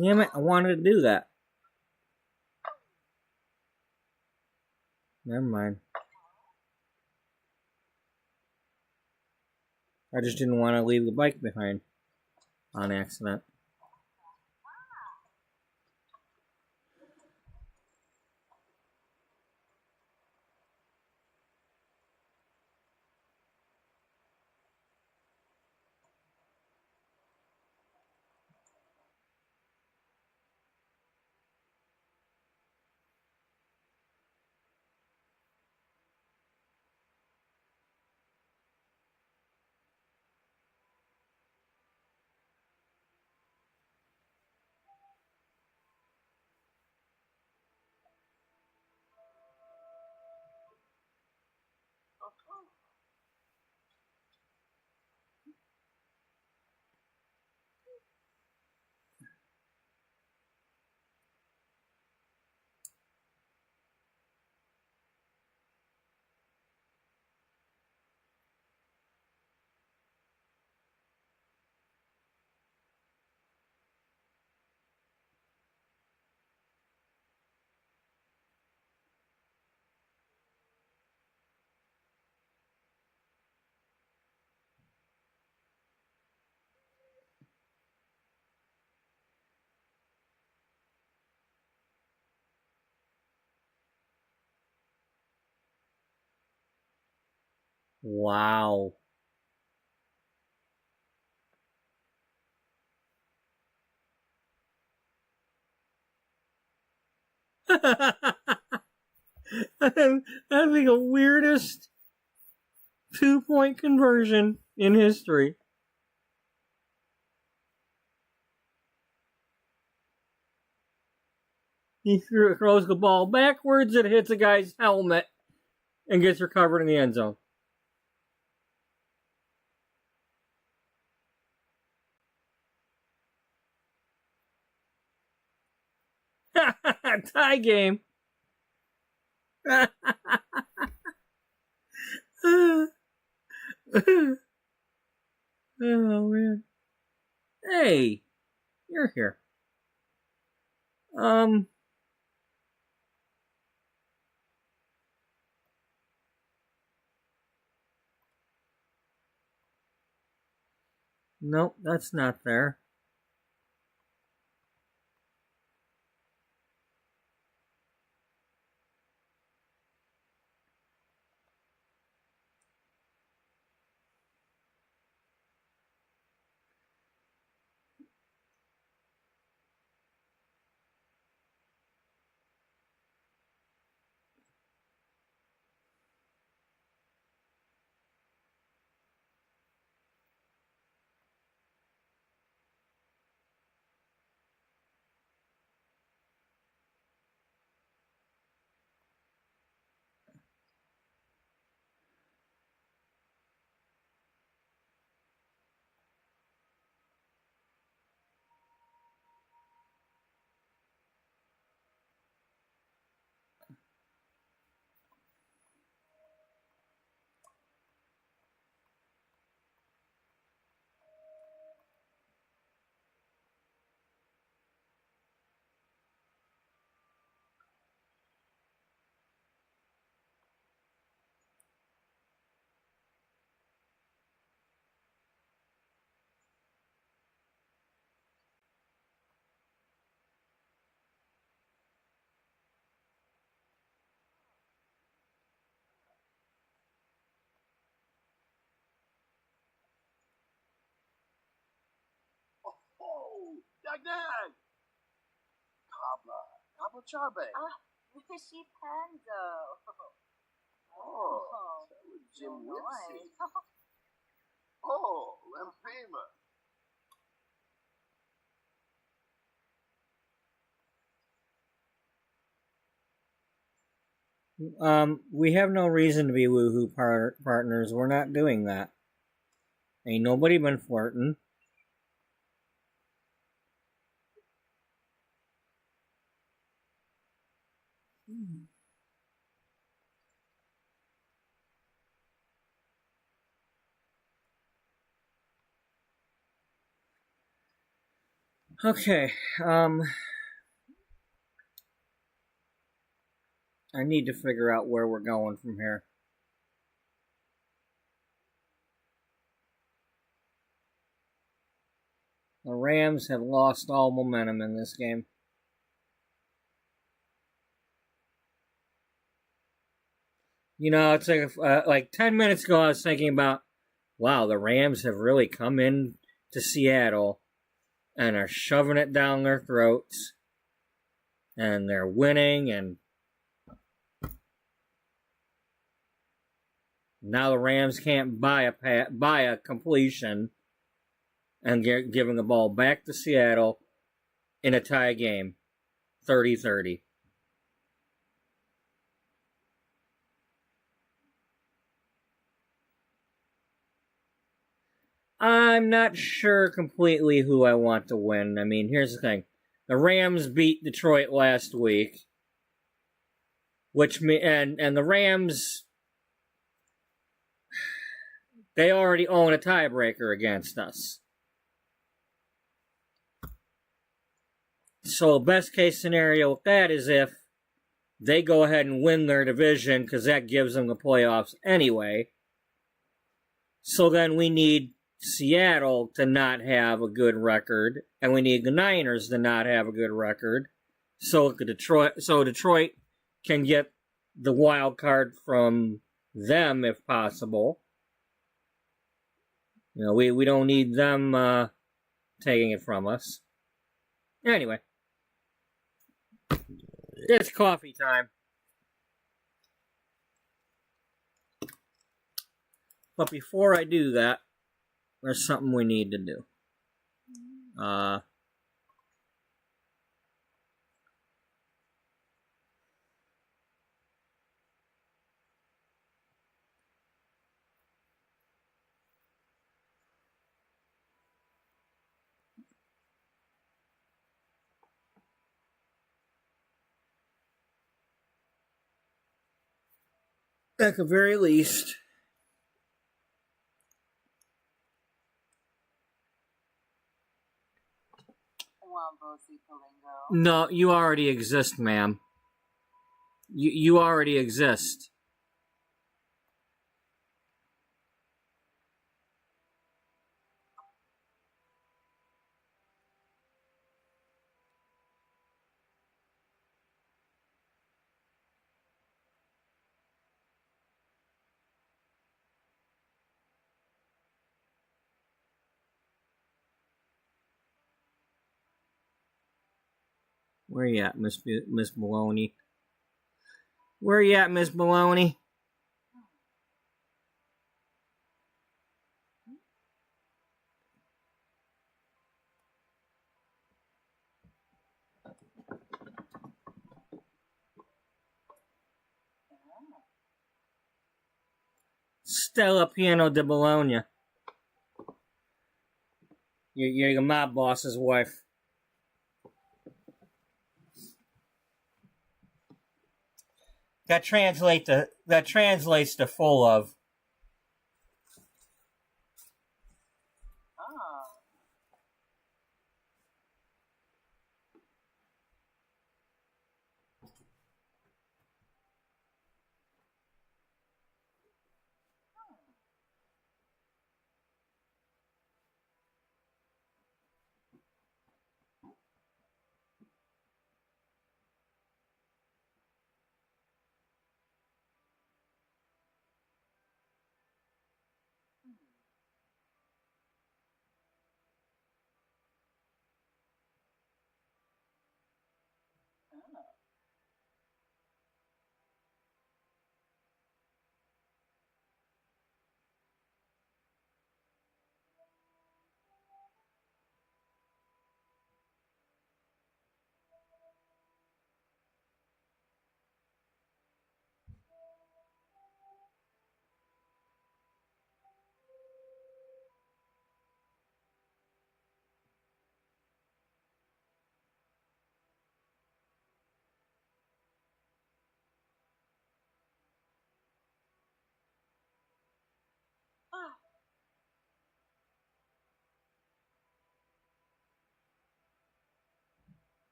Damn it, I wanted to do that. Never mind. I just didn't want to leave the bike behind on accident. Wow. That'd be the weirdest 2-point conversion in history. He throws the ball backwards, it hits a guy's helmet, and gets recovered in the end zone. Tie game. Oh man. Hey, you're here. Nope, that's not there. Oh, Dagdag! Kabla Charbe. Wishy Pando. Oh, Jim Whipsy. Oh, Lempema. We have no reason to be woohoo partners. We're not doing that. Ain't nobody been flirting. Okay, I need to figure out where we're going from here. The Rams have lost all momentum in this game. You know, it's like 10 minutes ago I was thinking about, wow, the Rams have really come in to Seattle and are shoving it down their throats. And they're winning, and now the Rams can't buy a completion and giving the ball back to Seattle in a tie game, 30-30. I'm not sure completely who I want to win. I mean, here's the thing. The Rams beat Detroit last week, and the Rams, they already own a tiebreaker against us. So best case scenario with that is if they go ahead and win their division, because that gives them the playoffs anyway. So then we need Seattle to not have a good record, and we need the Niners to not have a good record, so Detroit can get the wild card from them if possible. You know, we don't need them taking it from us. Anyway, it's coffee time. But before I do that, there's something we need to do. At the very least, no, you already exist, ma'am. You already exist. Where you at, Miss Maloney? Where you at, Miss Maloney? Stella Piano de Bologna. You're the mob boss's wife. That translates to full of.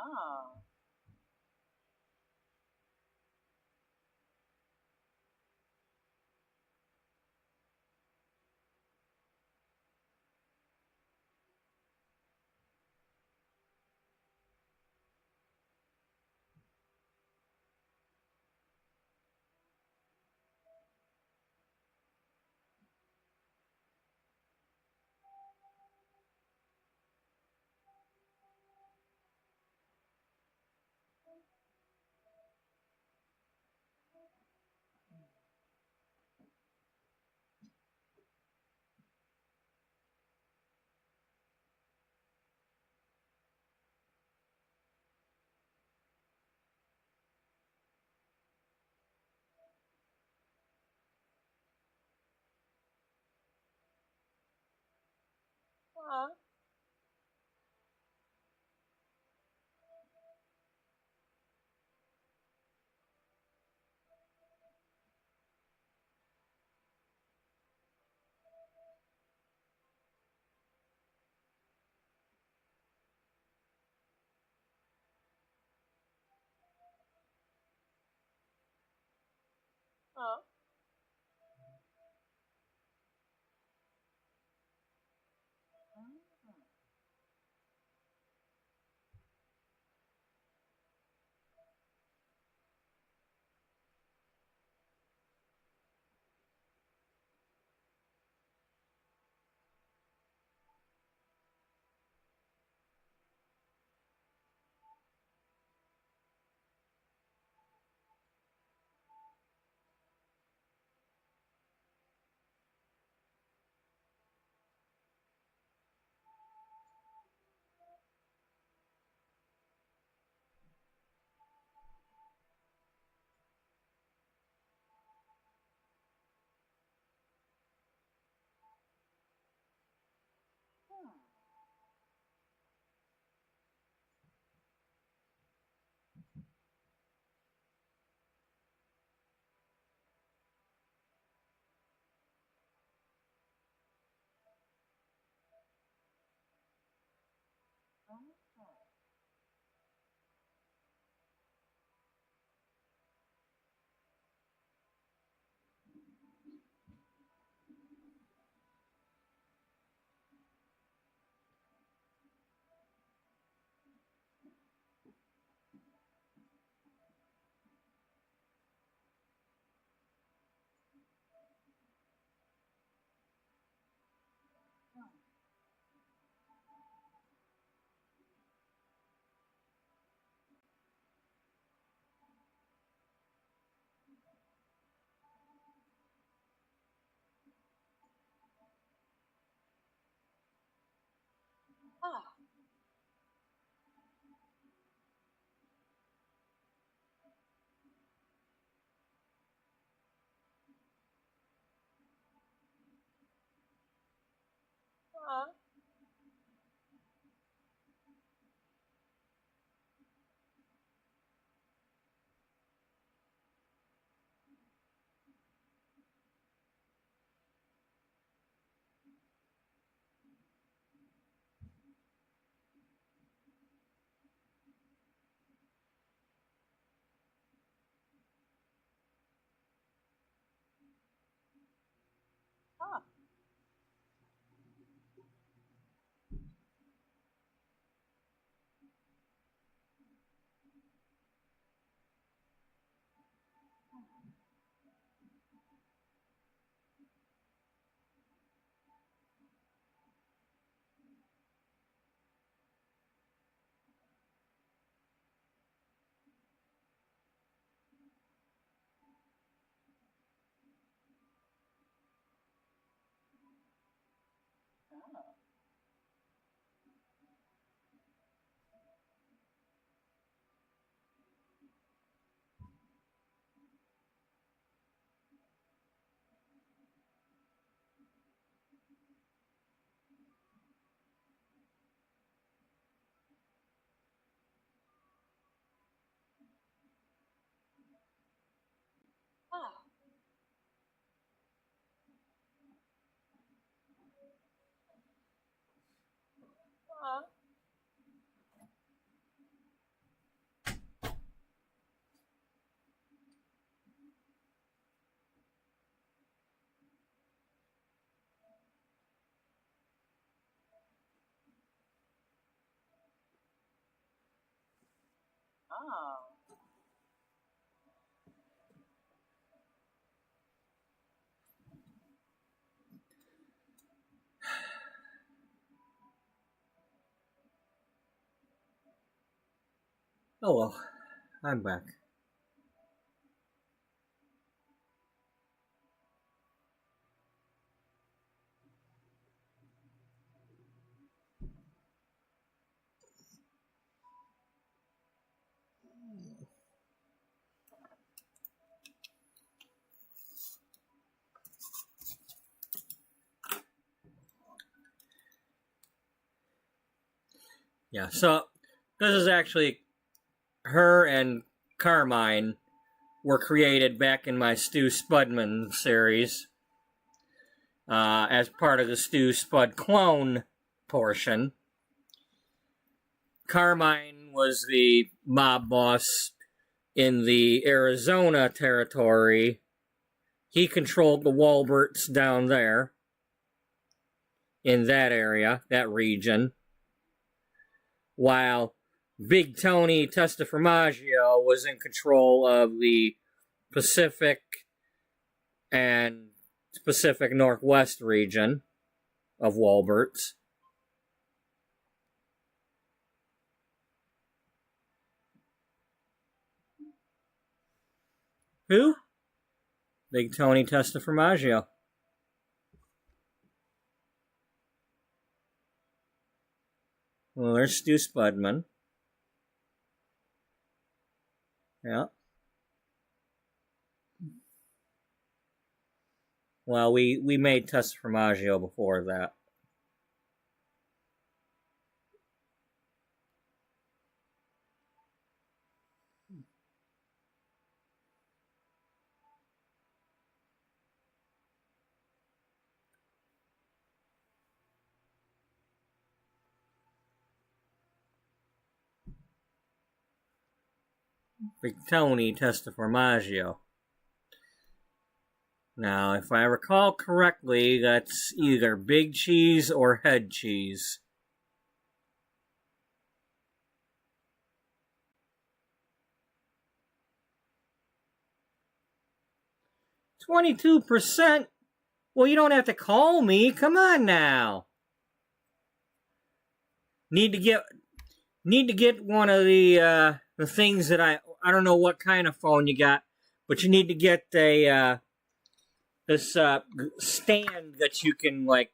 Ah. Ah. Ah. Mm. Oh. Oh well, I'm back. Yeah, so this is actually her and Carmine were created back in my Stu Spudman series as part of the Stu Spud clone portion. Carmine was the mob boss in the Arizona territory. He controlled the Walberts down there in that area, that region, while Big Tony Testaformaggio was in control of the Pacific and Pacific Northwest region of Walberts. Who? Big Tony Testaformaggio. Well, there's Stu Spudman. Yeah. Well, we made Testaformaggio before that. Big Tony Testaformaggio. Now, if I recall correctly, that's either Big Cheese or Head Cheese. $22%? Well, you don't have to call me. Come on now. Need to get one of the things that I don't know what kind of phone you got, but you need to get a this stand that you can like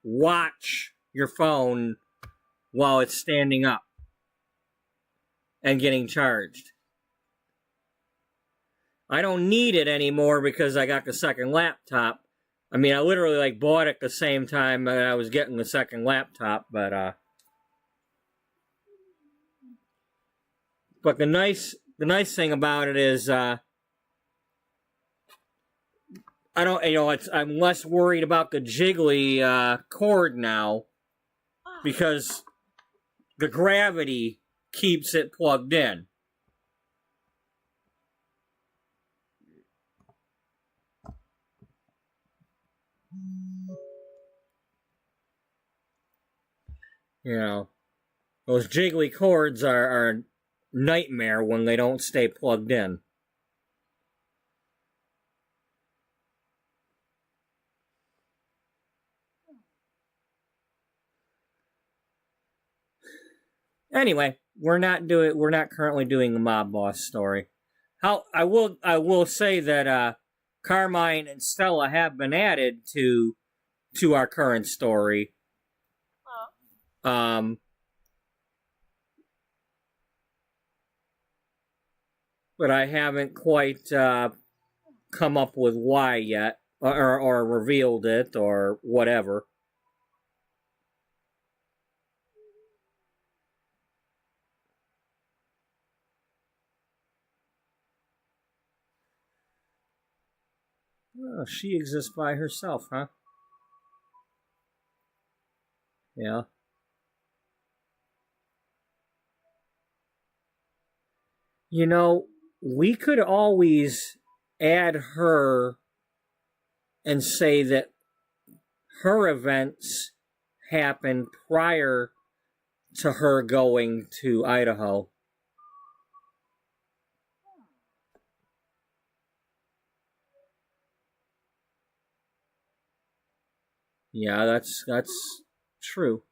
watch your phone while it's standing up and getting charged. I don't need it anymore because I got the second laptop. I mean, I literally like bought it the same time that I was getting the second laptop, but the nice thing about it is I don't, I'm less worried about the jiggly cord now because the gravity keeps it plugged in. You know, those jiggly cords are a nightmare when they don't stay plugged in. Anyway, we're not currently doing the mob boss story. I will say that Carmine and Stella have been added to our current story. But I haven't quite come up with why yet, or revealed it, or whatever. Oh, she exists by herself, huh? Yeah. You know, we could always add her and say that her events happened prior to her going to Idaho. Yeah, that's true.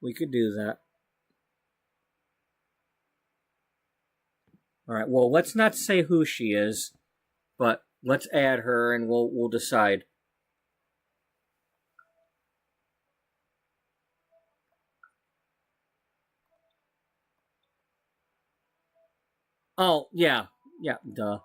We could do that. All right. Well, let's not say who she is, but let's add her, and we'll decide. Oh yeah, yeah. Duh.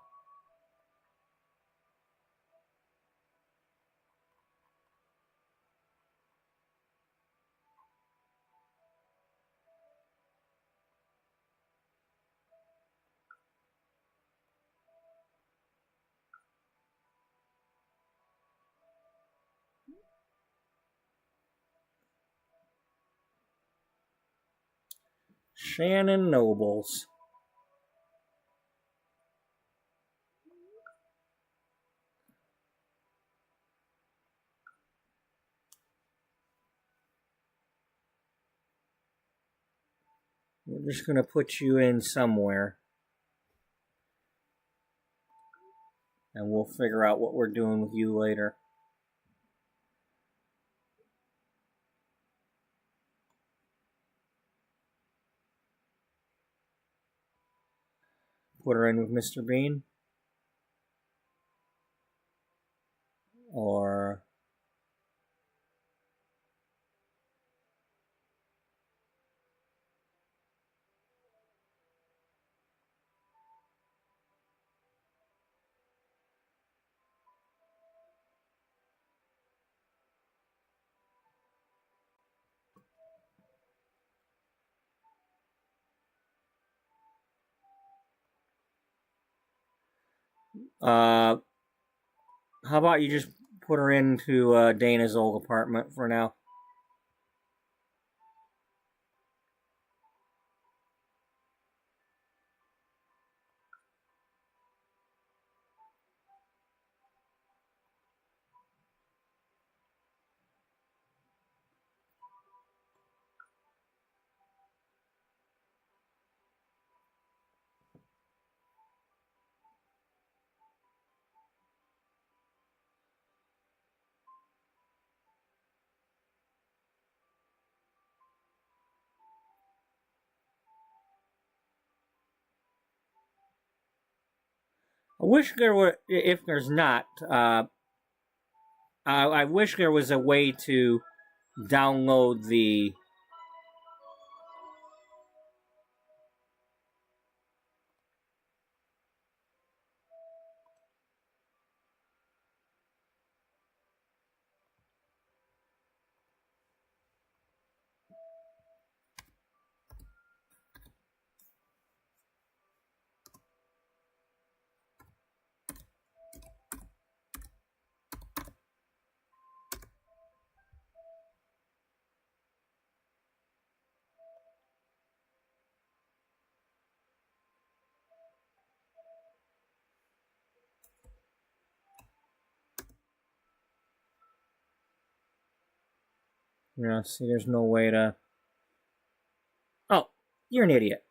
Shannon Nobles. We're just gonna put you in somewhere, and we'll figure out what we're doing with you later. Put her in with Mr. Bean, or how about you just put her into Dana's old apartment for now? I wish there were. If there's not, I wish there was a way to download the. See, there's no way to. Oh, you're an idiot.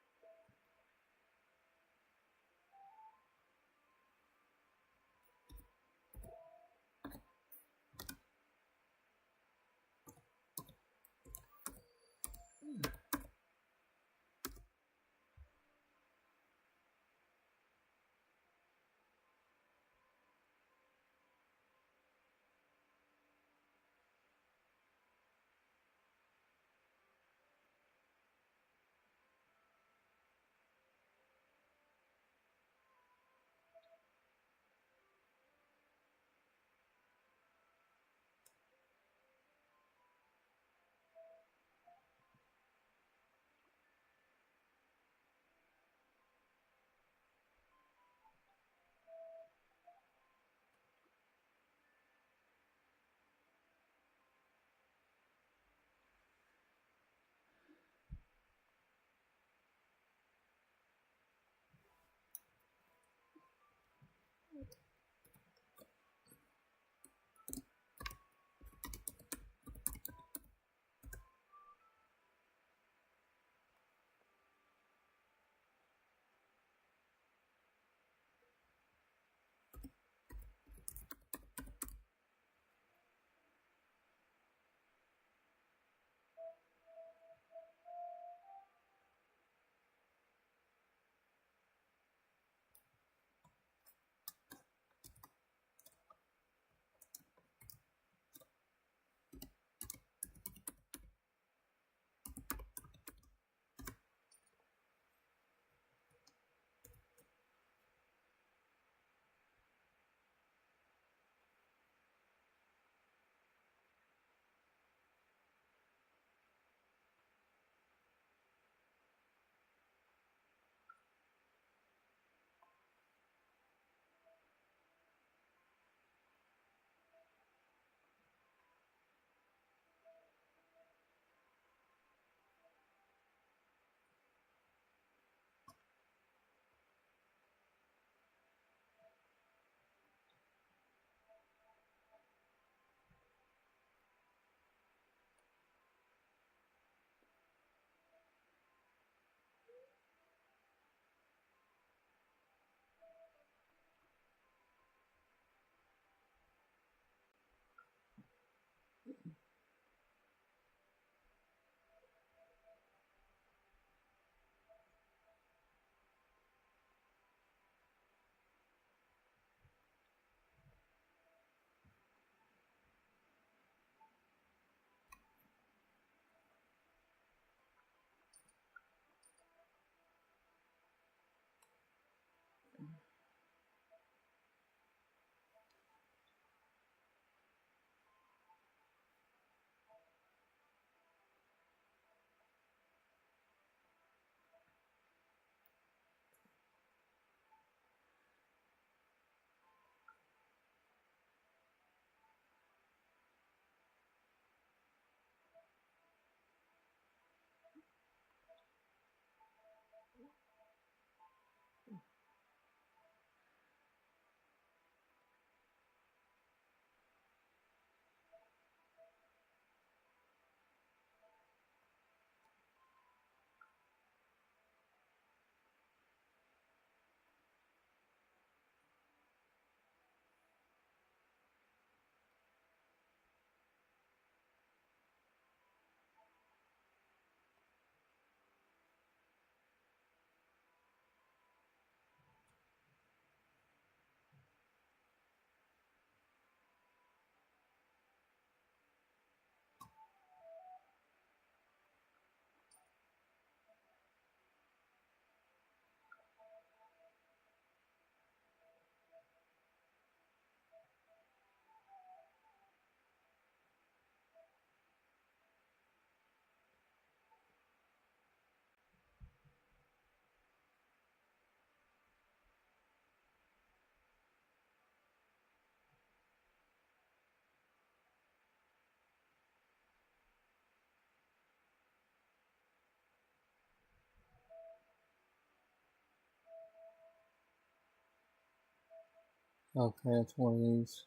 Okay, it's one of these.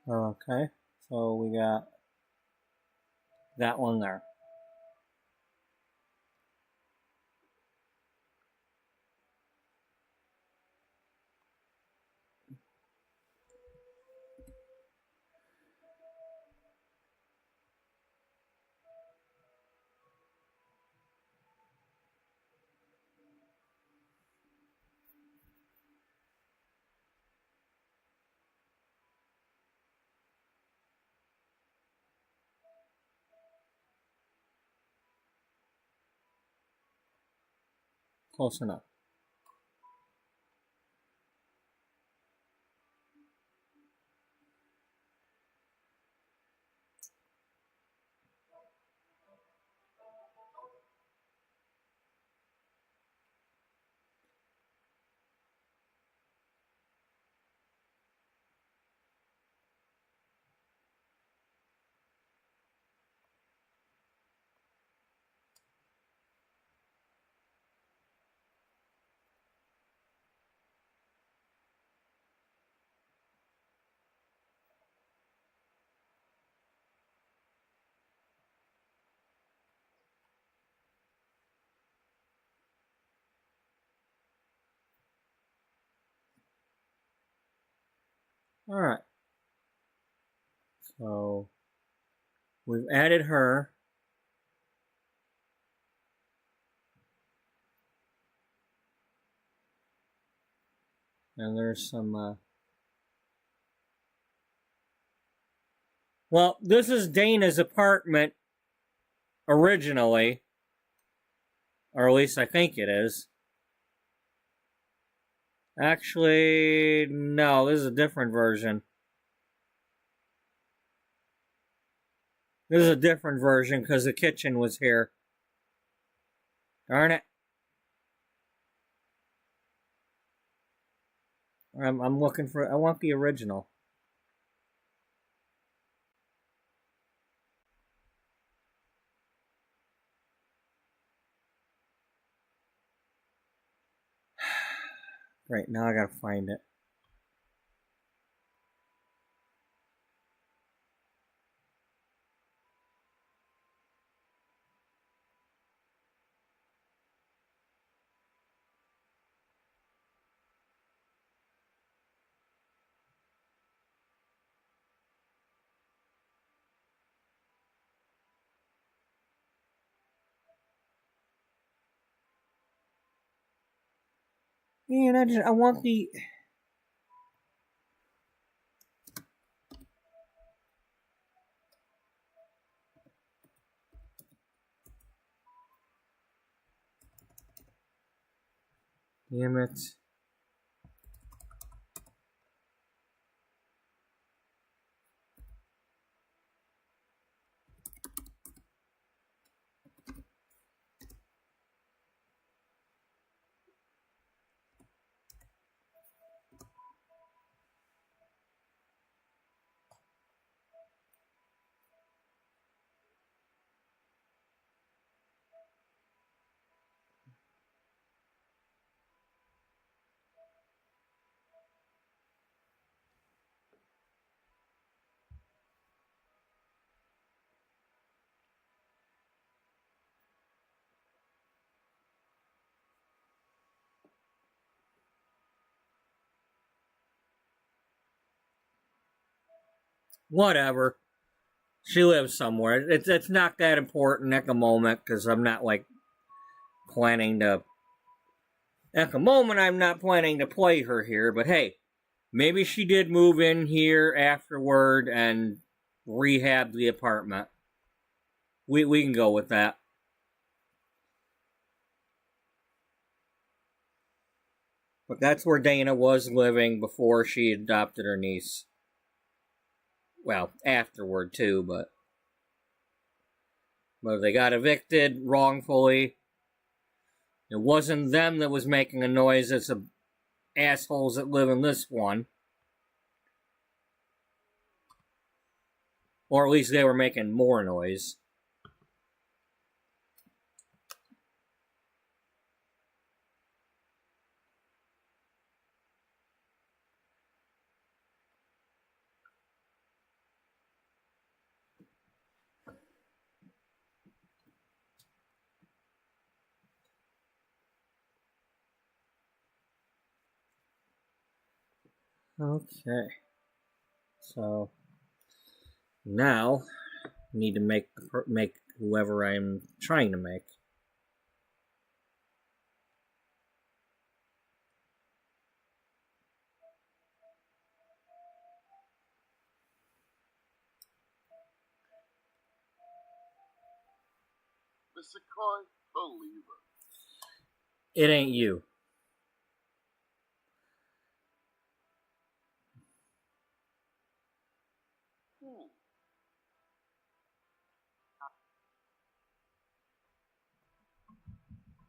Okay, so we got that one there. Close enough. Alright. So we've added her. And there's some, well, this is Dana's apartment originally. Or at least I think it is. Actually, no, this is a different version. This is a different version because the kitchen was here. Darn it. I'm looking for, I want the original. Right, now I gotta find it. Man, I want the... Damn it. Whatever. She lives somewhere. It's not that important at the moment because I'm not like planning to. At the moment, I'm not planning to play her here. But hey, maybe she did move in here afterward and rehab the apartment. We can go with that. But that's where Dana was living before she adopted her niece. Well, afterward too, but they got evicted wrongfully. It wasn't them that was making a noise, it's the assholes that live in this one. Or at least they were making more noise. Okay. So now I need to make whoever I'm trying to make. Mr. Coy, believer. It ain't you.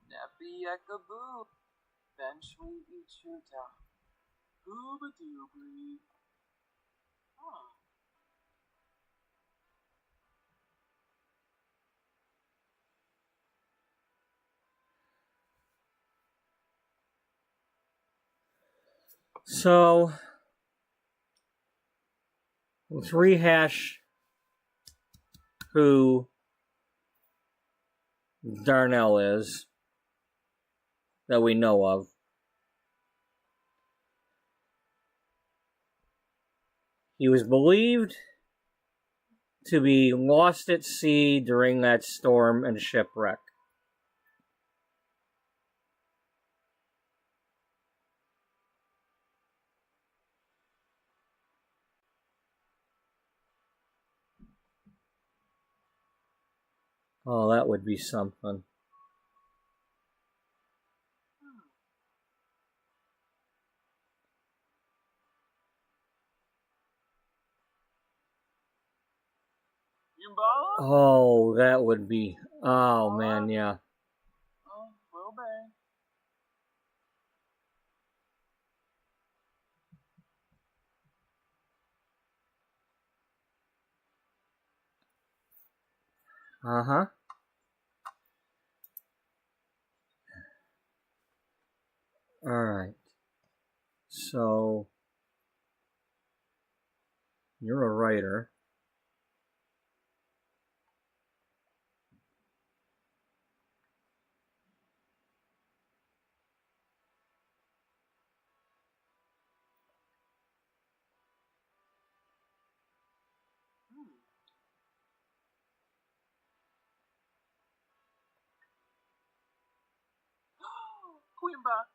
Nappy yakaboo. Eventually ichuta. Booba doobly. Huh. So let's rehash who Darnell is that we know of. He was believed to be lost at sea during that storm and shipwreck. Oh, that would be something. Yumbala? Oh, that would be. Oh, man, yeah. Oh, will be. Uh-huh. Alright. So, you're a writer. Quimba.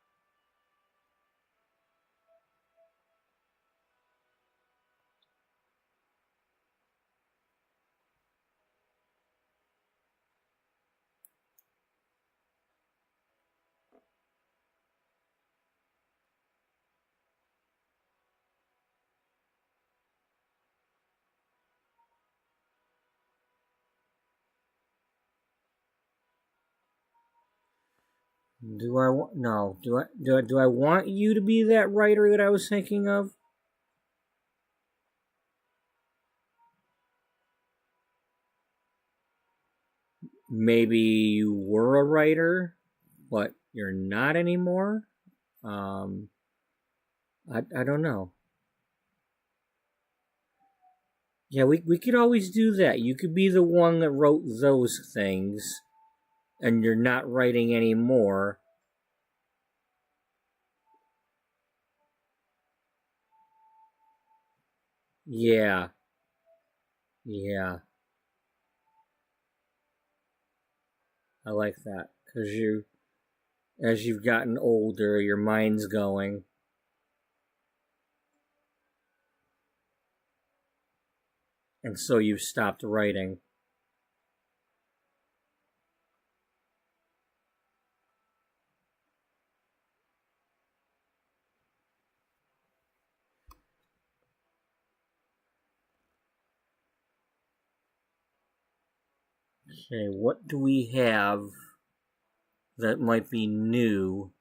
Do I want? No. Do I want you to be that writer that I was thinking of? Maybe you were a writer, but you're not anymore. I don't know. Yeah, we could always do that. You could be the one that wrote those things, and you're not writing anymore. Yeah. Yeah. I like that. Because as you've gotten older, your mind's going. And so you've stopped writing. Okay, what do we have that might be new?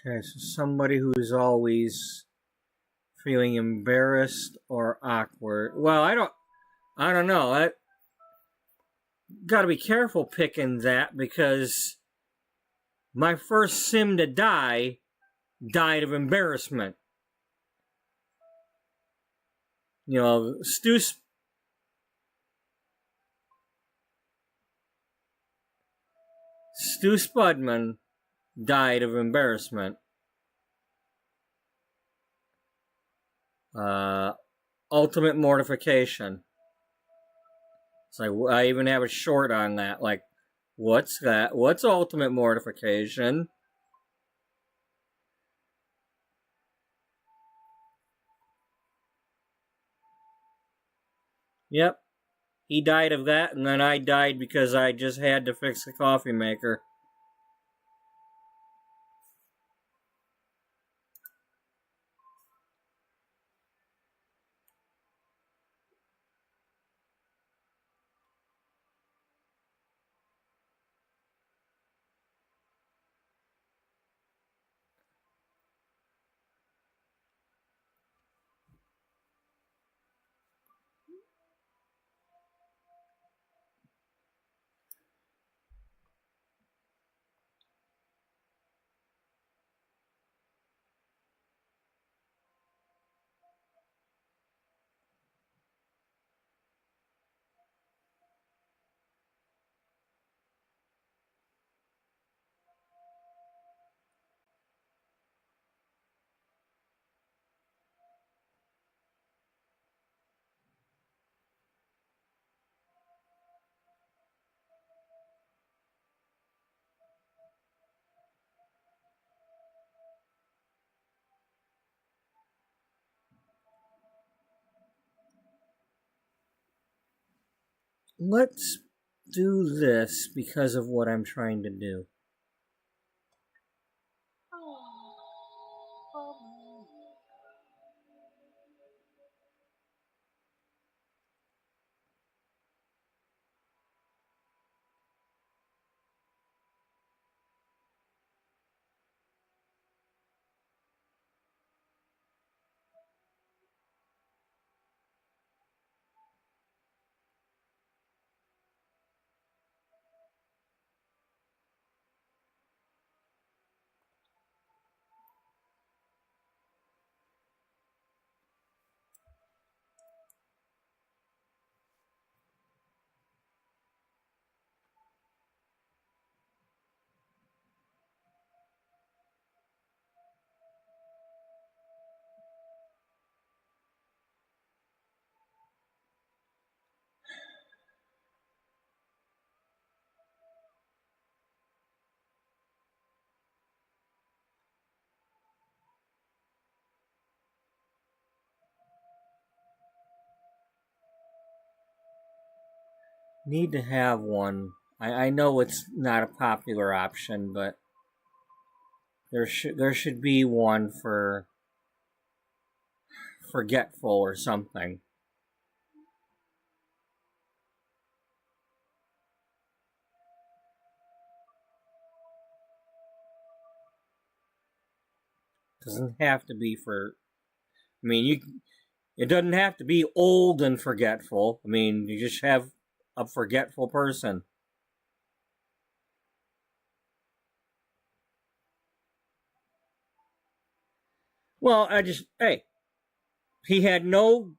Okay, so somebody who's always feeling embarrassed or awkward. Well, I don't know. I got to be careful picking that because my first sim to die died of embarrassment. You know, Stu Spudman died of embarrassment. Ultimate mortification. It's like, I even have a short on that. Like, what's that? What's ultimate mortification? Yep. He died of that, and then I died because I just had to fix the coffee maker. Let's do this because of what I'm trying to do. Need to have one. I know it's not a popular option, but there should be one for forgetful or something. Doesn't have to be for. I mean, it doesn't have to be old and forgetful. I mean, you just have a forgetful person. Well, hey, he had little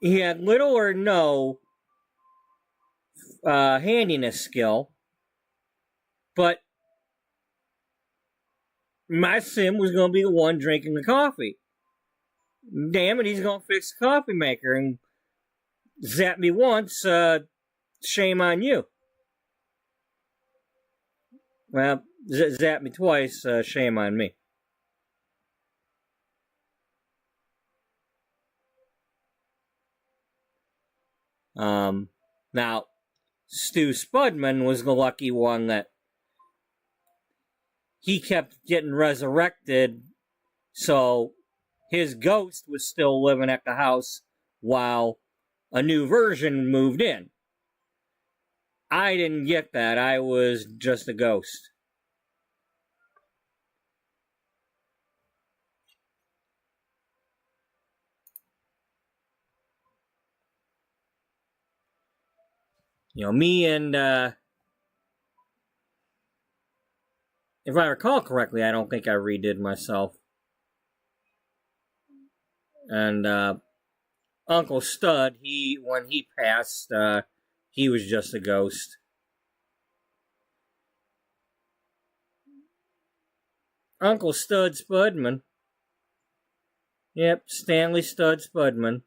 or no handiness skill, but my sim was going to be the one drinking the coffee. Damn it, he's going to fix the coffee maker and zap me once. Shame on you. Well, zap me twice. Shame on me. Now, Stu Spudman was the lucky one that he kept getting resurrected, so his ghost was still living at the house while a new version moved in. I didn't get that. I was just a ghost. Me and, if I recall correctly, I don't think I redid myself. And, Uncle Stud, when he passed, he was just a ghost. Uncle Stud Spudman. Yep, Stanley Stud Spudman.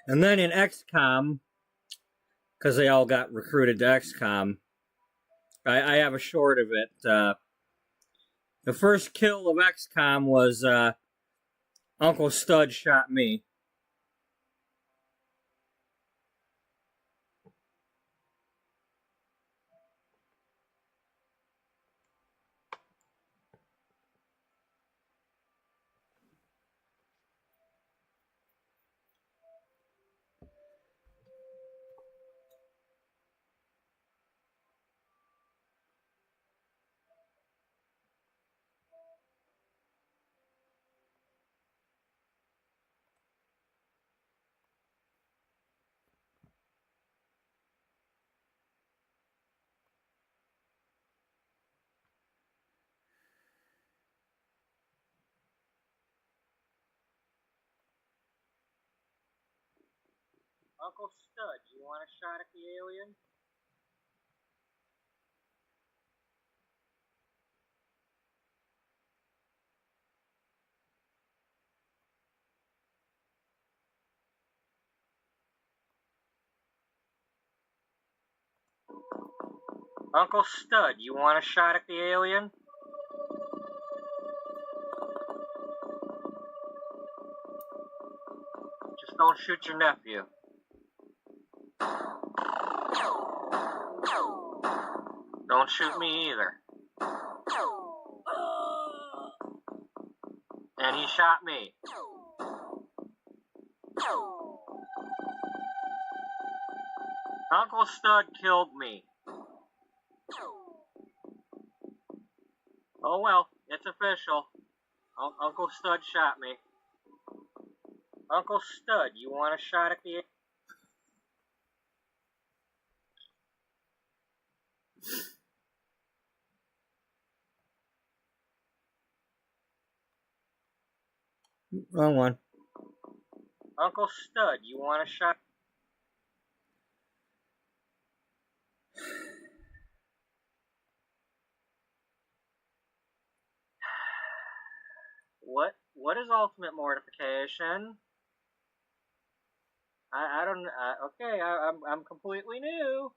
And then in XCOM, because they all got recruited to XCOM, I have a short of it. The first kill of XCOM was Uncle Stud shot me. Uncle Stud, you want a shot at the alien? Uncle Stud, you want a shot at the alien? Just don't shoot your nephew. Don't shoot me either. And he shot me. Uncle Stud killed me. Oh well, it's official. Uncle Stud shot me. Uncle Stud, you want a shot at the... Wrong one. Uncle Stud, you want a shot? What is ultimate mortification? I don't. Okay, I'm completely new.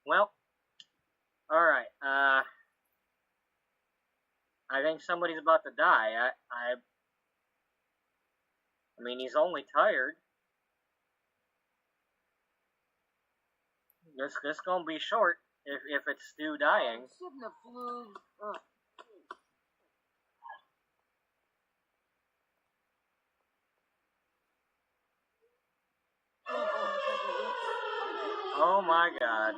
Well, all right. I think somebody's about to die. I mean, he's only tired. This gonna be short if it's Stu dying. Shouldn't have flew. Oh my God.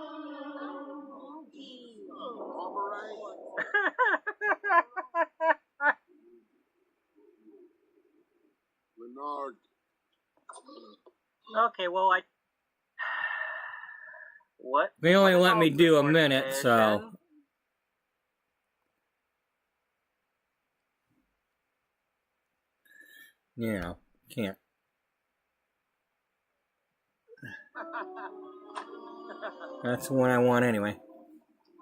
Bernard. Okay, well what? They only let me do a minute, so. Yeah, can't. That's the one I want anyway.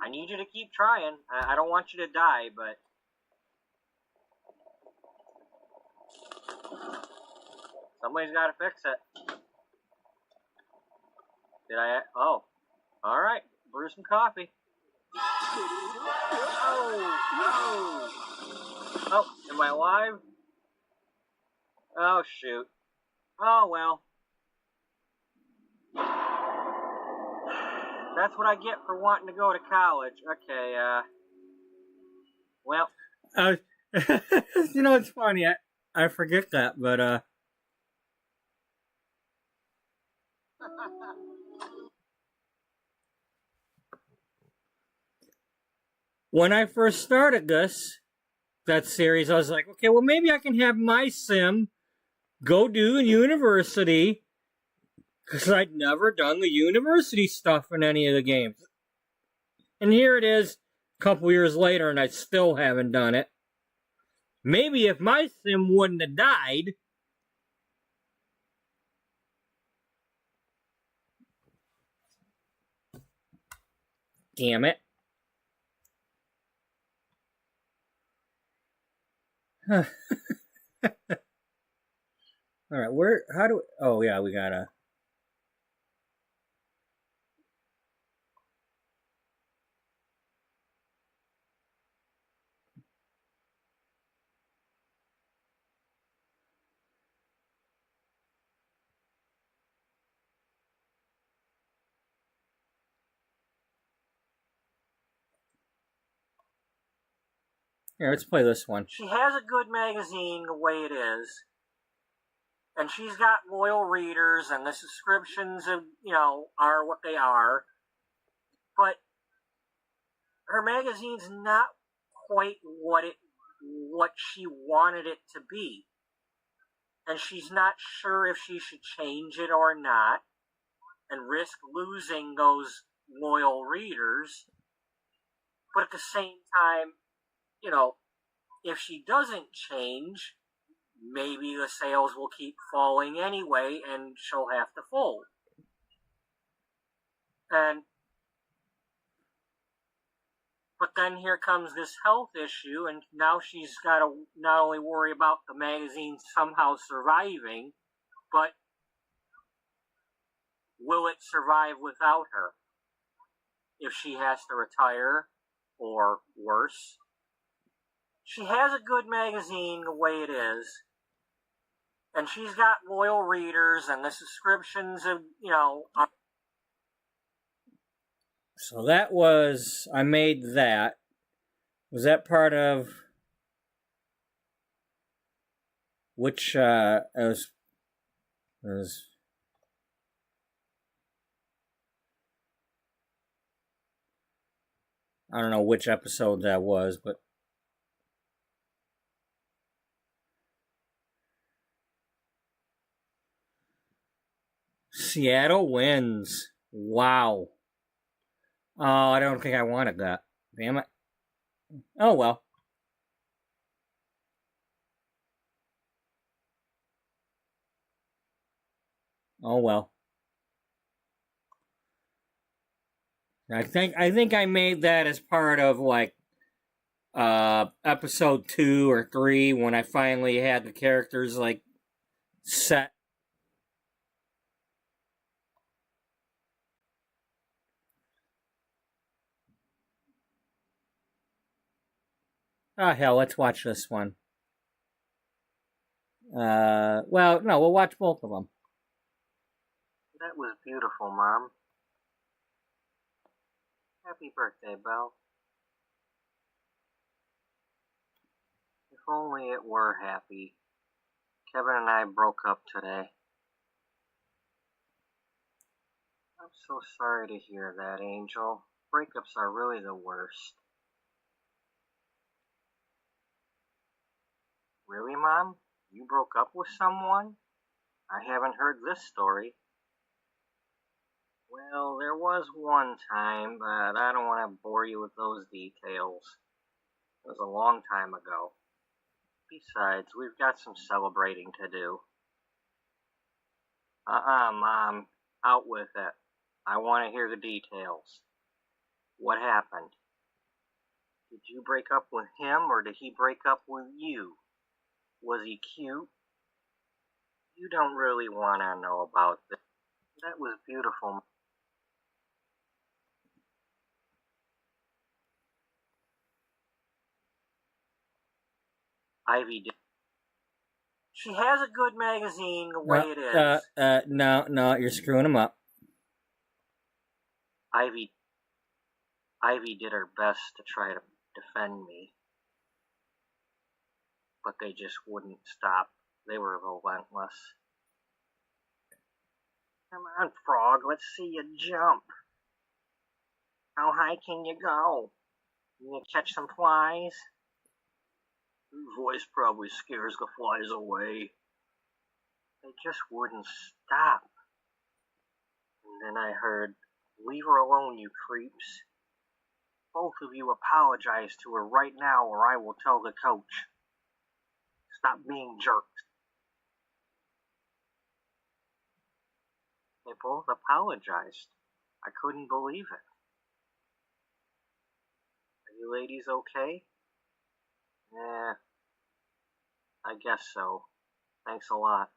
I need you to keep trying. I don't want you to die, but... Somebody's got to fix it. Did I... Oh. Alright. Brew some coffee. Oh, am I alive? Oh, shoot. Oh, well. That's what I get for wanting to go to college. Okay, well. It's funny. I forget that, but when I first started that series, I was like, okay, well, maybe I can have my sim go do university, because I'd never done the university stuff in any of the games. And here it is, a couple years later, and I still haven't done it. Maybe if my sim wouldn't have died. Damn it. Alright, how do, oh yeah, we gotta. Here, let's play this one. She has a good magazine the way it is. And she's got loyal readers, and the subscriptions, are what they are. But her magazine's not quite what she wanted it to be. And she's not sure if she should change it or not, and risk losing those loyal readers. But at the same time, if she doesn't change, maybe the sales will keep falling anyway, and she'll have to fold. But then here comes this health issue, and now she's got to not only worry about the magazine somehow surviving, but will it survive without her? If she has to retire, or worse. She has a good magazine the way it is, and she's got loyal readers, and the subscriptions are... So that was, I made that. Was that part of which, it was I don't know which episode that was, but Seattle wins. Wow. Oh, I don't think I wanted that. Damn it. Oh, well. Oh, well. I think I made that as part of, episode 2 or 3, when I finally had the characters, set. Oh, hell, let's watch this one. Well, no, we'll watch both of them. That was beautiful, Mom. Happy birthday, Belle. If only it were happy. Kevin and I broke up today. I'm so sorry to hear that, Angel. Breakups are really the worst. Really, Mom? You broke up with someone? I haven't heard this story. Well, there was one time, but I don't want to bore you with those details. It was a long time ago. Besides, we've got some celebrating to do. Mom. Out with it. I want to hear the details. What happened? Did you break up with him, or did he break up with you? Was he cute? You don't really want to know about this. That was beautiful. Ivy did. She has a good magazine the way it is. No, you're screwing him up. Ivy did her best to try to defend me. but they just wouldn't stop. They were relentless. Come on, Frog, let's see you jump. How high can you go? Can you catch some flies? Your voice probably scares the flies away. They just wouldn't stop. And then I heard, leave her alone, you creeps. Both of you apologize to her right now or I will tell the coach. Stop being jerks. They both apologized. I couldn't believe it. Are you ladies okay? Yeah, I guess so. Thanks a lot.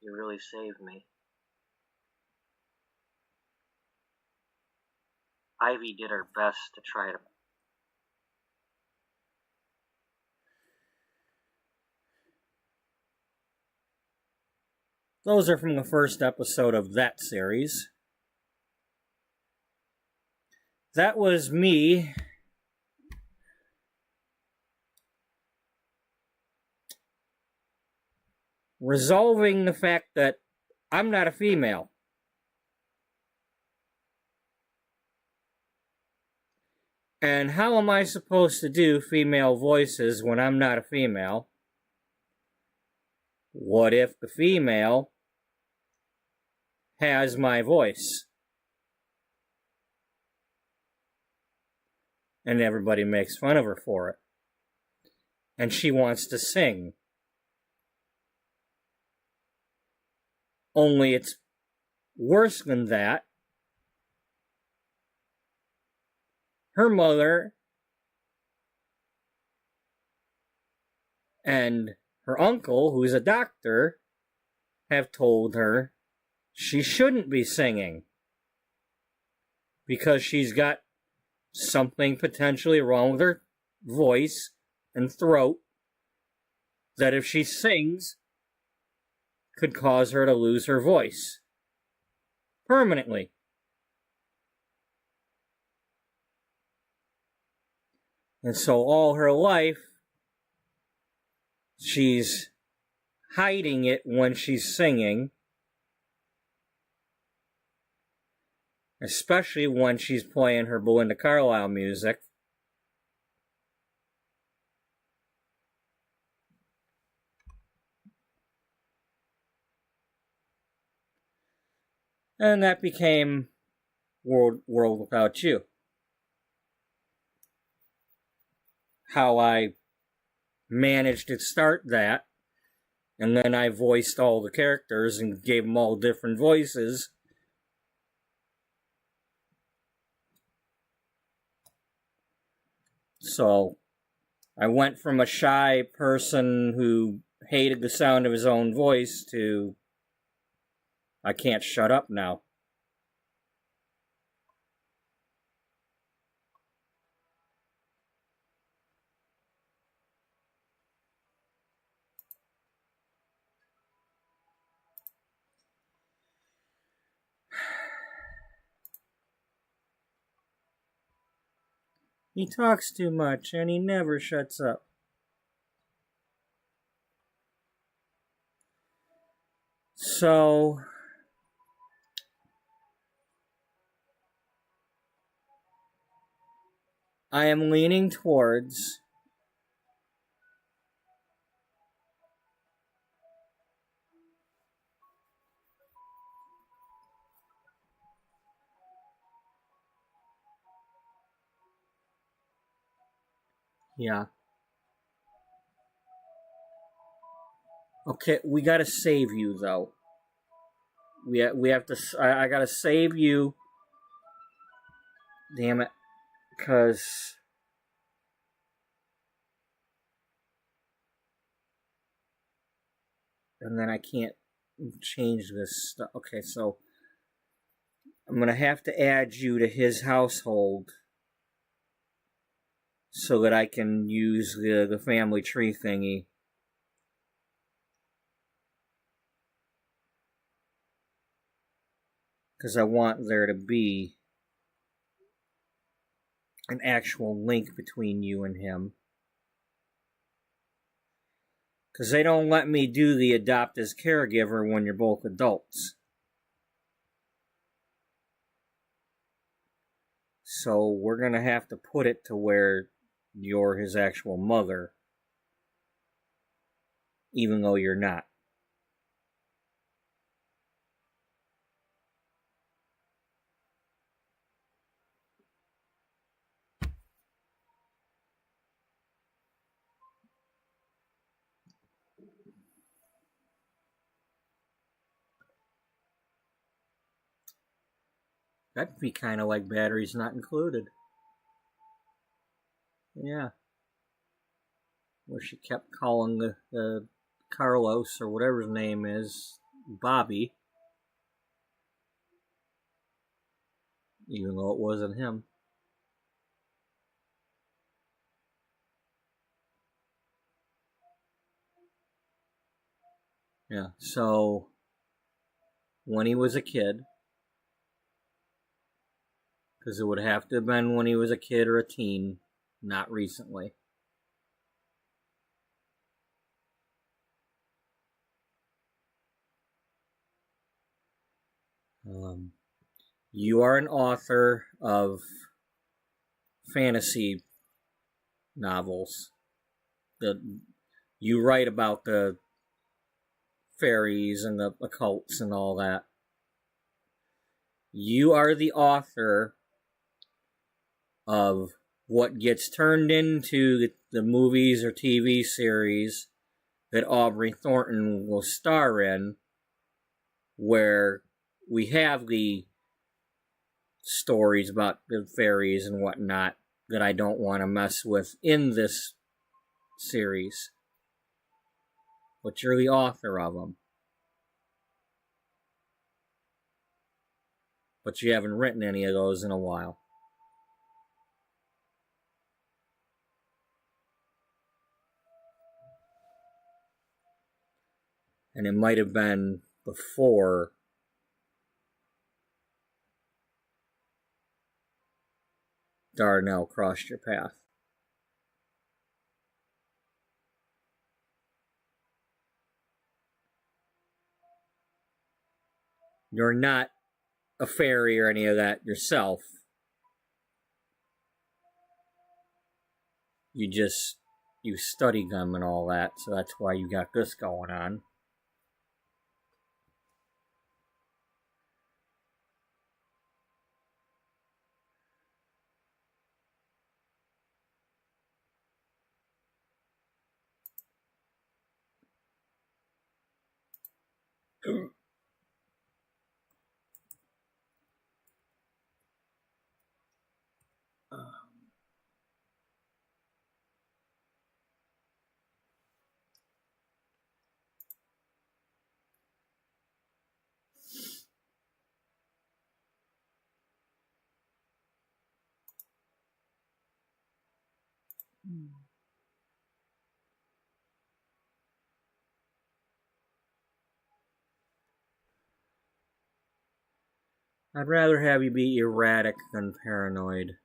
You really saved me. Ivy did her best to try to... Those are from the first episode of that series. That was me resolving the fact that I'm not a female. And how am I supposed to do female voices when I'm not a female? What if the female has my voice? And everybody makes fun of her for it. And she wants to sing. Only it's worse than that. Her mother and her uncle, who's a doctor, have told her she shouldn't be singing because she's got something potentially wrong with her voice and throat that if she sings could cause her to lose her voice permanently. And so all her life, she's hiding it when she's singing, especially when she's playing her Belinda Carlisle music. And that became World Without You. How I managed to start that, and then I voiced all the characters and gave them all different voices. So I went from a shy person who hated the sound of his own voice to I can't shut up now. He talks too much and he never shuts up. So I am leaning towards yeah. Okay, we gotta save you though. We have to. I gotta save you. Damn it, because and then I can't change this stuff. Okay, so I'm gonna have to add you to his household so that I can use the family tree thingy. Because I want there to be an actual link between you and him. Because they don't let me do the adopt as caregiver when you're both adults. So we're going to have to put it to where you're his actual mother, even though you're not. That'd be kind of like batteries not included. Yeah. Where she kept calling the Carlos, or whatever his name is, Bobby. Even though it wasn't him. Yeah, so when he was a kid, because it would have to have been when he was a kid or a teen, not recently. You are an author of fantasy novels. You write about the fairies and the occults and all that. You are the author of what gets turned into the movies or TV series that Aubrey Thornton will star in, where we have the stories about the fairies and whatnot that I don't want to mess with in this series. But you're the author of them. But you haven't written any of those in a while. And it might have been before Darnell crossed your path. You're not a fairy or any of that yourself. You study them and all that, so that's why you got this going on. I'd rather have you be erratic than paranoid.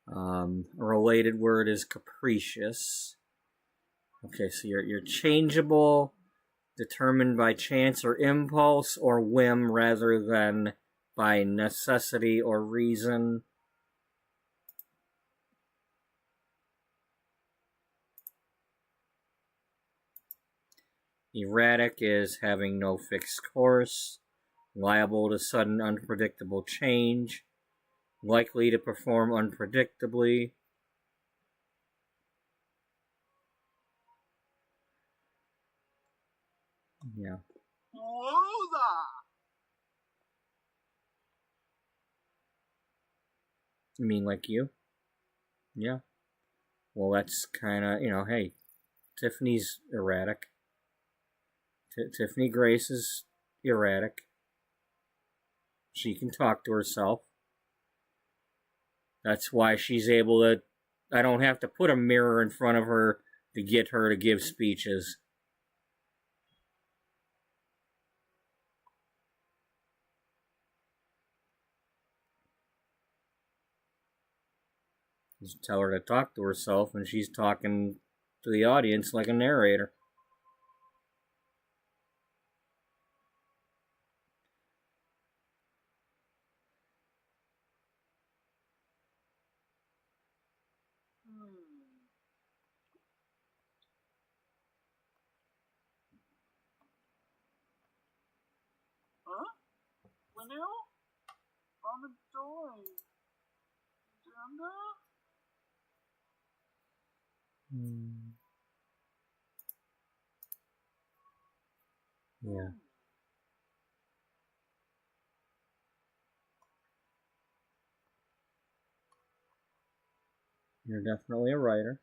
A related word is capricious. Okay, so you're changeable, determined by chance or impulse or whim rather than by necessity or reason. Erratic is having no fixed course, liable to sudden unpredictable change, likely to perform unpredictably. Yeah. You mean like you? Yeah. Well, that's kind of, hey, Tiffany's erratic. Tiffany Grace is erratic. She can talk to herself. That's why she's able to... I don't have to put a mirror in front of her to get her to give speeches. Just tell her to talk to herself, and she's talking to the audience like a narrator. Huh? Window? On the door. Yeah. You're definitely a writer.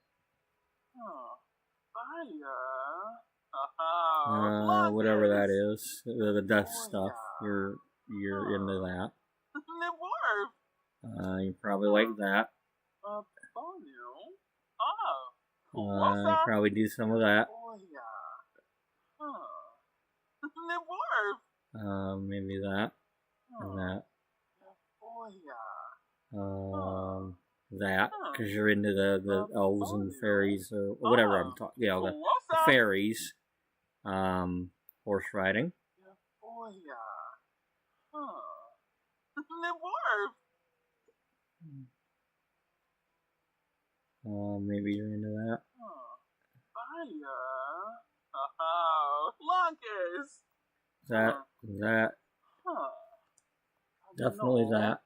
Whatever that is, the death stuff. You're into that. You probably like that. You probably do some of that. Maybe that and that. That because you're into the elves and fairies or whatever I'm talking. The fairies. Horse riding. Maybe you're into that. That. Definitely that.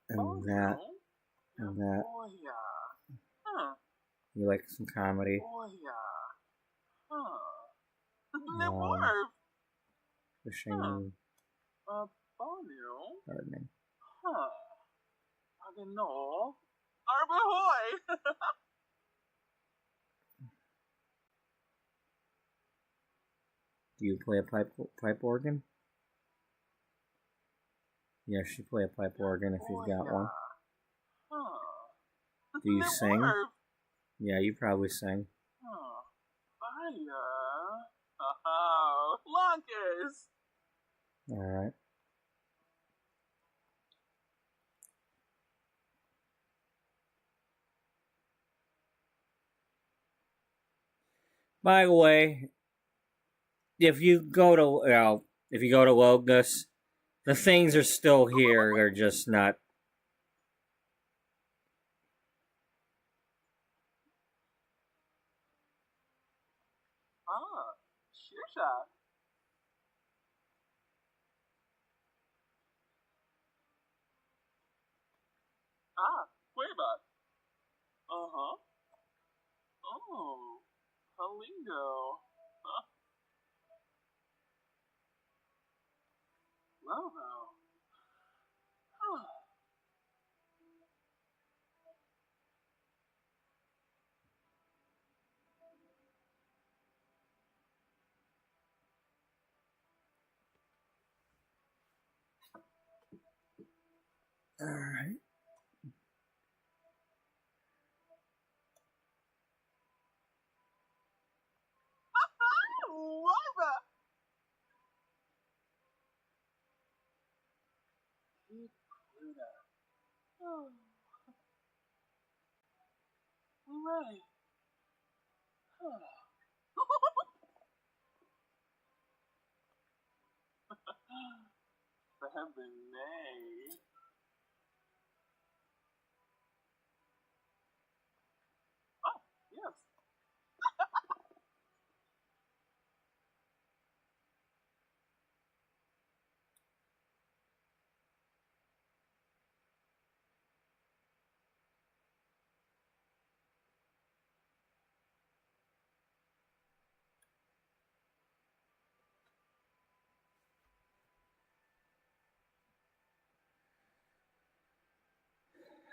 And that. And that. You like some comedy. Fishing. Gardening. Do you play a pipe organ? Yes, you play a pipe organ if you've got one. Do you sing? Yeah, you probably sing. Alright. By the way, if you go to Logos, the things are still here. They're just not. Shusha. Cueva. Oh, Palingo. Lovo. Alright. Lava. Oh. Hooray. May. Oh, yes.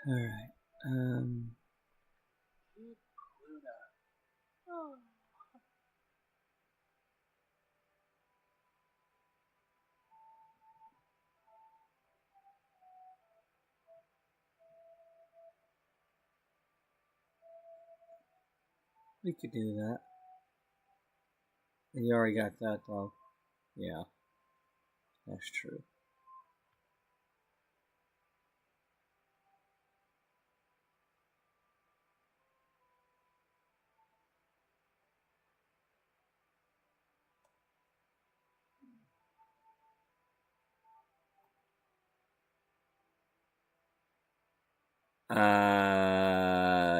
Alright. Oh. We could do that. You already got that, though. Yeah. That's true.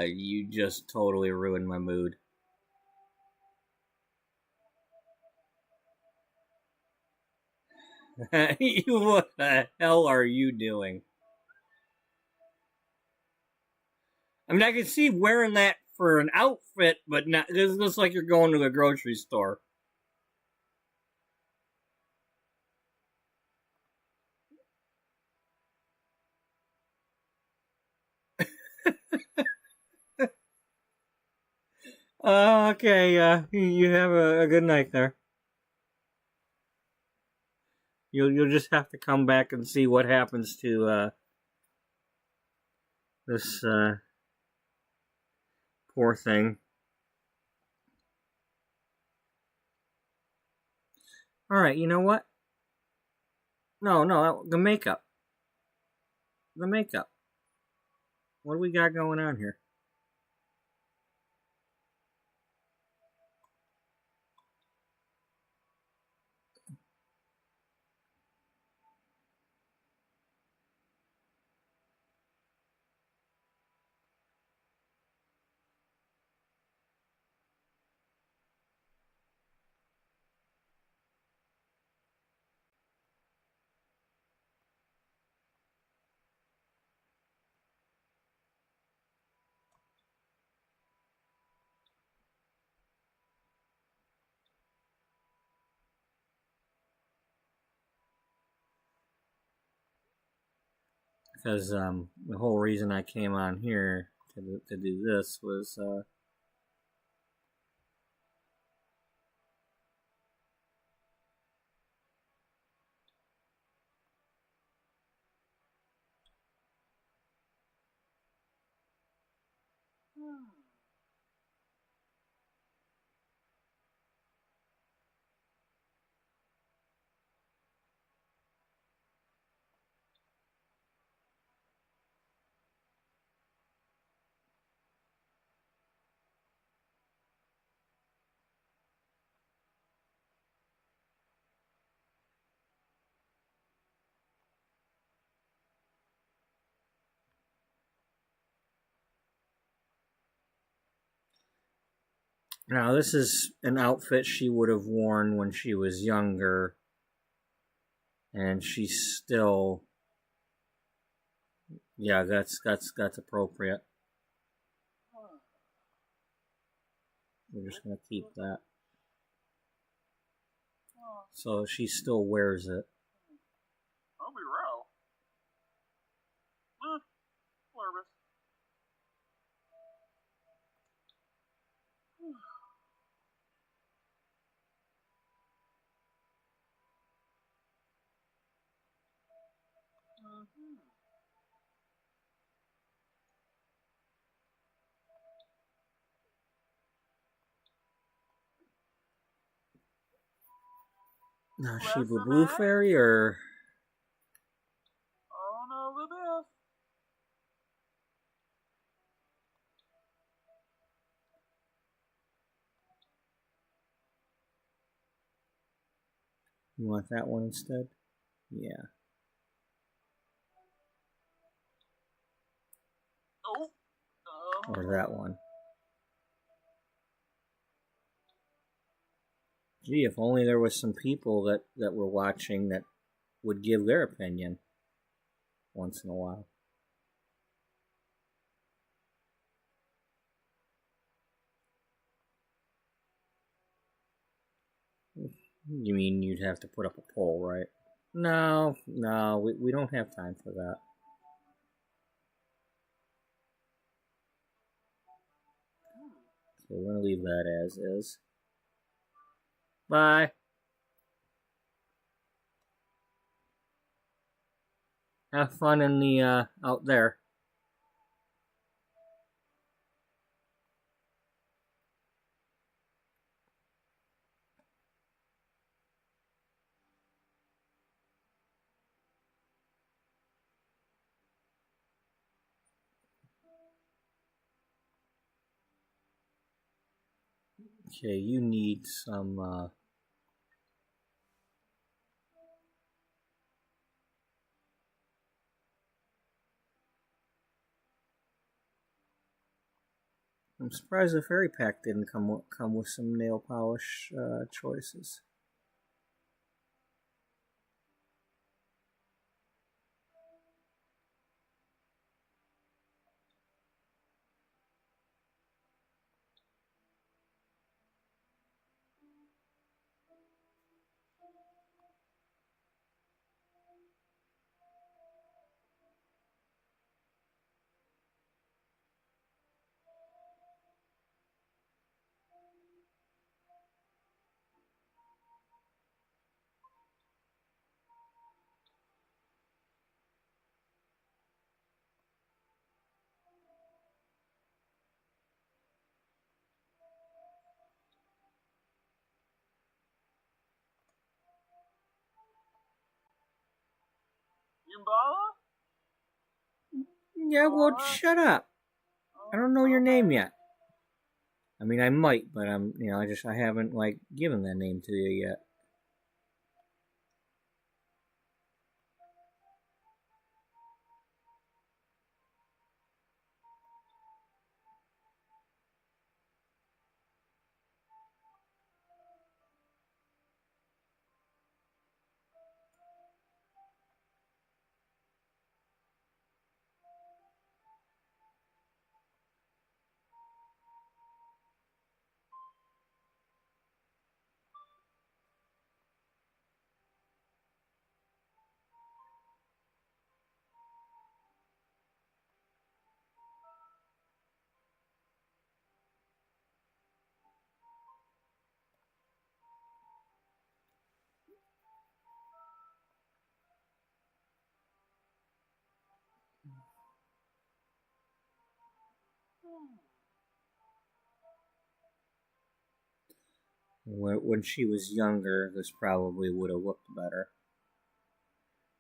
You just totally ruined my mood. What the hell are you doing? I mean, I can see wearing that for an outfit, but not. This looks like you're going to a grocery store. Okay. You have a good night there. You'll just have to come back and see what happens to this poor thing. All right. You know what? No. The makeup. The makeup. What do we got going on here? Because the whole reason I came on here to do this was now this is an outfit she would have worn when she was younger, and she's still, yeah, that's appropriate. We're just gonna keep that. So she still wears it. I'll be real. Nervous. Now, is she a blue fairy or? Oh no, the best. You want that one instead? Yeah. Oh. Or that one. Gee, if only there was some people that were watching that would give their opinion once in a while. You mean you'd have to put up a poll, right? No, we don't have time for that. So we're gonna leave that as is. Bye. Have fun in the out there. Okay, you need some I'm surprised the fairy pack didn't come with some nail polish choices. Yumbala? Yeah, well, shut up. I don't know your name yet. I mean, I might, but I haven't given that name to you yet. When she was younger, this probably would have looked better.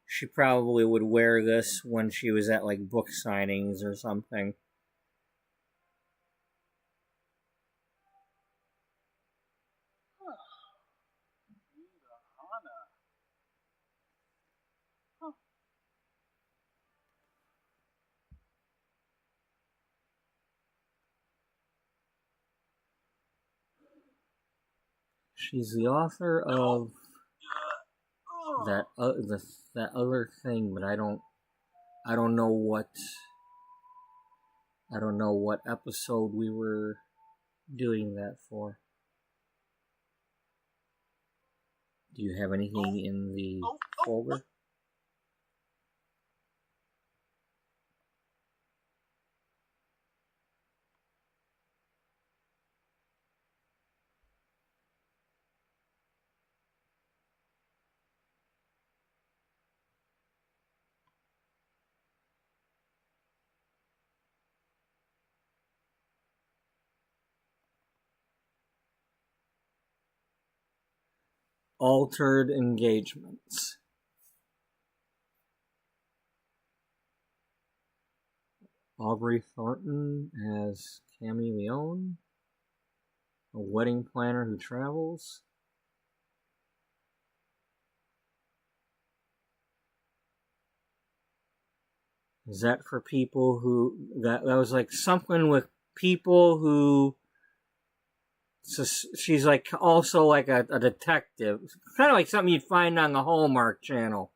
She probably would wear this when she was at book signings or something. She's the author of that other thing, but I don't know what episode we were doing that for. Do you have anything in the folder? Altered Engagements. Aubrey Thornton as Cammy Leone, a wedding planner who travels. Is that for people who that was something with people who? So she's also a detective, kind of like something you'd find on the Hallmark Channel,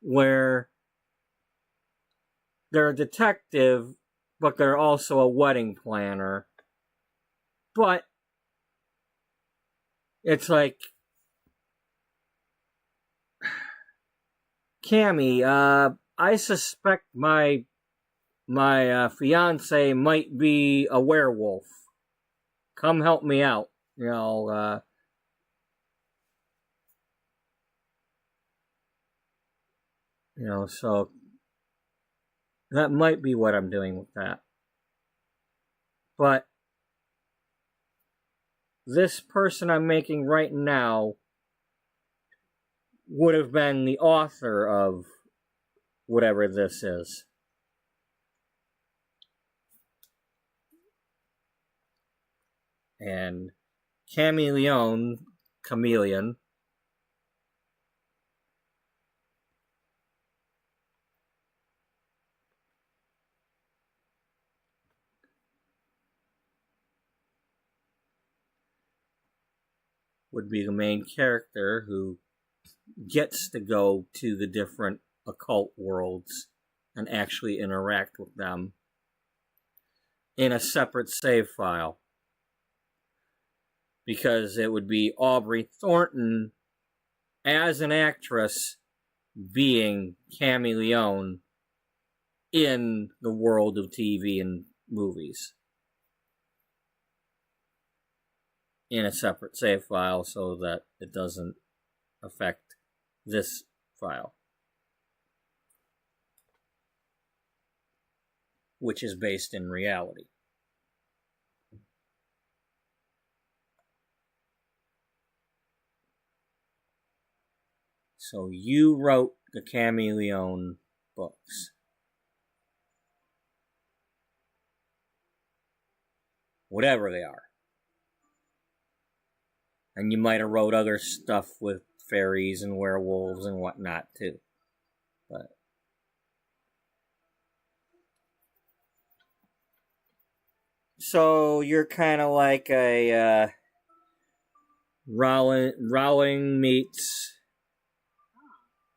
where they're a detective, but they're also a wedding planner. But it's Cammy, I suspect my fiance might be a werewolf. Come help me out. So that might be what I'm doing with that. But this person I'm making right now would have been the author of whatever this is. And Chameleon, would be the main character who gets to go to the different occult worlds and actually interact with them in a separate save file. Because it would be Aubrey Thornton as an actress being Cammy Leone in the world of TV and movies in a separate save file so that it doesn't affect this file, which is based in reality. So you wrote the Cammy Leone books. Whatever they are. And you might have wrote other stuff with fairies and werewolves and whatnot too. But so you're kind of like a Rowling meets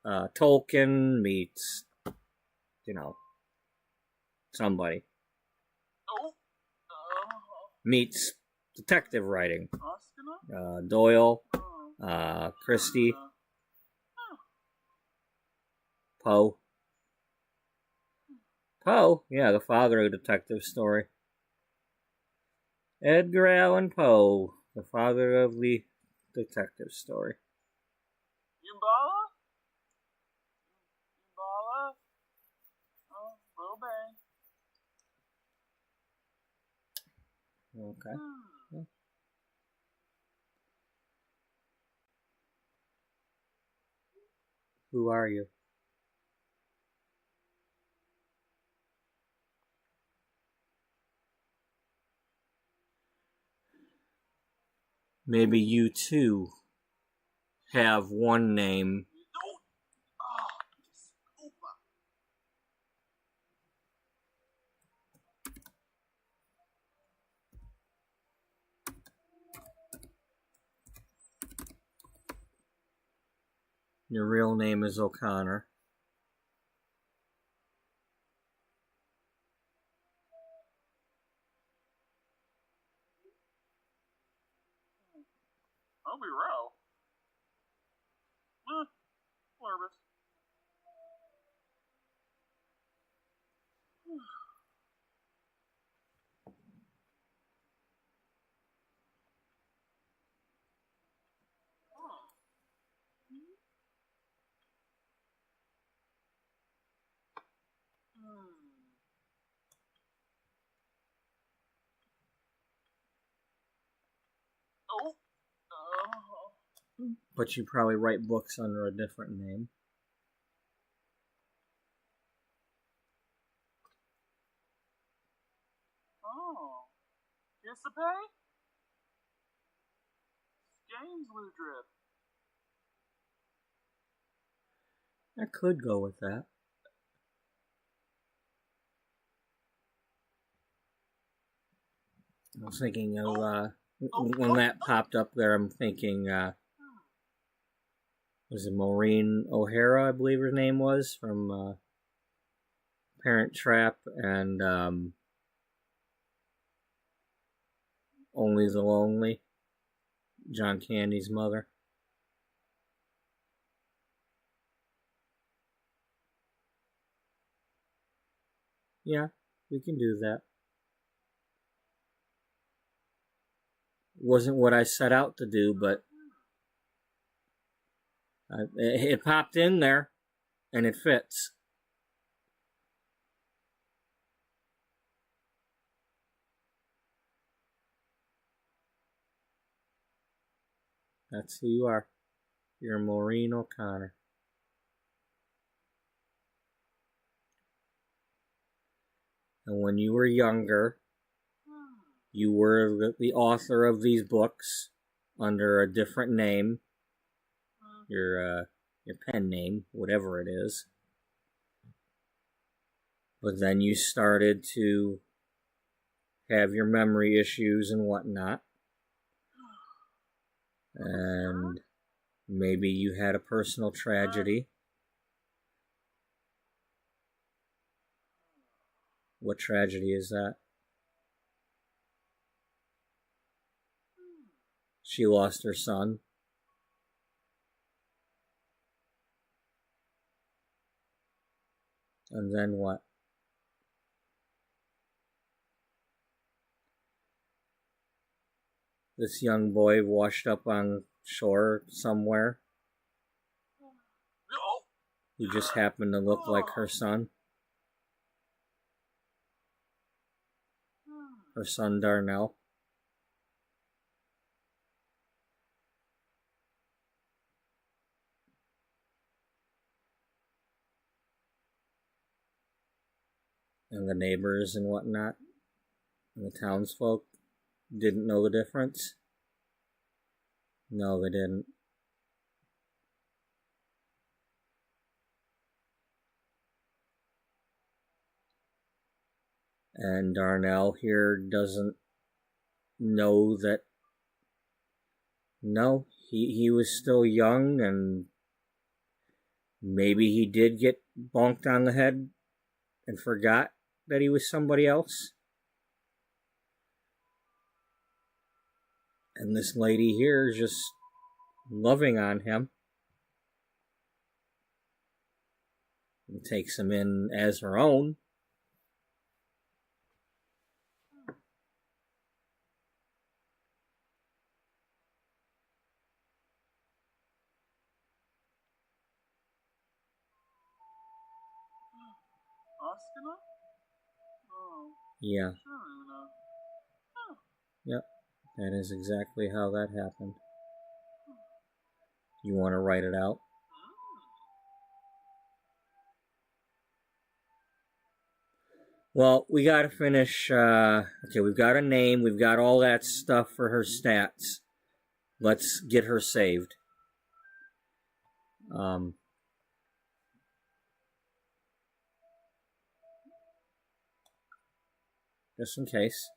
Tolkien meets, somebody. Meets detective writing. Doyle, Christie, Poe. Poe, yeah, the father of the detective story. Edgar Allan Poe, the father of the detective story. Yumbala? Yumbala? Oh, little bang. Okay. Yeah. Who are you? Maybe you too have one name. Your real name is O'Connor. I'll be row. Nervous. But you probably write books under a different name. Oh. Kiss the pay? James Woodruff. I could go with that. I was thinking of, when that popped up there, I'm thinking, was it Maureen O'Hara, I believe her name was, from Parent Trap and Only the Lonely, John Candy's mother. Yeah, we can do that. Wasn't what I set out to do, but it popped in there, and it fits. That's who you are. You're Maureen O'Connor. And when you were younger, you were the author of these books under a different name, your pen name, whatever it is. But then you started to have your memory issues and whatnot. And maybe you had a personal tragedy. What tragedy is that? She lost her son. And then what? This young boy washed up on shore somewhere. He just happened to look like her son. Her son Darnell. And the neighbors and whatnot, and the townsfolk didn't know the difference? No, they didn't. And Darnell here doesn't know that. No, he was still young, and maybe he did get bonked on the head and forgot that he was somebody else. And this lady here is just loving on him and takes him in as her own. Oscar? Oh. Yeah. Sure. Oh. Yep. That is exactly how that happened. You want to write it out? Well, we got to finish. Okay, we've got a name. We've got all that stuff for her stats. Let's get her saved. Just in case.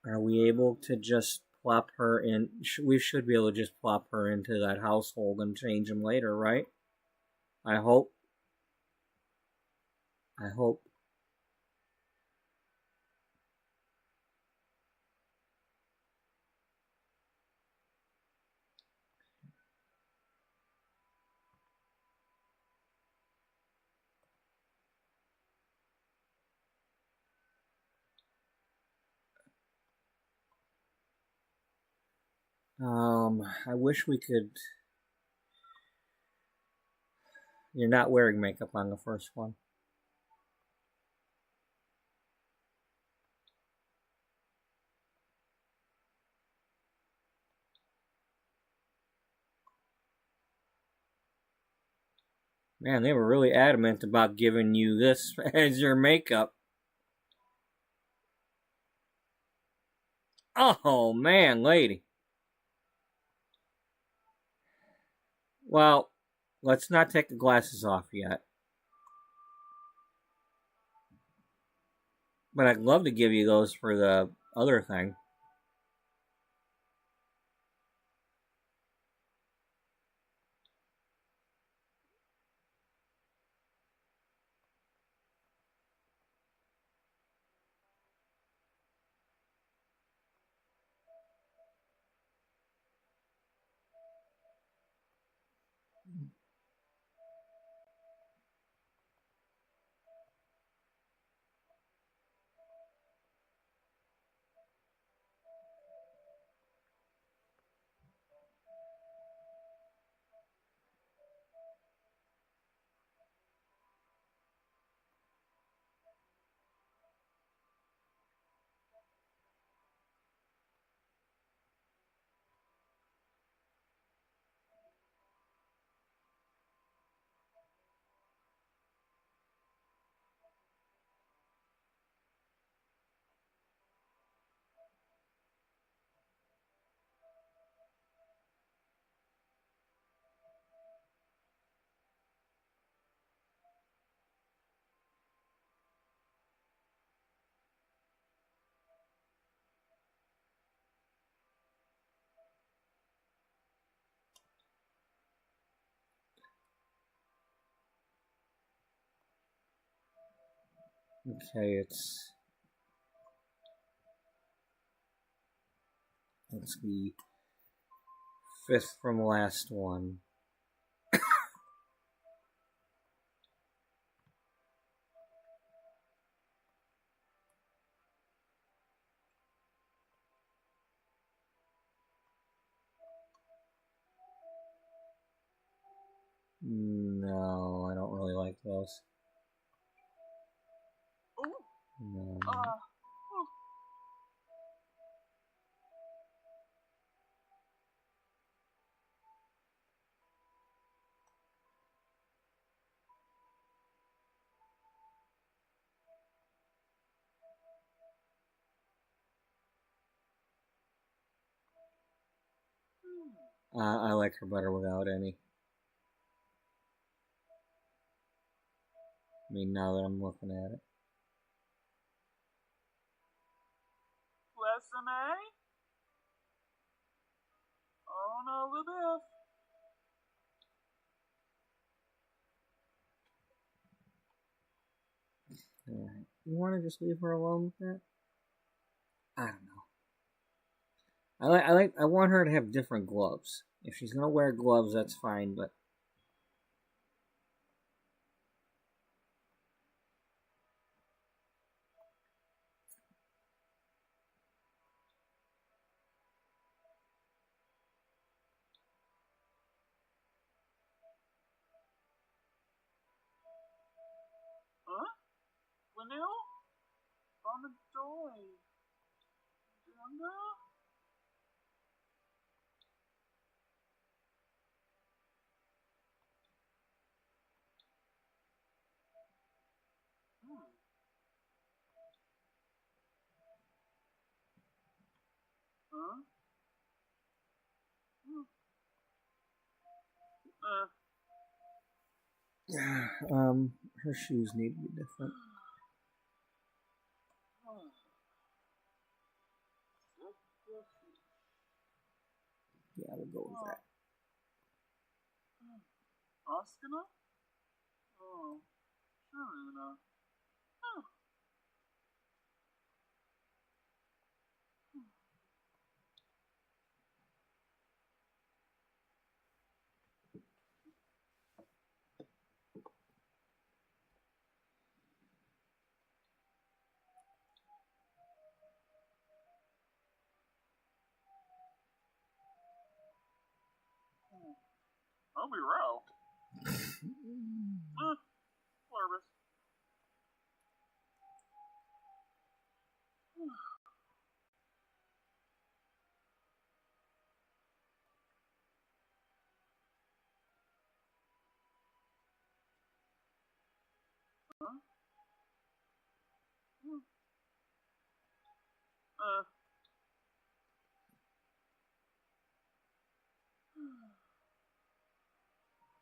Are we able to just plop her in? We should be able to just plop her into that household and change them later, right? I hope. I hope. I wish we could. You're not wearing makeup on the first one. Man, they were really adamant about giving you this as your makeup. Oh, man, lady. Well, let's not take the glasses off yet. But I'd love to give you those for the other thing. Okay, it's the fifth from last one. No, I don't really like those. Ooh. No. I like her better without any. I mean, now that I'm looking at it. Lesson A? Oh no, Elizabeth. Alright. You want to just leave her alone with that? I don't know. I want her to have different gloves. If she's gonna wear gloves, that's fine, but Huh? Vanille? On the joy. Janda? Huh? her shoes need to be different. Yeah, we'll go with that. Oskana? Oh, sure enough. I'll be row. Pluribus. Huh?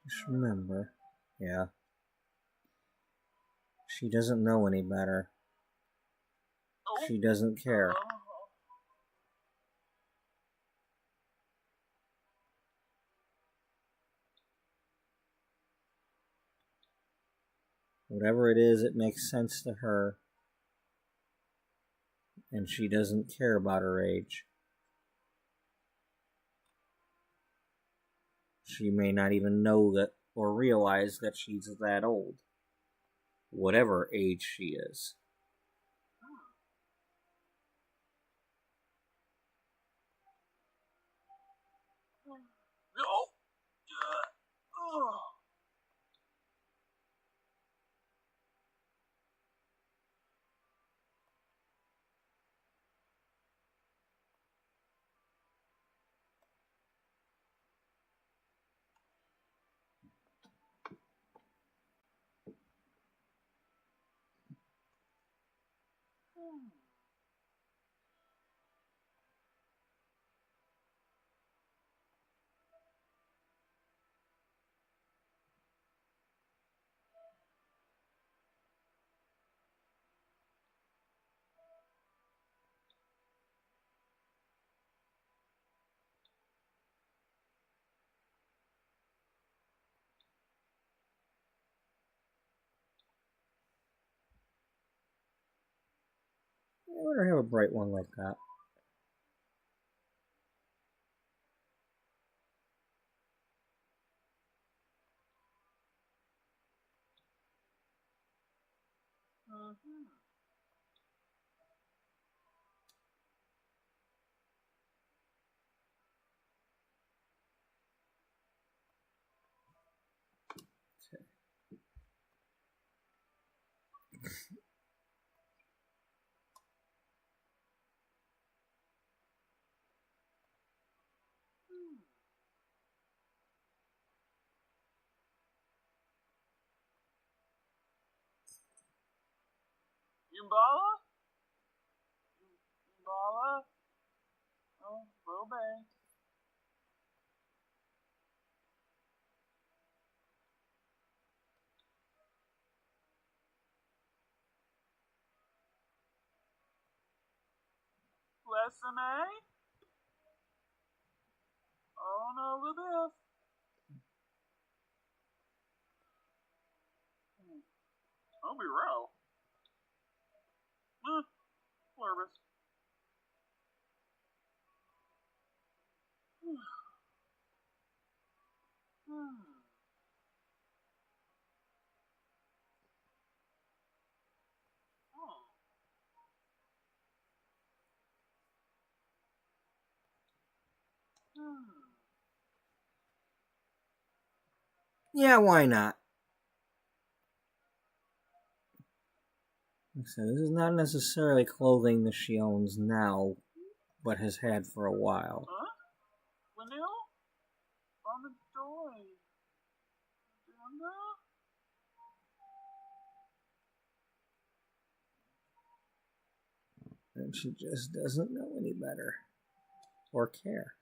Just remember, yeah, she doesn't know any better. Oh. She doesn't care. Whatever it is, it makes sense to her. And she doesn't care about her age. She may not even know that or realize that she's that old. Whatever age she is. No. let her have a bright one like that. Yumbala? Yumbala? Oh, Bobe. Lesson A? Oh no, Libeth. Obi Row. Pluribus. Yeah, why not? So this is not necessarily clothing that she owns now, but has had for a while. Huh? Vanille? On the joy. And she just doesn't know any better. Or care.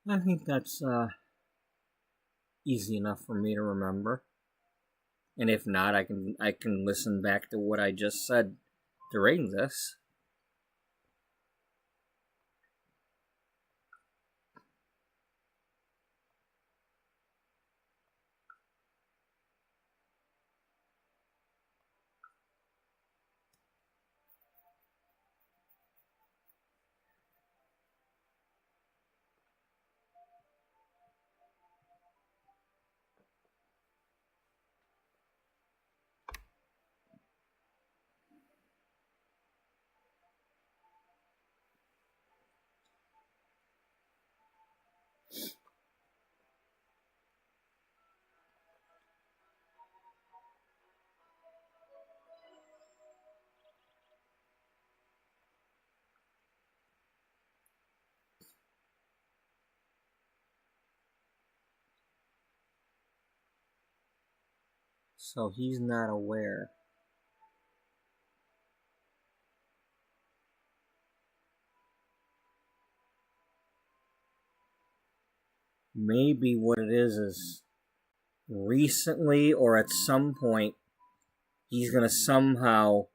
I think that's easy enough for me to remember. And if not, I can listen back to what I just said during this. So he's not aware. Maybe what it is recently or at some point he's going to somehow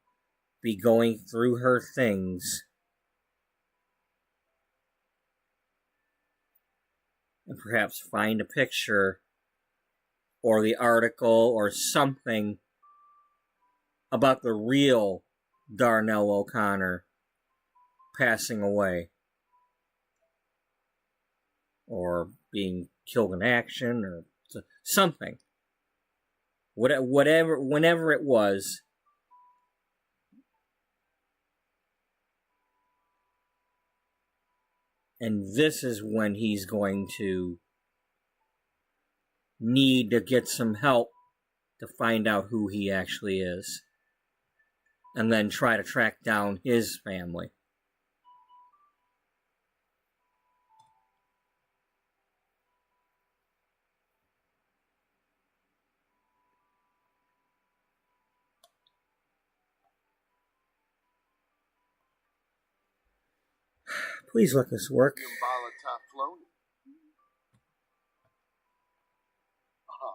be going through her things and perhaps find a picture or the article or something about the real Darnell O'Connor passing away or being killed in action or something. Whatever, whenever it was. And this is when he's going to need to get some help to find out who he actually is. And then try to track down his family. Please let this work. Yimbala Tafloni. Aha.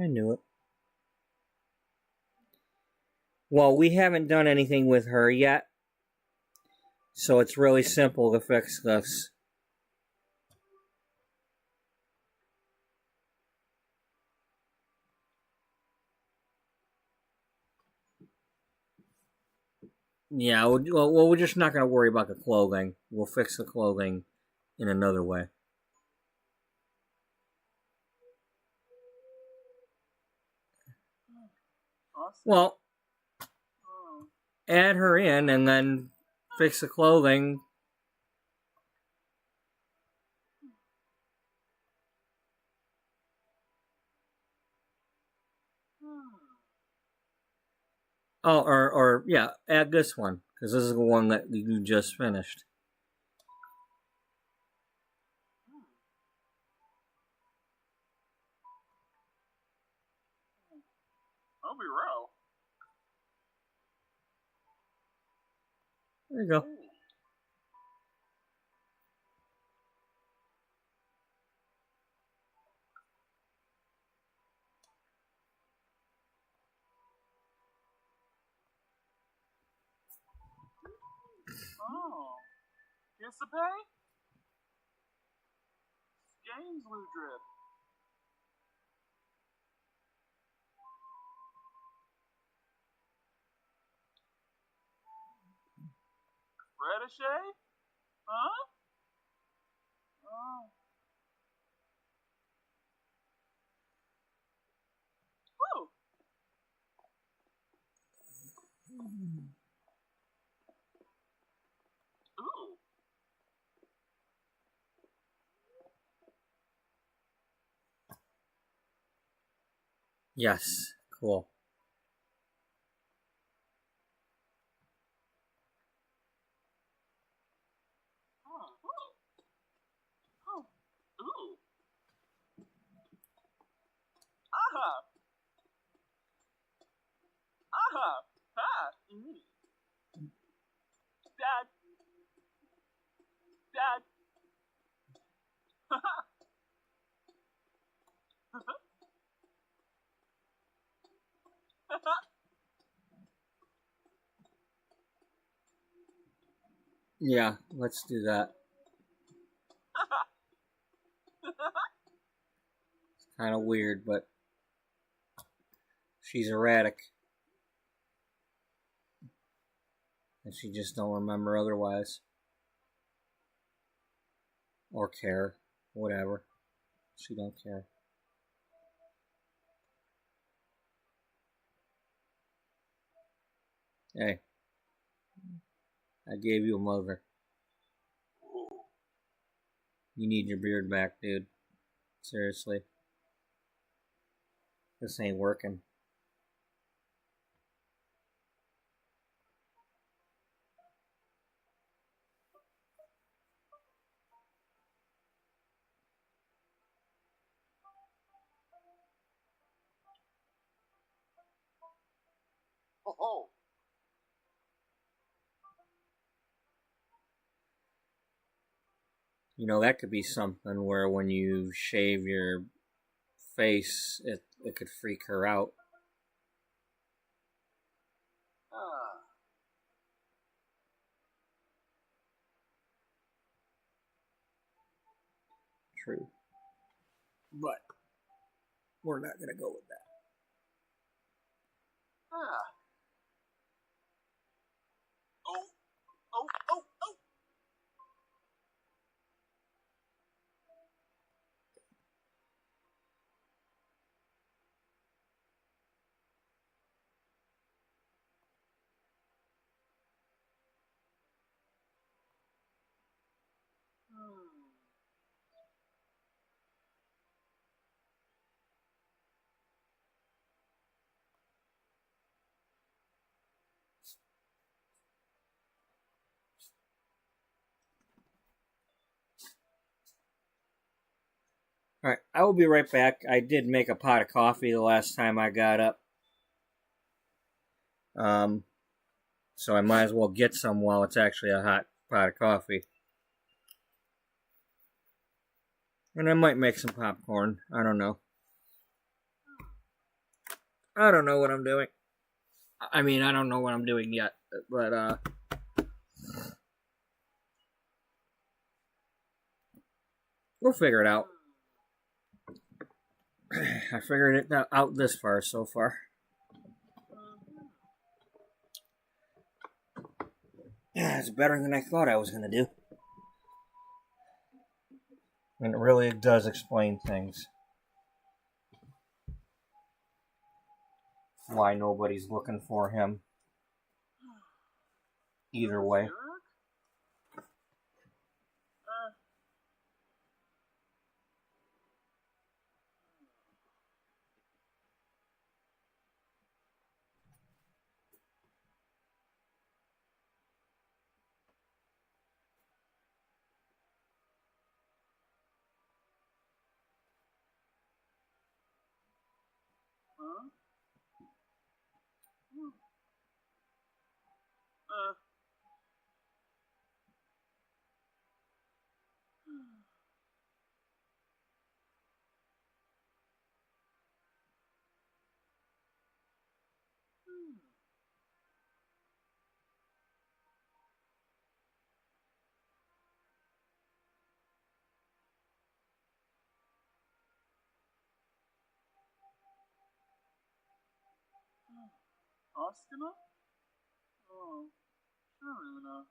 I knew it. Well, we haven't done anything with her yet, so it's really simple to fix this. Yeah, we're just not going to worry about the clothing. We'll fix the clothing in another way. Awesome. Well, Oh. add her in and then fix the clothing. Oh, or yeah, add this one, because this is the one that you just finished. I'll be row. There you go. Oh. Guess the pay? Games Lou Drip. Redichet? Huh? Oh. Woo! Ooh. Yes, cool. Oh. Oh. Ooh. Aha. Aha. Ha. Dad. Dad. Yeah, let's do that. It's kind of weird, but she's erratic. And she just don't remember otherwise. Or care. Whatever. She don't care. Hey. I gave you a mother. You need your beard back, dude. Seriously. This ain't working. Oh. You know, that could be something where when you shave your face, it could freak her out. Ah. True. But we're not going to go with that. Ah. Oh. Oh. Oh. Oh. Alright, I will be right back. I did make a pot of coffee the last time I got up. So I might as well get some while it's actually a hot pot of coffee. And I might make some popcorn. I don't know. I don't know what I'm doing. I mean, I don't know what I'm doing yet, but we'll figure it out. I figured it out this far so far. Yeah, it's better than I thought I was going to do. And it really does explain things. Why nobody's looking for him. Either way. Huh? Askına? Oh, sure enough.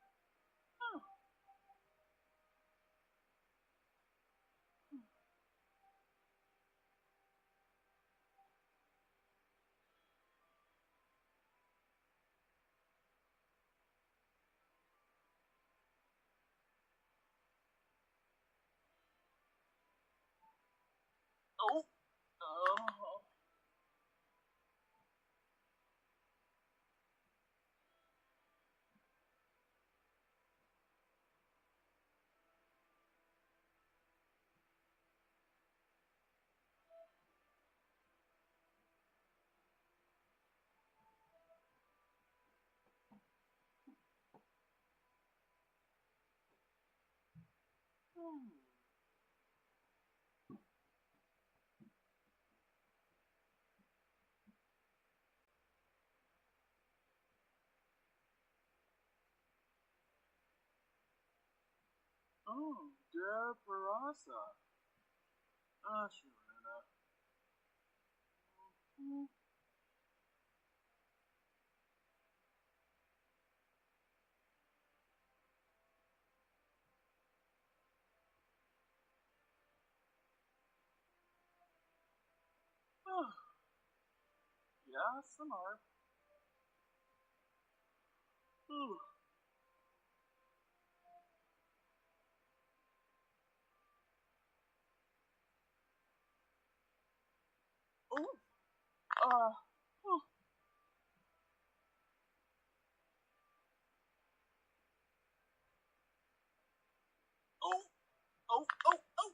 Oh, oh. Oh, der Barasa. Sure enough. Yeah, some are. Ooh. Oh, uh, oh, oh, oh, oh, oh.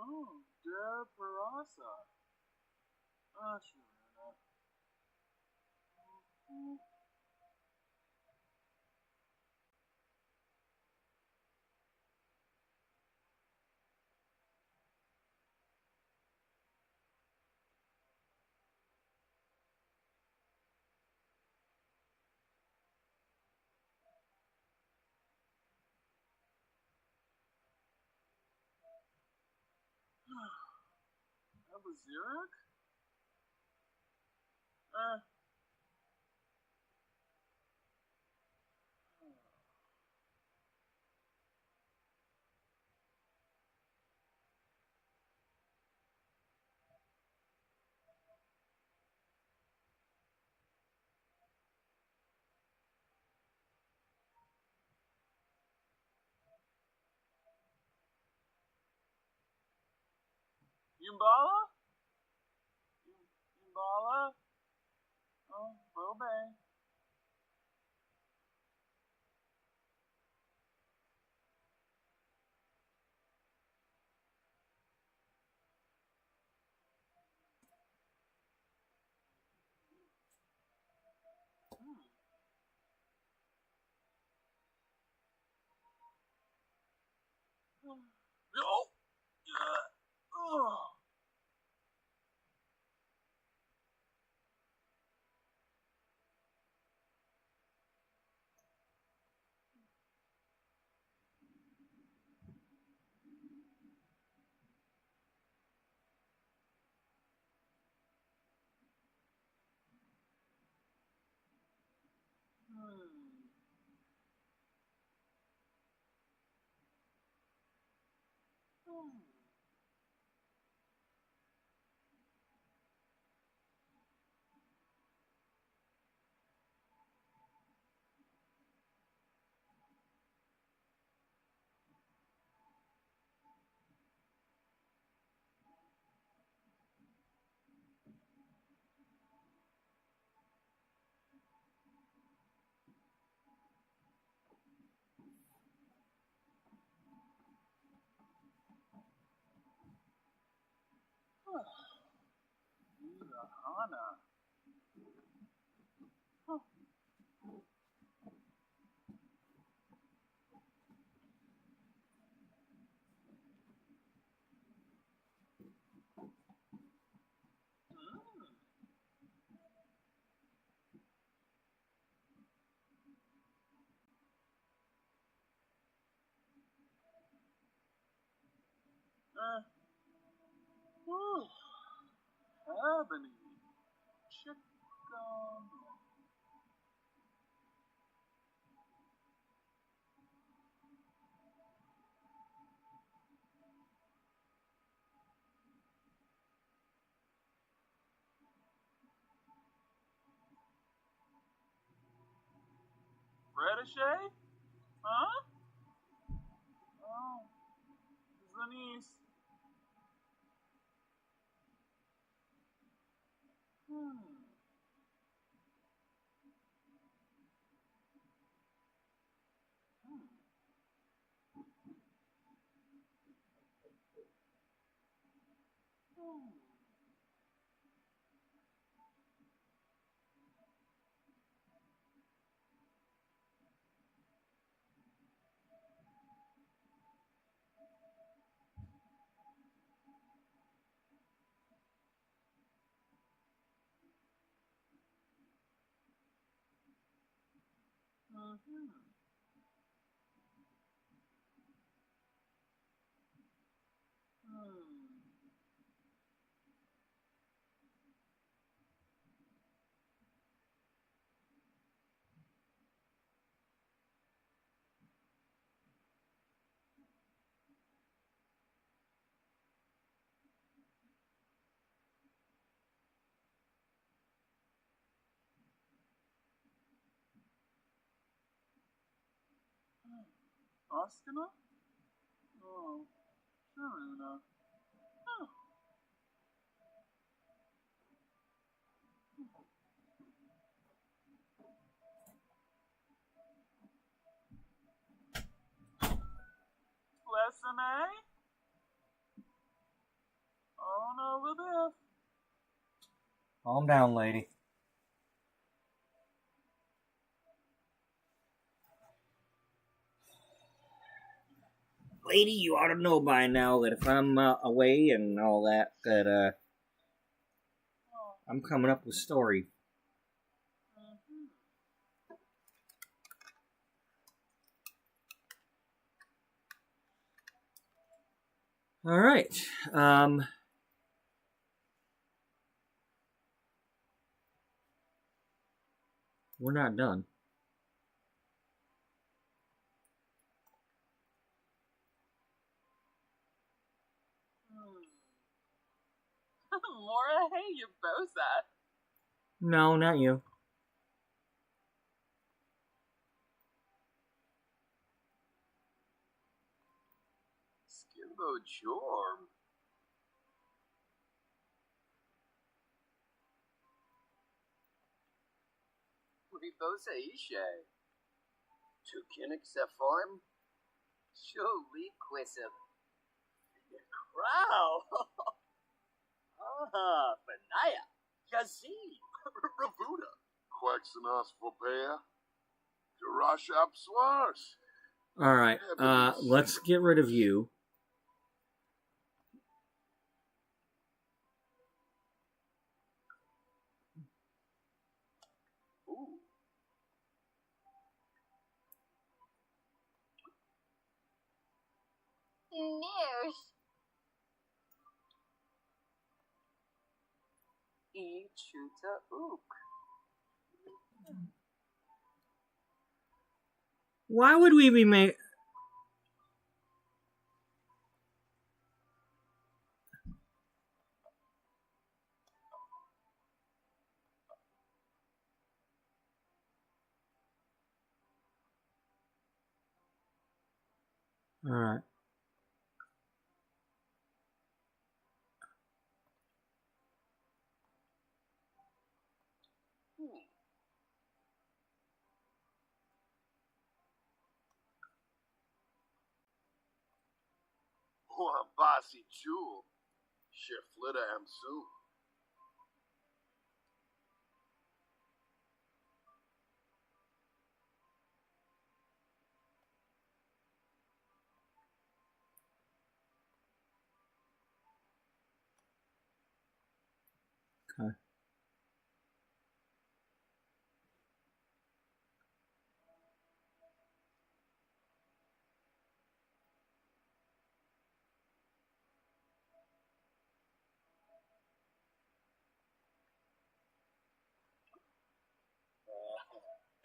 Oh, der Barasa. Sure enough. Zurich? Yumbala? Yumbala? Oh, Bobe. No! Oh! Hana. Ebony. Chicken. Redishay? Huh? Oh, Zanice. Oskana? Oh, Sharuna. Oh. Lesson A? On over there. Calm down, lady. Lady, you ought to know by now that if I'm away and all that, that I'm coming up with a story. All right. We're not done. Mora, hey, you bosa. No, not you. Skimbo Jorm. Ribosa Ishe. Tukinik Sepharm. Jolie Quism. Crow. Ah, Benaya. Yazid. Ravuda. Quexenos Vopea. Jarashap Swars. All right. Let's get rid of you. Ooh. Nears. E Chuta Ook. Why would we be made? All right. Bossy Jewel. Shiflita Amsoon. Okay.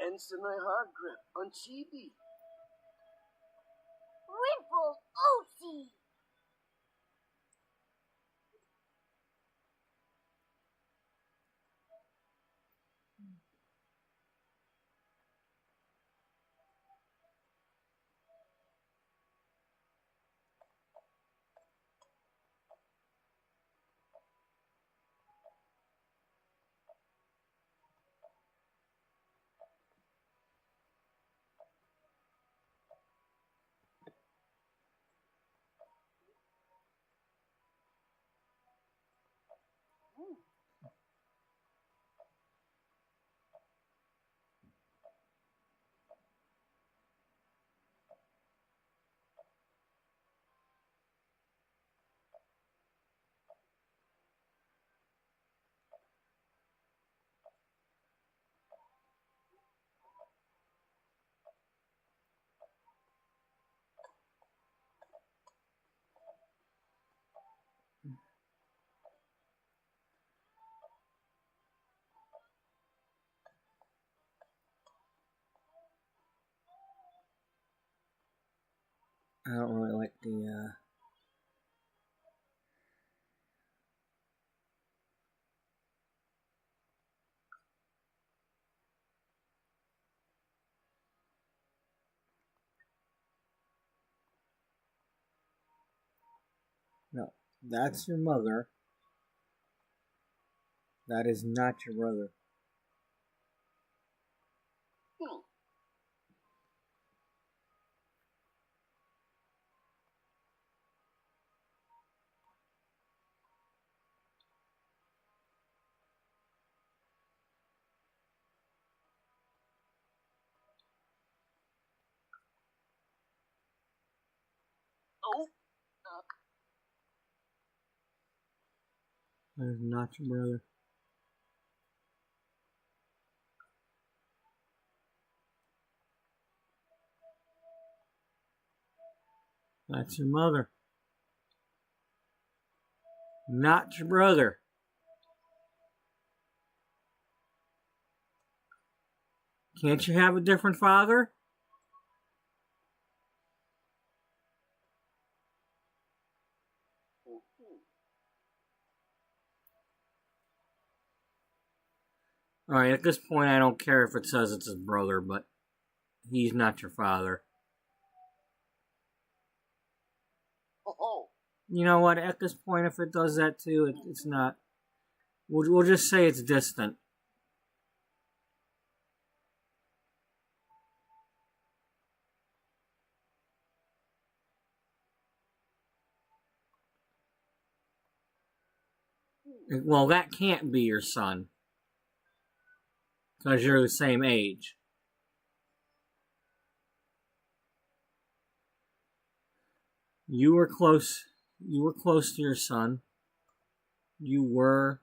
Ensign Hard Grip on Chibi. Ripple Oatsy. I don't really like the. No, that's your mother. That is not your brother. Oh, That is not your brother. That's your mother. Not your brother. Can't you have a different father? Alright, at this point I don't care if it says it's his brother, but he's not your father. Oh. You know what, at this point if it does that too, it's not. We'll just say it's distant. Well, that can't be your son. Because you're the same age. You were close to your son. You were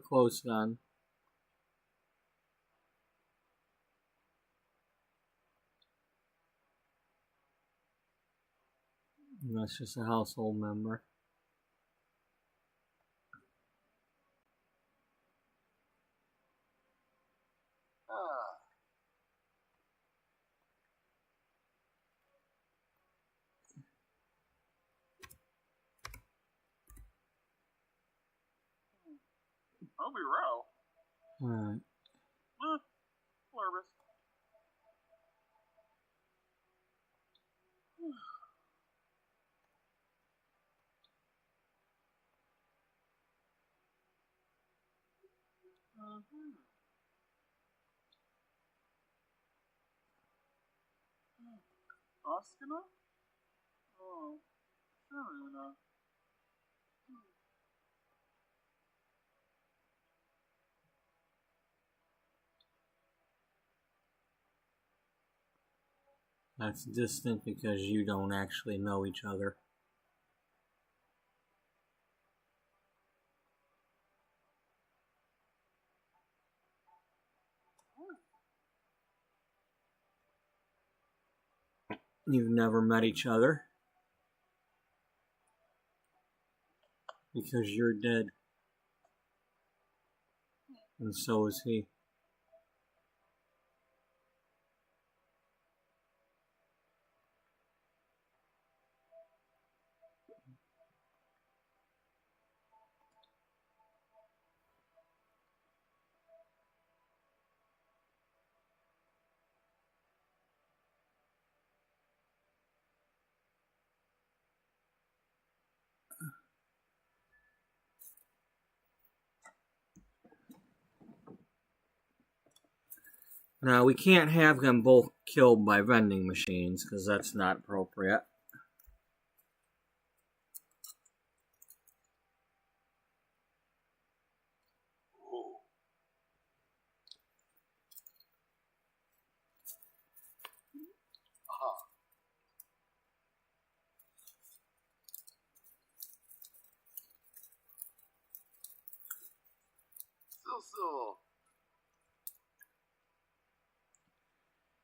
close, son. And that's just a household member. I'll be row. Alright. Nervous. Oskina? Oh, Saruna. That's distant because you don't actually know each other. You've never met each other. Because you're dead. And so is he. Now, we can't have them both killed by vending machines, because that's not appropriate. So.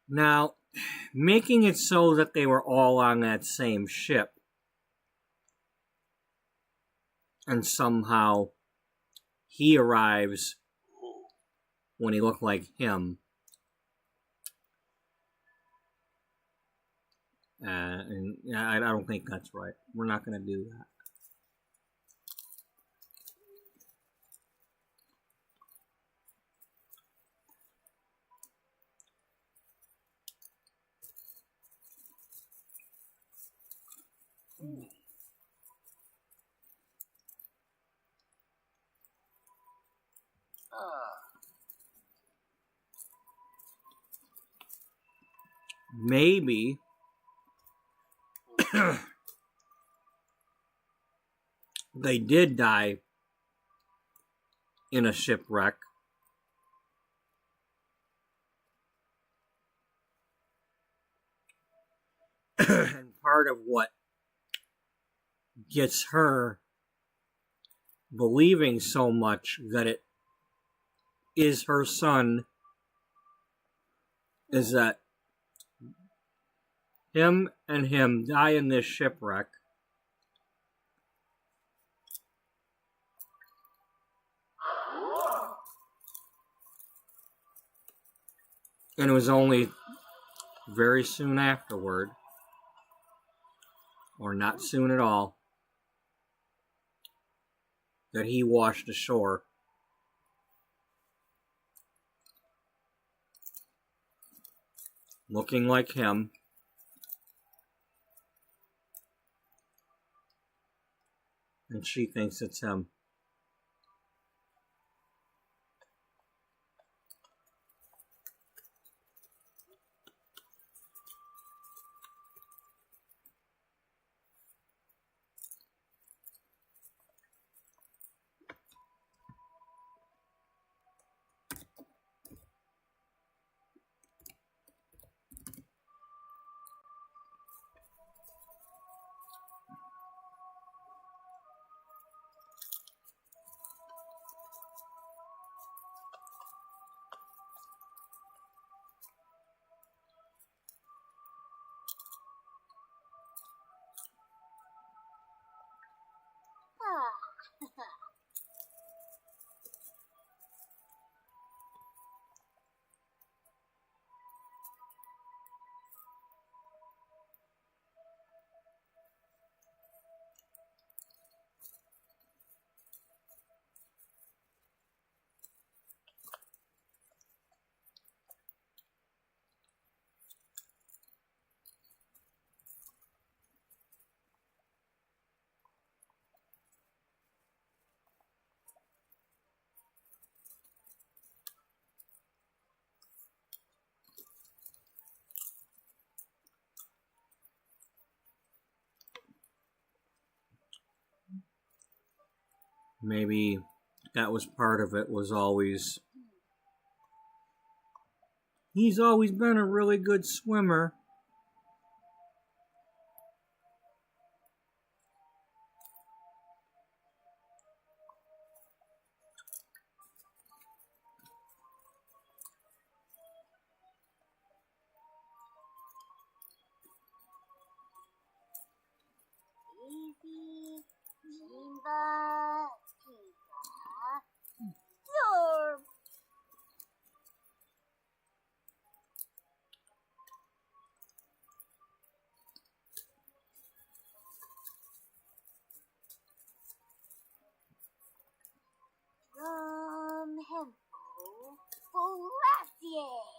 Now, making it so that they were all on that same ship, and somehow he arrives when he looked like him, and I don't think that's right. We're not going to do that. Maybe they did die in a shipwreck. And part of what gets her believing so much that it is her son is that him and him die in this shipwreck. And it was only very soon afterward, or not soon at all, that he washed ashore. Looking like him. And she thinks it's him. Maybe that was part of it, was always... He's always been a really good swimmer. Easy, Simba, Pizza, Allure. Hempo, Forestier.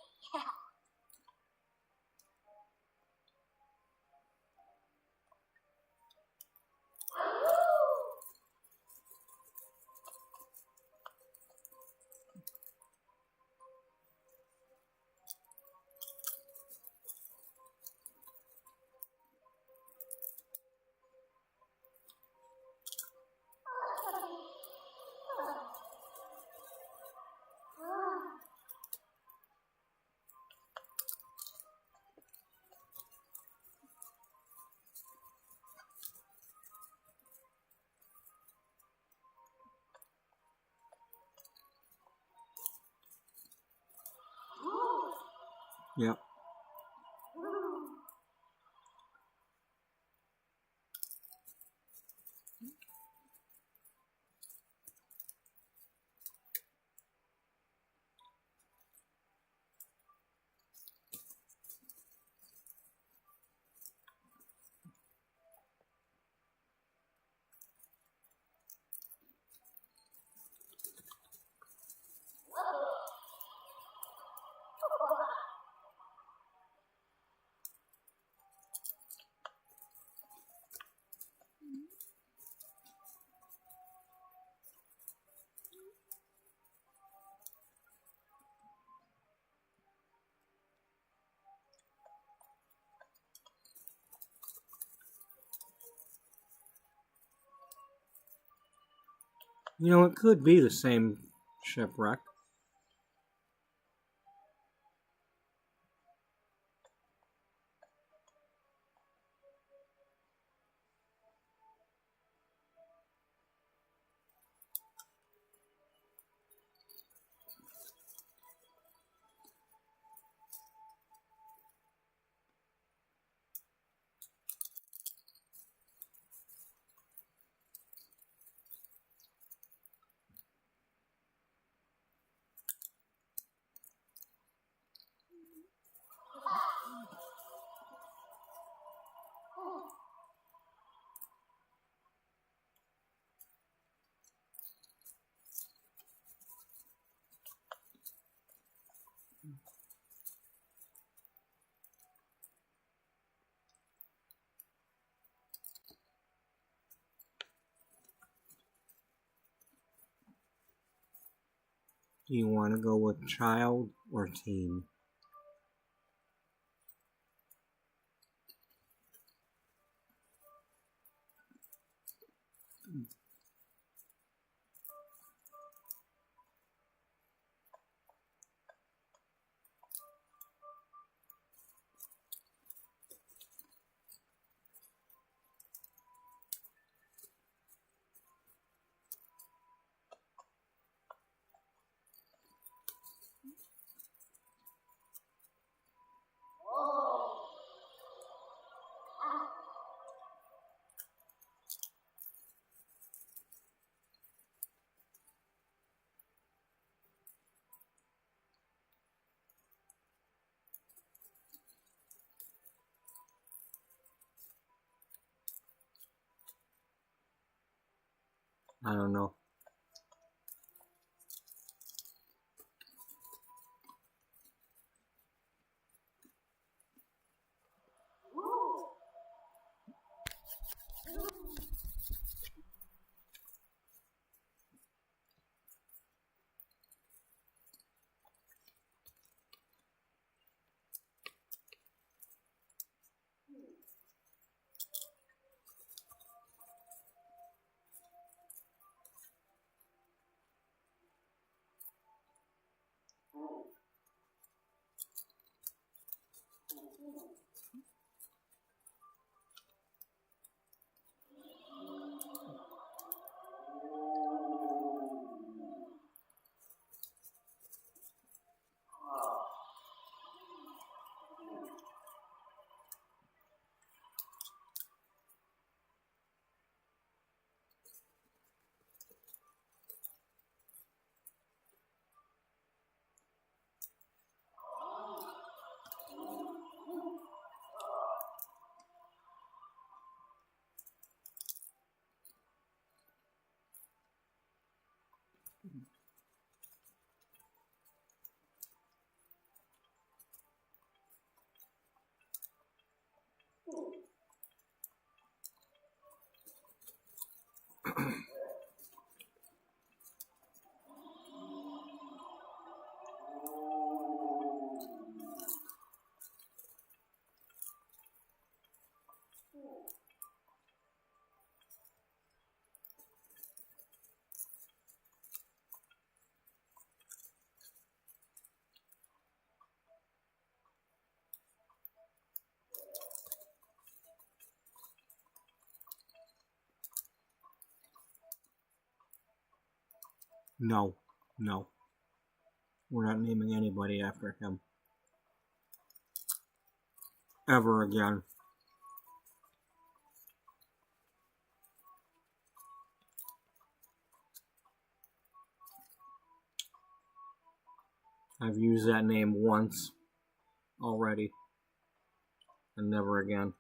Yep. You know, it could be the same shipwreck. Do you want to go with child or teen? I don't know. No, no. We're not naming anybody after him. Ever again. I've used that name once already. And never again.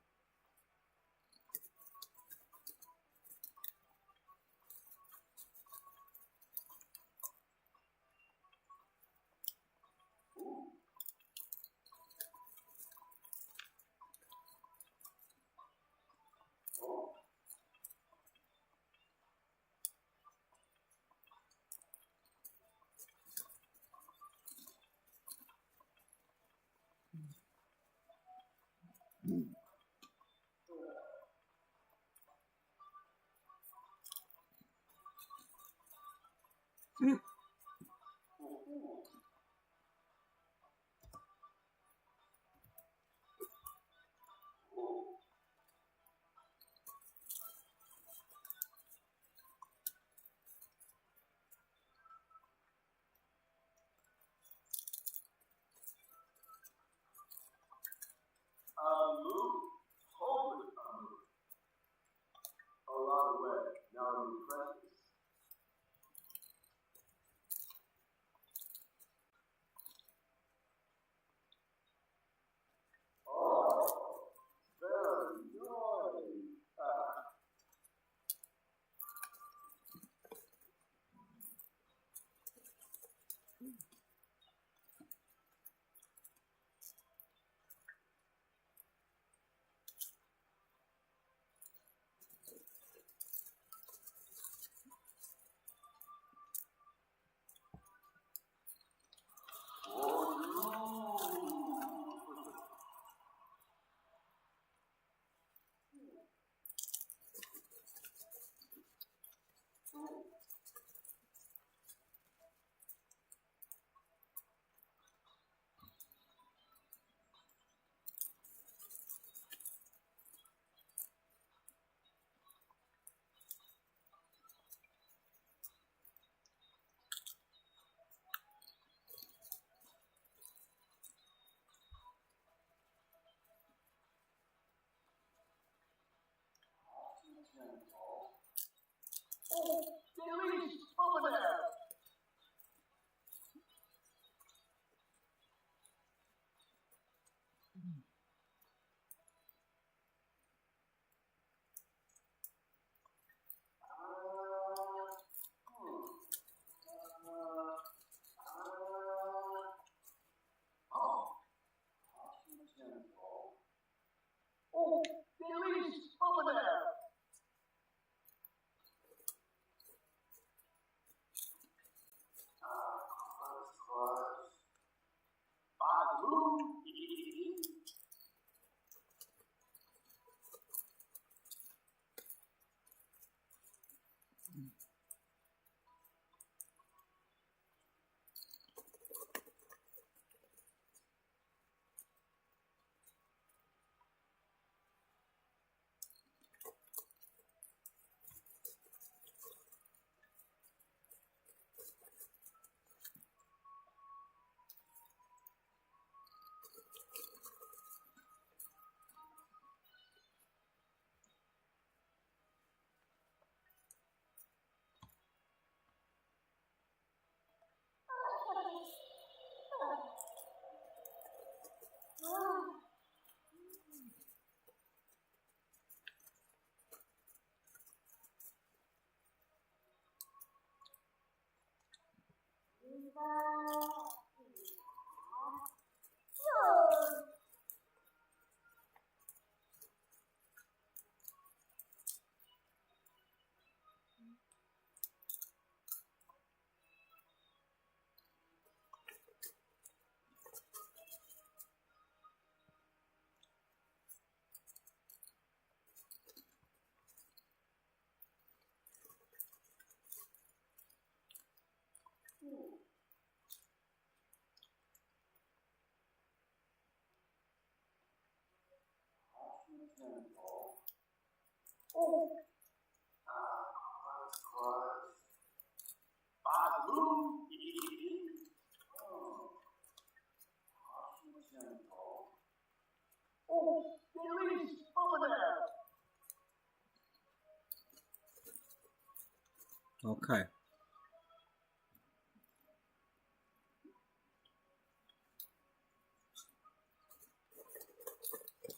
Okay.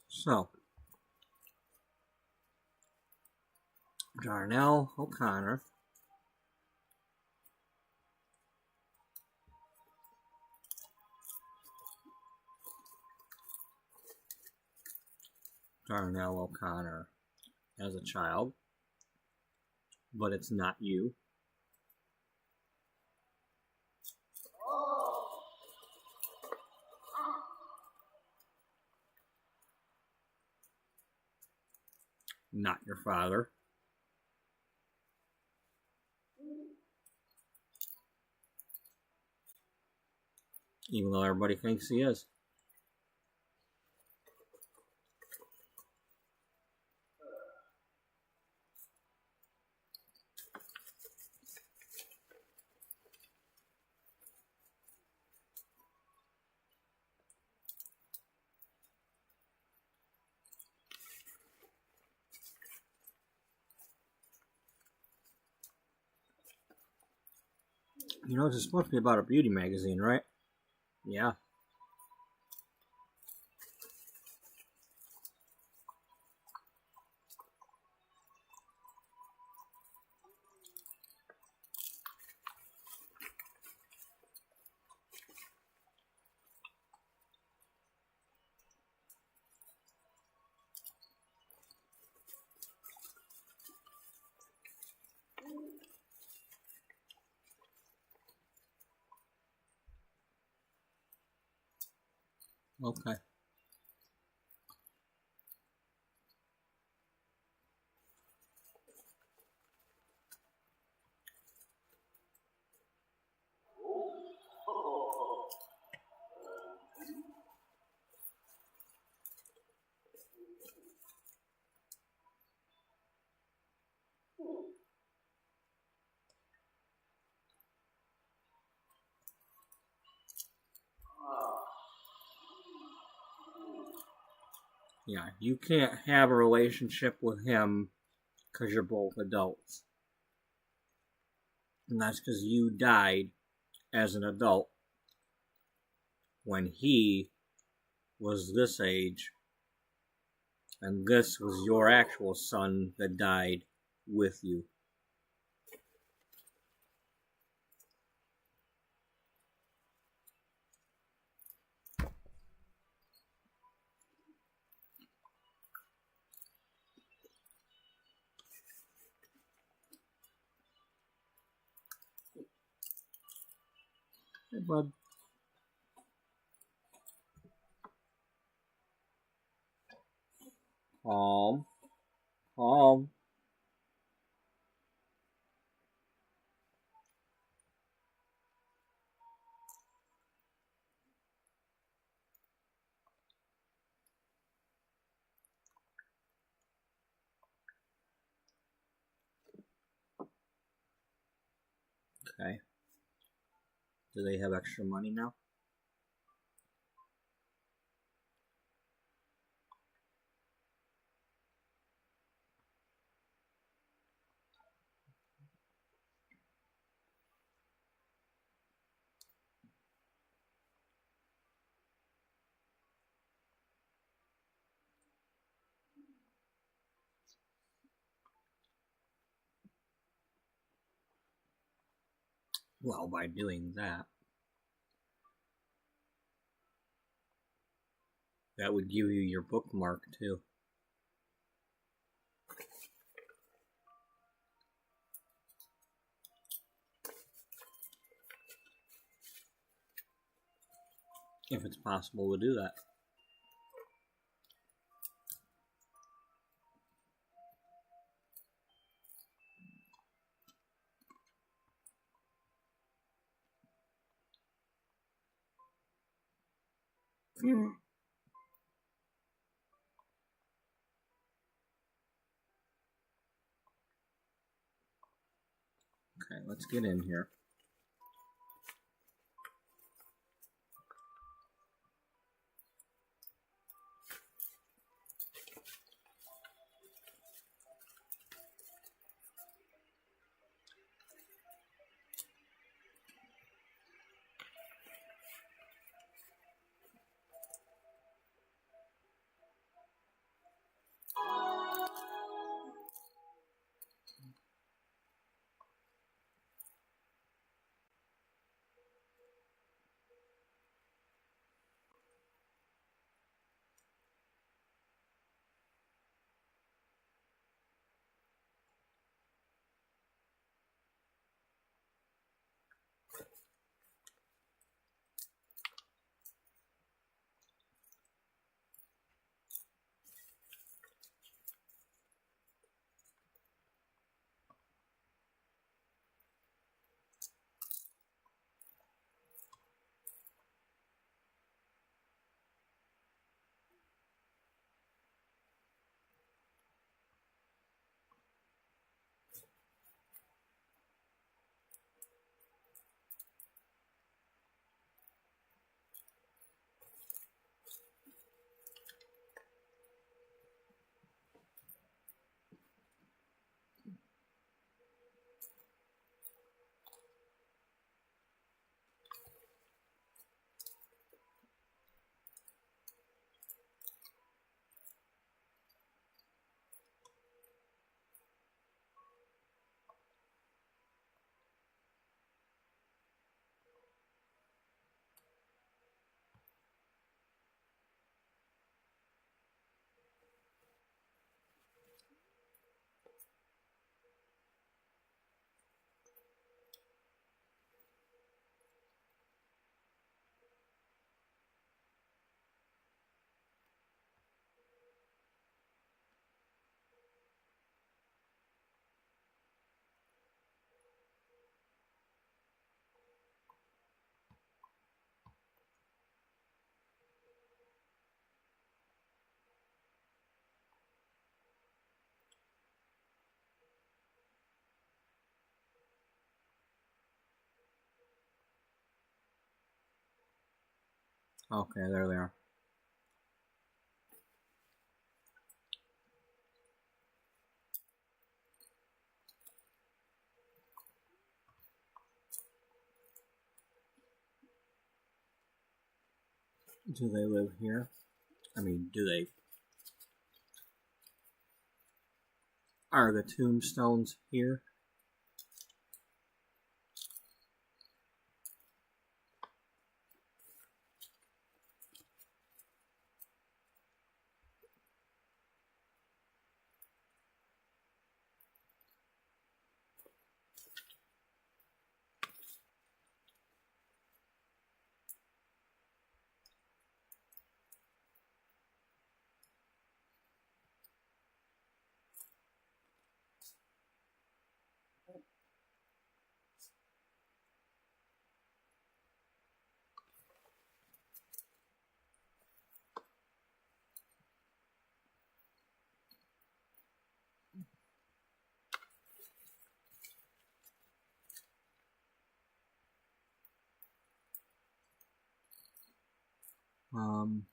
So, Darnell O'Connor as a child, but it's not you. Not your father. Even though everybody thinks he is. You know, this is supposed to be about a beauty magazine, right? Yeah. Okay. Yeah, you can't have a relationship with him because you're both adults. And that's because you died as an adult when he was this age, and this was your actual son that died with you. Hey, bud. Calm. Calm. Okay. Do they have extra money now? Well, by doing that, that would give you your bookmark too. If it's possible to do that. Okay, let's get in here. Okay, there they are. Do they live here? I mean, do they? Are the tombstones here? Um,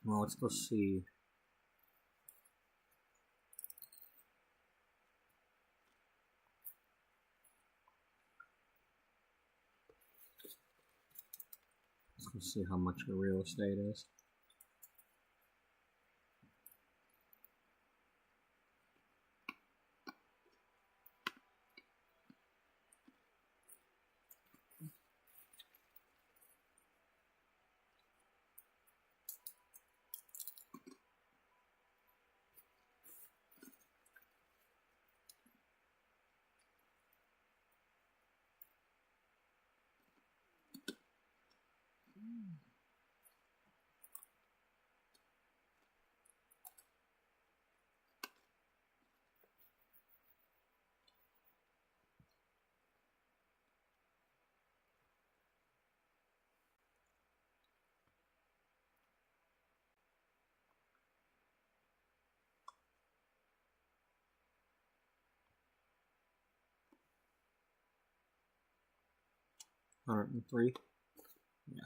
well, let's go see. Let's see how much the real estate is. $103. Yeah.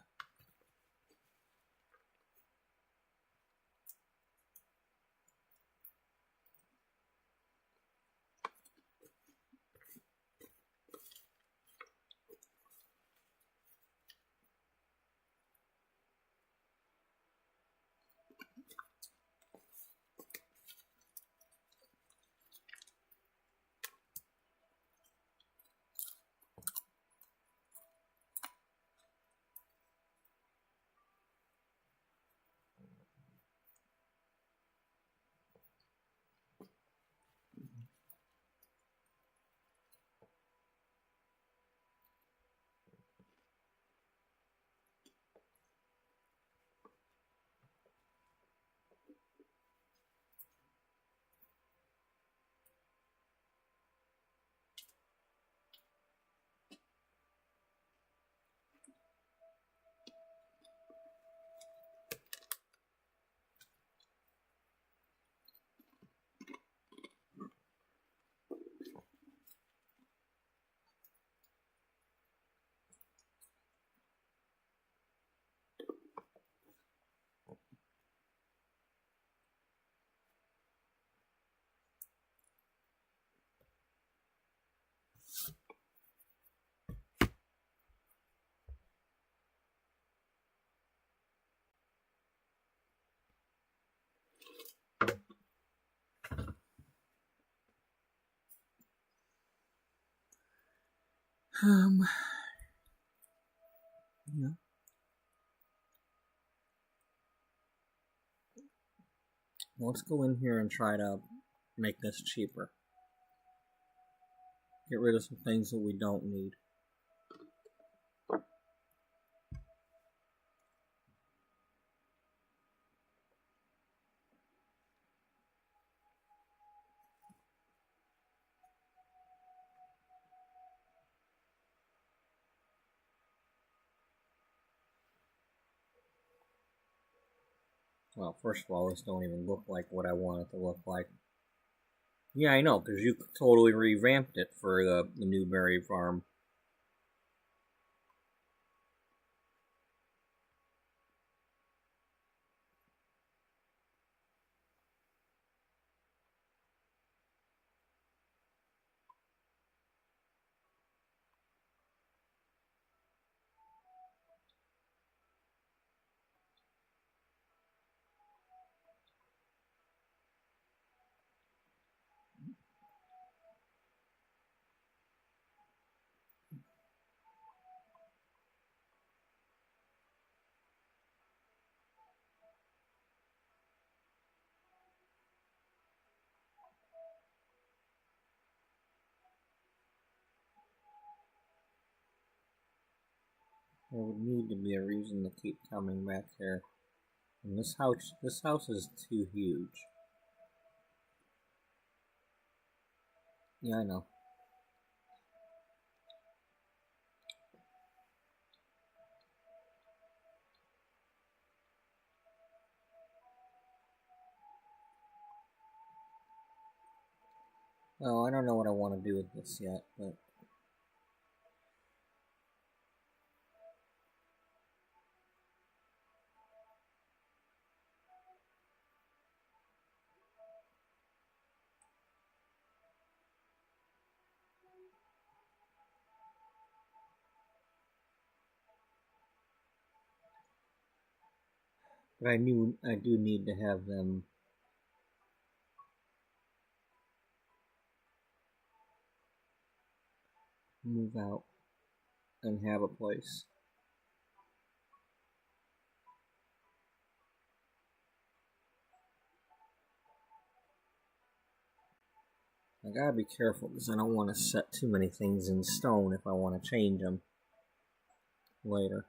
Yeah. Let's go in here and try to make this cheaper. Get rid of some things that we don't need. Well, first of all, this don't even look like what I want it to look like. Yeah, I know, because you totally revamped it for the Newberry farm. There would need to be a reason to keep coming back here. And this house is too huge. Yeah, I know. Oh, I don't know what I want to do with this yet, but I do need to have them move out and have a place. I gotta be careful because I don't want to set too many things in stone if I want to change them later.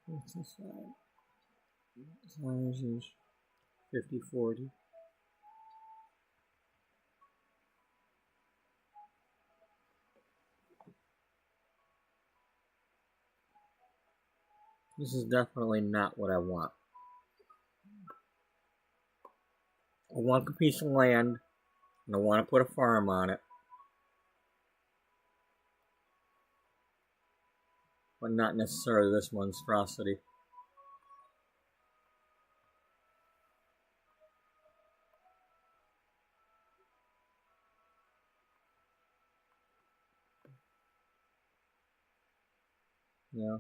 What's this side? Size is 50/40. This is definitely not what I want. I want a piece of land, and I want to put a farm on it, but not necessarily this monstrosity. Yeah.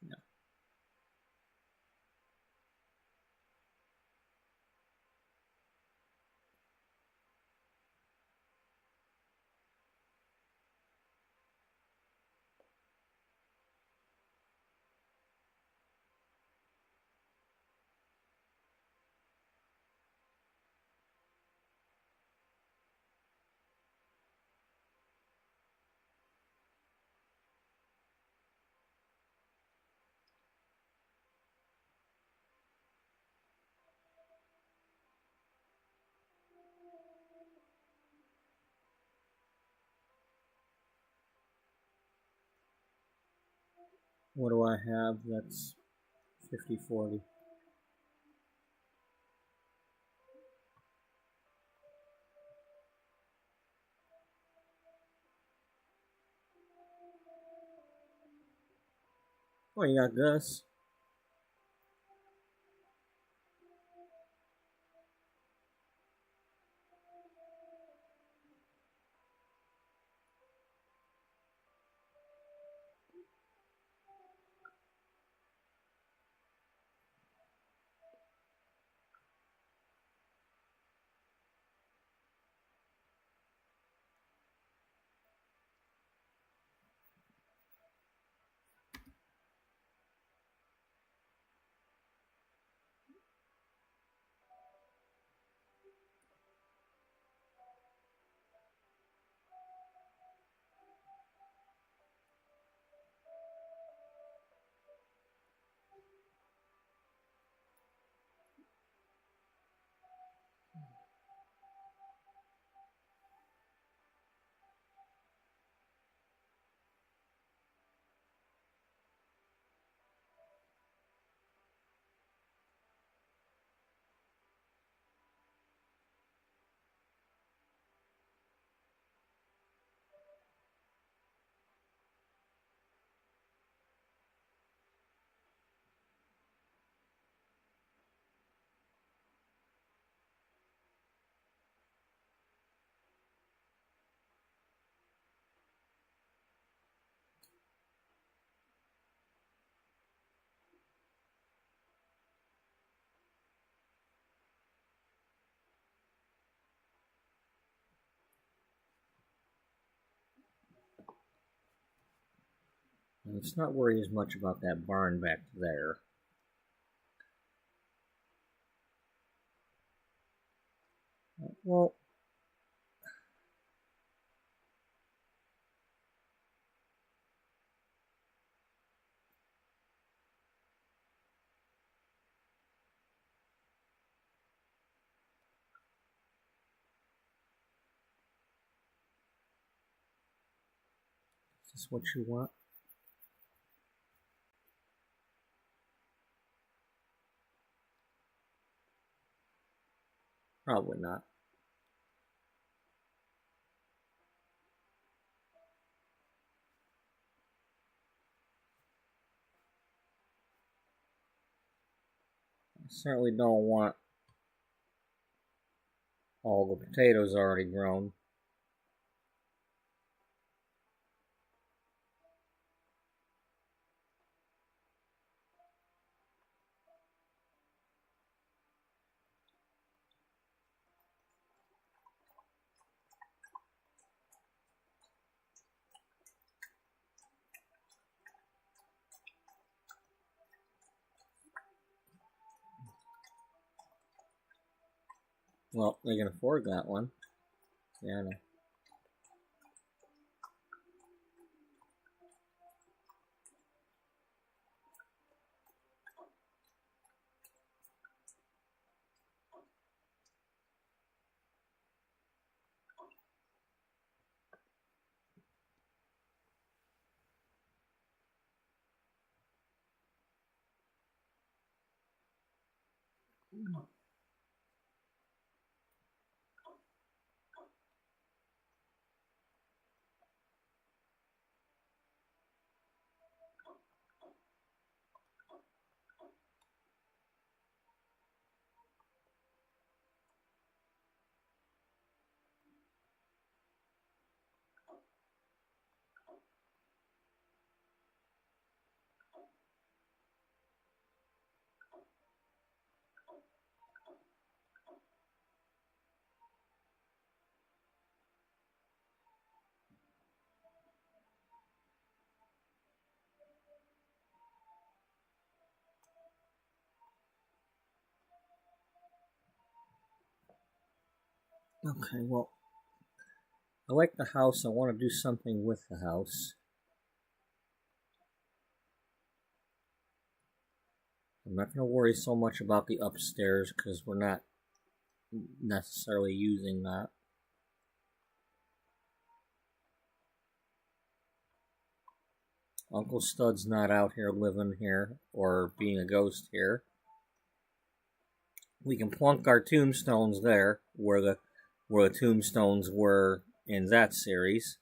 Yeah. What do I have that's 50/40? Well, you got this. Let's not worry as much about that barn back there. Well, this what you want? Probably not. I certainly don't want all the potatoes already grown. Well, they can afford that one. Yeah, I know. Okay, well, I like the house. I want to do something with the house. I'm not going to worry so much about the upstairs because we're not necessarily using that. Uncle Stud's not out here living here or being a ghost here. We can plunk our tombstones there where the tombstones were in that series.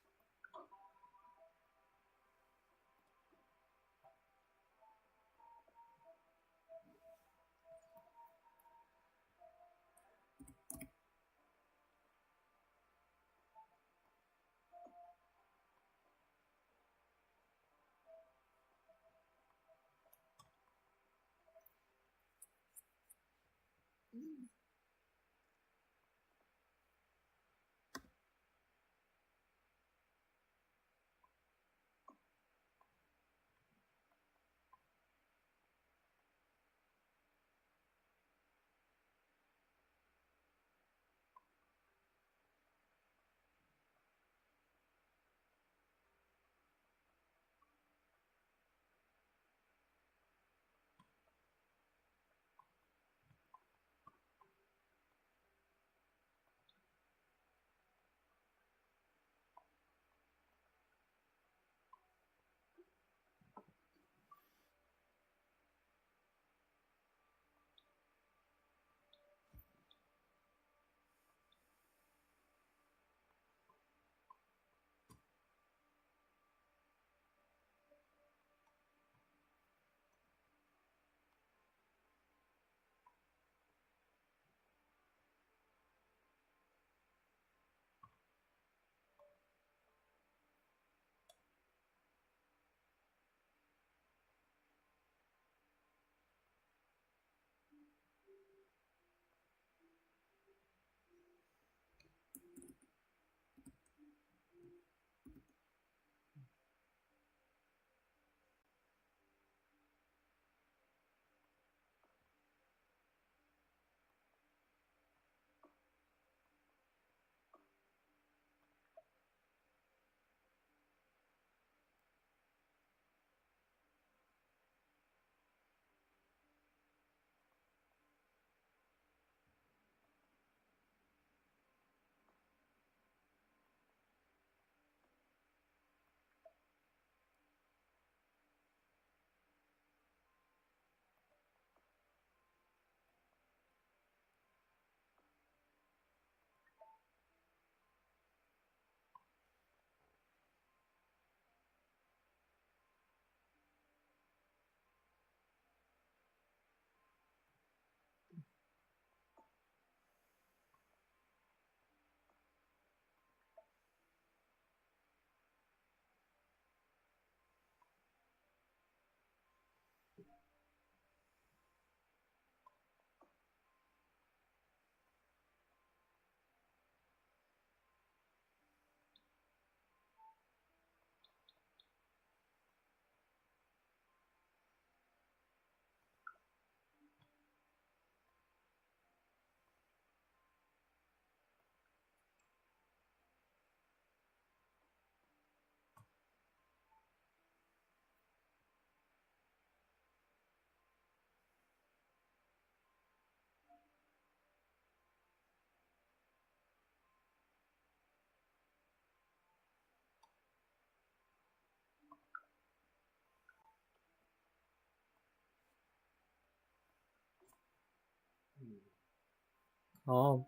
Oh.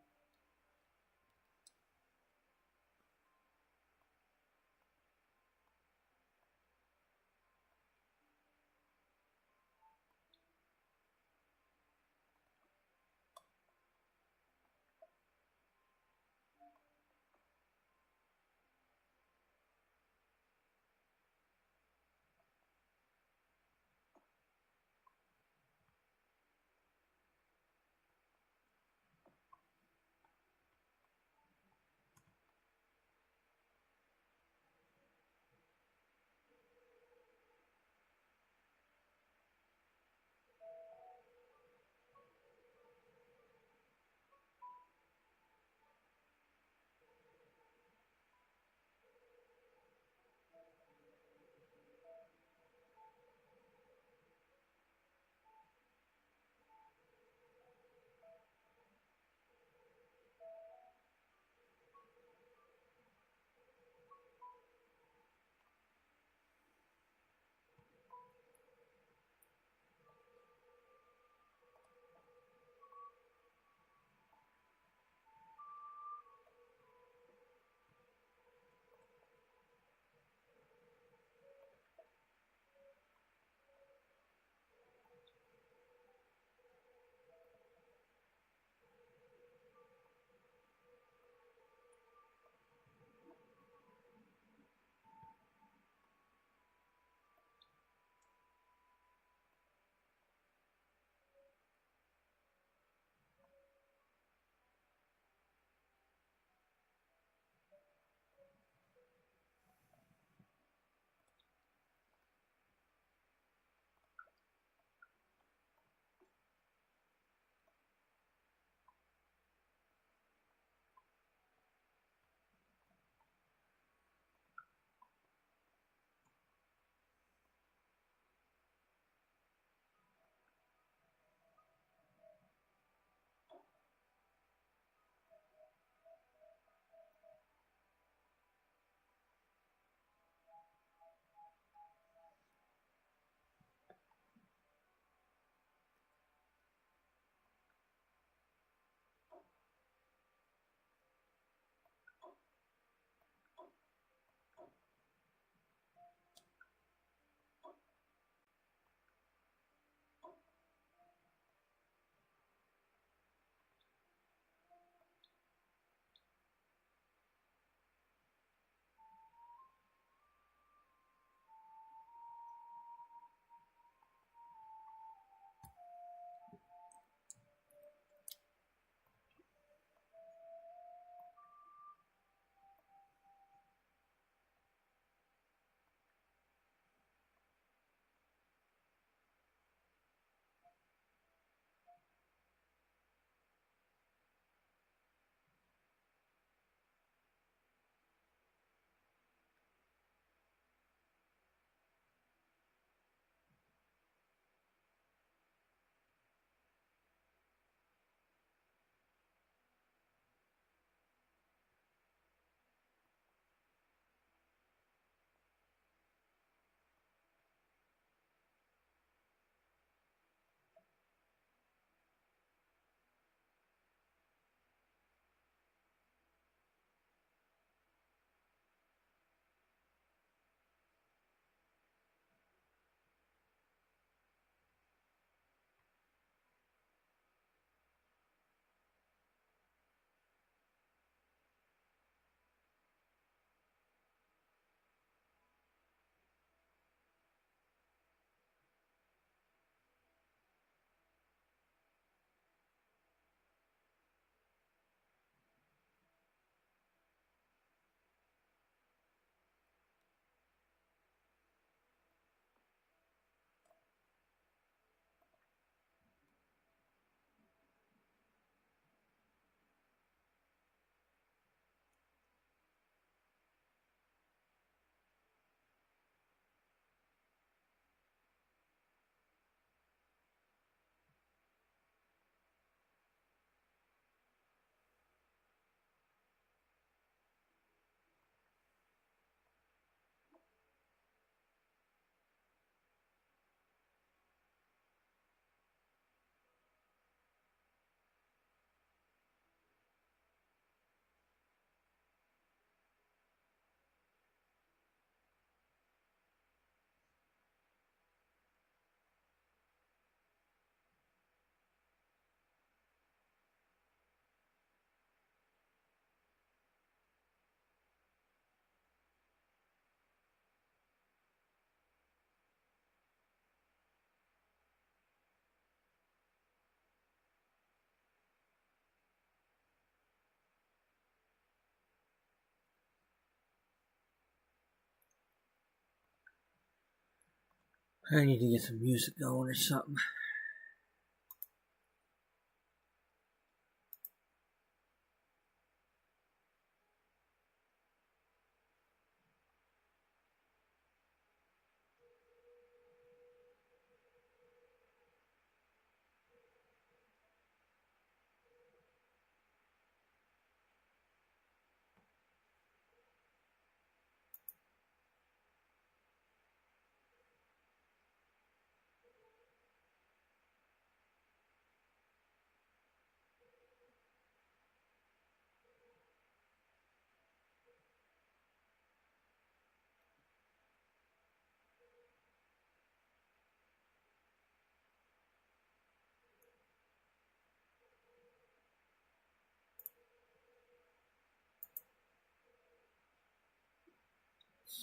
I need to get some music going or something.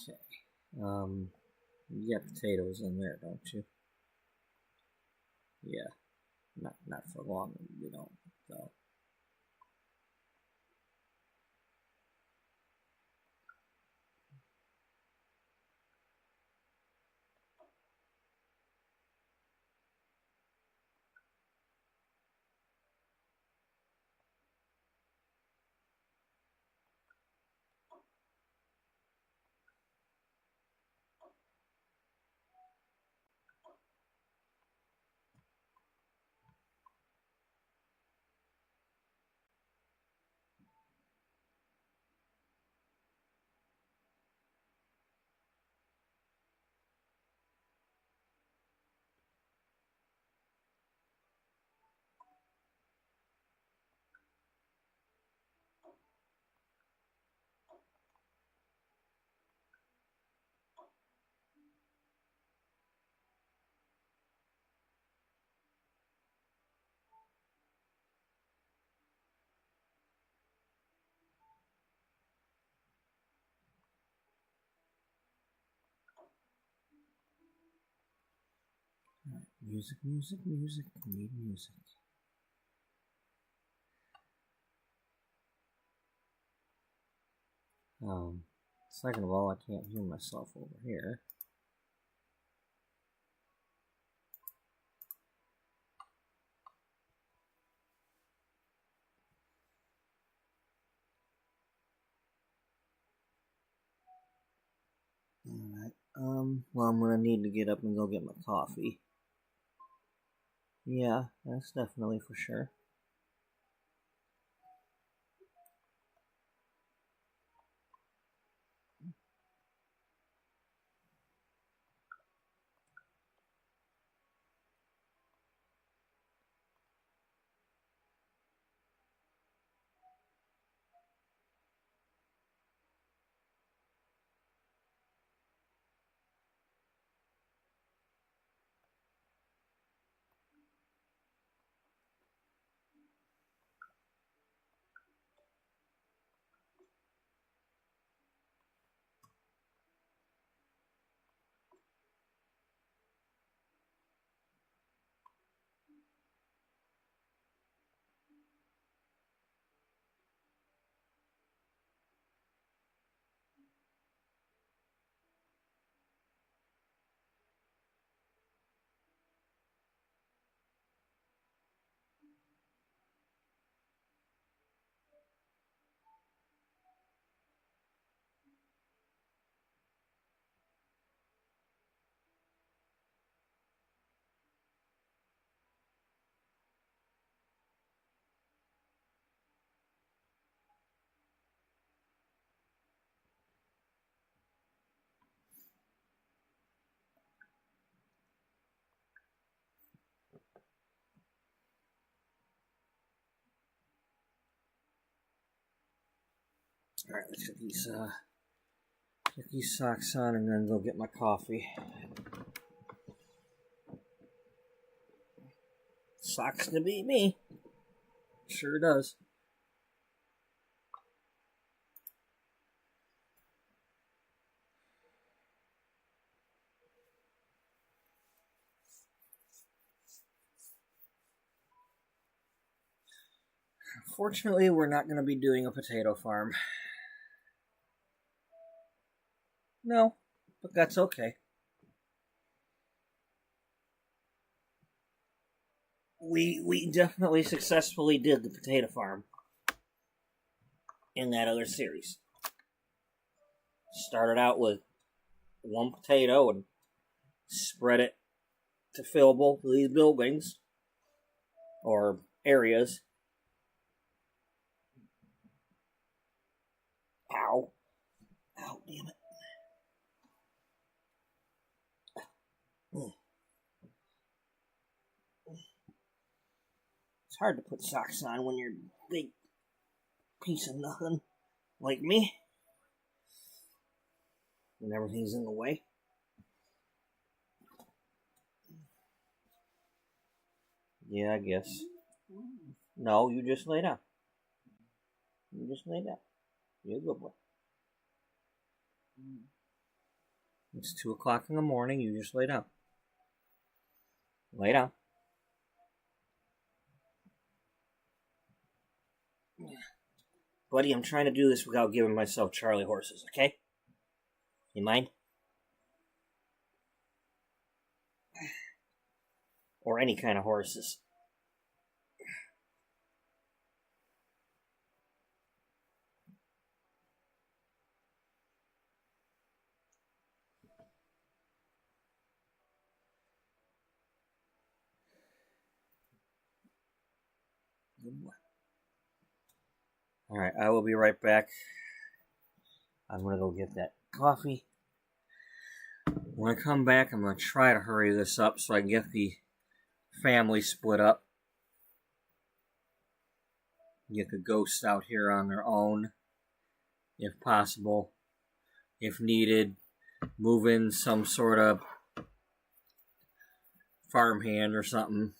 Okay. You got potatoes in there, don't you? Yeah. Not for long. We don't. So. Right. Music. I need music. Second of all, I can't hear myself over here. Alright, well, I'm gonna need to get up and go get my coffee. Yeah, that's definitely for sure. Alright, let's get these socks on and then go get my coffee. Socks to beat me. Sure does. Fortunately, we're not going to be doing a potato farm. No, but that's okay. we definitely successfully did the potato farm in that other series. Started out with one potato and spread it to fill both of these buildings or areas. Ow. Ow, damn it. It's hard to put socks on when you're a big piece of nothing like me. And everything's in the way. Yeah, I guess. No, you just lay down. You just lay down. You're a good boy. It's 2 o'clock in the morning. You just lay down. Lay down. Buddy, I'm trying to do this without giving myself Charlie horses, okay? You mind? Or any kind of horses. Alright, I will be right back. I'm going to go get that coffee. When I come back, I'm going to try to hurry this up so I can get the family split up. Get the ghosts out here on their own, if possible. If needed, move in some sort of farmhand or something.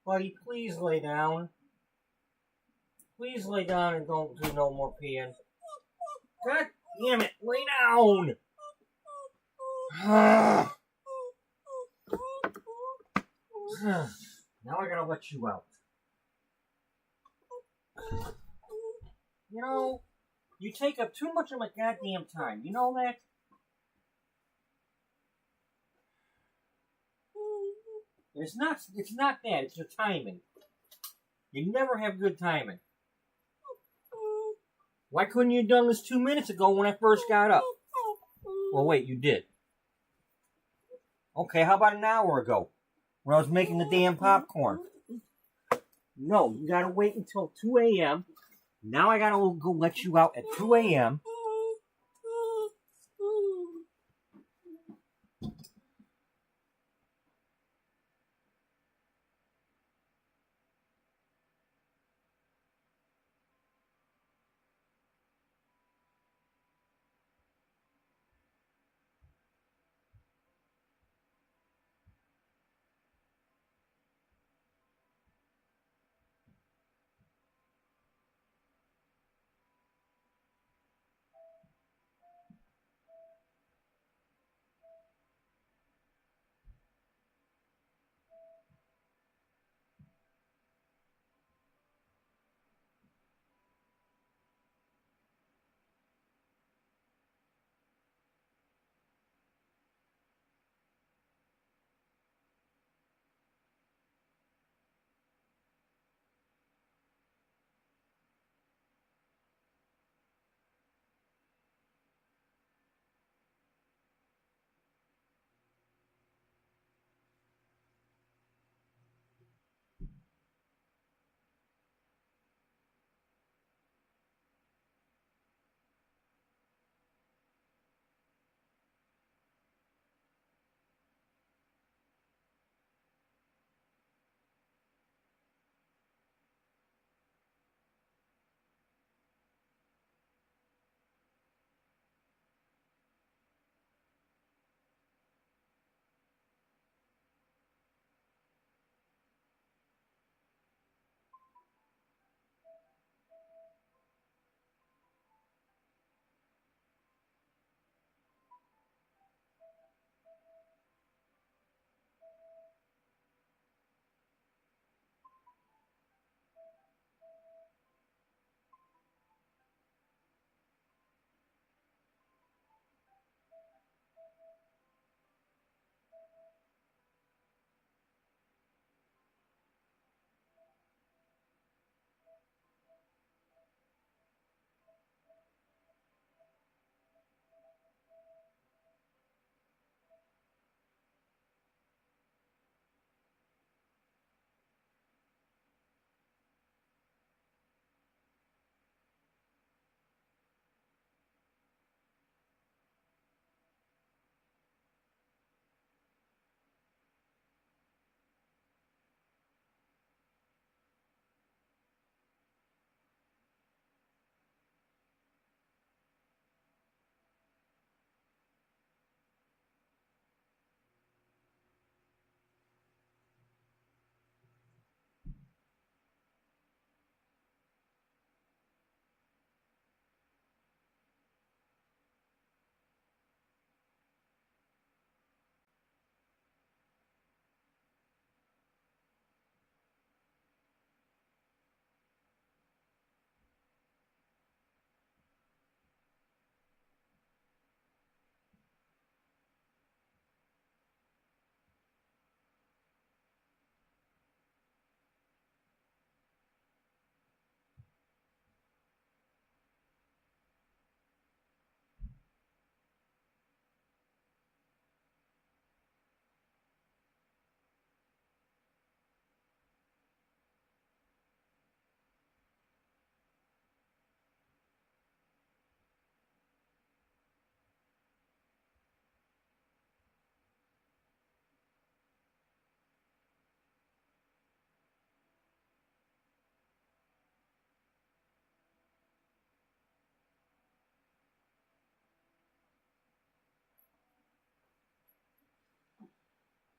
Buddy, please lay down. Please lay down and don't do no more peeing. God damn it, lay down! Now I gotta let you out. You know, you take up too much of my goddamn time. You know that? It's not that. It's your timing. You never have good timing. Why couldn't you have done this 2 minutes ago when I first got up? Well, wait, you did. Okay, how about an hour ago when I was making the damn popcorn? No, you gotta wait until 2 a.m. Now I gotta go let you out at 2 a.m.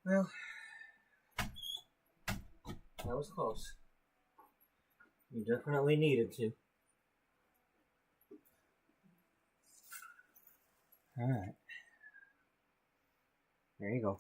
Well, that was close. You definitely needed to. Alright. There you go.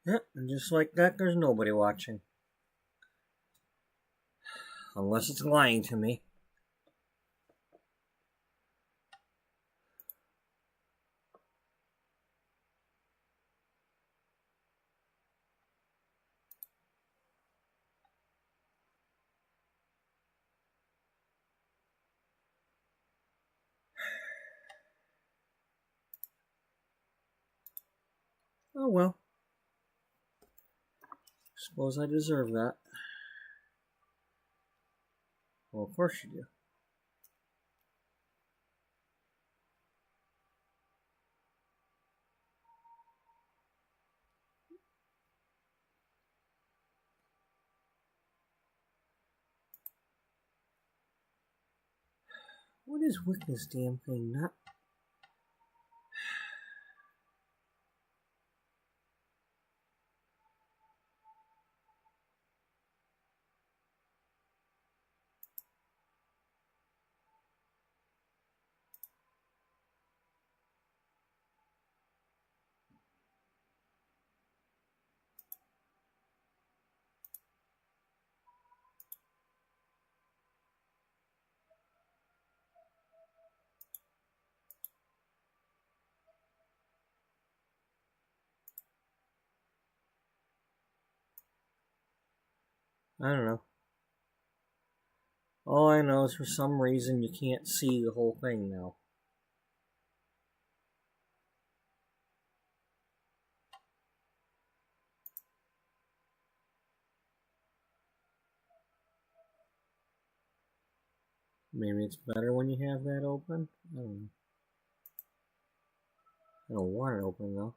Yep, and just like that, there's nobody watching. Unless it's lying to me. Oh well. Suppose I deserve that. Well, of course you do. What is with this damn thing? Not. I don't know. All I know is for some reason you can't see the whole thing now. Maybe it's better when you have that open? I don't know. I don't want it open though.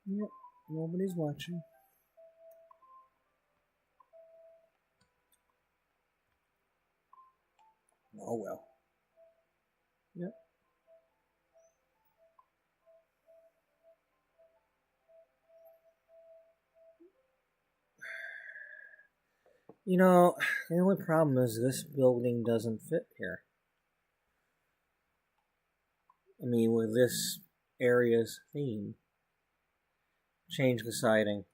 Yep, nobody's watching. Oh well. Yep. You know, the only problem is this building doesn't fit here. I mean, with this area's theme. Change the siding.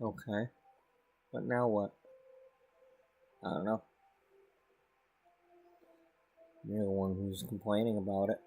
Okay. But now what? I don't know. You're the one who's complaining about it.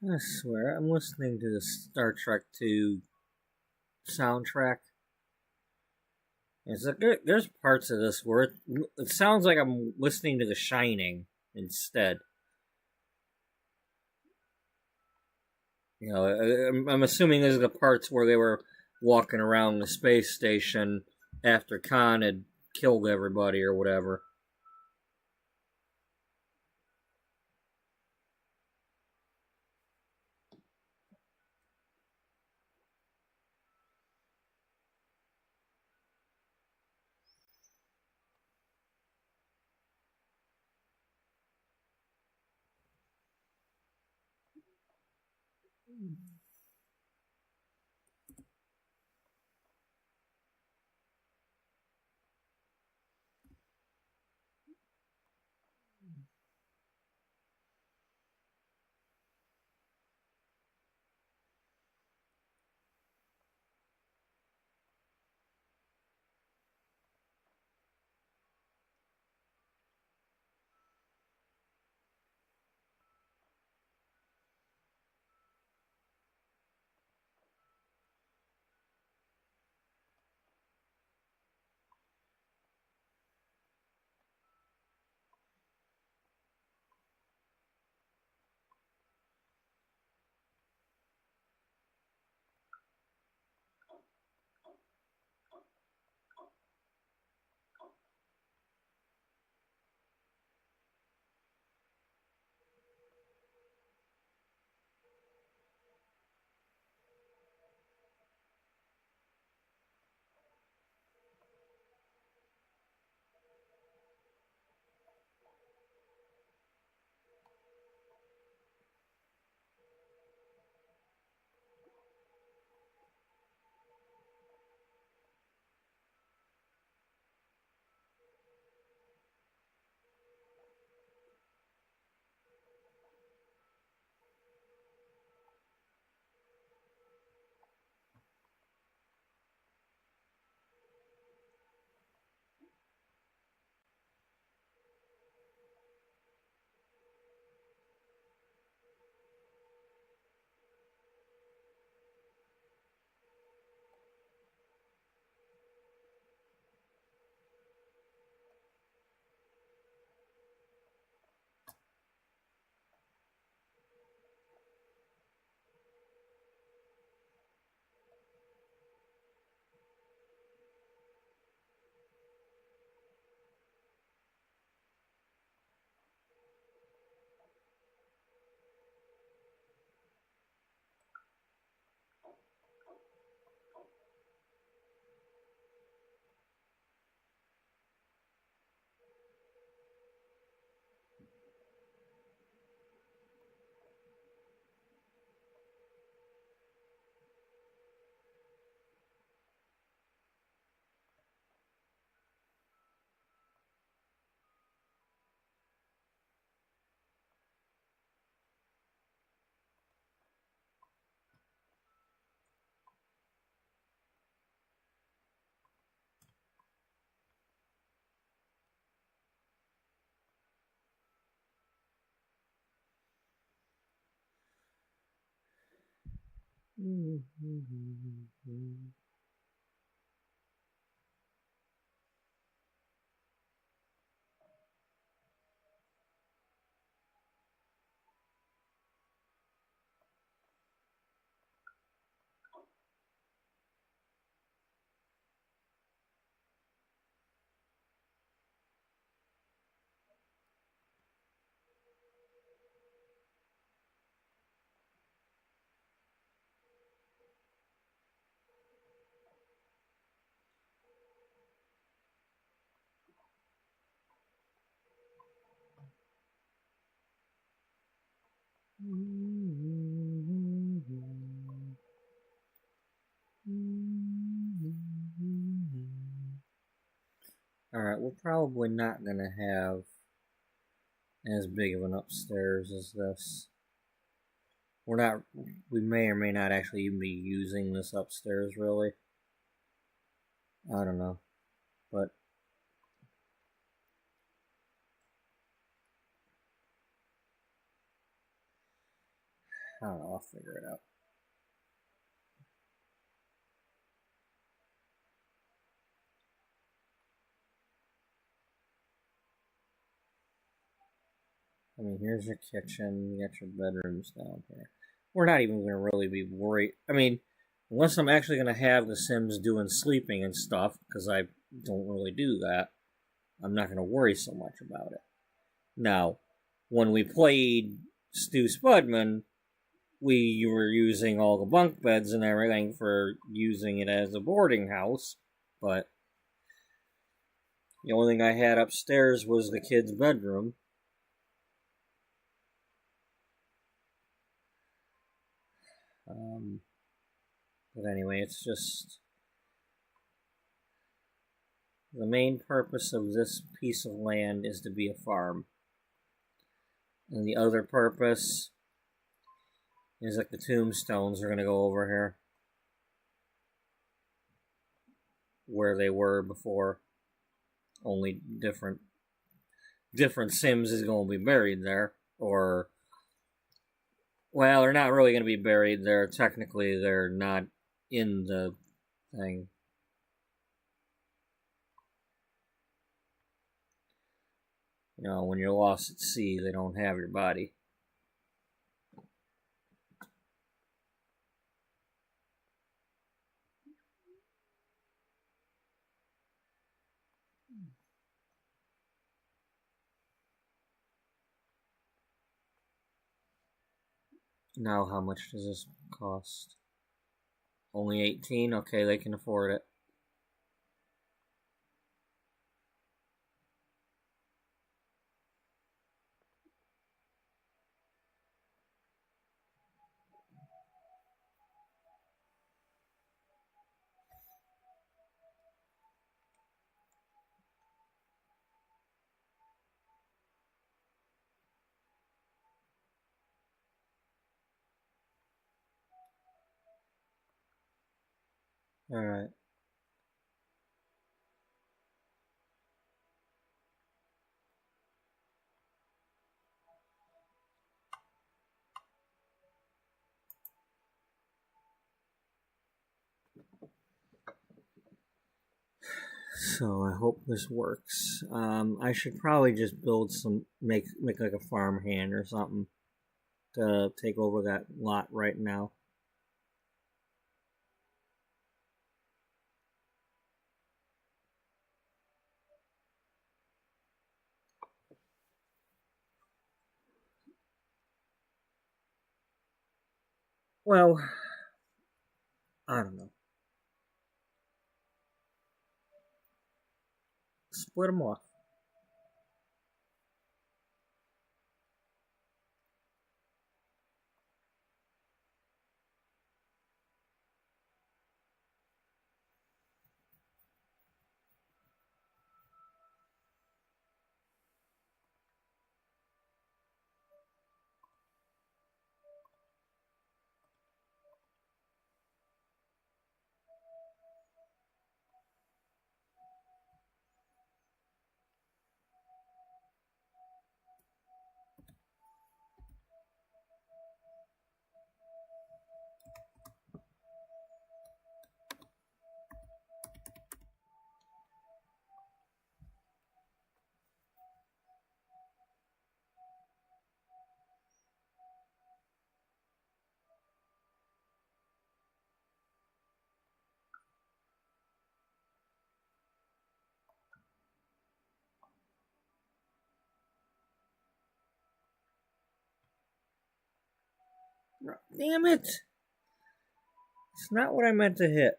I swear, I'm listening to the Star Trek 2 soundtrack. It's like there's parts of this where it sounds like I'm listening to The Shining instead. You know, I'm assuming these are the parts where they were walking around the space station after Khan had killed everybody or whatever. Alright, we're probably not going to have as big of an upstairs as this. We may or may not actually even be using this upstairs, really. I don't know. But I don't know, I'll figure it out. I mean, here's your kitchen, you got your bedrooms down here. We're not even going to really be worried. I mean, unless I'm actually going to have the Sims doing sleeping and stuff, because I don't really do that, I'm not going to worry so much about it. Now, when we played Stu Spudman, we were using all the bunk beds and everything for using it as a boarding house, but the only thing I had upstairs was the kids' bedroom. But anyway, it's just the main purpose of this piece of land is to be a farm. And the other purpose is like the tombstones are going to go over here. Where they were before. Only different Sims is going to be buried there. Or, well, they're not really going to be buried there. Technically, they're not in the thing. You know, when you're lost at sea, they don't have your body. Now, how much does this cost? Only 18? Okay, they can afford it. Alright. So I hope this works. I should probably just build some, make like a farm hand or something to take over that lot right now. Well, I don't know. Split them off. Damn it! It's not what I meant to hit.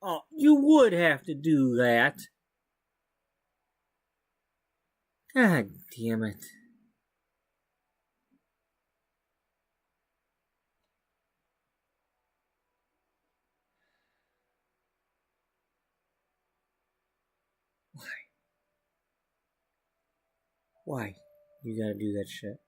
Oh, you would have to do that. God damn it. Why? You gotta do that shit.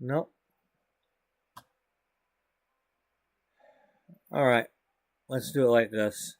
Nope. All right. Let's do it like this.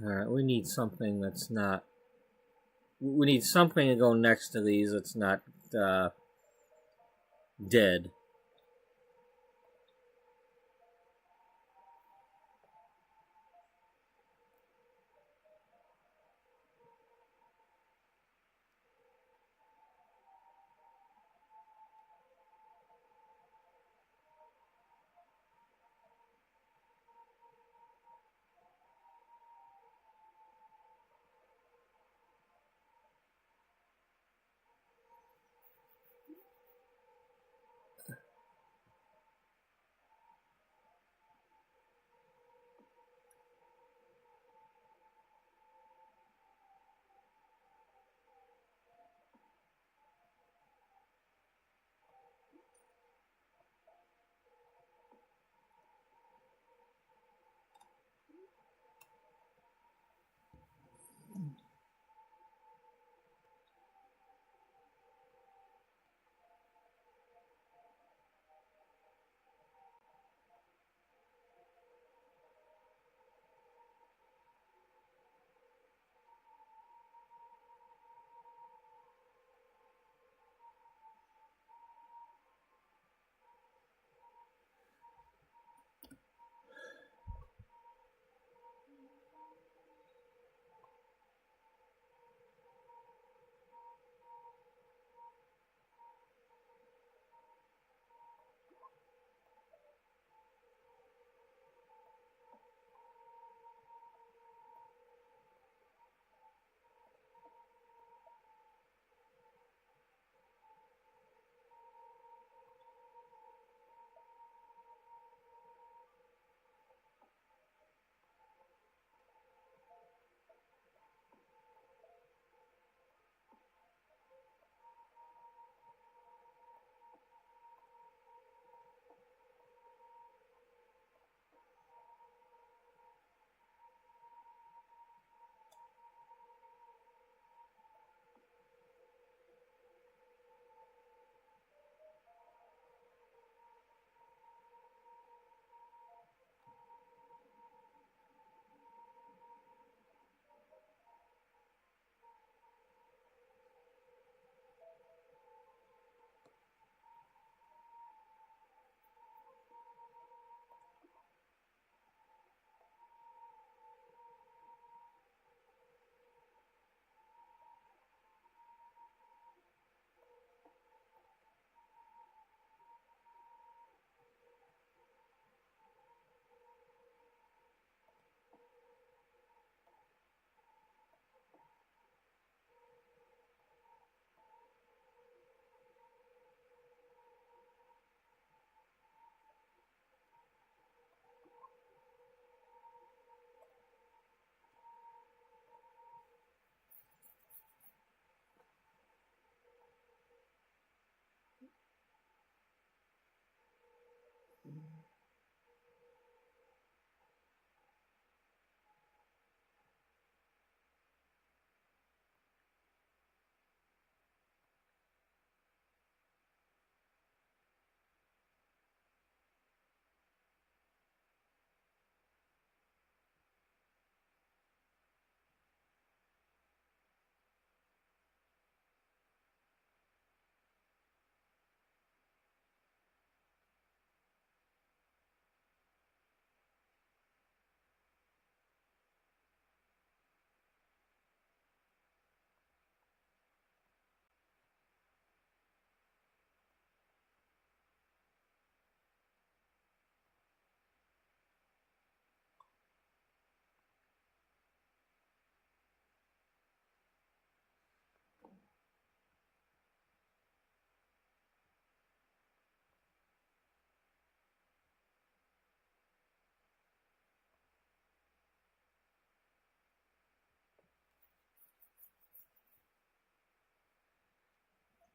All right. We need something that's not. We need something to go next to these that's not dead.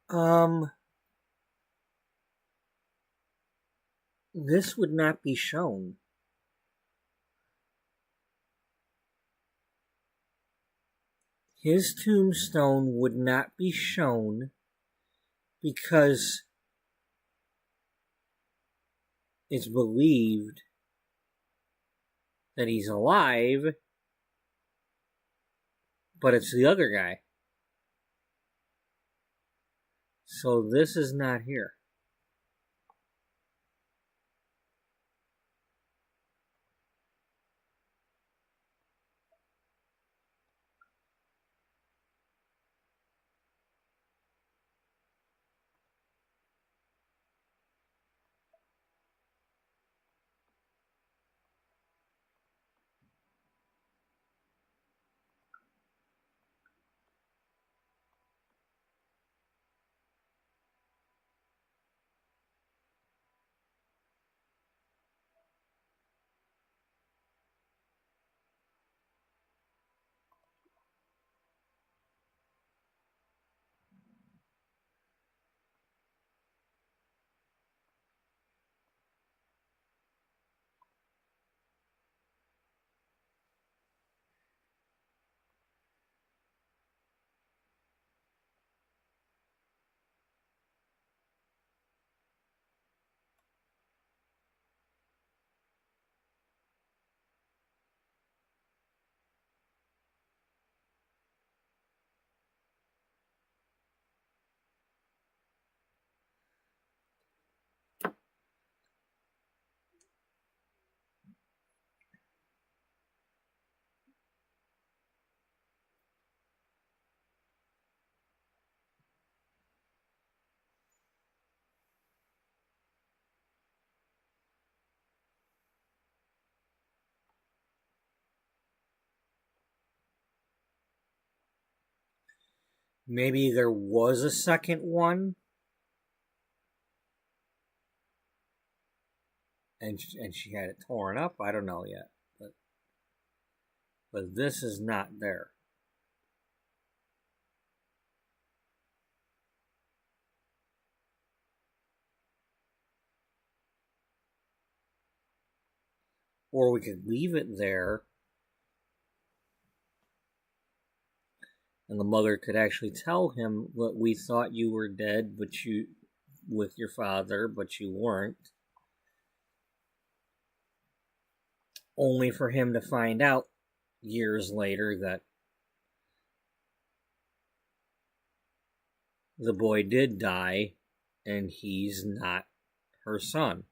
This would not be shown. His tombstone would not be shown because it's believed that he's alive, but it's the other guy. So this is not here. Maybe there was a second one, and she had it torn up. I don't know yet, but this is not there. Or we could leave it there, and the mother could actually tell him, "Look, we thought you were dead, but you with your father, but you weren't." Only for him to find out years later that the boy did die, and he's not her son.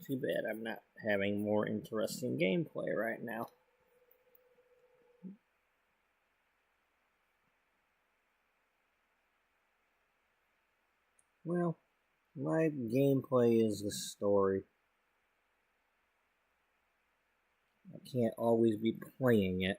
Too bad I'm not having more interesting gameplay right now. Well, my gameplay is the story. I can't always be playing it.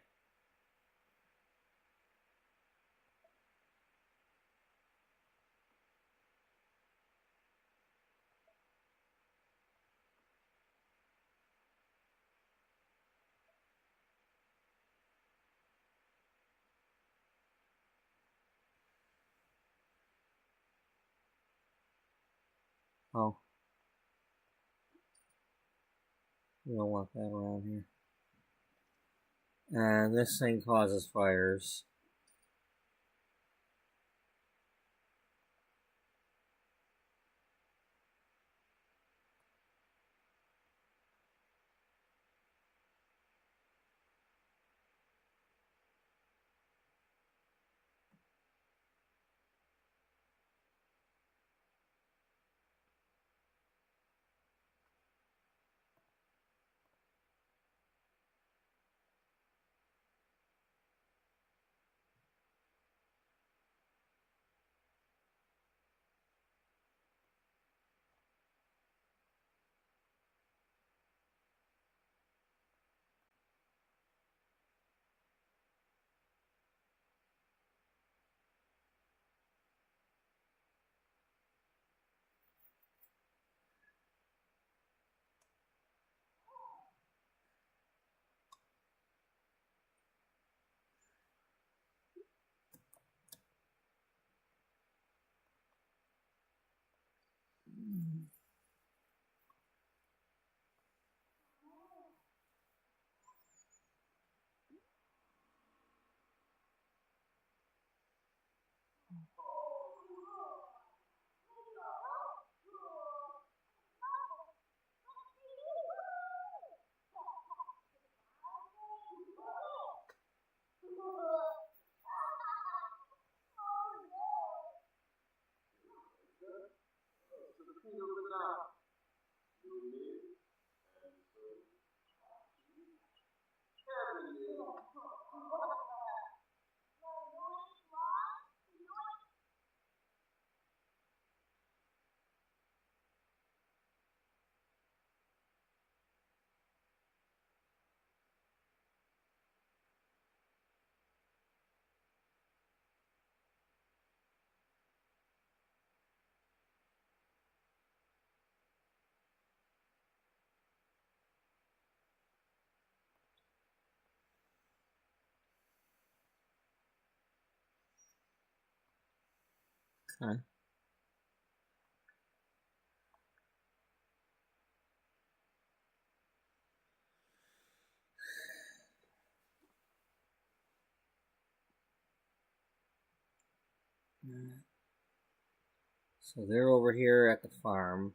Oh. We don't want that around here. And this thing causes fires. Okay. So they're over here at the farm.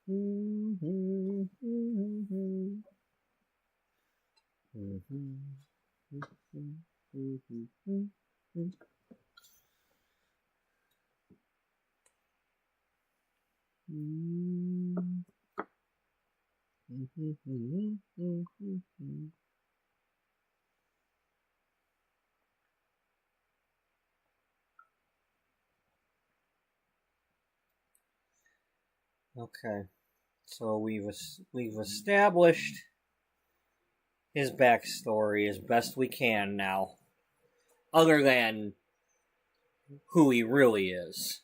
Okay, so we've established his backstory as best we can now, other than who he really is.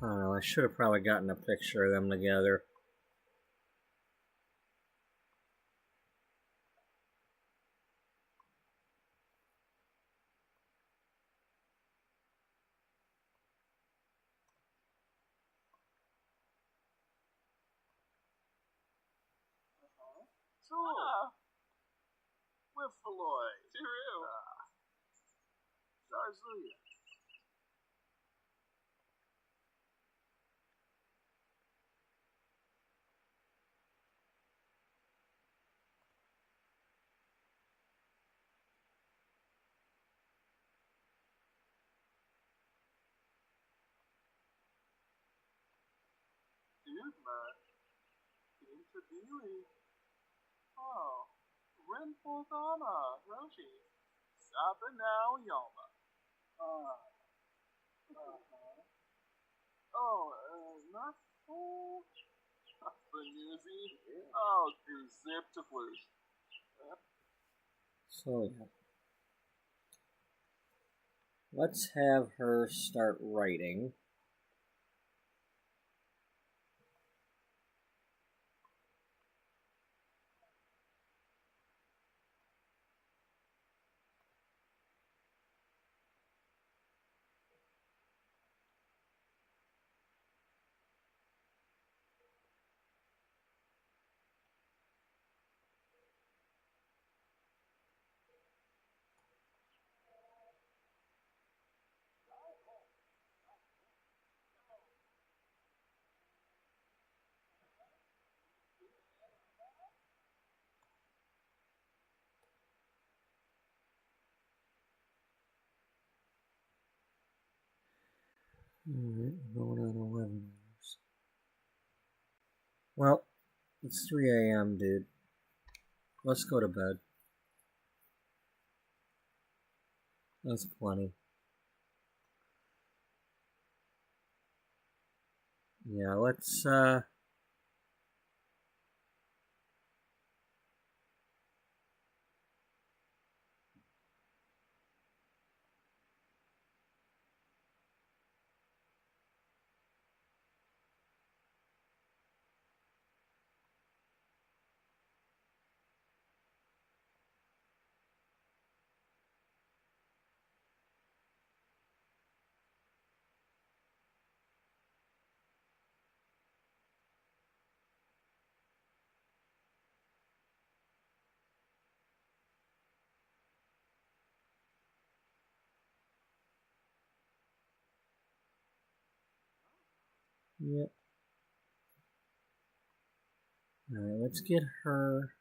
I don't know, I should have probably gotten a picture of them together. So, with Floyd. True. Zarzuya. Dude, Intabili. Oh, Renfordana, Roshi. Sabanao Yoma. Not full. Benuzzi. Oh, do zip to blues. So, yeah. Let's have her start writing. Alright, going on 11 hours. Well, it's 3 a.m., dude. Let's go to bed. That's plenty. Yeah, let's, yep. Alright, let's get her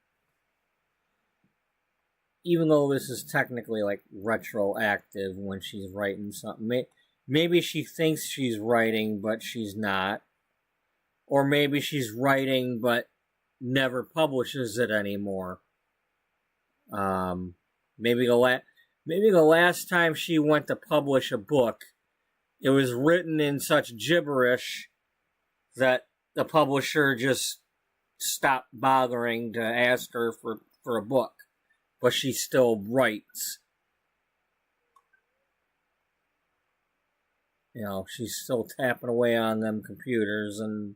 even though this is technically like retroactive when she's writing something, maybe she thinks she's writing but she's not, or maybe she's writing but never publishes it anymore. Maybe the last time she went to publish a book, it was written in such gibberish that the publisher just stopped bothering to ask her for a book, but she still writes. You know, she's still tapping away on them computers and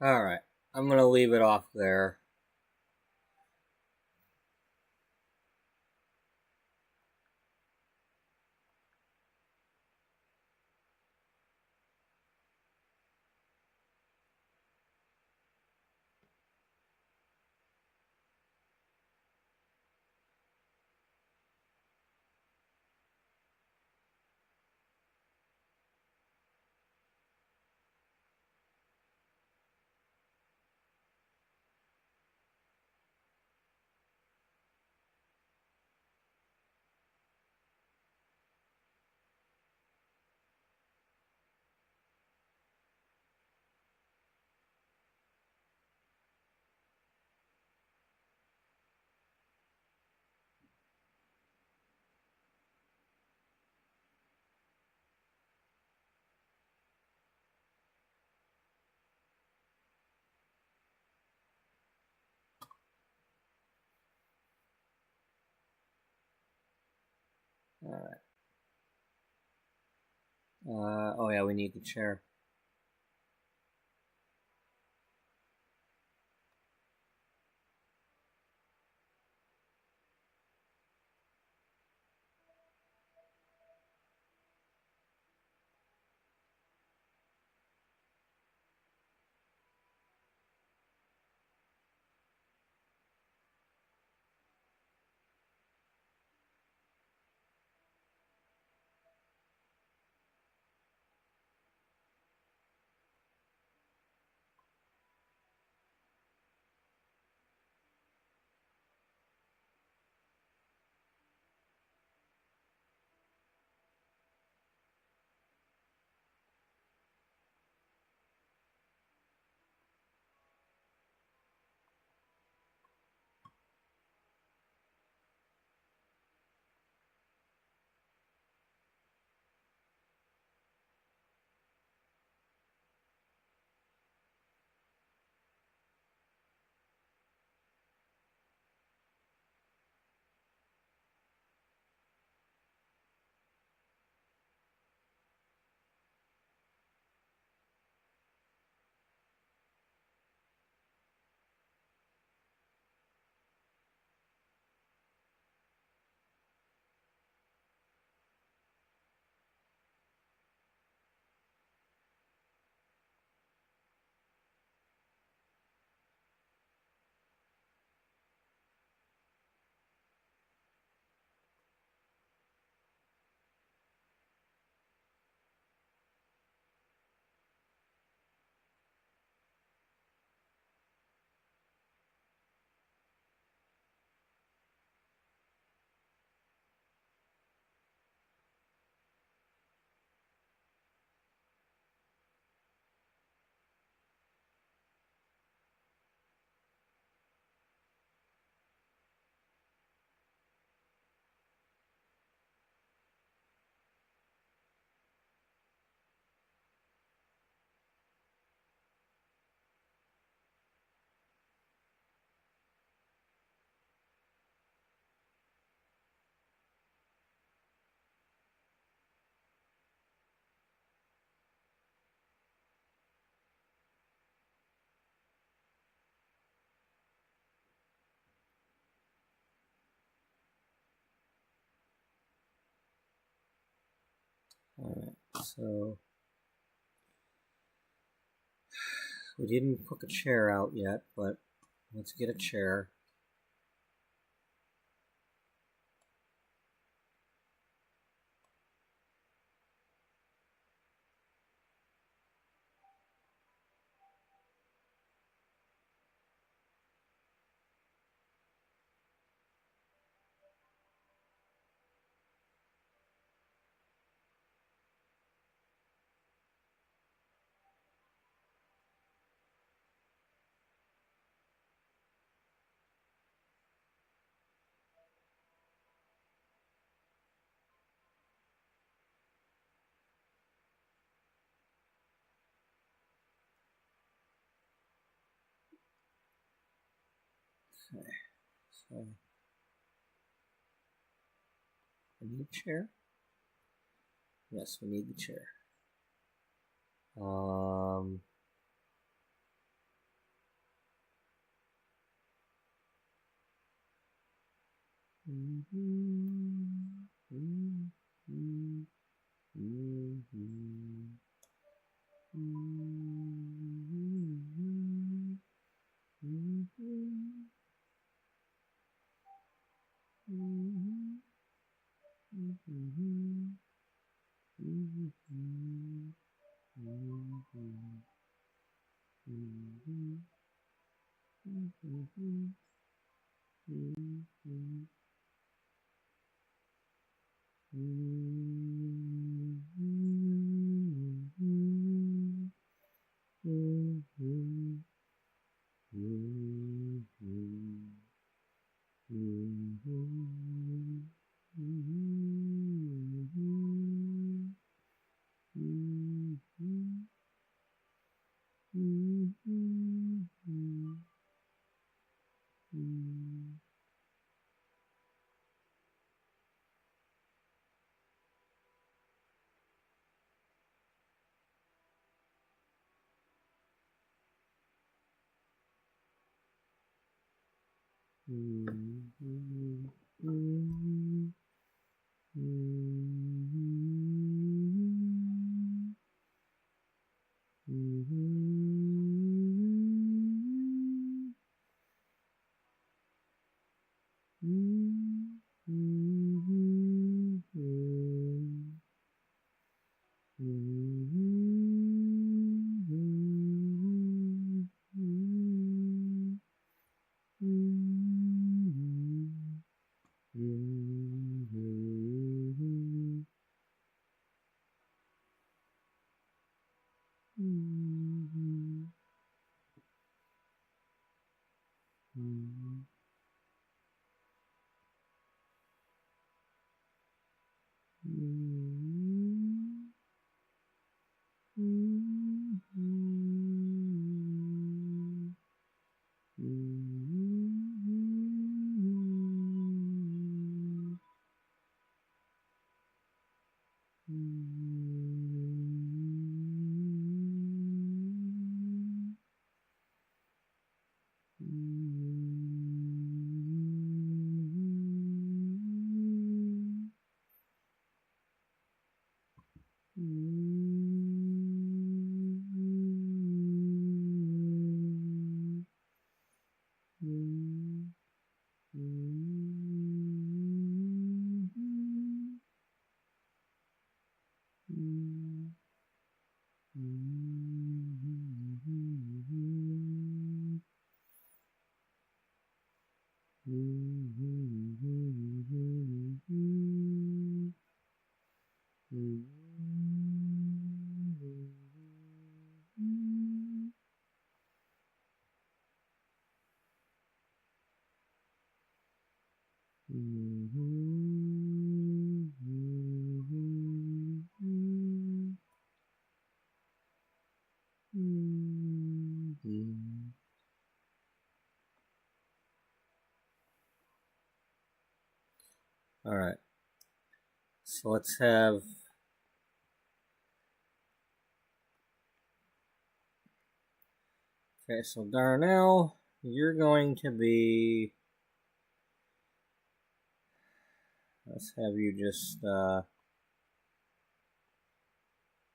Alright, I'm going to leave it off there. Alright. Oh yeah, we need the chair. Alright, so we didn't hook a chair out yet, but let's get a chair. Okay, so we need a chair. Yes, we need the chair. All right. So let's have. Okay, so Darnell, you're going to be. Let's have you just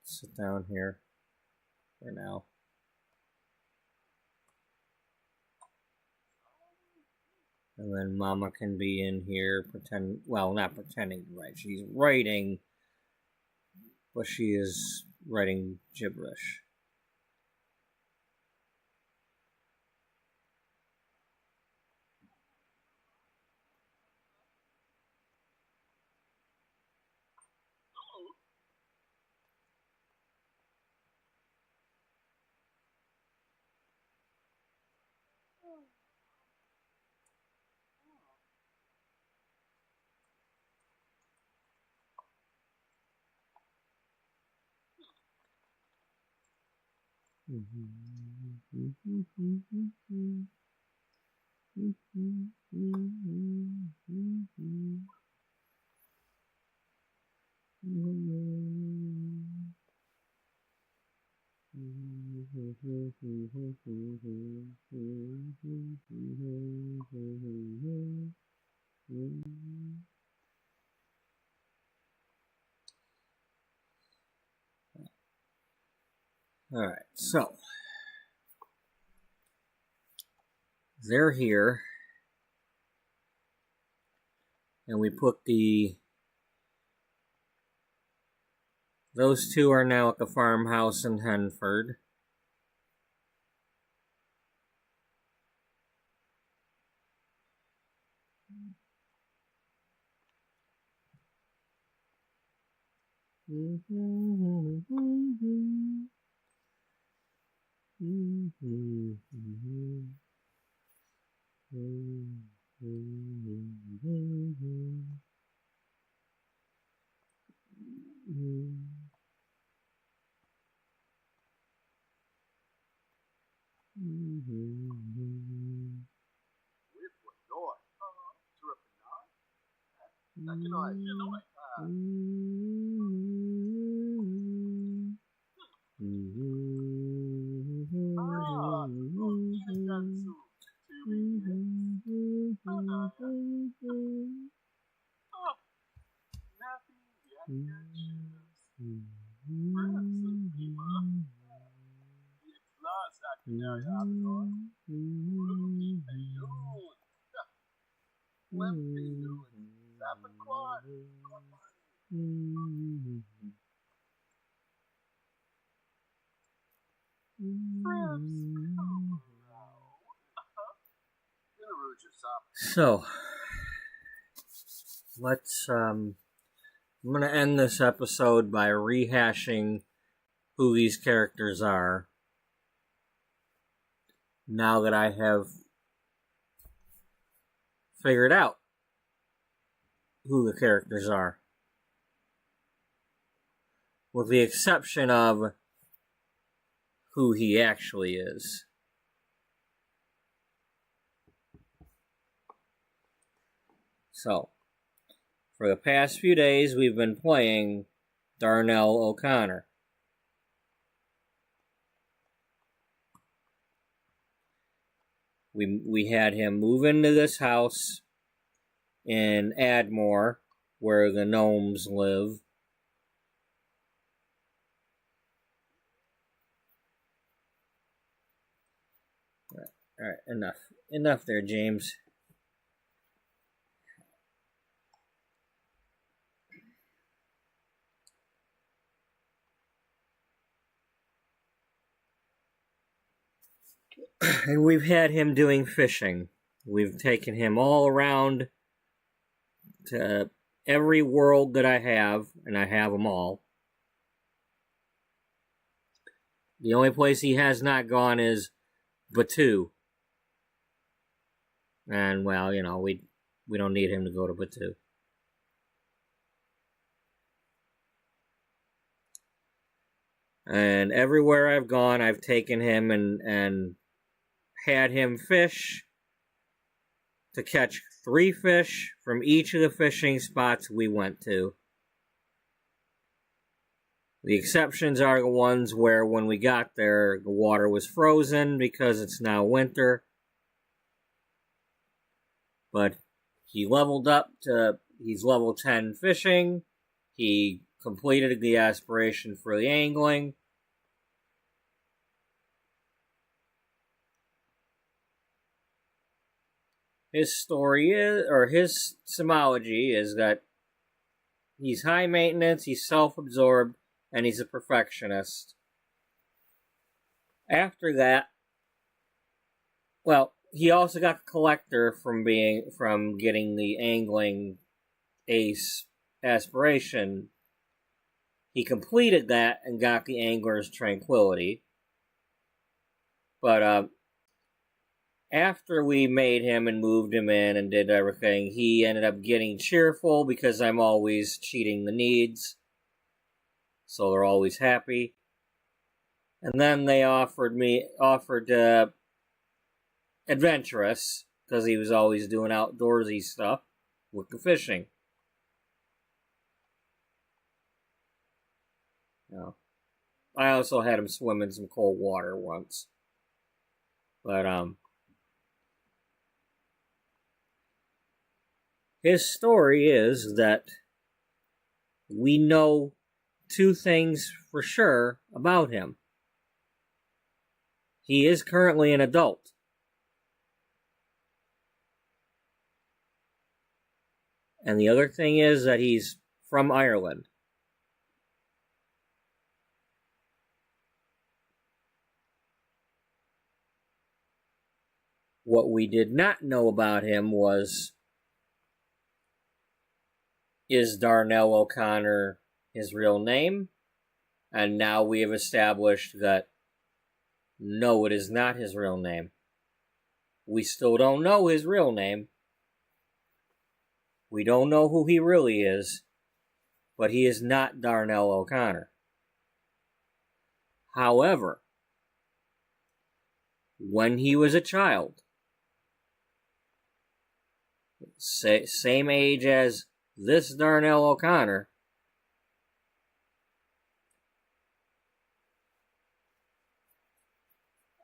sit down here for now. And then Mama can be in here not pretending to write. She's writing, but she is writing gibberish. Alright, so they're here. And we put those two are now at the farmhouse in Henford. So, I'm going to end this episode by rehashing who these characters are. Now that I have figured out who the characters are. With the exception of who he actually is. So, for the past few days, we've been playing Darnell O'Connor. We had him move into this house in Admore, where the gnomes live. Alright, enough. Enough there, James. And we've had him doing fishing. We've taken him all around to every world that I have, and I have them all. The only place he has not gone is Batu. And, well, you know, we don't need him to go to Batu. And everywhere I've gone, I've taken him and had him fish to catch 3 fish from each of the fishing spots we went to. The exceptions are the ones where when we got there, the water was frozen because it's now winter. But he leveled up to, he's level 10 fishing. He completed the aspiration for the angling. His story is, or his symbology is that he's high maintenance, he's self-absorbed, and he's a perfectionist. After that, well, he also got the collector from getting the angling ace aspiration. He completed that and got the angler's tranquility. But after we made him and moved him in and did everything, he ended up getting cheerful because I'm always cheating the needs. So they're always happy. And then they offered adventurous, because he was always doing outdoorsy stuff with the fishing. You know, I also had him swim in some cold water once. But, his story is that we know 2 things for sure about him. He is currently an adult. And the other thing is that he's from Ireland. What we did not know about him was, is Darnell O'Connor his real name? And now we have established that no, it is not his real name. We still don't know his real name. We don't know who he really is, but he is not Darnell O'Connor. However, when he was a child, same age as this Darnell O'Connor,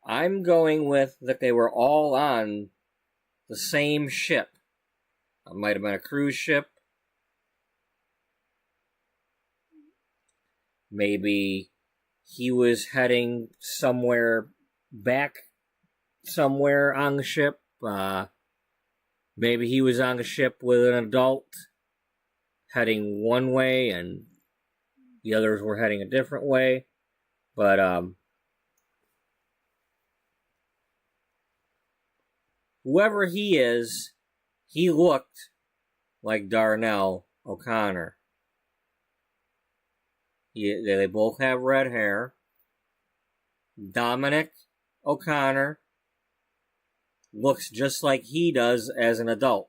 I'm going with that they were all on the same ship. It might have been a cruise ship. Maybe he was heading somewhere back somewhere on the ship. Maybe he was on the ship with an adult heading one way and the others were heading a different way. But whoever he is, he looked like Darnell O'Connor. They both have red hair. Dominic O'Connor looks just like he does as an adult.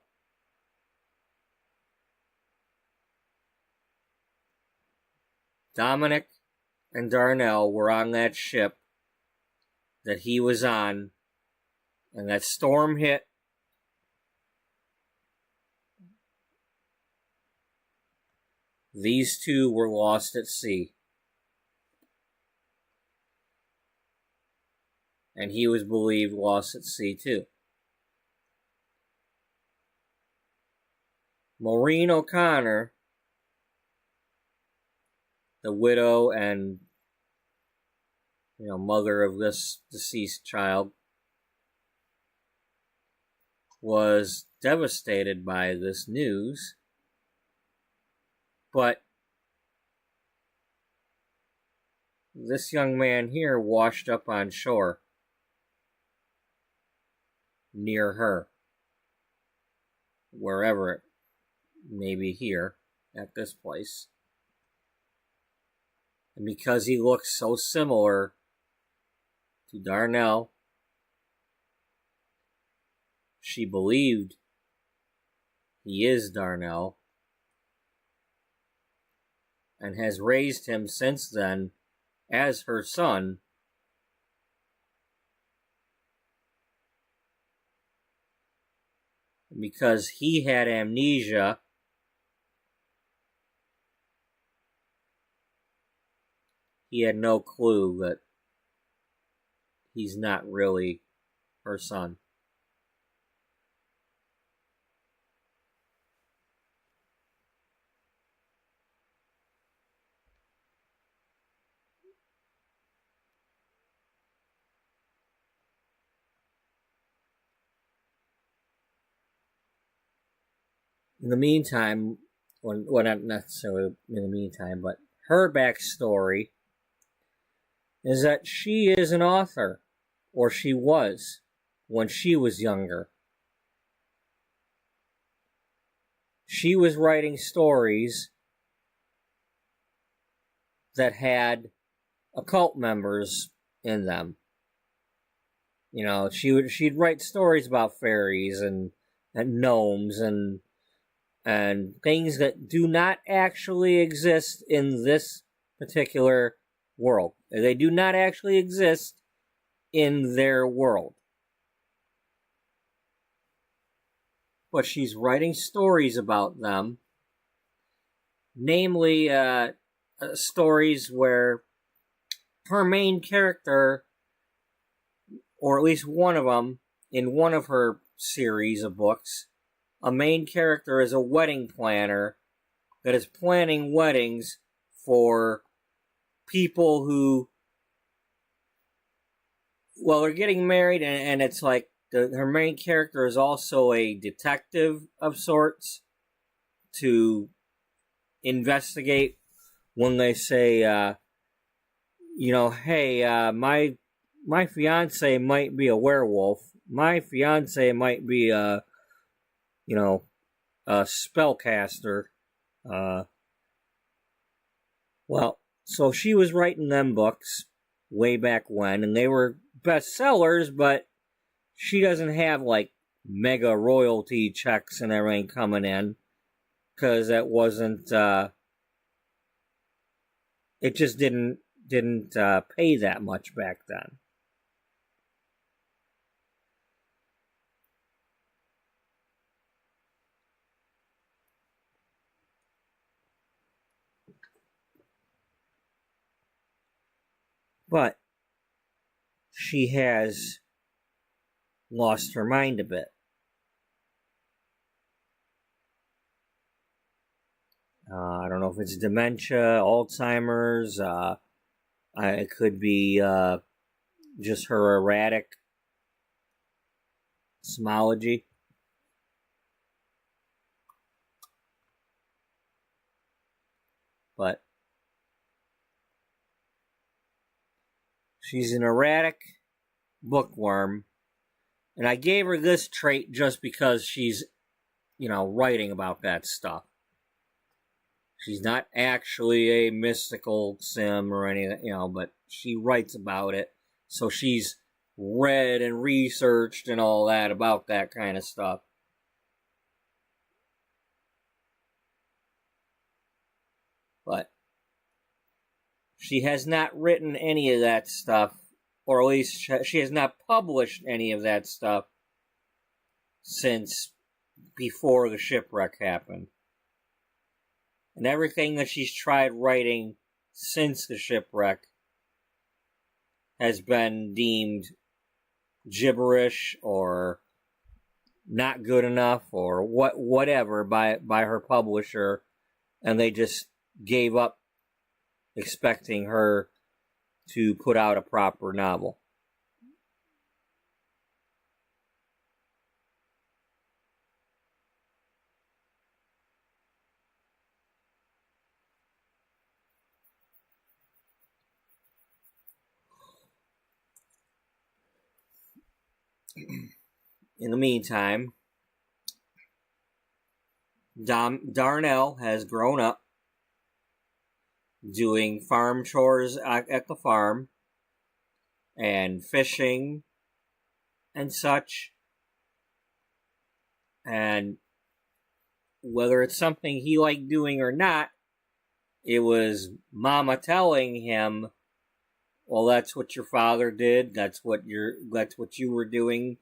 Dominic and Darnell were on that ship that he was on, and that storm hit. These two were lost at sea. And he was believed lost at sea too. Maureen O'Connor, the widow and mother of this deceased child, was devastated by this news. But this young man here washed up on shore near her, wherever it may be here at this place. And because he looks so similar to Darnell, she believed he is Darnell and has raised him since then as her son. Because he had amnesia, he had no clue that he's not really her son. In the meantime, well, not necessarily in the meantime, but her backstory is that she is an author, or she was, when she was younger. She was writing stories that had occult members in them. She'd write stories about fairies and gnomes and things that do not actually exist in this particular world. They do not actually exist in their world. But she's writing stories about them, namely stories where her main character, or at least one of them, in one of her series of books, a main character is a wedding planner that is planning weddings for people who well, they're getting married, and it's like her main character is also a detective of sorts to investigate when they say, hey, my fiance might be a werewolf. My fiance might be a spellcaster. Well, so she was writing them books way back when, and they were bestsellers, but she doesn't have like mega royalty checks and everything coming in because that wasn't. It just didn't pay that much back then. But she has lost her mind a bit. I don't know if it's dementia, Alzheimer's. It could be just her erratic smology. But she's an erratic bookworm. And I gave her this trait just because she's, writing about that stuff. She's not actually a mystical sim or anything, but she writes about it. So she's read and researched and all that about that kind of stuff. But she has not written any of that stuff, or at least she has not published any of that stuff since before the shipwreck happened. And everything that she's tried writing since the shipwreck has been deemed gibberish or not good enough or whatever by her publisher, and they just gave up expecting her to put out a proper novel. In the meantime, Darnell has grown up doing farm chores at the farm and fishing and such. And whether it's something he liked doing or not, it was Mama telling him, well, that's what your father did. That's what you were doing.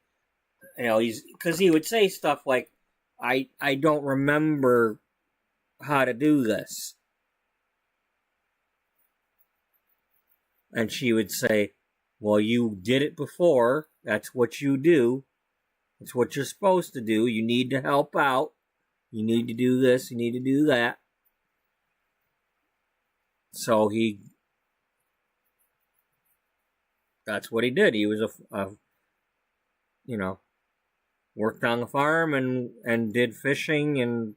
Because he would say stuff like, I don't remember how to do this. And she would say, well, you did it before. That's what you do. It's what you're supposed to do. You need to help out. You need to do this. You need to do that. So that's what he did. He was worked on the farm and did fishing and,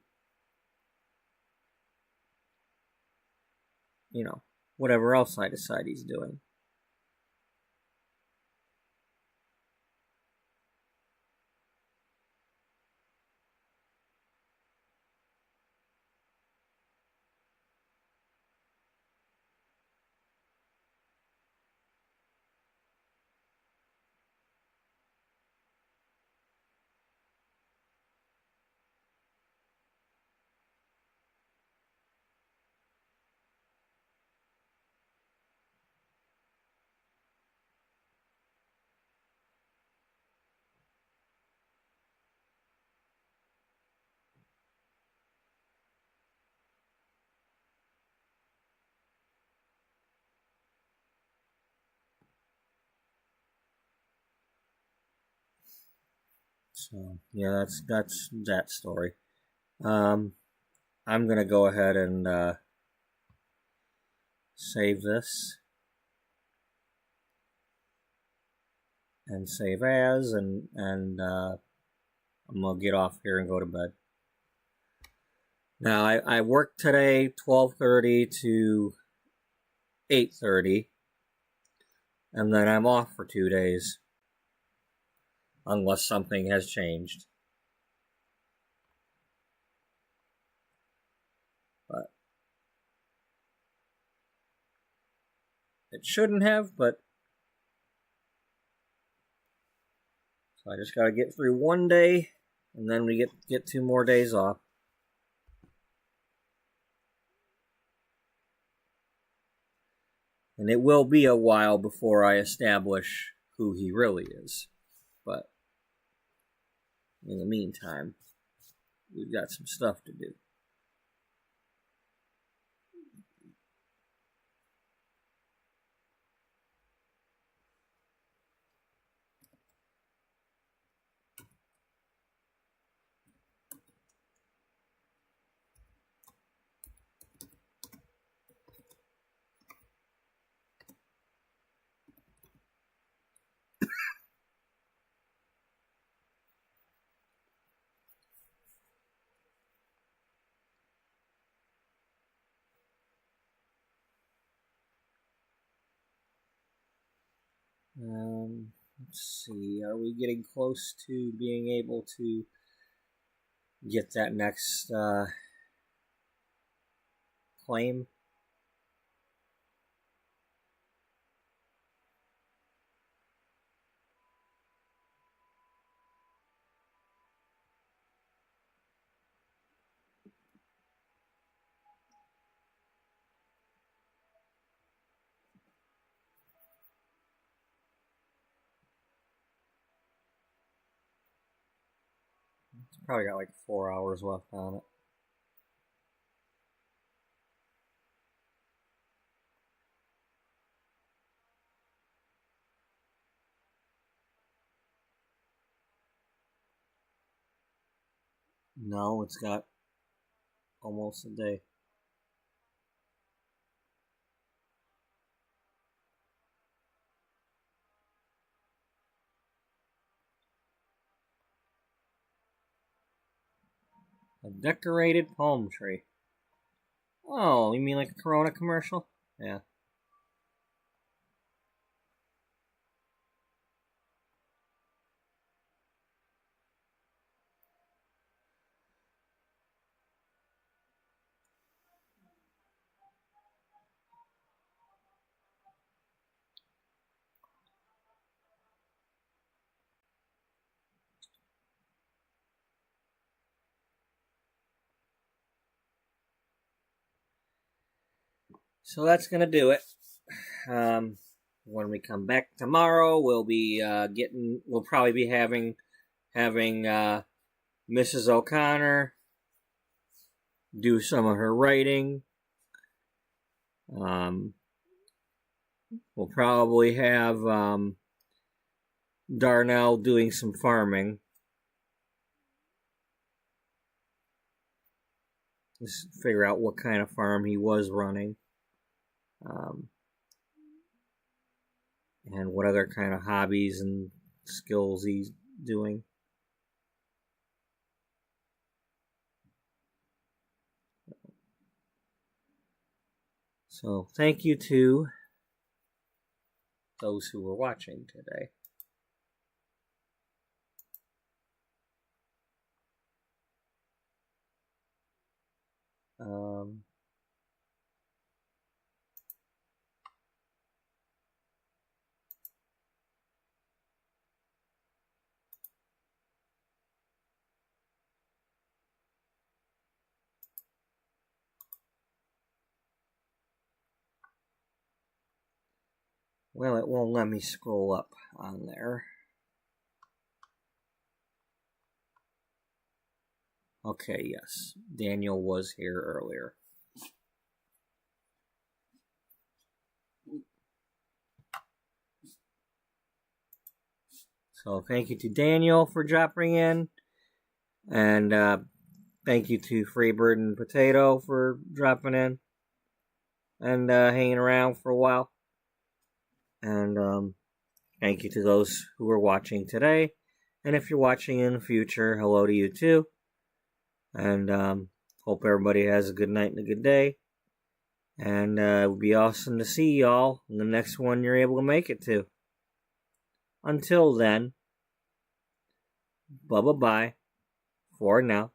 whatever else I decide he's doing. So yeah, that's that story. I'm gonna go ahead and save this. and save as, and I'm gonna get off here and go to bed. Now I worked today 12:30 to 8:30, and then I'm off for 2 days, unless something has changed. But it shouldn't have, but so I just gotta get through 1 day, and then we get 2 more days off. And it will be a while before I establish who he really is. But in the meantime, we've got some stuff to do. Let's see, are we getting close to being able to get that next claim? It's probably got like 4 hours left on it. No, it's got almost a day. A decorated palm tree. Oh, you mean like a Corona commercial? Yeah. So that's gonna do it. When we come back tomorrow, we'll probably be having Mrs. O'Connor do some of her writing. We'll probably have Darnell doing some farming. Just figure out what kind of farm he was running. And what other kind of hobbies and skills he's doing. So thank you to those who were watching today. Well, it won't let me scroll up on there. Okay, yes. Daniel was here earlier. So thank you to Daniel for dropping in. And thank you to Freebird and Potato for dropping in. And hanging around for a while. And Thank you to those who are watching today. And if you're watching in the future, hello to you too. And hope everybody has a good night and a good day. And it would be awesome to see y'all in the next one you're able to make it to. Until then, bye-bye for now.